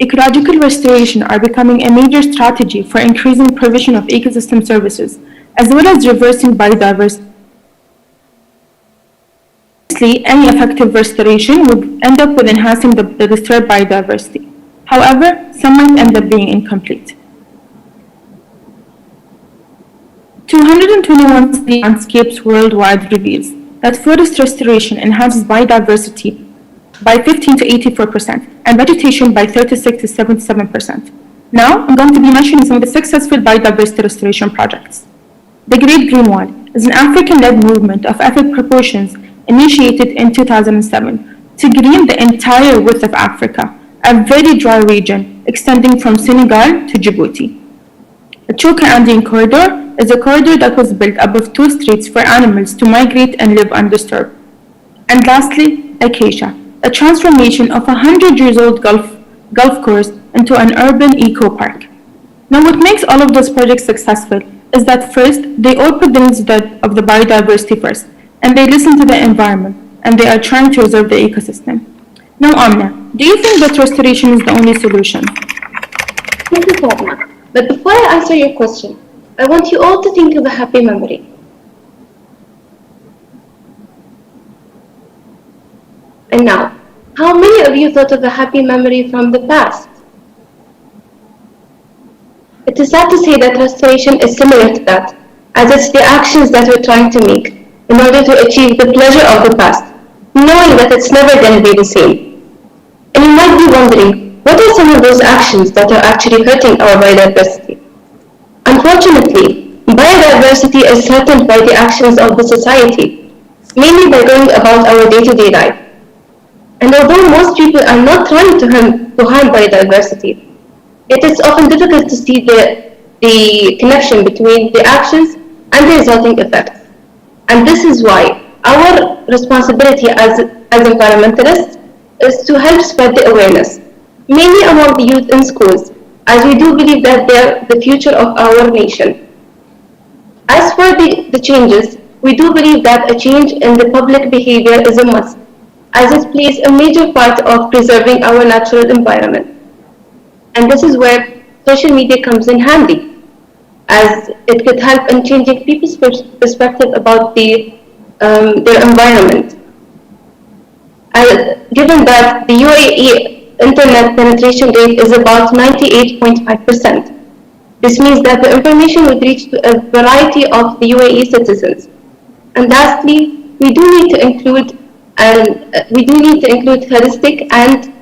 Ecological restoration are becoming a major strategy for increasing provision of ecosystem services, as well as reversing biodiversity. Any effective restoration would end up with enhancing the destroyed biodiversity. However, some might end up being incomplete. 221 landscapes worldwide reveals that forest restoration enhances biodiversity by 15 to 84% and vegetation by 36 to 77%. Now, I'm going to be mentioning some of the successful biodiversity restoration projects. The Great Green Wall is an African-led movement of epic proportions initiated in 2007 to green the entire width of Africa, a very dry region extending from Senegal to Djibouti. The Choka-Andean Corridor is a corridor that was built above two streets for animals to migrate and live undisturbed. And lastly, Acacia, a transformation of a 100-year-old golf course into an urban eco-park. Now, what makes all of those projects successful is that first, they all put the needs of the biodiversity first, and they listen to the environment, and they are trying to preserve the ecosystem. Now, Amna, do you think that restoration is the only solution? Thank you, Fatma. But before I answer your question, I want you all to think of a happy memory. And now, how many of you thought of a happy memory from the past? It is sad to say that restoration is similar to that, as it's the actions that we're trying to make in order to achieve the pleasure of the past, knowing that it's never going to be the same. And you might be wondering, what are some of those actions that are actually hurting our biodiversity? Unfortunately, biodiversity is threatened by the actions of the society, mainly by going about our day-to-day life. And although most people are not trying to harm biodiversity, it is often difficult to see the connection between the actions and the resulting effects. And this is why our responsibility as environmentalists is to help spread the awareness, mainly among the youth in schools, as we do believe that they are the future of our nation. As for the changes, we do believe that a change in the public behavior is a must, as it plays a major part of preserving our natural environment. And this is where social media comes in handy, as it could help in changing people's perspective about their environment. Given that the UAE internet penetration rate is about 98.5%, This means that the information would reach to a variety of the UAE citizens. And lastly, we do need to include holistic and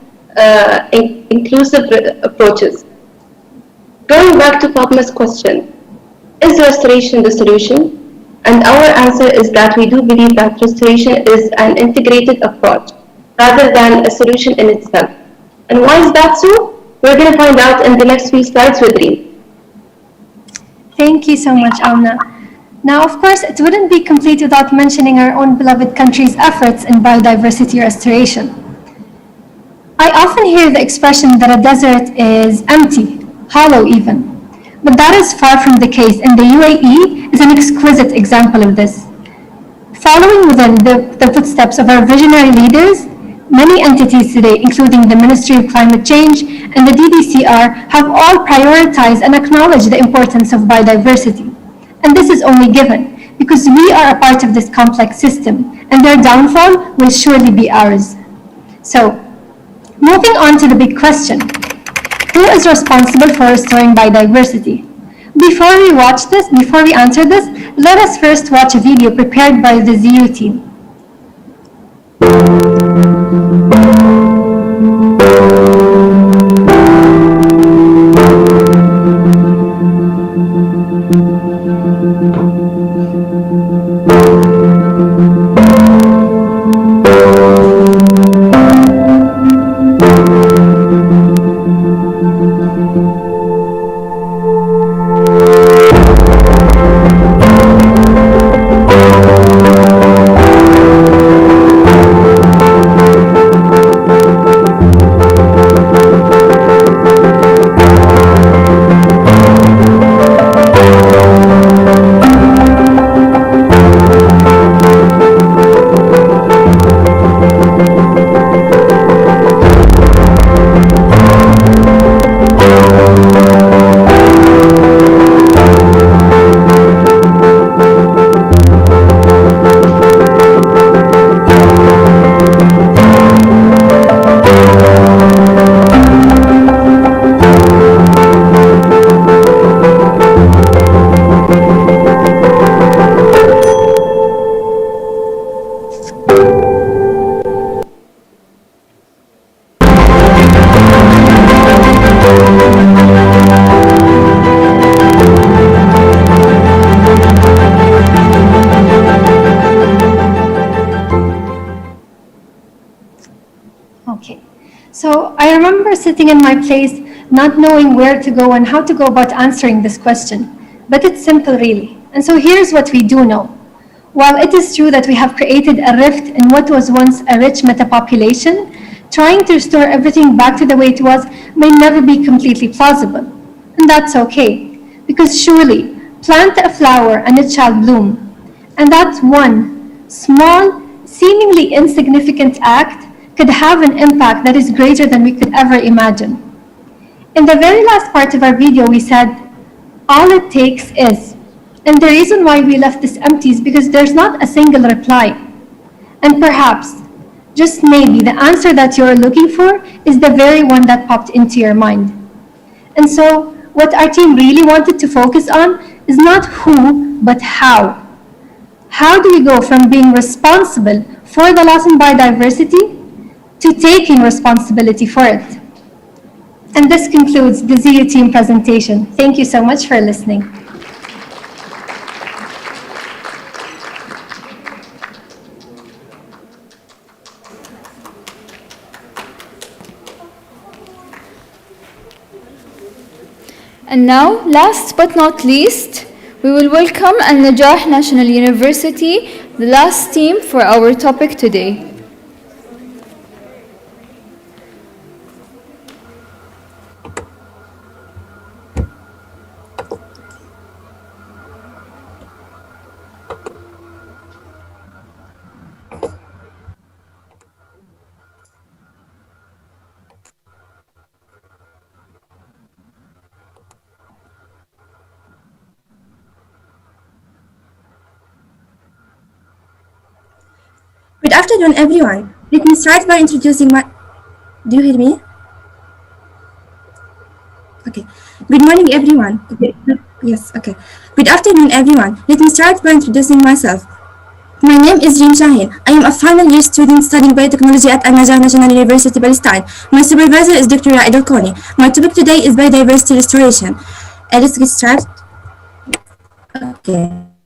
inclusive approaches. Going back to Fatma's question, is restoration the solution? And our answer is that we do believe that restoration is an integrated approach rather than a solution in itself. And why is that so? We're going to find out in the next few slides with Reem. Thank you so much, Amna. Now, of course, it wouldn't be complete without mentioning our own beloved country's efforts in biodiversity restoration. I often hear the expression that a desert is empty, hollow even. But that is far from the case, and the UAE is an exquisite example of this. Following within the footsteps of our visionary leaders, many entities today, including the Ministry of Climate Change and the DDCR, have all prioritized and acknowledged the importance of biodiversity. And this is only given because we are a part of this complex system, and their downfall will surely be ours. So, moving on to the big question. Who is responsible for restoring biodiversity? Before we answer this, let us first watch a video prepared by the ZU team. Sitting in my place, not knowing where to go and how to go about answering this question. But it's simple, really. And so here's what we do know. While it is true that we have created a rift in what was once a rich metapopulation, trying to restore everything back to the way it was may never be completely plausible. And that's okay, because surely, plant a flower and it shall bloom. And that one small, seemingly insignificant act could have an impact that is greater than we could ever imagine. In the very last part of our video, we said, all it takes is, and the reason why we left this empty is because there's not a single reply. And perhaps, just maybe, the answer that you're looking for is the very one that popped into your mind. And so, what our team really wanted to focus on is not who, but how. How do we go from being responsible for the loss in biodiversity to taking responsibility for it? And this concludes the ZU team presentation. Thank you so much for listening. And now, last but not least, we will welcome Al-Najah National University, the last team for our topic today. Good afternoon, everyone. Let me start by introducing my... Do you hear me? Okay. Good morning, everyone. Yes, okay. Good afternoon, everyone. Let me start by introducing myself. My name is Reem Shaheen. I am a final year student studying biotechnology at Al-Najah National University, Palestine. My supervisor is Dr. Raed Al-Koni. My topic today is biodiversity restoration. Let's get started. Okay.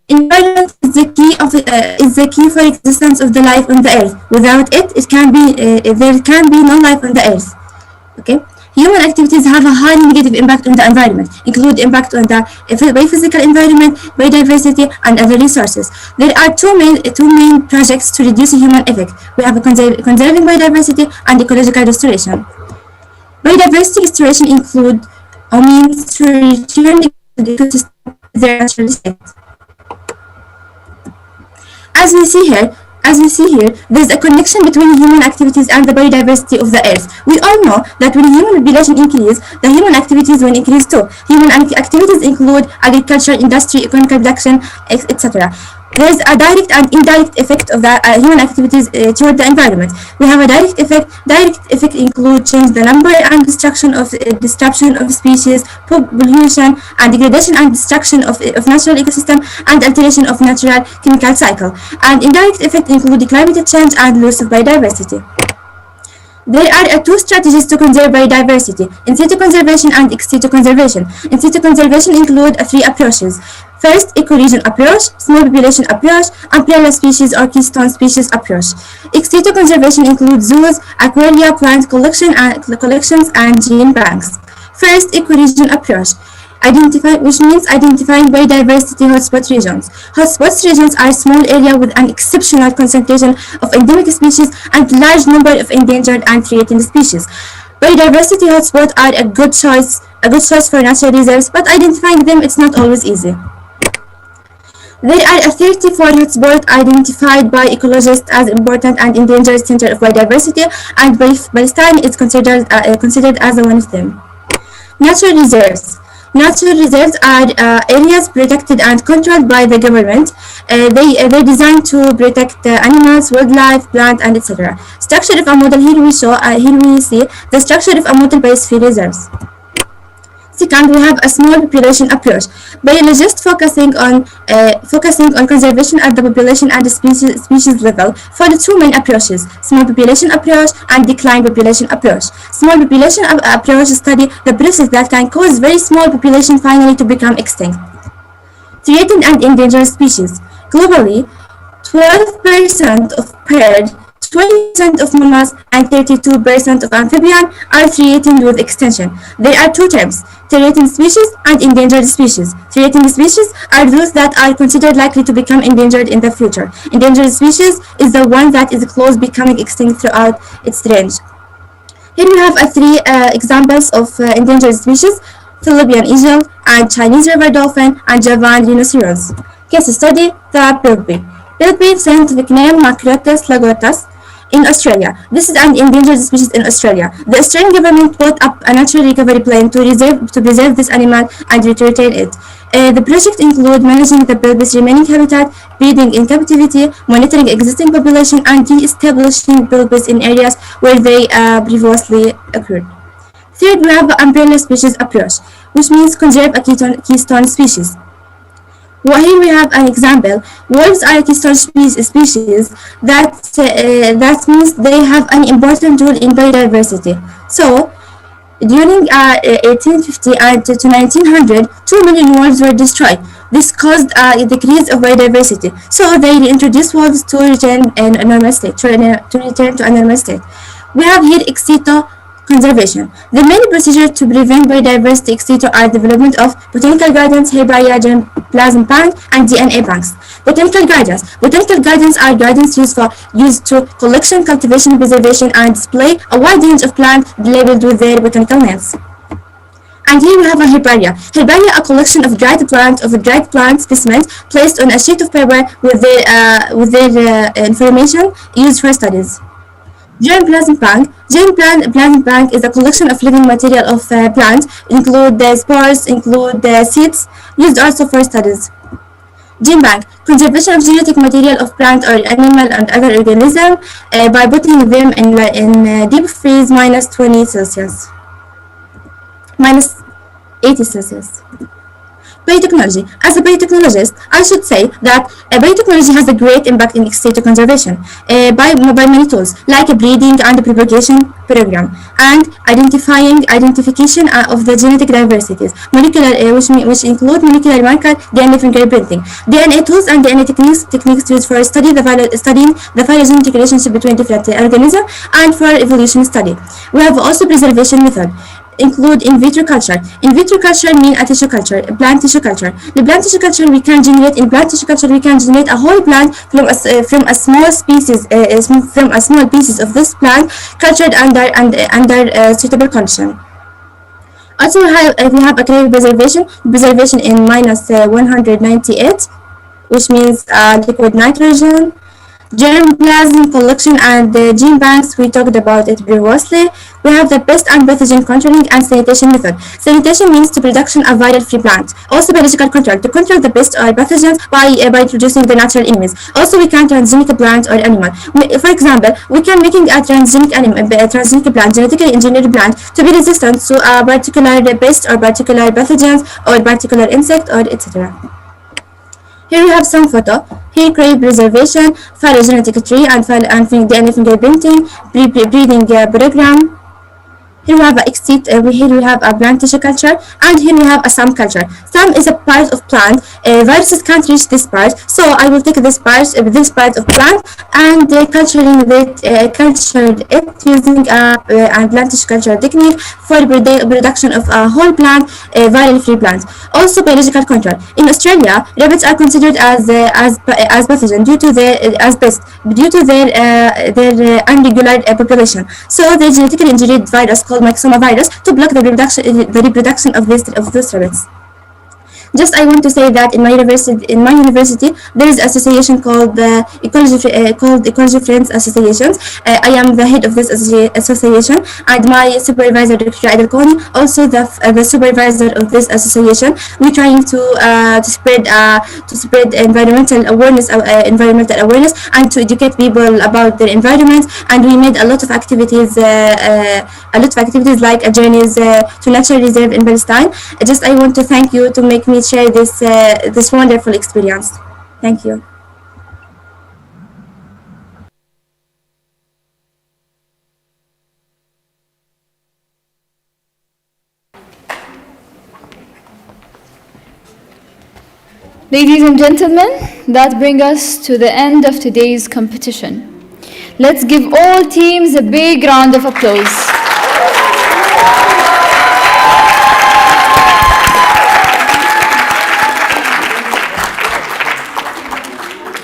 Environment is the key for existence of the life on the earth. Without it, there can be no life on the earth. Okay. Human activities have a highly negative impact on the environment, include impact on the biophysical environment, biodiversity, and other resources. There are two main projects to reduce human effect. We have conserving biodiversity and ecological restoration. Biodiversity restoration include means to return the ecosystem to their natural state. As we see here, there's a connection between human activities and the biodiversity of the earth. We all know that when human population increases, the human activities will increase too. Human activities include agriculture, industry, economic production, etc. There's a direct and indirect effect of the human activities toward the environment. We have a direct effect. Direct effect include change the number and destruction of species, pollution and degradation and destruction of natural ecosystem, and alteration of natural chemical cycle. And indirect effect include climate change and loss of biodiversity. There are two strategies to conserve biodiversity: in situ conservation and ex situ conservation. In situ conservation include three approaches. First, ecoregion approach, small population approach, umbrella species or keystone species approach. Ex situ conservation includes zoos, aquaria, plant collections, and gene banks. First, ecoregion approach, which means identifying biodiversity hotspot regions. Hotspot regions are small areas with an exceptional concentration of endemic species and large number of endangered and threatened species. Biodiversity hotspots are a good choice for natural reserves, but identifying them it's not always easy. There are 34 hotspots identified by ecologists as important and endangered center of biodiversity, and Palestine is considered as one of them. Natural reserves. Natural reserves are areas protected and controlled by the government. They're designed to protect animals, wildlife, plant, and etc. Structure of a model. Here we see the structure of a model biosphere reserves. Second, we have a small population approach. Biologists focusing on conservation at the population and the species level for the two main approaches: small population approach and decline population approach. Small population approach study the process that can cause very small population finally to become extinct. Threatened and endangered species. Globally, 12% of birds, 20% of mammals, and 32% of amphibians are threatened with extinction. There are two terms: threatened species and endangered species. Threatened species are those that are considered likely to become endangered in the future. Endangered species is the one that is close becoming extinct throughout its range. Here we have three examples of endangered species: Philippine eagle, and Chinese river dolphin, and Javan rhinoceros. Case study: the bilby. Bilby, scientific name Macrotus lagotus, in Australia. This is an endangered species in Australia. The Australian government put up a natural recovery plan to preserve this animal and retain it. The project includes managing the bilby's remaining habitat, breeding in captivity, monitoring existing population, and re-establishing bilbies in areas where they previously occurred. Third, we have the umbrella species approach, which means conserve a keystone species. Well, here we have an example. Wolves are a keystone species. That means they have an important role in biodiversity. So, during 1850 and to 1900, 2 million wolves were destroyed. This caused a decrease of biodiversity. So they reintroduced wolves to return to a normal state. We have here ex situ conservation. The main procedures to prevent biodiversity ex situ are development of botanical gardens, herbaria, germplasm bank, and DNA banks. Botanical gardens. Botanical gardens are gardens used to collection, cultivation, preservation, and display a wide range of plants labeled with their botanical names. And here we have a herbaria. Herbaria, a collection of dried plant specimens placed on a sheet of paper with their information used for studies. Germplasm bank. Germplasm bank is a collection of living material of plants, include the spores, include the seeds, used also for studies. Gene bank, conservation of genetic material of plant or animal and other organism by putting them in deep freeze -20 Celsius. 80 Celsius. Biotechnology. As a biotechnologist, I should say that biotechnology has a great impact in extractive conservation by many tools like breeding and propagation program and identification of the genetic diversities, molecular which include molecular marker, DNA fingerprinting, DNA tools and DNA techniques used for studying the phylogenetic relationship between different organisms and for evolution study. We have also preservation method include in vitro culture. In vitro culture mean a tissue culture, plant tissue culture. The plant tissue culture we can generate a whole plant from a small species from a small pieces of this plant cultured under suitable condition. Also, we have a preservation in minus 198, which means liquid nitrogen. Germplasm collection and gene banks, we talked about it previously. We have the pest and pathogen controlling and sanitation method. Sanitation means the production of viral-free plants. Also biological control, to control the pest or pathogens by introducing the natural enemies. Also we can transgenic a plant or animal. For example, we can making a transgenic plant, genetically engineered plant to be resistant to a particular pest or particular pathogens or particular insect or etc. Here we have some photo. Here crop preservation, phylogenetic tree and DNA fingerprinting, breeding program. Here we have here we have a plant tissue culture, and here we have a SAM culture. SAM is a part of plant. Viruses can't reach this part, so I will take this part of plant and cultured it using a plant tissue culture technique for production of a whole plant, viral-free plant. Also biological control. In Australia, rabbits are considered as pathogen due to their unregular population. So the genetically engineered virus called myxoma virus to block the reproduction of those rabbits. Just I want to say that in my university there is an association called Ecology Friends Associations. I am the head of this association, and my supervisor Dr. Adel Koni, also the supervisor of this association. We're trying to spread environmental awareness and to educate people about their environment. And we made a lot of activities like journeys to natural reserve in Palestine. Just I want to thank you to make me share this wonderful experience. Thank you. Ladies and gentlemen, that brings us to the end of today's competition. Let's give all teams a big round of applause.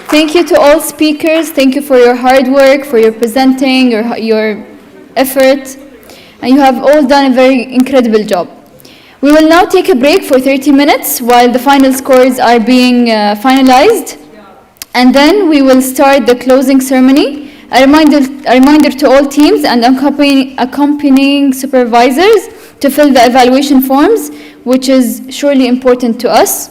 Thank you to all speakers. Thank you for your hard work, for your presenting, your effort. And you have all done a very incredible job. We will now take a break for 30 minutes while the final scores are being finalized. And then we will start the closing ceremony. A reminder to all teams and accompanying supervisors to fill the evaluation forms, which is surely important to us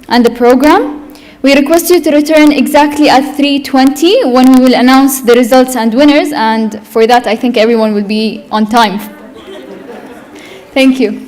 and the program. We request you to return exactly at 3:20 when we will announce the results and winners, and for that I think everyone will be on time. Thank you.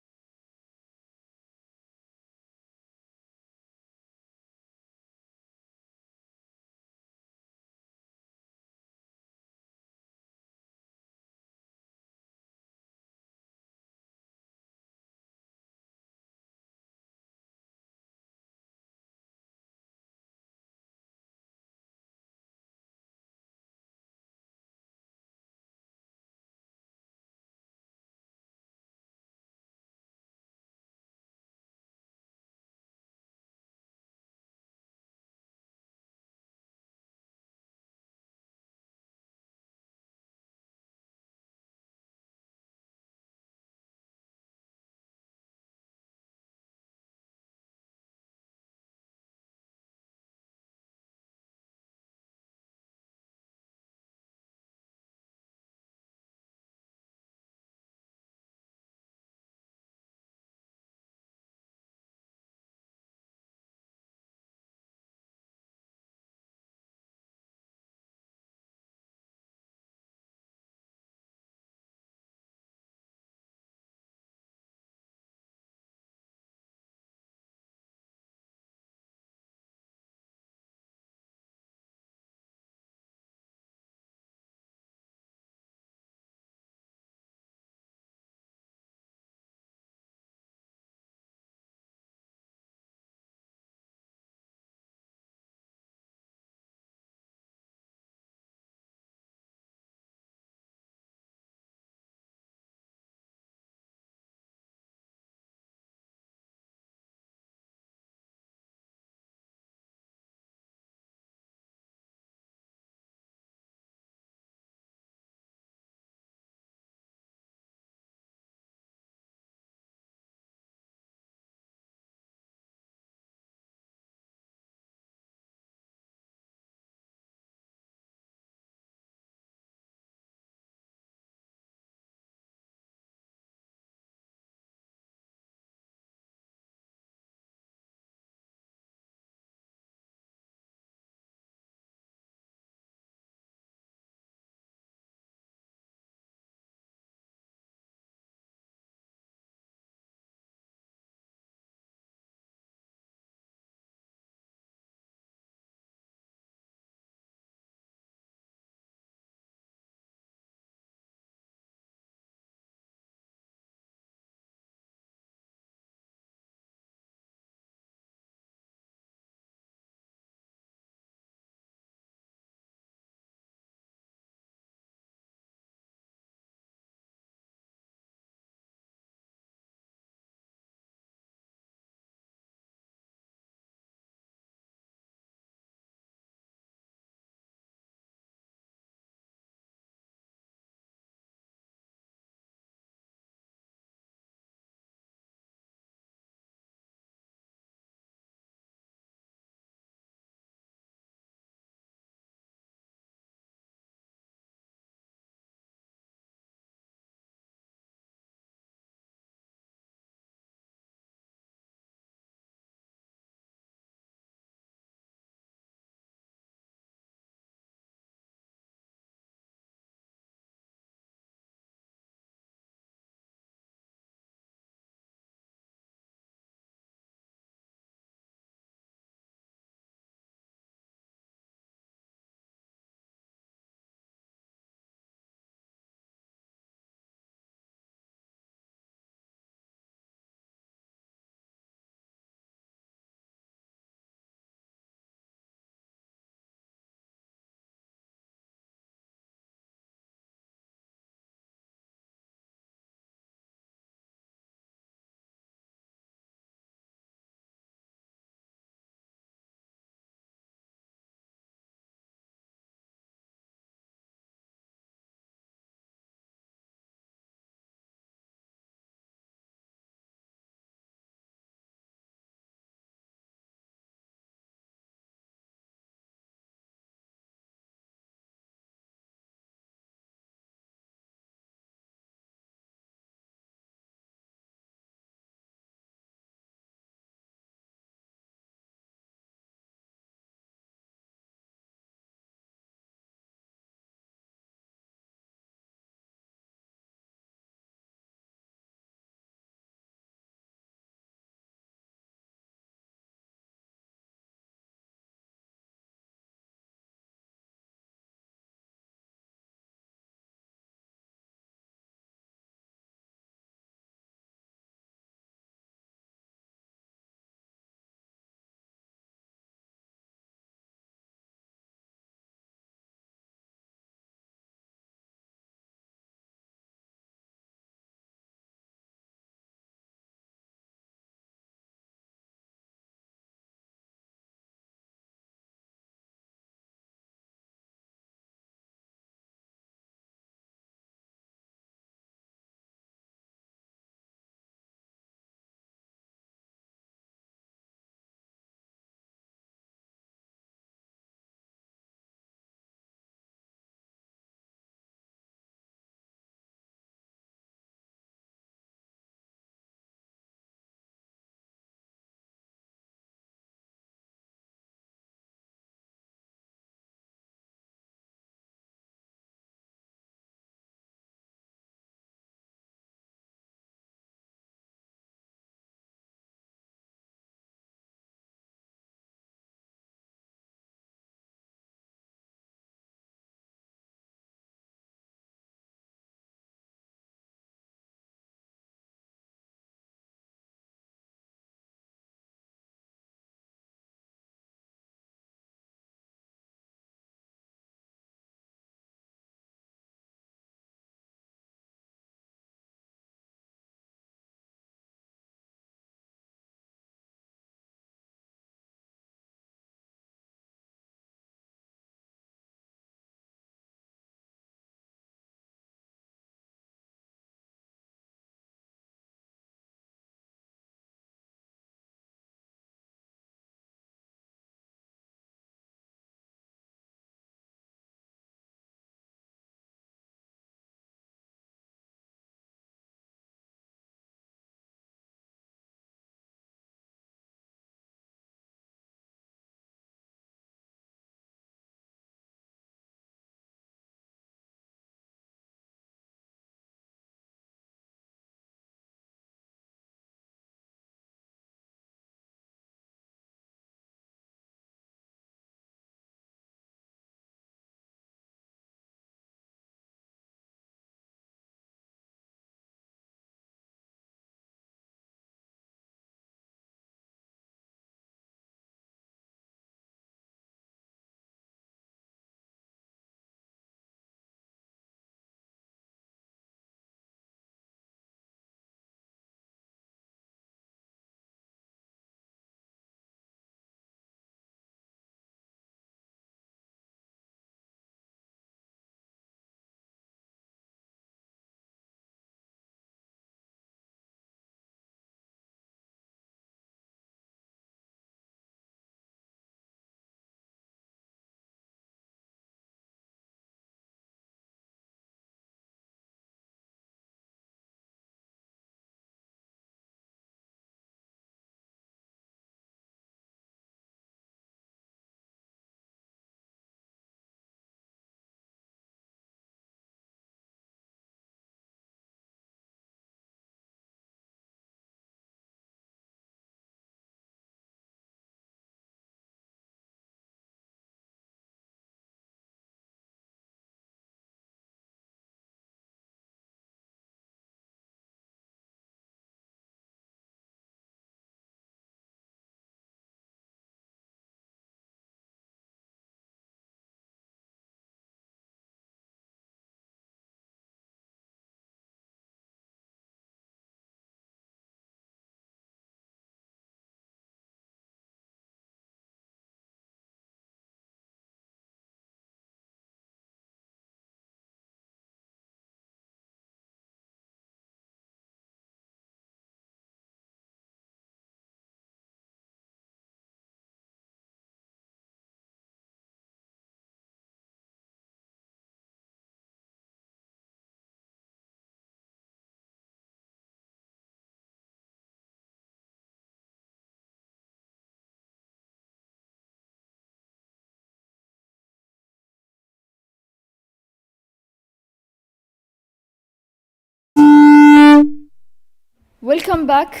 Welcome back,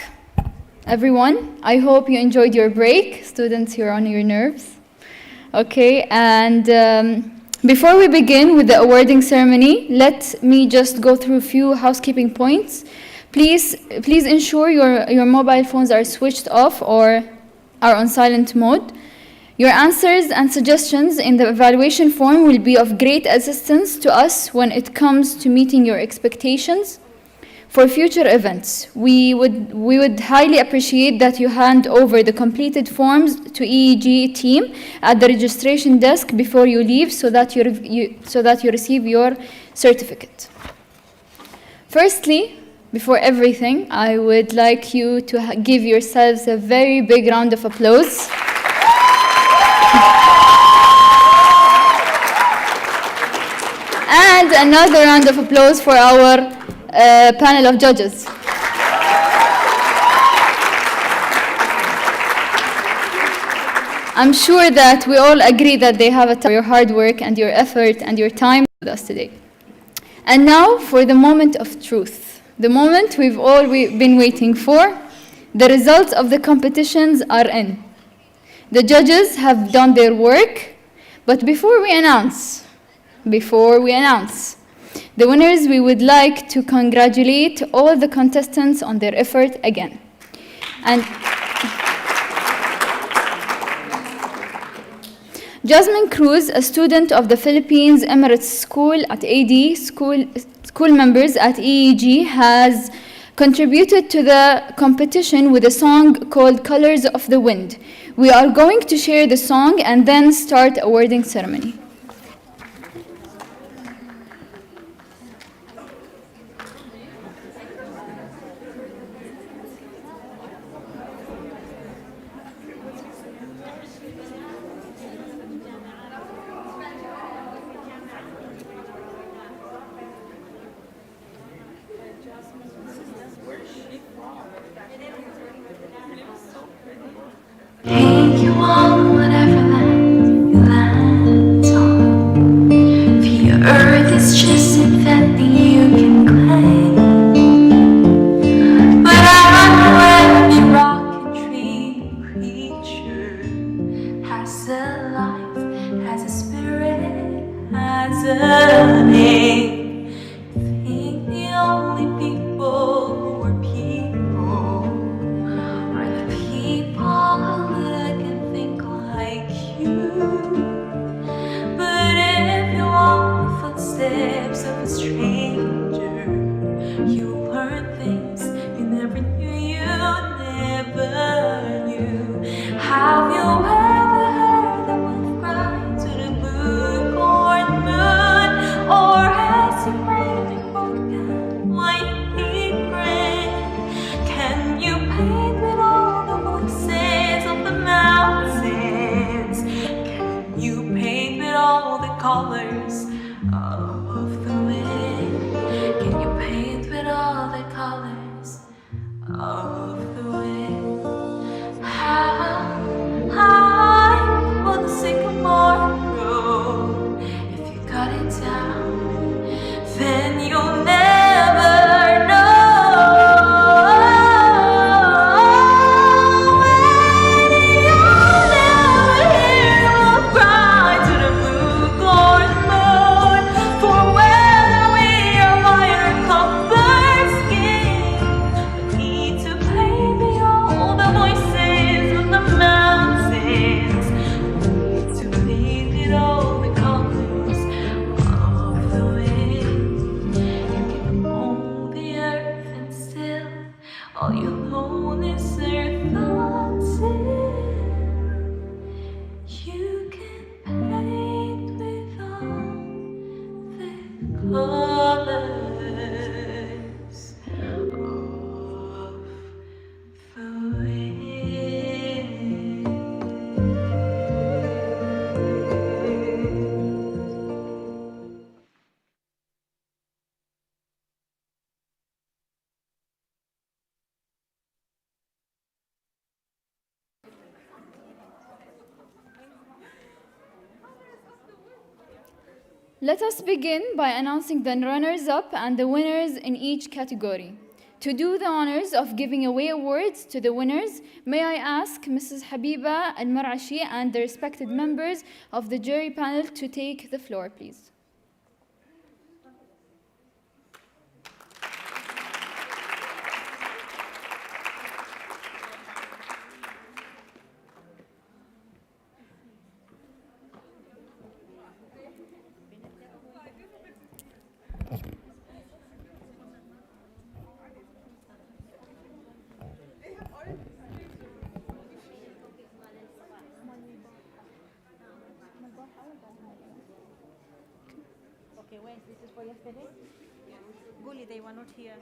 everyone. I hope you enjoyed your break. Students, you're on your nerves. Okay, and before we begin with the awarding ceremony, let me just go through a few housekeeping points. Please ensure your mobile phones are switched off or are on silent mode. Your answers and suggestions in the evaluation form will be of great assistance to us when it comes to meeting your expectations for future events. We would highly appreciate that you hand over the completed forms to EEG team at the registration desk before you leave so that you receive your certificate. Firstly, before everything, I would like you to give yourselves a very big round of applause. And another round of applause for our panel of judges. I'm sure that we all agree that they have your hard work and your effort and your time with us today. And now for the moment of truth, the moment we've all been waiting for. The results of the competitions are in. The judges have done their work, but before we announce the winners, we would like to congratulate all the contestants on their effort again. And Jasmine Cruz, a student of the Philippines Emirates School at AD, school members at EEG, has contributed to the competition with a song called Colors of the Wind. We are going to share the song and then start awarding ceremony. Take you on whatever land you land on. For your earth is just something you can claim. But I'm a rocketry creature. Has a life, has a spirit, has a name. Think the only people who are people are the people that can think like you. But if you walk the footsteps of a stranger, you'll learn things you never knew Have you ever heard the wolf cry to the blue corn moon? Or has he really broken like he grin? Can you paint with all the voices of the mountains? Can you paint with all the colors of the wind? Can you paint with all the colors of the wind? How high will the sycamore grow? If you cut it down, then you'll never know. And you'll never hear a wolf cry to the blue corn moon. For whether we are white or copper skin, we need to play beyond the voices of the mountains. We need to paint it all the colors of the wind. You can hold the earth and still all you loneliness are thoughts in. You can paint with all the colors of the wind. Let us begin by announcing the runners-up and the winners in each category. To do the honors of giving away awards to the winners, may I ask Mrs. Habiba Al-Marashi and the respected members of the jury panel to take the floor, please. Okay, wait, this is for yesterday? Guli, they were not here.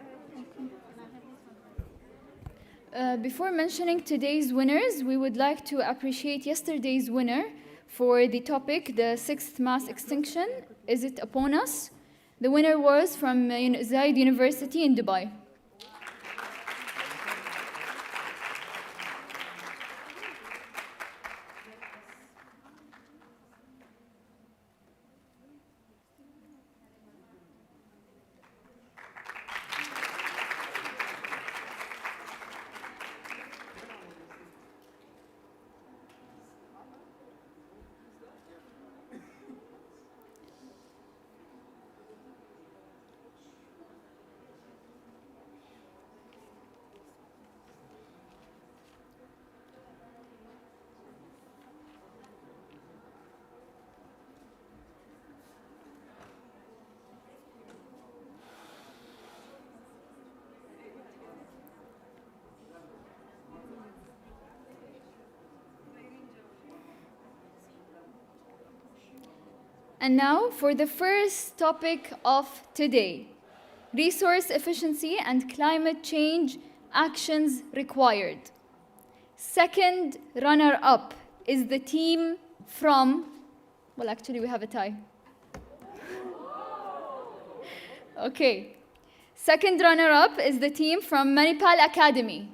Before mentioning today's winners, we would like to appreciate yesterday's winner for the topic, the sixth mass extinction. Is it upon us? The winner was from Zayed University in Dubai. And now for the first topic of today, resource efficiency and climate change actions required. Second runner-up is the team from, well, actually we have a tie. Okay. Second runner-up is the team from Manipal Academy.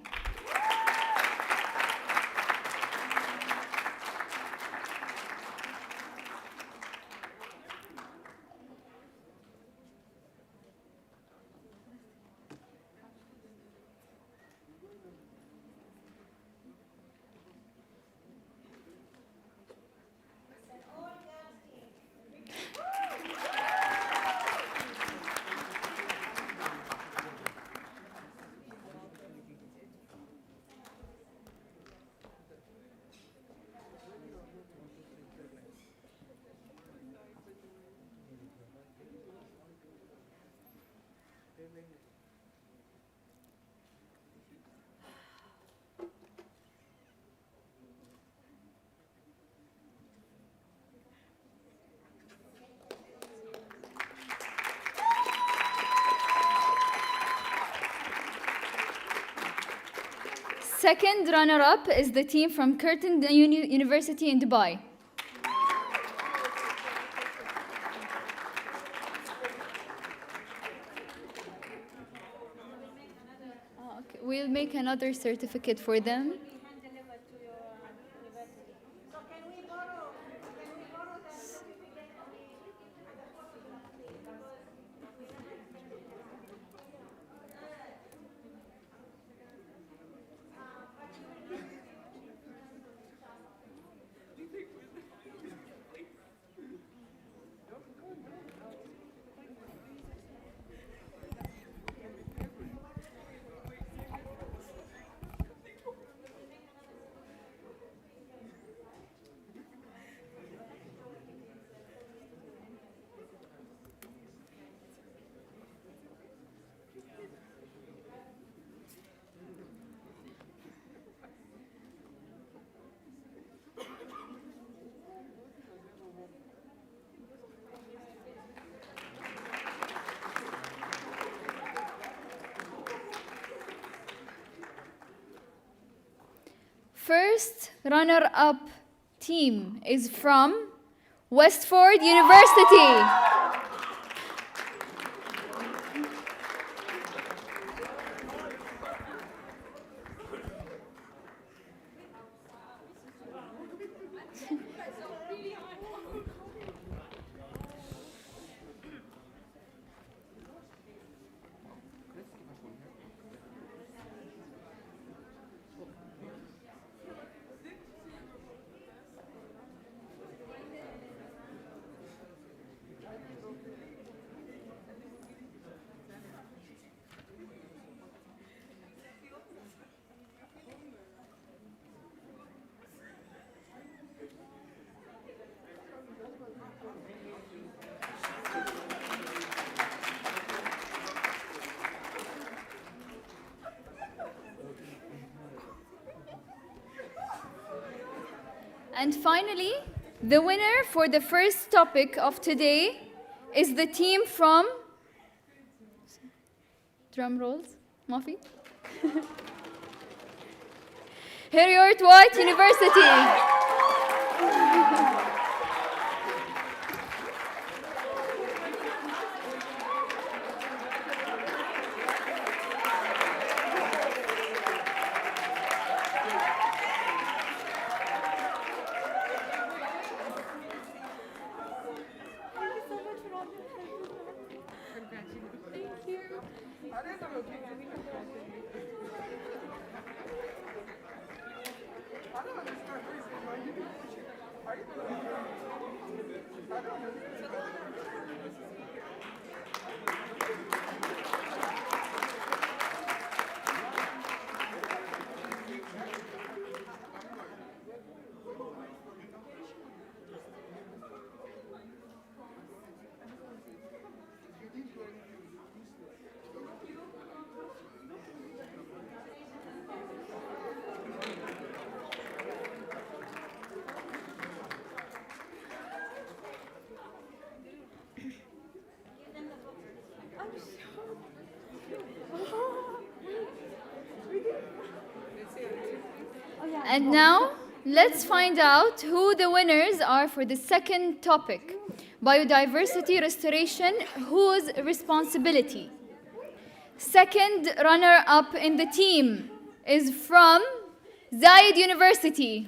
Second runner-up is the team from Curtin University in Dubai. Okay. We'll make another certificate for them. First runner-up team is from Westford University. And finally, the winner for the first topic of today is the team from drum rolls, Mafi. Heriot White University. And now, let's find out who the winners are for the second topic, biodiversity restoration, whose responsibility. Second runner-up in the team is from Zayed University.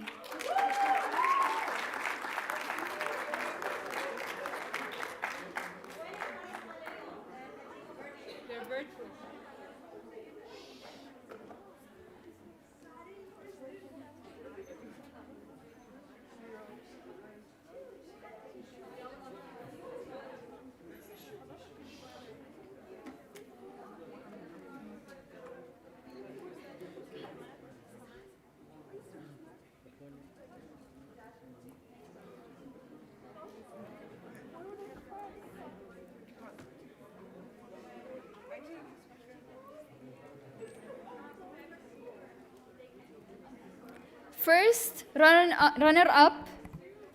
First runner-up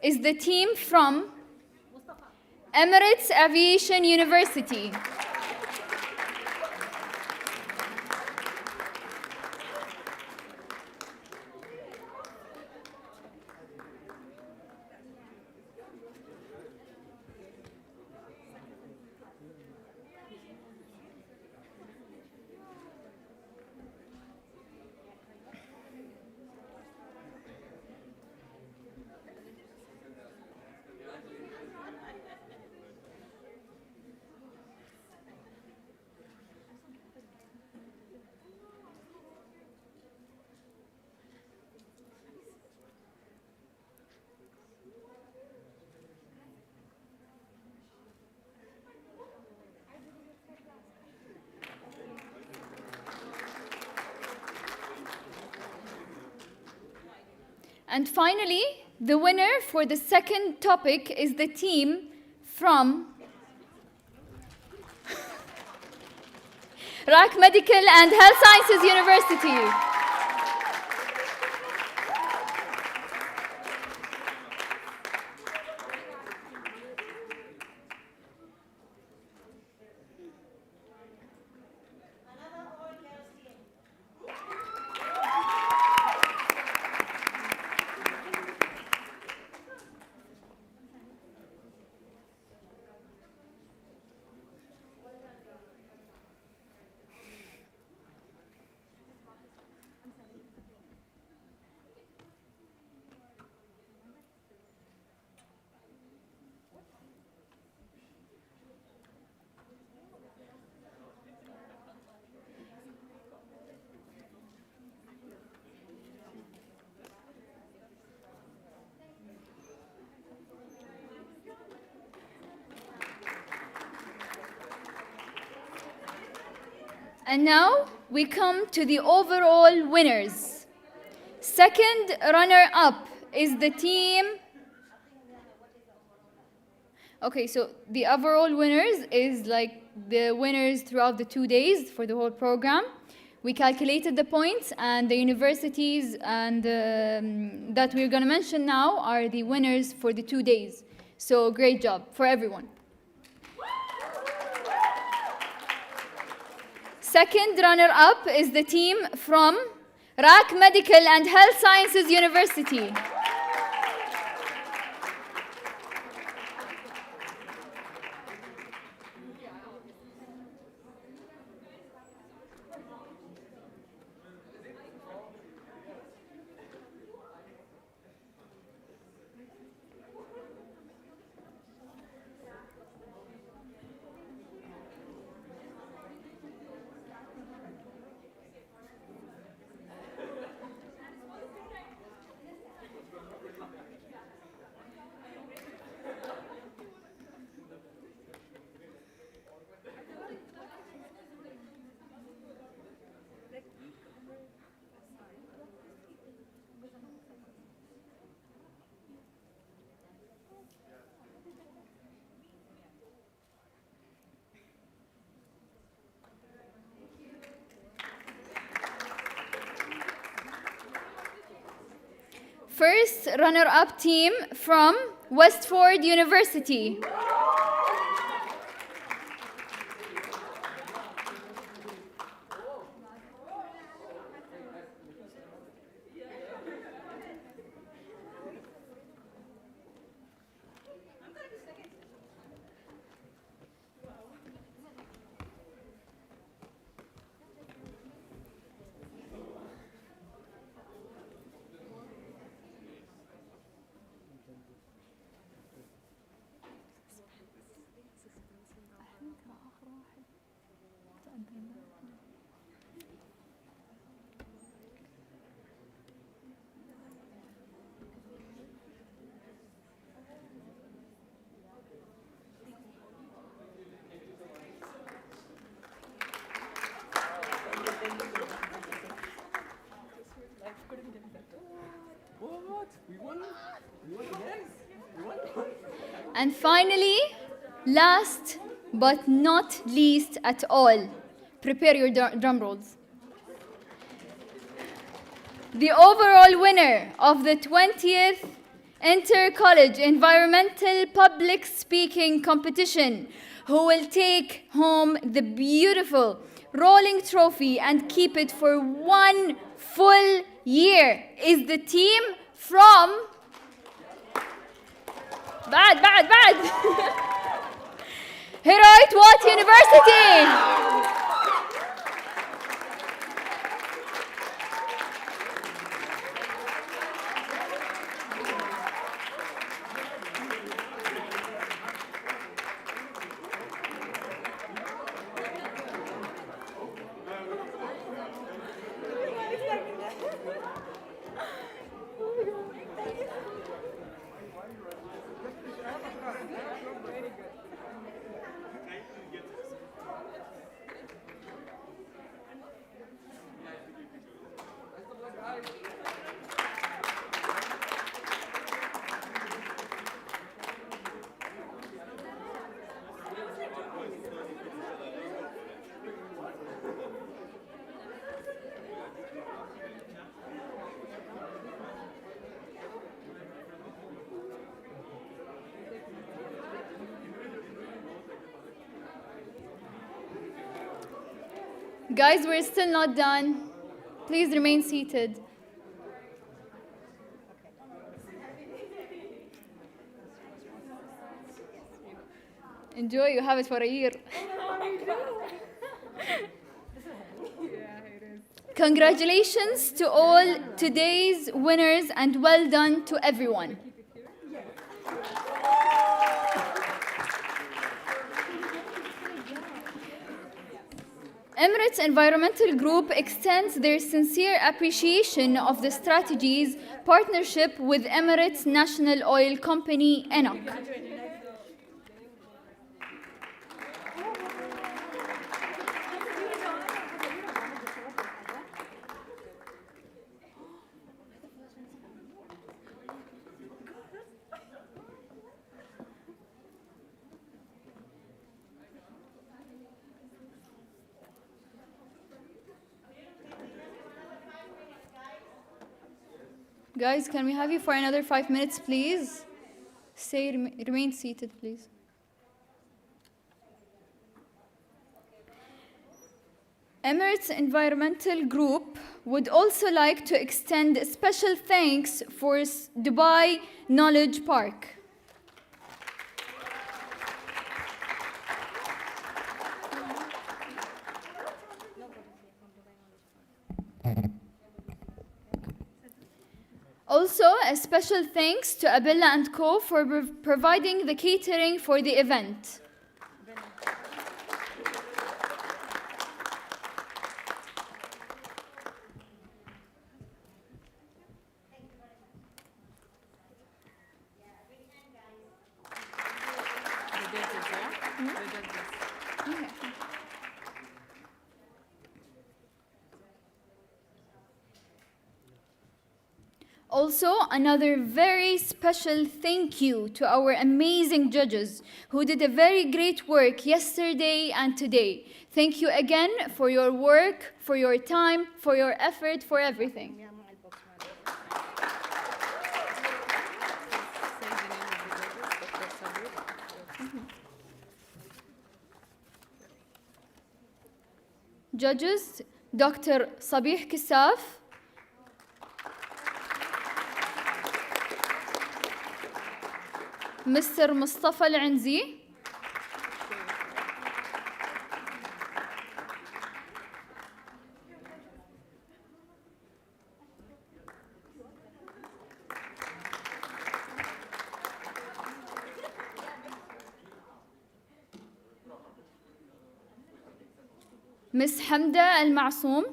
is the team from Emirates Aviation University. And finally, the winner for the second topic is the team from RAK Medical and Health Sciences University. And now we come to the overall winners. Second runner-up is the team. Okay, so the overall winners is like the winners throughout the 2 days for the whole program. We calculated the points, and the universities and that we're going to mention now are the winners for the 2 days. So great job for everyone. Second runner-up is the team from RAK Medical and Health Sciences University. First runner-up team from Westford University. And finally, last but not least at all, prepare your drum rolls. The overall winner of the 20th Inter-College Environmental Public Speaking Competition, who will take home the beautiful rolling trophy and keep it for 1 full year, is the team from bad Heroit Watt University. Guys, we're still not done. Please remain seated. Enjoy, you have it for a year. Congratulations to all today's winners and well done to everyone. Emirates Environmental Group extends their sincere appreciation of the strategy's partnership with Emirates National Oil Company, ENOC. Guys, can we have you for another 5 minutes, please? Remain seated, please. Emirates Environmental Group would also like to extend special thanks for Dubai Knowledge Park. Also, a special thanks to Abella & Co. for providing the catering for the event. Also, another very special thank you to our amazing judges who did a very great work yesterday and today. Thank you again for your work, for your time, for your effort, for everything. Judges, Dr. Sabih Kisaf, Mr. Mustafa Al-Anzi, Miss Hamda Al-Ma'soom,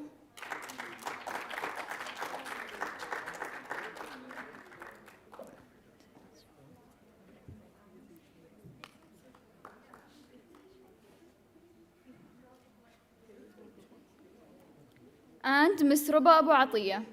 and Miss Ruba Abu Atiyah.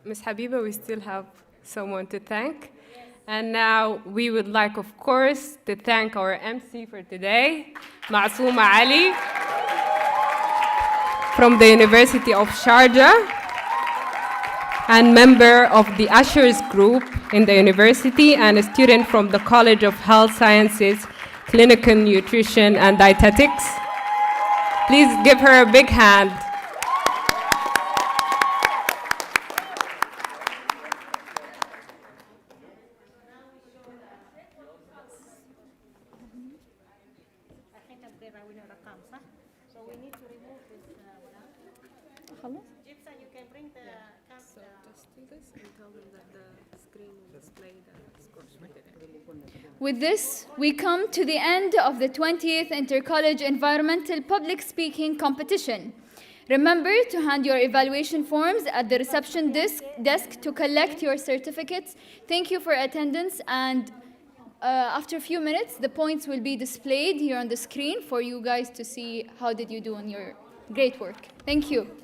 Ms. Habiba, we still have someone to thank. And now we would like, of course, to thank our MC for today, Ma'sooma Ali, from the University of Sharjah, and member of the Ushers Group in the university, and a student from the College of Health Sciences, Clinical Nutrition and Dietetics. Please give her a big hand. With this, we come to the end of the 20th Intercollege Environmental Public Speaking Competition. Remember to hand your evaluation forms at the reception desk to collect your certificates. Thank you for attendance, and after a few minutes, the points will be displayed here on the screen for you guys to see how did you do on your great work. Thank you.